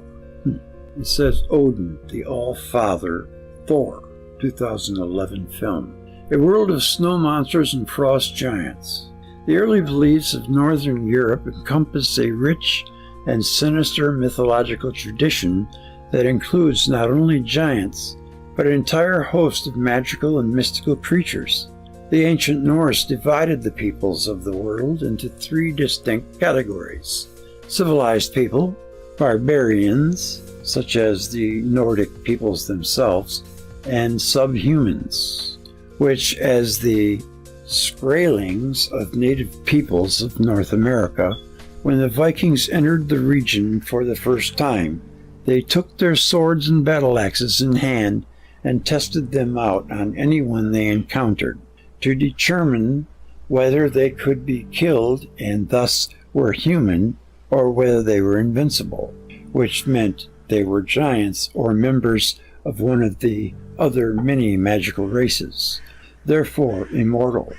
It says Odin, the All-Father Thor, 2011 film. A world of snow monsters and frost giants. The early beliefs of Northern Europe encompass a rich and sinister mythological tradition that includes not only giants, but an entire host of magical and mystical creatures. The ancient Norse divided the peoples of the world into 3 distinct categories: civilized people, barbarians, such as the Nordic peoples themselves, and subhumans, which, as the Skraelings of native peoples of North America, when the Vikings entered the region for the first time, they took their swords and battle axes in hand and tested them out on anyone they encountered to determine whether they could be killed and thus were human, or whether they were invincible, which meant they were giants or members of one of the other many magical races, therefore immortal.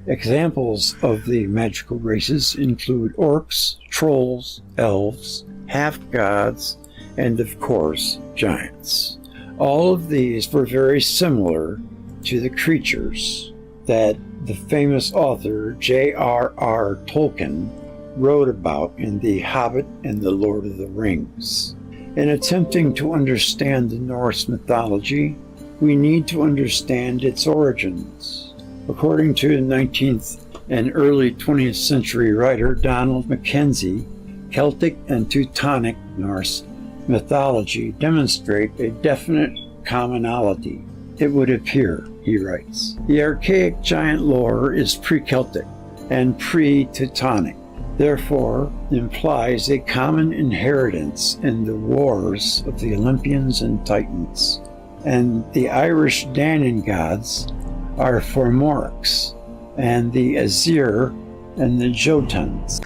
Examples of the magical races include orcs, trolls, elves, half-gods, and of course, giants. All of these were very similar to the creatures that the famous author J.R.R. Tolkien wrote about in The Hobbit and The Lord of the Rings. In attempting to understand the Norse mythology, we need to understand its origins. According to the 19th and early 20th century writer Donald Mackenzie, Celtic and Teutonic Norse mythology demonstrate a definite commonality. It would appear, he writes. The archaic giant lore is pre-Celtic and pre-Teutonic, therefore implies a common inheritance in the wars of the Olympians and Titans. And the Irish Danann gods are Formorics, and the Azir and the Jotuns.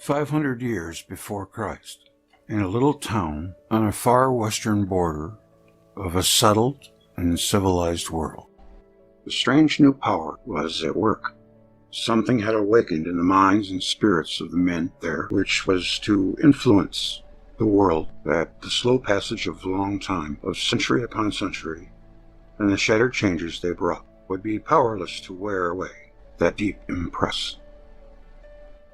"500 years before Christ, in a little town on a far western border of a settled and civilized world, a strange new power was at work. Something had awakened in the minds and spirits of the men there, which was to influence the world that the slow passage of long time, of century upon century, and the shattered changes they brought would be powerless to wear away that deep impress.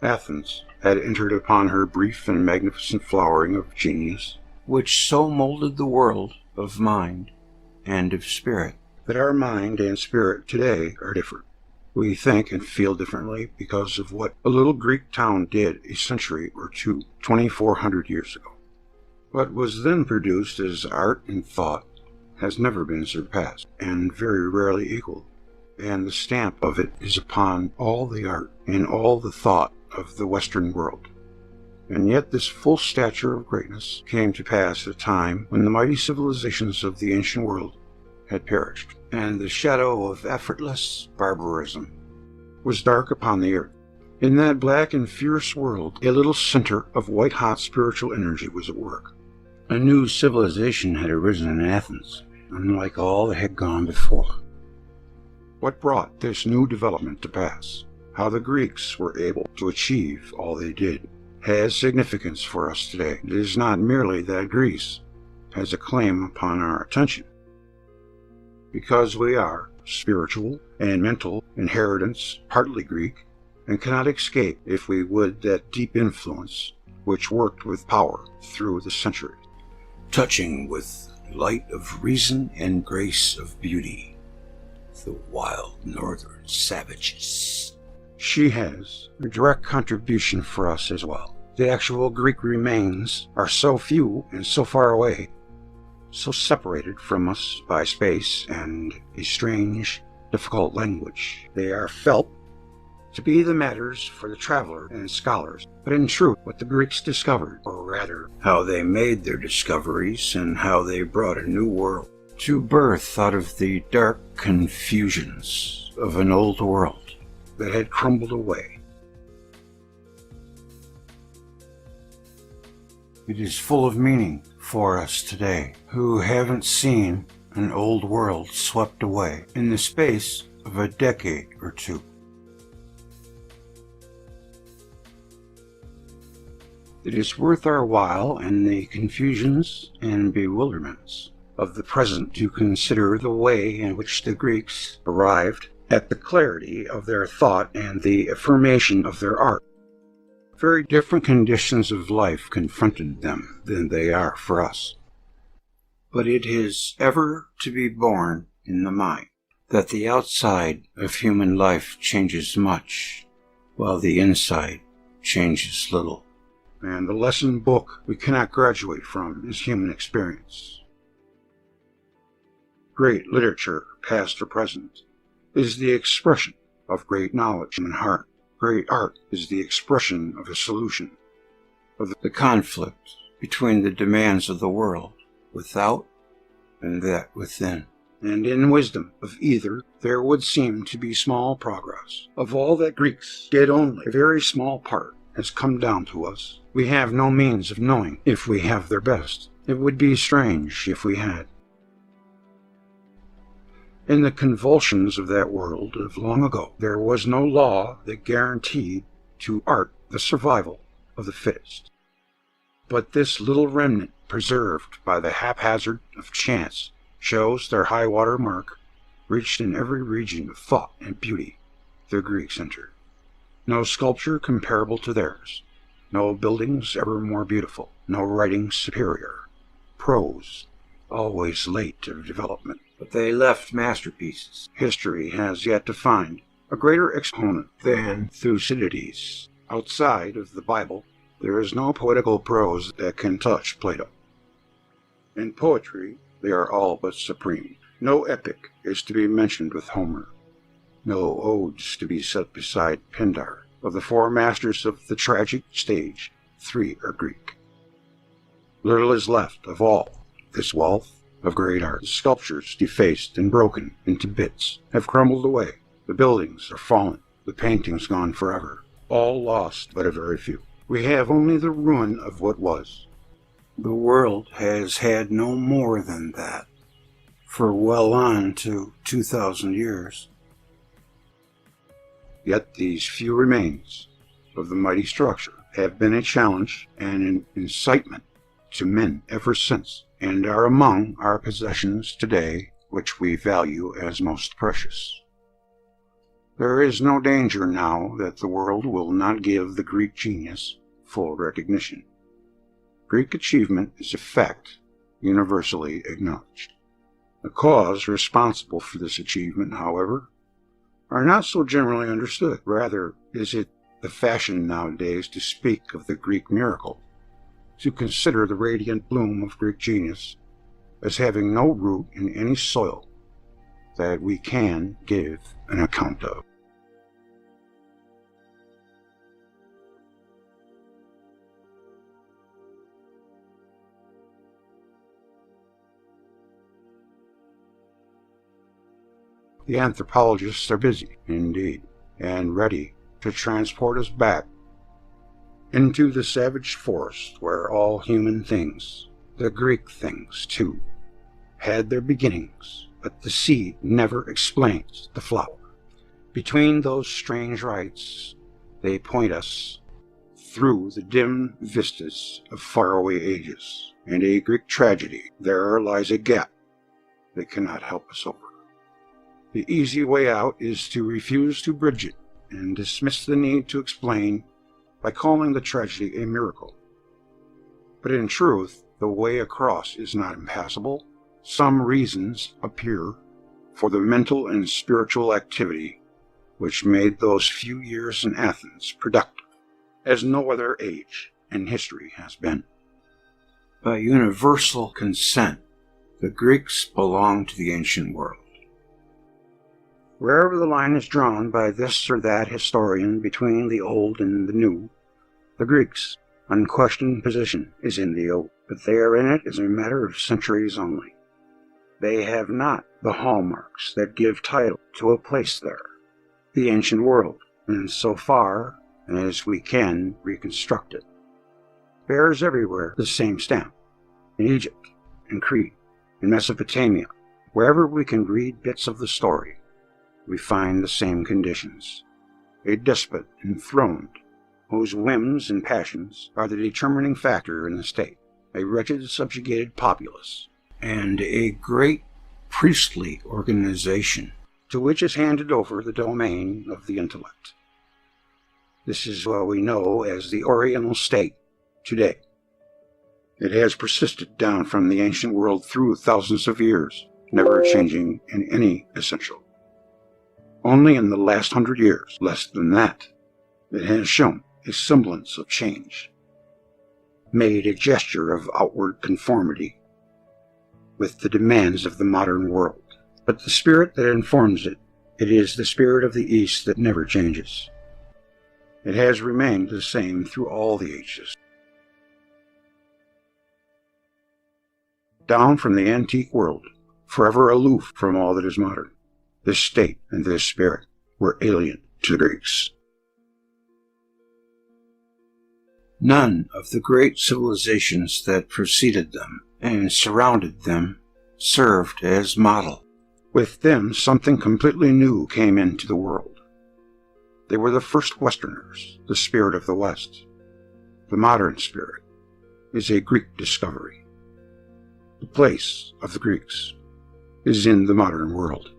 Athens had entered upon her brief and magnificent flowering of genius, which so molded the world of mind and of spirit that our mind and spirit today are different. We think and feel differently because of what a little Greek town did a century or two, 2,400 years ago. What was then produced as art and thought has never been surpassed, and very rarely equaled, and the stamp of it is upon all the art and all the thought of the Western world. And yet this full stature of greatness came to pass at a time when the mighty civilizations of the ancient world had perished, and the shadow of effortless barbarism was dark upon the earth. In that black and fierce world, a little center of white-hot spiritual energy was at work. A new civilization had arisen in Athens, unlike all that had gone before. What brought this new development to pass, how the Greeks were able to achieve all they did, has significance for us today. It is not merely that Greece has a claim upon our attention, because we are spiritual and mental inheritance, partly Greek, and cannot escape, if we would, that deep influence which worked with power through the centuries, touching with light of reason and grace of beauty the wild northern savages. She has a direct contribution for us as well. The actual Greek remains are so few and so far away, so separated from us by space and a strange, difficult language. They are felt to be the matters for the traveler and scholars, but in truth what the Greeks discovered, or rather how they made their discoveries and how they brought a new world to birth out of the dark confusions of an old world that had crumbled away. It is full of meaning for us today, who haven't seen an old world swept away in the space of a decade or two. It is worth our while in the confusions and bewilderments of the present to consider the way in which the Greeks arrived at the clarity of their thought and the affirmation of their art. Very different conditions of life confronted them than they are for us. But it is ever to be borne in the mind that the outside of human life changes much, while the inside changes little. And the lesson book we cannot graduate from is human experience. Great literature, past or present, is the expression of great knowledge and heart. Great art is the expression of a solution of the conflict between the demands of the world without and that within. And in wisdom of either, there would seem to be small progress. Of all that Greeks did, only a very small part has come down to us. We have no means of knowing if we have their best. It would be strange if we had. In the convulsions of that world of long ago, there was no law that guaranteed to art the survival of the fittest. But this little remnant, preserved by the haphazard of chance, shows their high-water mark reached in every region of thought and beauty the Greeks entered. No sculpture comparable to theirs, no buildings ever more beautiful, no writing superior, prose always late of development. But they left masterpieces. History has yet to find a greater exponent than Thucydides. Outside of the Bible, there is no poetical prose that can touch Plato. In poetry, they are all but supreme. No epic is to be mentioned with Homer. No odes to be set beside Pindar. Of the four masters of the tragic stage, 3 are Greek. Little is left of all this wealth of great art. The sculptures, defaced and broken into bits, have crumbled away. The buildings are fallen. The paintings gone forever. All lost but a very few. We have only the ruin of what was. The world has had no more than that for well on to 2,000 years. Yet these few remains of the mighty structure have been a challenge and an incitement to men ever since, and are among our possessions today which we value as most precious. There is no danger now that the world will not give the Greek genius full recognition. Greek achievement is a fact universally acknowledged. The cause responsible for this achievement, however, are not so generally understood. Rather, is it the fashion nowadays to speak of the Greek miracle, to consider the radiant bloom of Greek genius as having no root in any soil that we can give an account of. The anthropologists are busy, indeed, and ready to transport us back into the savage forest where all human things, the Greek things too, had their beginnings, but the seed never explains the flower. Between those strange rites, they point us through the dim vistas of faraway ages, and a Greek tragedy. There lies a gap they cannot help us over. The easy way out is to refuse to bridge it and dismiss the need to explain by calling the tragedy a miracle. But in truth, the way across is not impassable. Some reasons appear for the mental and spiritual activity which made those few years in Athens productive, as no other age in history has been. By universal consent, the Greeks belong to the ancient world. Wherever the line is drawn by this or that historian between the old and the new, the Greeks' unquestioned position is in the old, but they are in it as a matter of centuries only. They have not the hallmarks that give title to a place there, the ancient world, and so far as we can reconstruct it. bears everywhere the same stamp. In Egypt, in Crete, in Mesopotamia, wherever we can read bits of the story, we find the same conditions. A despot enthroned, whose whims and passions are the determining factor in the state, a wretched subjugated populace, and a great priestly organization to which is handed over the domain of the intellect. This is what we know as the Oriental state today. It has persisted down from the ancient world through thousands of years, never changing in any essential. Only in the last 100 years, less than that, it has shown a semblance of change, made a gesture of outward conformity with the demands of the modern world. But the spirit that informs it, it is the spirit of the East that never changes. It has remained the same through all the ages. Down from the antique world, forever aloof from all that is modern, this state and this spirit were alien to the Greeks. None of the great civilizations that preceded them and surrounded them served as model. With them, something completely new came into the world. They were the first Westerners, the spirit of the West. The modern spirit is a Greek discovery. The place of the Greeks is in the modern world.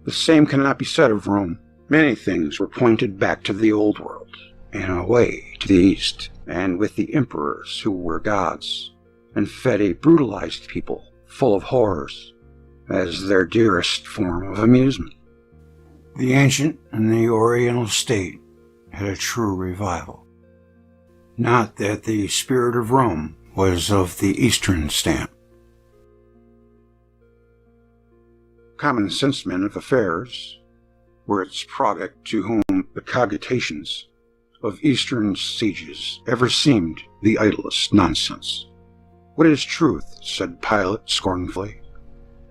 The same cannot be said of Rome. Many things were pointed back to the old world, and away to the east, and with the emperors who were gods, and fed a brutalized people full of horrors as their dearest form of amusement. The ancient and the Oriental state had a true revival. Not that the spirit of Rome was of the Eastern stamp. Common sense men of affairs were its product, to whom the cogitations of Eastern sages ever seemed the idlest nonsense. What is truth? Said Pilate scornfully,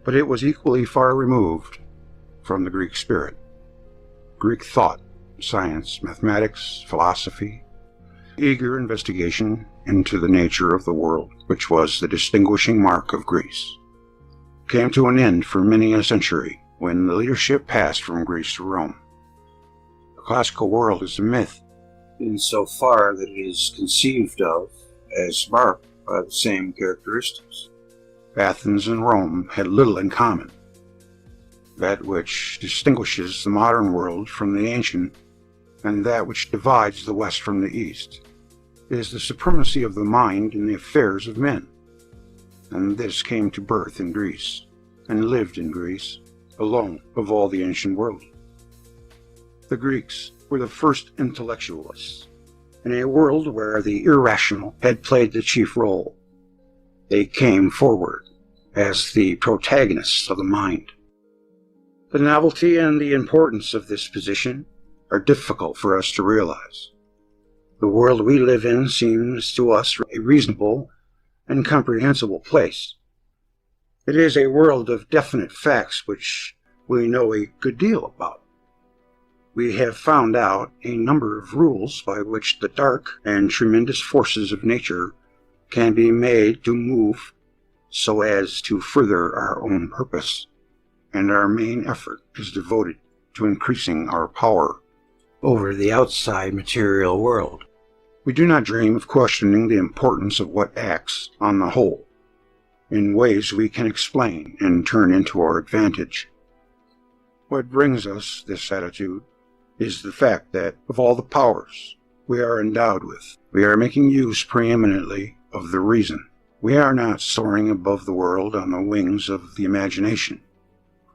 but it was equally far removed from the Greek spirit. Greek thought, science, mathematics, philosophy, eager investigation into the nature of the world, which was the distinguishing mark of Greece, came to an end for many a century when the leadership passed from Greece to Rome. The classical world is a myth insofar that it is conceived of as marked by the same characteristics. Athens and Rome had little in common. That which distinguishes the modern world from the ancient, and that which divides the West from the East, is the supremacy of the mind in the affairs of men. And this came to birth in Greece, and lived in Greece, alone of all the ancient world. The Greeks were the first intellectualists, in a world where the irrational had played the chief role. They came forward as the protagonists of the mind. The novelty and the importance of this position are difficult for us to realize. The world we live in seems to us a reasonable and comprehensible place. It is a world of definite facts which we know a good deal about. We have found out a number of rules by which the dark and tremendous forces of nature can be made to move so as to further our own purpose, and our main effort is devoted to increasing our power over the outside material world. We do not dream of questioning the importance of what acts on the whole, in ways we can explain and turn into our advantage. What brings us this attitude is the fact that of all the powers we are endowed with, we are making use preeminently of the reason. We are not soaring above the world on the wings of the imagination,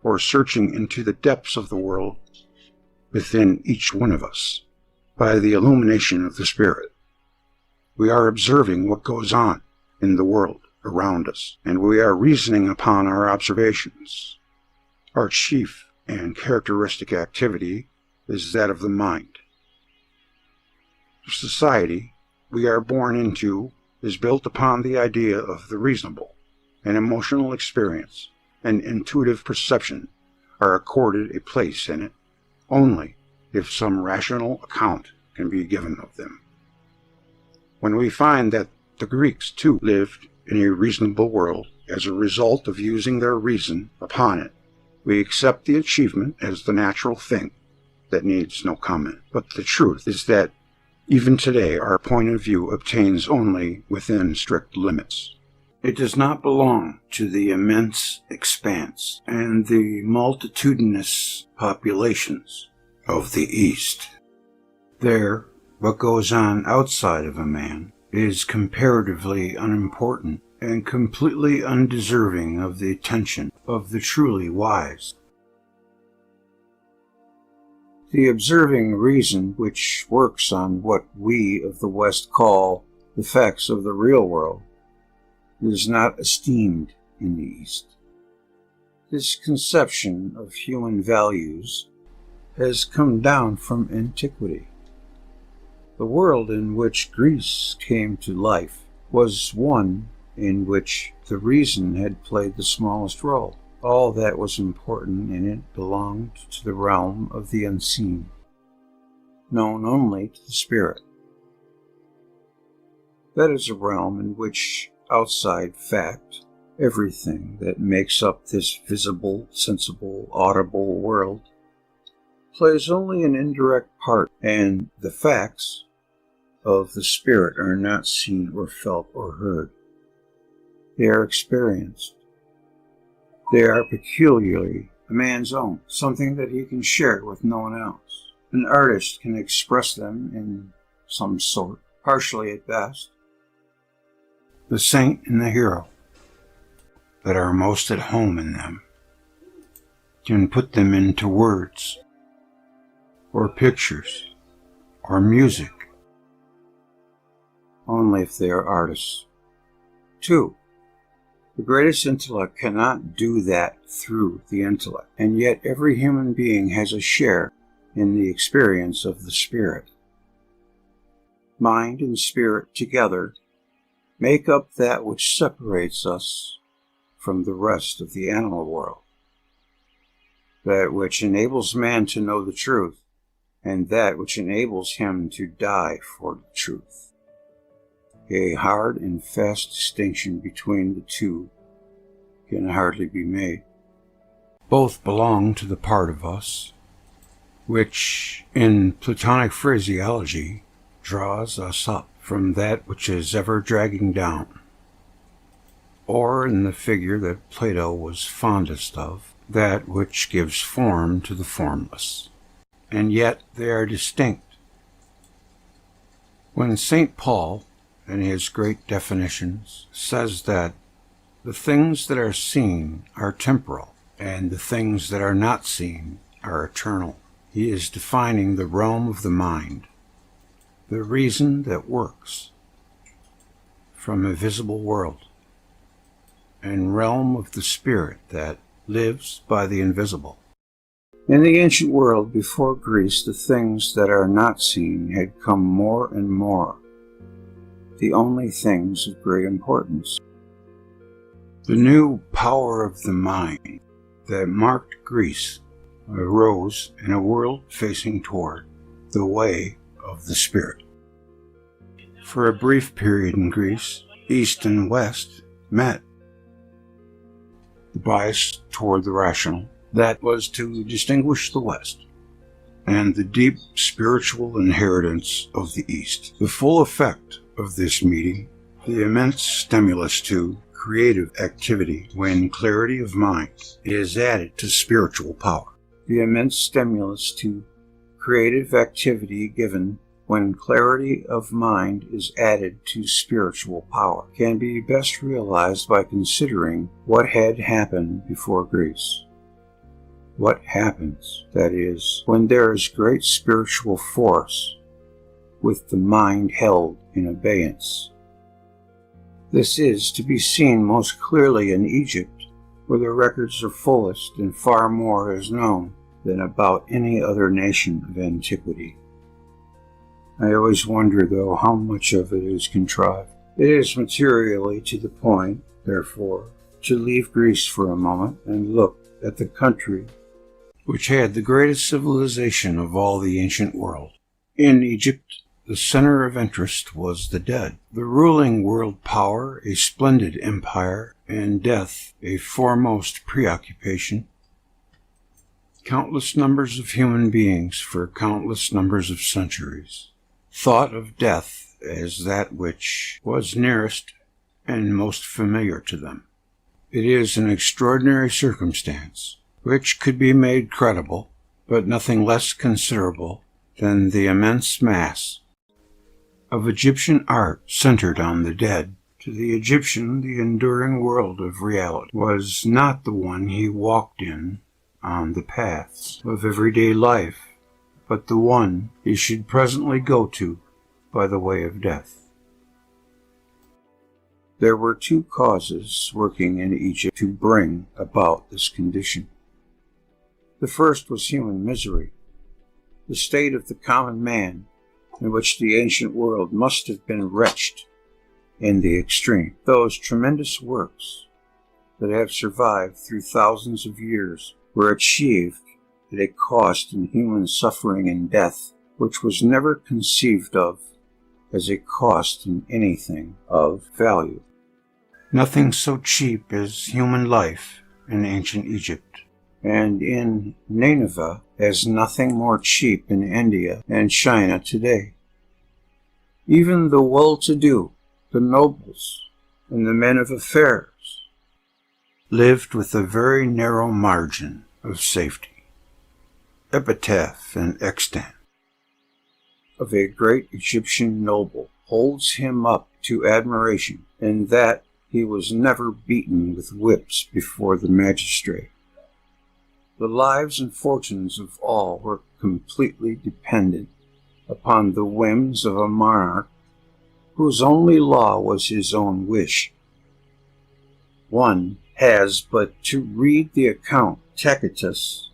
or searching into the depths of the world within each one of us by the illumination of the Spirit. We are observing what goes on in the world around us, and we are reasoning upon our observations. Our chief and characteristic activity is that of the mind. The society we are born into is built upon the idea of the reasonable, and emotional experience and intuitive perception are accorded a place in it only if some rational account can be given of them. When we find that the Greeks too lived in a reasonable world as a result of using their reason upon it, we accept the achievement as the natural thing that needs no comment. But the truth is that even today our point of view obtains only within strict limits. It does not belong to the immense expanse and the multitudinous populations of the East. There, what goes on outside of a man is comparatively unimportant and completely undeserving of the attention of the truly wise. The observing reason which works on what we of the West call the facts of the real world is not esteemed in the East. This conception of human values has come down from antiquity. The world in which Greece came to life was one in which the reason had played the smallest role. All that was important in it belonged to the realm of the unseen, known only to the spirit. That is a realm in which outside fact, everything that makes up this visible, sensible, audible world, plays only an indirect part, and the facts of the spirit are not seen or felt or heard. They are experienced. They are peculiarly a man's own, something that he can share with no one else. An artist can express them in some sort, partially at best. The saint and the hero that are most at home in them can put them into words, or pictures, or music, only if they are artists. 2. The greatest intellect cannot do that through the intellect, and yet every human being has a share in the experience of the spirit. Mind and spirit together make up that which separates us from the rest of the animal world, that which enables man to know the truth, and that which enables him to die for the truth. A hard and fast distinction between the two can hardly be made. Both belong to the part of us which, in Platonic phraseology, draws us up from that which is ever dragging down, or in the figure that Plato was fondest of, that which gives form to the formless. And yet they are distinct. When St. Paul, in his great definitions, says that the things that are seen are temporal, and the things that are not seen are eternal, he is defining the realm of the mind, the reason that works, from a visible world, and realm of the spirit that lives by the invisible. In the ancient world before Greece, the things that are not seen had come more and more, the only things of great importance. The new power of the mind that marked Greece arose in a world facing toward the way of the spirit. For a brief period in Greece, East and West met. The bias toward the rational, that was to distinguish the West, and the deep spiritual inheritance of the East. The full effect of this meeting, the immense stimulus to creative activity when clarity of mind is added to spiritual power. The immense stimulus to creative activity given when clarity of mind is added to spiritual power can be best realized by considering what had happened before Greece. What happens, that is, when there is great spiritual force with the mind held in abeyance. This is to be seen most clearly in Egypt, where the records are fullest and far more is known than about any other nation of antiquity. I always wonder, though, how much of it is contrived. It is materially to the point, therefore, to leave Greece for a moment and look at the country which had the greatest civilization of all the ancient world. In Egypt, the center of interest was the dead, the ruling world power, a splendid empire, and death a foremost preoccupation. Countless numbers of human beings for countless numbers of centuries thought of death as that which was nearest and most familiar to them. It is an extraordinary circumstance which could be made credible, but nothing less considerable than the immense mass of Egyptian art centered on the dead. To the Egyptian, the enduring world of reality was not the one he walked in on the paths of everyday life, but the one he should presently go to by the way of death. There were two causes working in Egypt to bring about this condition. The first was human misery, the state of the common man in which the ancient world must have been wretched in the extreme. Those tremendous works that have survived through thousands of years were achieved at a cost in human suffering and death which was never conceived of as a cost in anything of value. Nothing so cheap as human life in ancient Egypt, and in Nineveh as nothing more cheap in India and China today. Even the well-to-do, the nobles, and the men of affairs lived with a very narrow margin of safety. Epitaph and extant of a great Egyptian noble holds him up to admiration in that he was never beaten with whips before the magistrate. The lives and fortunes of all were completely dependent upon the whims of a monarch whose only law was his own wish. One has but to read the account Tacitus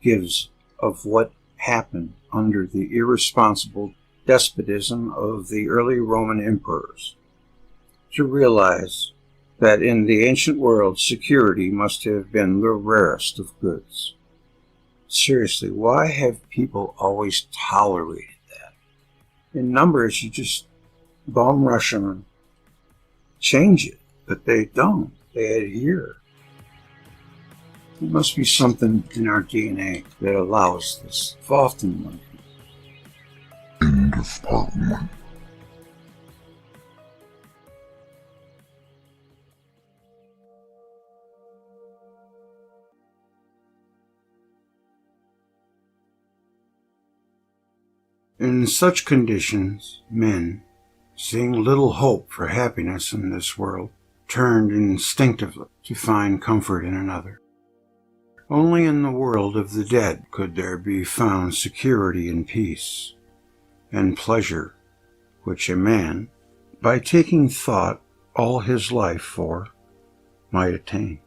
gives of what happened under the irresponsible despotism of the early Roman emperors to realize that in the ancient world security must have been the rarest of goods. Seriously, why have people always tolerated that? In numbers, you just bomb rush them and change it, but they don't. They adhere. There must be something in our DNA that allows this. I've often wondered. End of part 1. In such conditions, men, seeing little hope for happiness in this world, turned instinctively to find comfort in another. Only in the world of the dead could there be found security and peace, and pleasure, which a man, by taking thought all his life for, might attain.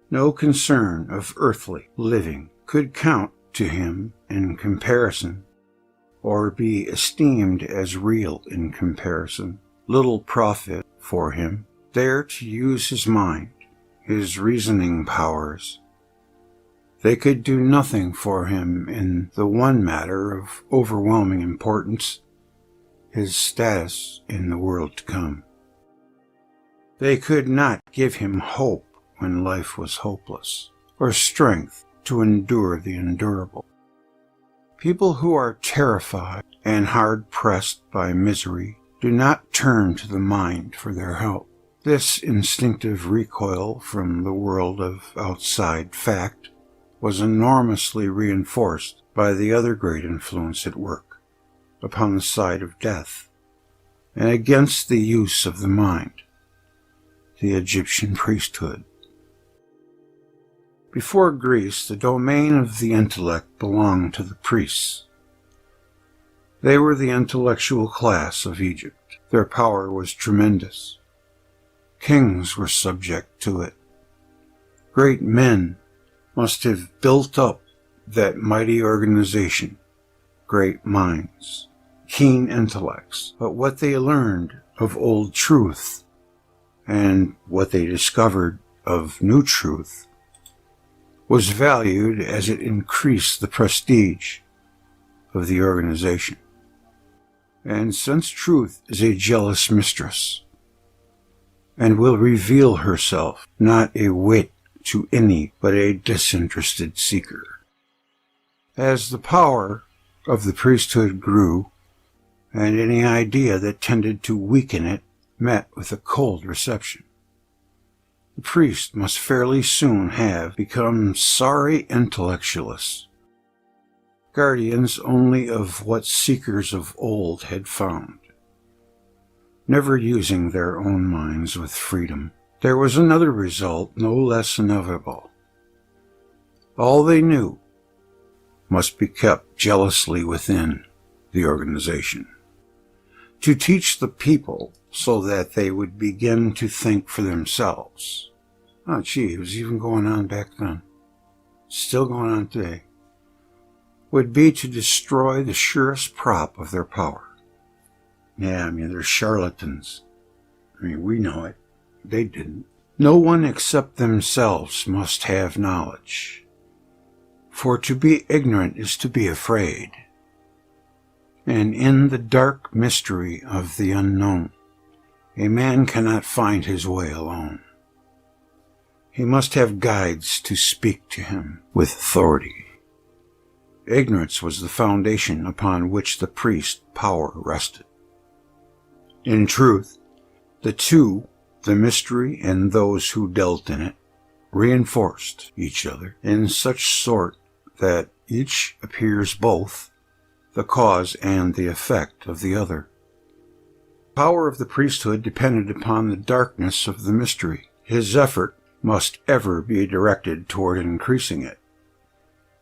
No concern of earthly living could count to him in comparison, or be esteemed as real in comparison. Little profit for him there to use his mind, his reasoning powers. They could do nothing for him in the one matter of overwhelming importance, his status in the world to come. They could not give him hope when life was hopeless, or strength to endure the endurable. People who are terrified and hard-pressed by misery do not turn to the mind for their help. This instinctive recoil from the world of outside fact was enormously reinforced by the other great influence at work upon the side of death, and against the use of the mind, the Egyptian priesthood. Before Greece, the domain of the intellect belonged to the priests. They were the intellectual class of Egypt. Their power was tremendous. Kings were subject to it. Great men must have built up that mighty organization, great minds, keen intellects. But what they learned of old truth and what they discovered of new truth was valued as it increased the prestige of the organization. And since truth is a jealous mistress, and will reveal herself not a wit to any but a disinterested seeker. As the power of the priesthood grew, and any idea that tended to weaken it met with a cold reception, the priest must fairly soon have become sorry intellectualists, guardians only of what seekers of old had found, never using their own minds with freedom. There was another result no less inevitable. All they knew must be kept jealously within the organization, to teach the people so that they would begin to think for themselves. Oh, gee, it was even going on back then. Still going on today. Would be to destroy the surest prop of their power. Yeah, I mean, they're charlatans. I mean, we know it. They didn't. No one except themselves must have knowledge. For to be ignorant is to be afraid. And in the dark mystery of the unknown, a man cannot find his way alone. He must have guides to speak to him with authority. Ignorance was the foundation upon which the priest's power rested. In truth, the two, the mystery and those who dealt in it, reinforced each other in such sort that each appears both the cause and the effect of the other. The power of the priesthood depended upon the darkness of the mystery. His effort must ever be directed toward increasing it,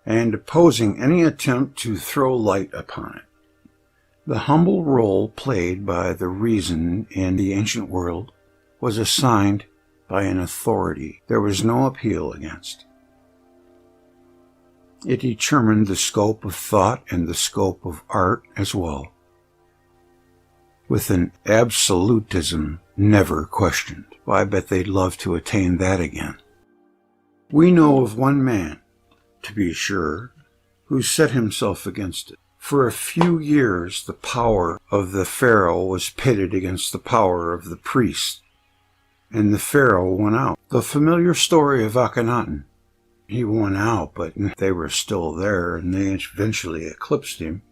and opposing any attempt to throw light upon it. The humble role played by the reason in the ancient world was assigned by an authority there was no appeal against. It determined the scope of thought and the scope of art as well, with an absolutism never questioned. Well, I bet they'd love to attain that again. We know of one man, to be sure, who set himself against it. For a few years the power of the pharaoh was pitted against the power of the priest, and the pharaoh won out. The familiar story of Akhenaten. He won out, but they were still there, and they eventually eclipsed him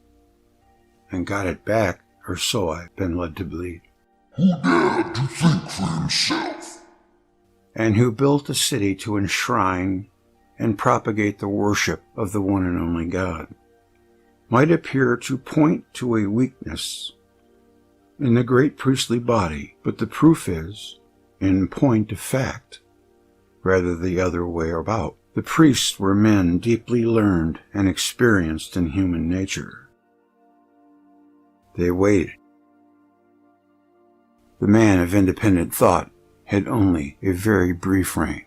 and got it back, or so I've been led to believe. Who dared to think for himself? And who built a city to enshrine and propagate the worship of the one and only God, might appear to point to a weakness in the great priestly body, but the proof is, in point of fact, rather the other way about. The priests were men deeply learned and experienced in human nature. They waited. The man of independent thought had only a very brief reign.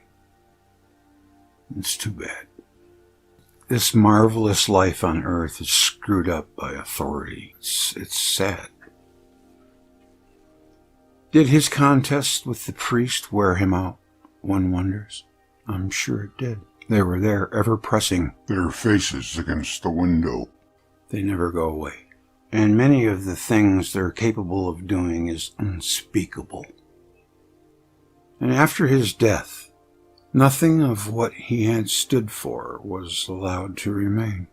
It's too bad. This marvelous life on earth is screwed up by authority. It's sad. Did his contest with the priest wear him out? One wonders. I'm sure it did. They were there, ever pressing their faces against the window. They never go away. And many of the things they're capable of doing is unspeakable. And after his death, nothing of what he had stood for was allowed to remain.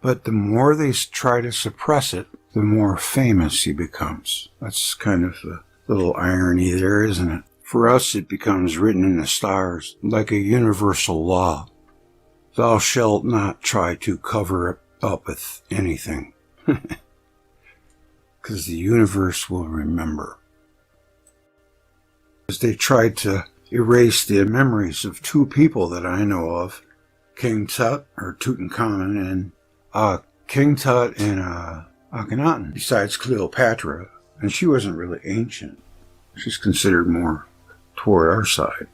But the more they try to suppress it, the more famous he becomes. That's kind of a little irony there, isn't it? For us, it becomes written in the stars, like a universal law. Thou shalt not try to cover it up with anything, because the universe will remember. As they tried to erase the memories of two people that I know of, King Tut, or Tutankhamun, and King Tut and Akhenaten, besides Cleopatra, and she wasn't really ancient. She's considered more toward our side.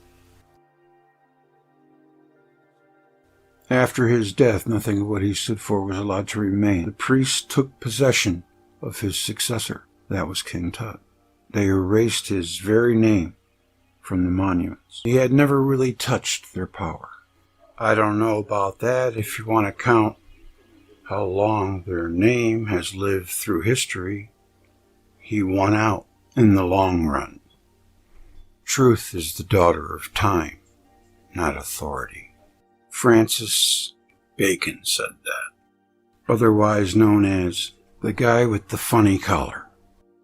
After his death, nothing of what he stood for was allowed to remain. The priests took possession of his successor. That was King Tut. They erased his very name from the monuments. He had never really touched their power. I don't know about that if you want to count how long their name has lived through history, he won out in the long run. Truth is the daughter of time, not authority. Francis Bacon said that, otherwise known as the guy with the funny collar.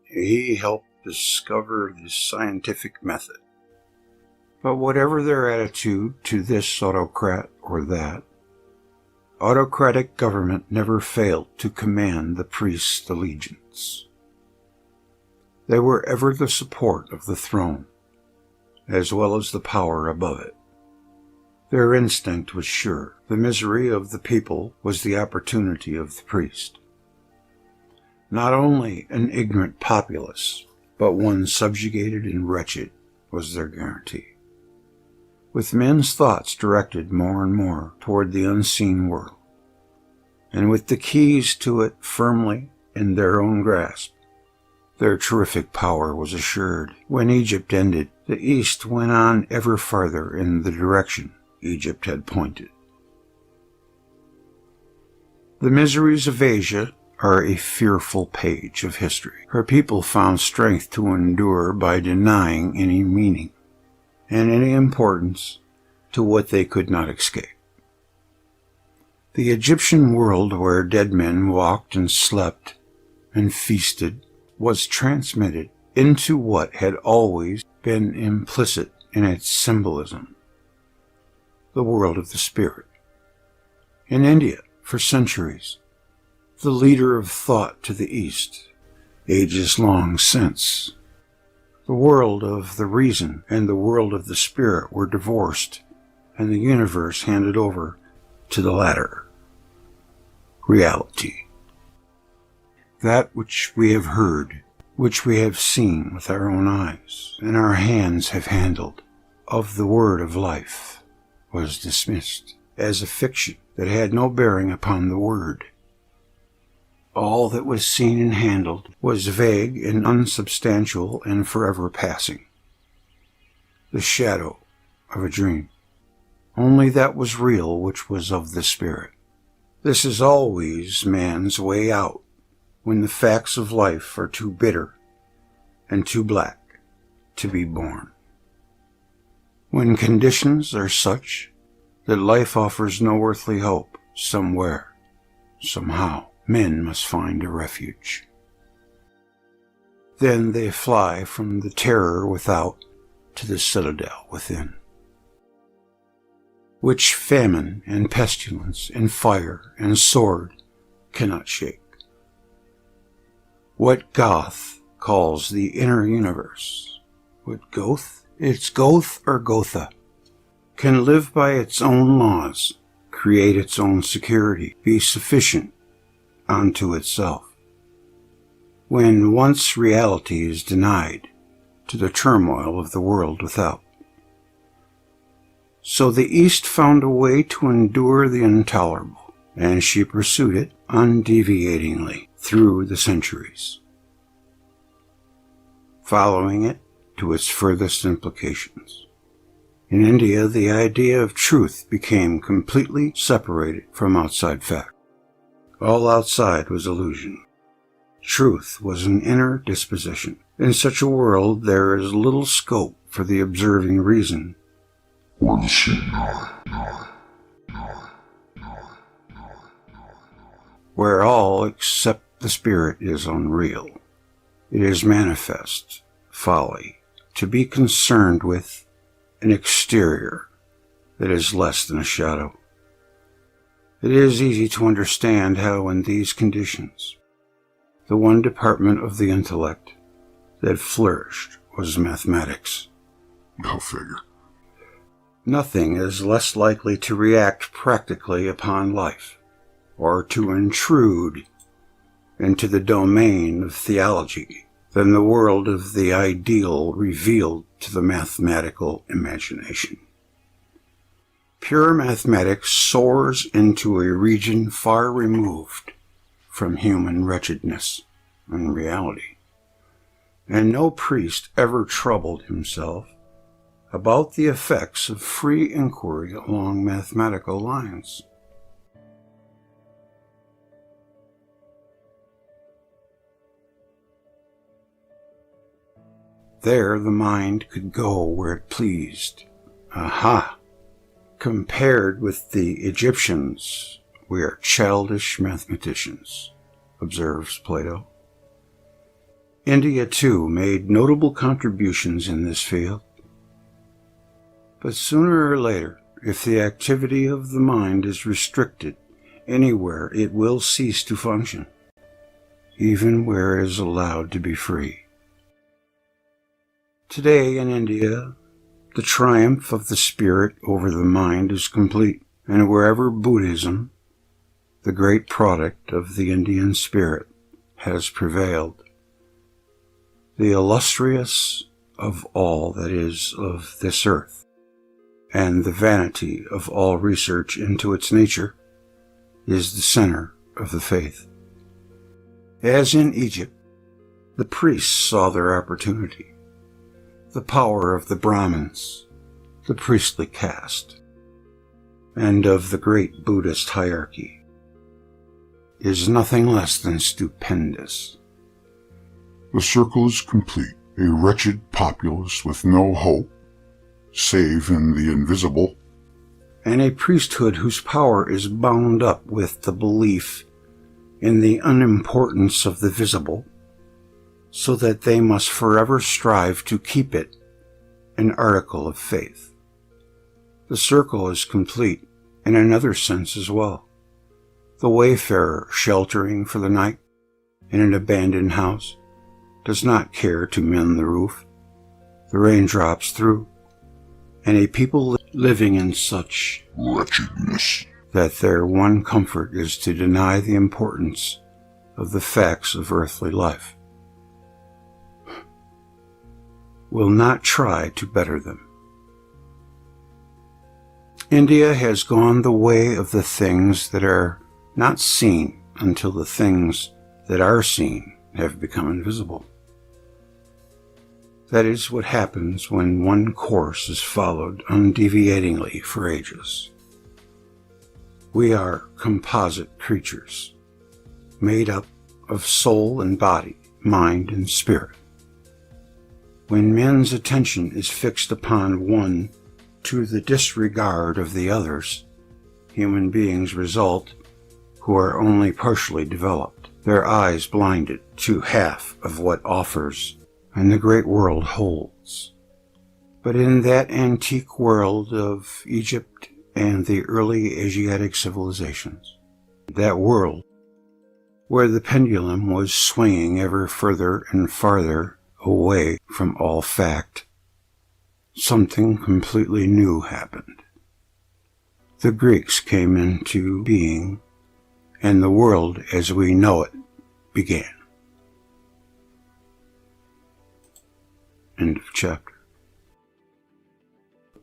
He helped discover the scientific method. But whatever their attitude to this autocrat or that, autocratic government never failed to command the priests' allegiance. They were ever the support of the throne, as well as the power above it. Their instinct was sure. The misery of the people was the opportunity of the priest. Not only an ignorant populace, but one subjugated and wretched was their guarantee. With men's thoughts directed more and more toward the unseen world, and with the keys to it firmly in their own grasp, their terrific power was assured. When Egypt ended, the East went on ever farther in the direction Egypt had pointed. The miseries of Asia are a fearful page of history. Her people found strength to endure by denying any meaning and any importance to what they could not escape. The Egyptian world where dead men walked and slept and feasted was transmitted into what had always been implicit in its symbolism, the world of the spirit. In India, for centuries, the leader of thought to the East, ages long since, the world of the reason and the world of the spirit were divorced, and the universe handed over to the latter, reality. That which we have heard, which we have seen with our own eyes, and our hands have handled, of the word of life, was dismissed as a fiction that had no bearing upon the word. All that was seen and handled was vague and unsubstantial and forever passing. The shadow of a dream. Only that was real which was of the spirit. This is always man's way out when the facts of life are too bitter and too black to be borne. When conditions are such that life offers no earthly hope, somewhere, somehow, men must find a refuge. Then they fly from the terror without to the citadel within, which famine and pestilence and fire and sword cannot shake. What Goth calls the inner universe, what Goth? It's Goth or Gotha, can live by its own laws, create its own security, be sufficient unto itself. When once reality is denied to the turmoil of the world without. So the East found a way to endure the intolerable, and she pursued it undeviatingly through the centuries, following it to its furthest implications. In India, the idea of truth became completely separated from outside fact. All outside was illusion. Truth was an inner disposition. In such a world, there is little scope for the observing reason. Where all except the spirit is unreal. It is manifest folly to be concerned with an exterior that is less than a shadow. It is easy to understand how in these conditions, the one department of the intellect that flourished was mathematics. Go figure. Nothing is less likely to react practically upon life, or to intrude into the domain of theology, than the world of the ideal revealed to the mathematical imagination. Pure mathematics soars into a region far removed from human wretchedness and reality, and no priest ever troubled himself about the effects of free inquiry along mathematical lines. There the mind could go where it pleased. Aha! Compared with the Egyptians, we are childish mathematicians, observes Plato. India, too, made notable contributions in this field. But sooner or later, if the activity of the mind is restricted anywhere, it will cease to function, even where it is allowed to be free. Today in India, the triumph of the spirit over the mind is complete, and wherever Buddhism, the great product of the Indian spirit, has prevailed, the illustrious of all that is of this earth, and the vanity of all research into its nature, is the center of the faith. As in Egypt, the priests saw their opportunity. The power of the Brahmins, the priestly caste, and of the great Buddhist hierarchy is nothing less than stupendous. The circle is complete. A wretched populace with no hope, save in the invisible, and a priesthood whose power is bound up with the belief in the unimportance of the visible, so that they must forever strive to keep it an article of faith. The circle is complete in another sense as well. The wayfarer sheltering for the night in an abandoned house does not care to mend the roof. The rain drops through, and a people living in such wretchedness that their one comfort is to deny the importance of the facts of earthly life will not try to better them. India has gone the way of the things that are not seen until the things that are seen have become invisible. That is what happens when one course is followed undeviatingly for ages. We are composite creatures, made up of soul and body, mind and spirit. When men's attention is fixed upon one to the disregard of the others, human beings result who are only partially developed, their eyes blinded to half of what offers and the great world holds. But in that antique world of Egypt and the early Asiatic civilizations, that world where the pendulum was swinging ever further and farther away from all fact, something completely new happened. The Greeks came into being, and the world as we know it began. End of chapter.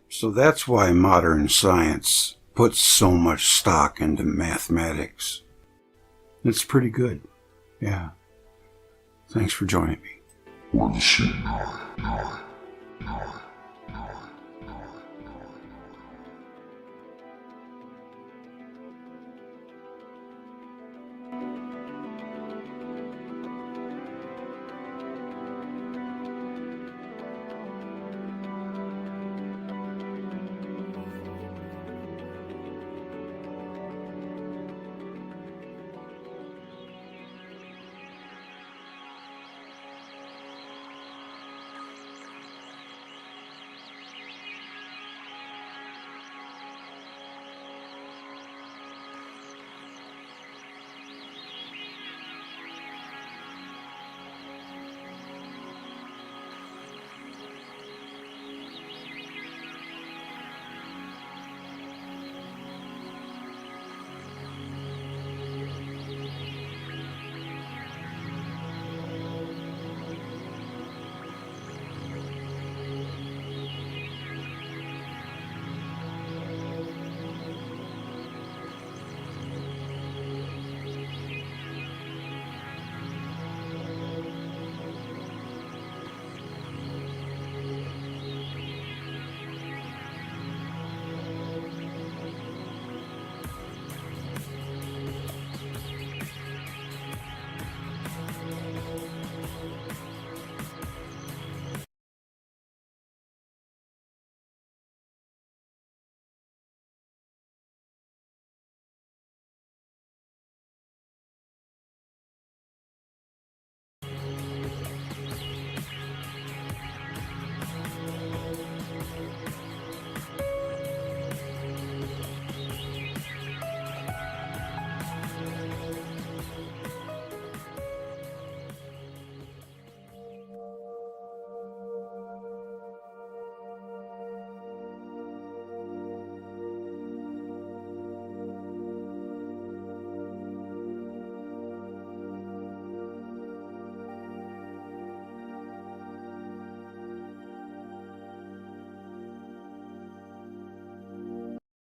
So that's why modern science puts so much stock into mathematics. It's pretty good. Yeah. Thanks for joining me.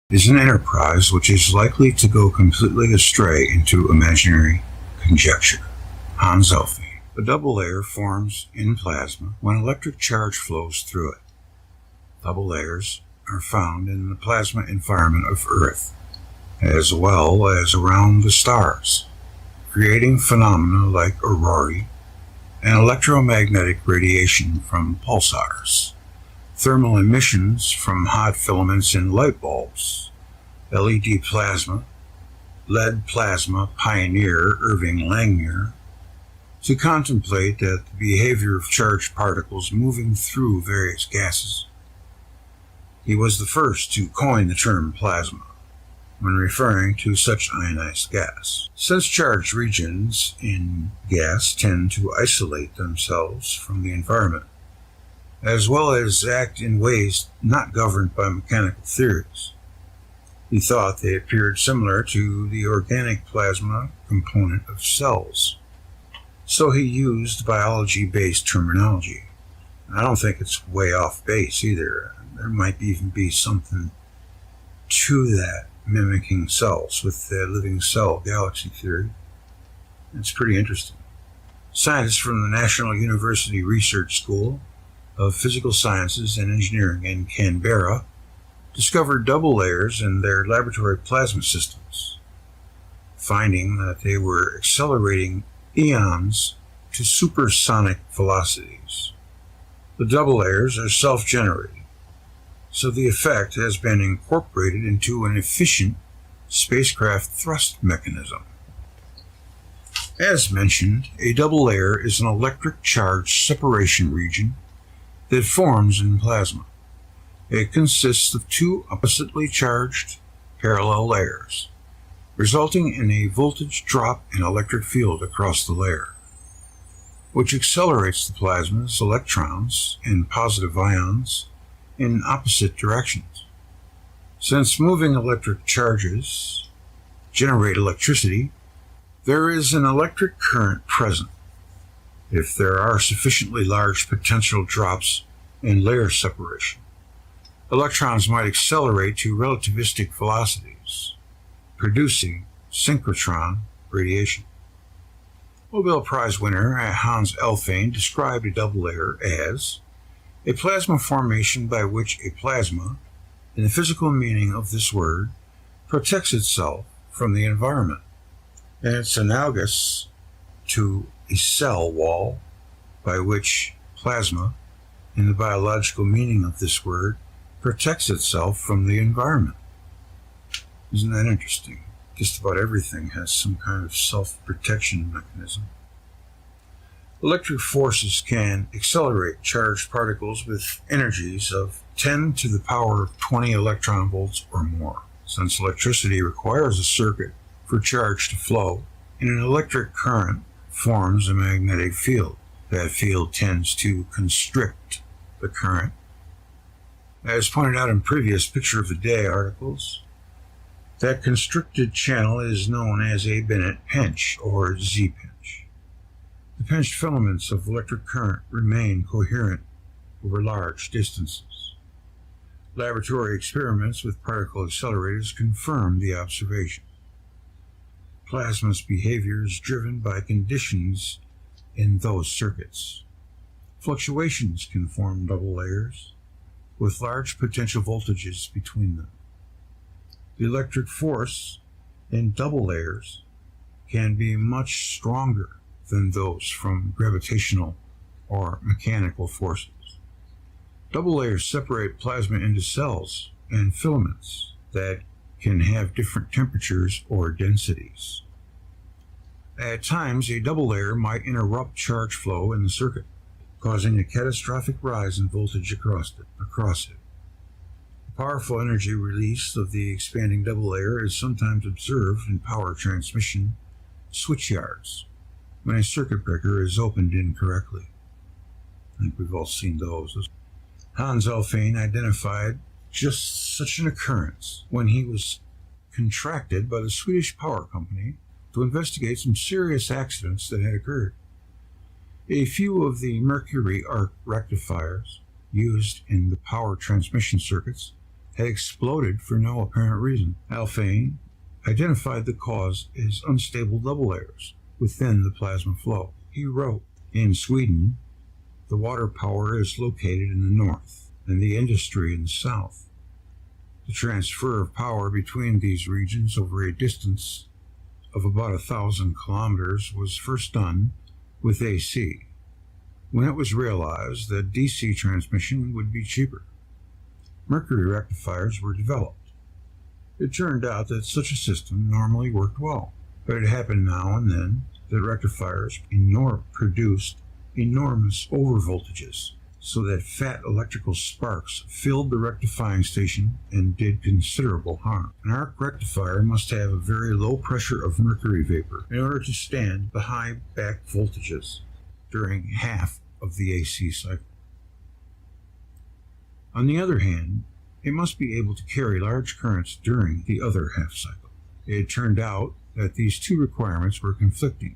is an enterprise which is likely to go completely astray into imaginary conjecture. Hans Elfing. A double layer forms in plasma when electric charge flows through it. Double layers are found in the plasma environment of Earth, as well as around the stars, creating phenomena like aurorae and electromagnetic radiation from pulsars, thermal emissions from hot filaments in light bulbs, LED plasma, lead plasma pioneer Irving Langmuir, to contemplate the behavior of charged particles moving through various gases. He was the first to coin the term plasma when referring to such ionized gas. Since charged regions in gas tend to isolate themselves from the environment, as well as act in ways not governed by mechanical theories, he thought they appeared similar to the organic plasma component of cells. So he used biology-based terminology. I don't think it's way off base either. There might even be something to that, mimicking cells with the living cell galaxy theory. It's pretty interesting. Scientists from the National University Research School of Physical Sciences and Engineering in Canberra discovered double layers in their laboratory plasma systems, finding that they were accelerating eons to supersonic velocities. The double layers are self-generating, so the effect has been incorporated into an efficient spacecraft thrust mechanism. As mentioned, a double layer is an electric charge separation region that forms in plasma. It consists of two oppositely charged parallel layers, resulting in a voltage drop in electric field across the layer, which accelerates the plasma's electrons and positive ions in opposite directions. Since moving electric charges generate electricity, there is an electric current present. If there are sufficiently large potential drops in layer separation, electrons might accelerate to relativistic velocities, producing synchrotron radiation. Nobel Prize winner Hans Elfing described a double layer as a plasma formation by which a plasma, in the physical meaning of this word, protects itself from the environment. And it's analogous to a cell wall by which plasma, in the biological meaning of this word, protects itself from the environment. Isn't that interesting? Just about everything has some kind of self-protection mechanism. Electric forces can accelerate charged particles with energies of 10 to the power of 20 electron volts or more. Since electricity requires a circuit for charge to flow, and an electric current forms a magnetic field. That field tends to constrict the current. As pointed out in previous Picture of the Day articles, that constricted channel is known as a Bennett pinch, or Z-pinch. The pinched filaments of electric current remain coherent over large distances. Laboratory experiments with particle accelerators confirm the observation. Plasma's behavior is driven by conditions in those circuits. Fluctuations can form double layers with large potential voltages between them. The electric force in double layers can be much stronger than those from gravitational or mechanical forces. Double layers separate plasma into cells and filaments that can have different temperatures or densities. At times, a double layer might interrupt charge flow in the circuit, causing a catastrophic rise in voltage across it. The powerful energy release of the expanding double layer is sometimes observed in power transmission switchyards when a circuit breaker is opened incorrectly. I think we've all seen those. Hans Elfing identified just such an occurrence when he was contracted by the Swedish power company to investigate some serious accidents that had occurred. A few of the mercury arc rectifiers used in the power transmission circuits had exploded for no apparent reason. Alfvén identified the cause as unstable double layers within the plasma flow. He wrote, "In Sweden, the water power is located in the north and the industry in the south. The transfer of power between these regions over a distance of about 1,000 kilometers was first done with AC, when it was realized that DC transmission would be cheaper. Mercury rectifiers were developed. It turned out that such a system normally worked well, but it happened now and then that rectifiers produced enormous overvoltages, so that fat electrical sparks filled the rectifying station and did considerable harm. An arc rectifier must have a very low pressure of mercury vapor in order to stand the high back voltages during half of the AC cycle. On the other hand, it must be able to carry large currents during the other half cycle. It turned out that these two requirements were conflicting.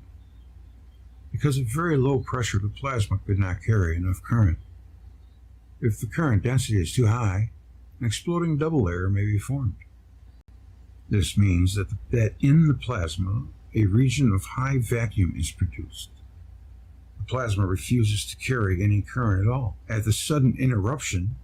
Because of very low pressure, the plasma could not carry enough current. If the current density is too high, an exploding double layer may be formed. This means that in the plasma, a region of high vacuum is produced. The plasma refuses to carry any current at all. At the sudden interruption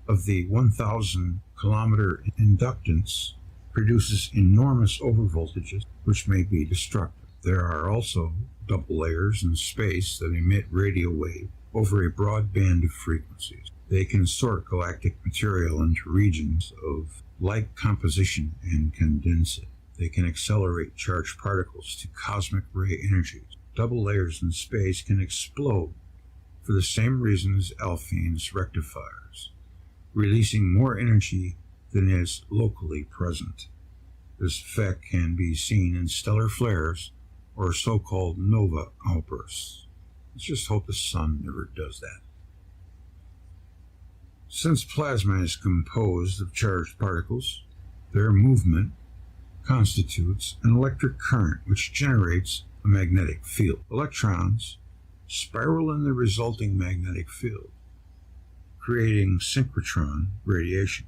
of the 1,000 kilometer inductance produces enormous overvoltages, which may be destructive. There are also double layers in space that emit radio wave over a broad band of frequencies. They can sort galactic material into regions of like composition and condense it. They can accelerate charged particles to cosmic ray energies. Double layers in space can explode for the same reason as Alfvén's rectifiers, releasing more energy than is locally present. This effect can be seen in stellar flares or so-called nova outbursts. Let's just hope the sun never does that. Since plasma is composed of charged particles, their movement constitutes an electric current which generates a magnetic field. Electrons spiral in the resulting magnetic field, creating synchrotron radiation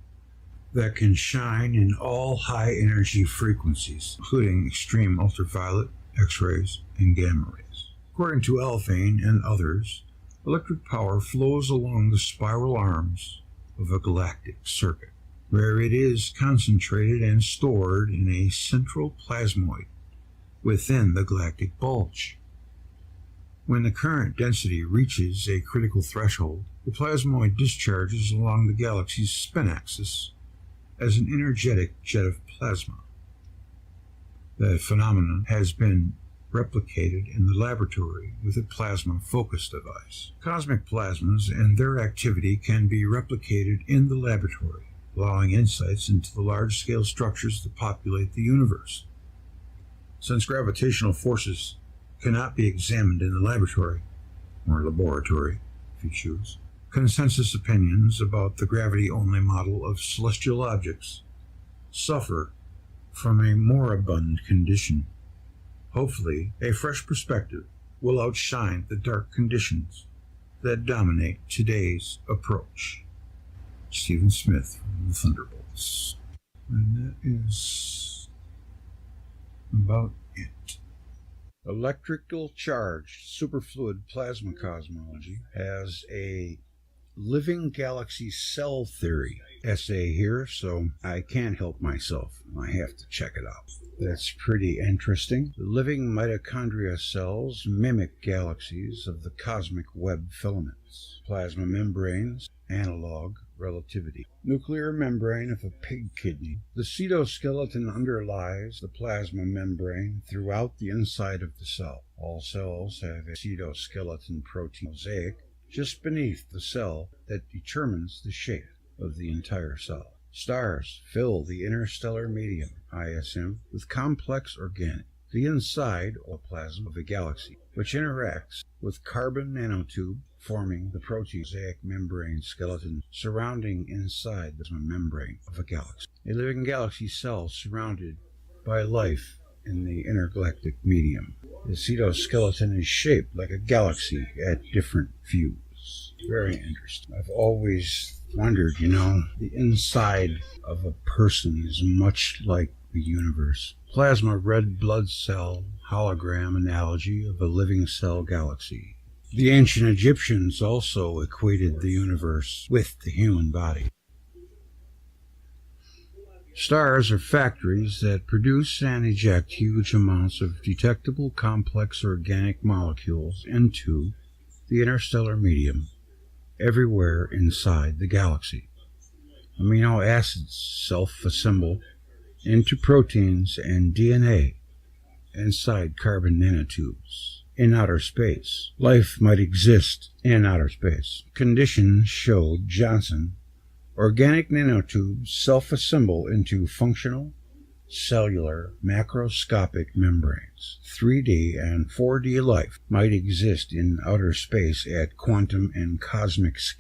that can shine in all high-energy frequencies, including extreme ultraviolet, X-rays, and gamma rays. According to Alfvén and others, electric power flows along the spiral arms of a galactic circuit, where it is concentrated and stored in a central plasmoid within the galactic bulge. When the current density reaches a critical threshold, the plasmoid discharges along the galaxy's spin axis as an energetic jet of plasma. The phenomenon has been replicated in the laboratory with a plasma focus device. Cosmic plasmas and their activity can be replicated in the laboratory, allowing insights into the large-scale structures that populate the universe. Since gravitational forces cannot be examined in the laboratory, or laboratory, if you choose, consensus opinions about the gravity-only model of celestial objects suffer from a moribund condition. Hopefully, a fresh perspective will outshine the dark conditions that dominate today's approach. Stephen Smith from the Thunderbolts. And that is about it. Electrical charged superfluid plasma cosmology has a living galaxy cell theory essay here, so I can't help myself. I have to check it out. That's pretty interesting. The living mitochondria cells mimic galaxies of the cosmic web filaments. Plasma membranes, analog relativity. Nuclear membrane of a pig kidney. The cytoskeleton underlies the plasma membrane throughout the inside of the cell. All cells have a cytoskeleton protein mosaic just beneath the cell that determines the shape of the entire cell. Stars fill the interstellar medium, ISM, with complex organic, the inside or plasma of a galaxy, which interacts with carbon nanotube, forming the protein mosaic membrane skeleton surrounding inside the membrane of a galaxy. A living galaxy cell surrounded by life in the intergalactic medium. The cytoskeleton is shaped like a galaxy at different views. is very interesting. I've always wondered, the inside of a person is much like the universe. Plasma red blood cell hologram analogy of a living cell galaxy. The ancient Egyptians also equated the universe with the human body. Stars are factories that produce and eject huge amounts of detectable complex organic molecules into the interstellar medium everywhere inside the galaxy. Amino acids self-assemble into proteins and DNA inside carbon nanotubes. In outer space, life might exist in outer space. Conditions showed Johnson organic nanotubes self-assemble into functional, cellular, macroscopic membranes. 3D and 4D life might exist in outer space at quantum and cosmic scale.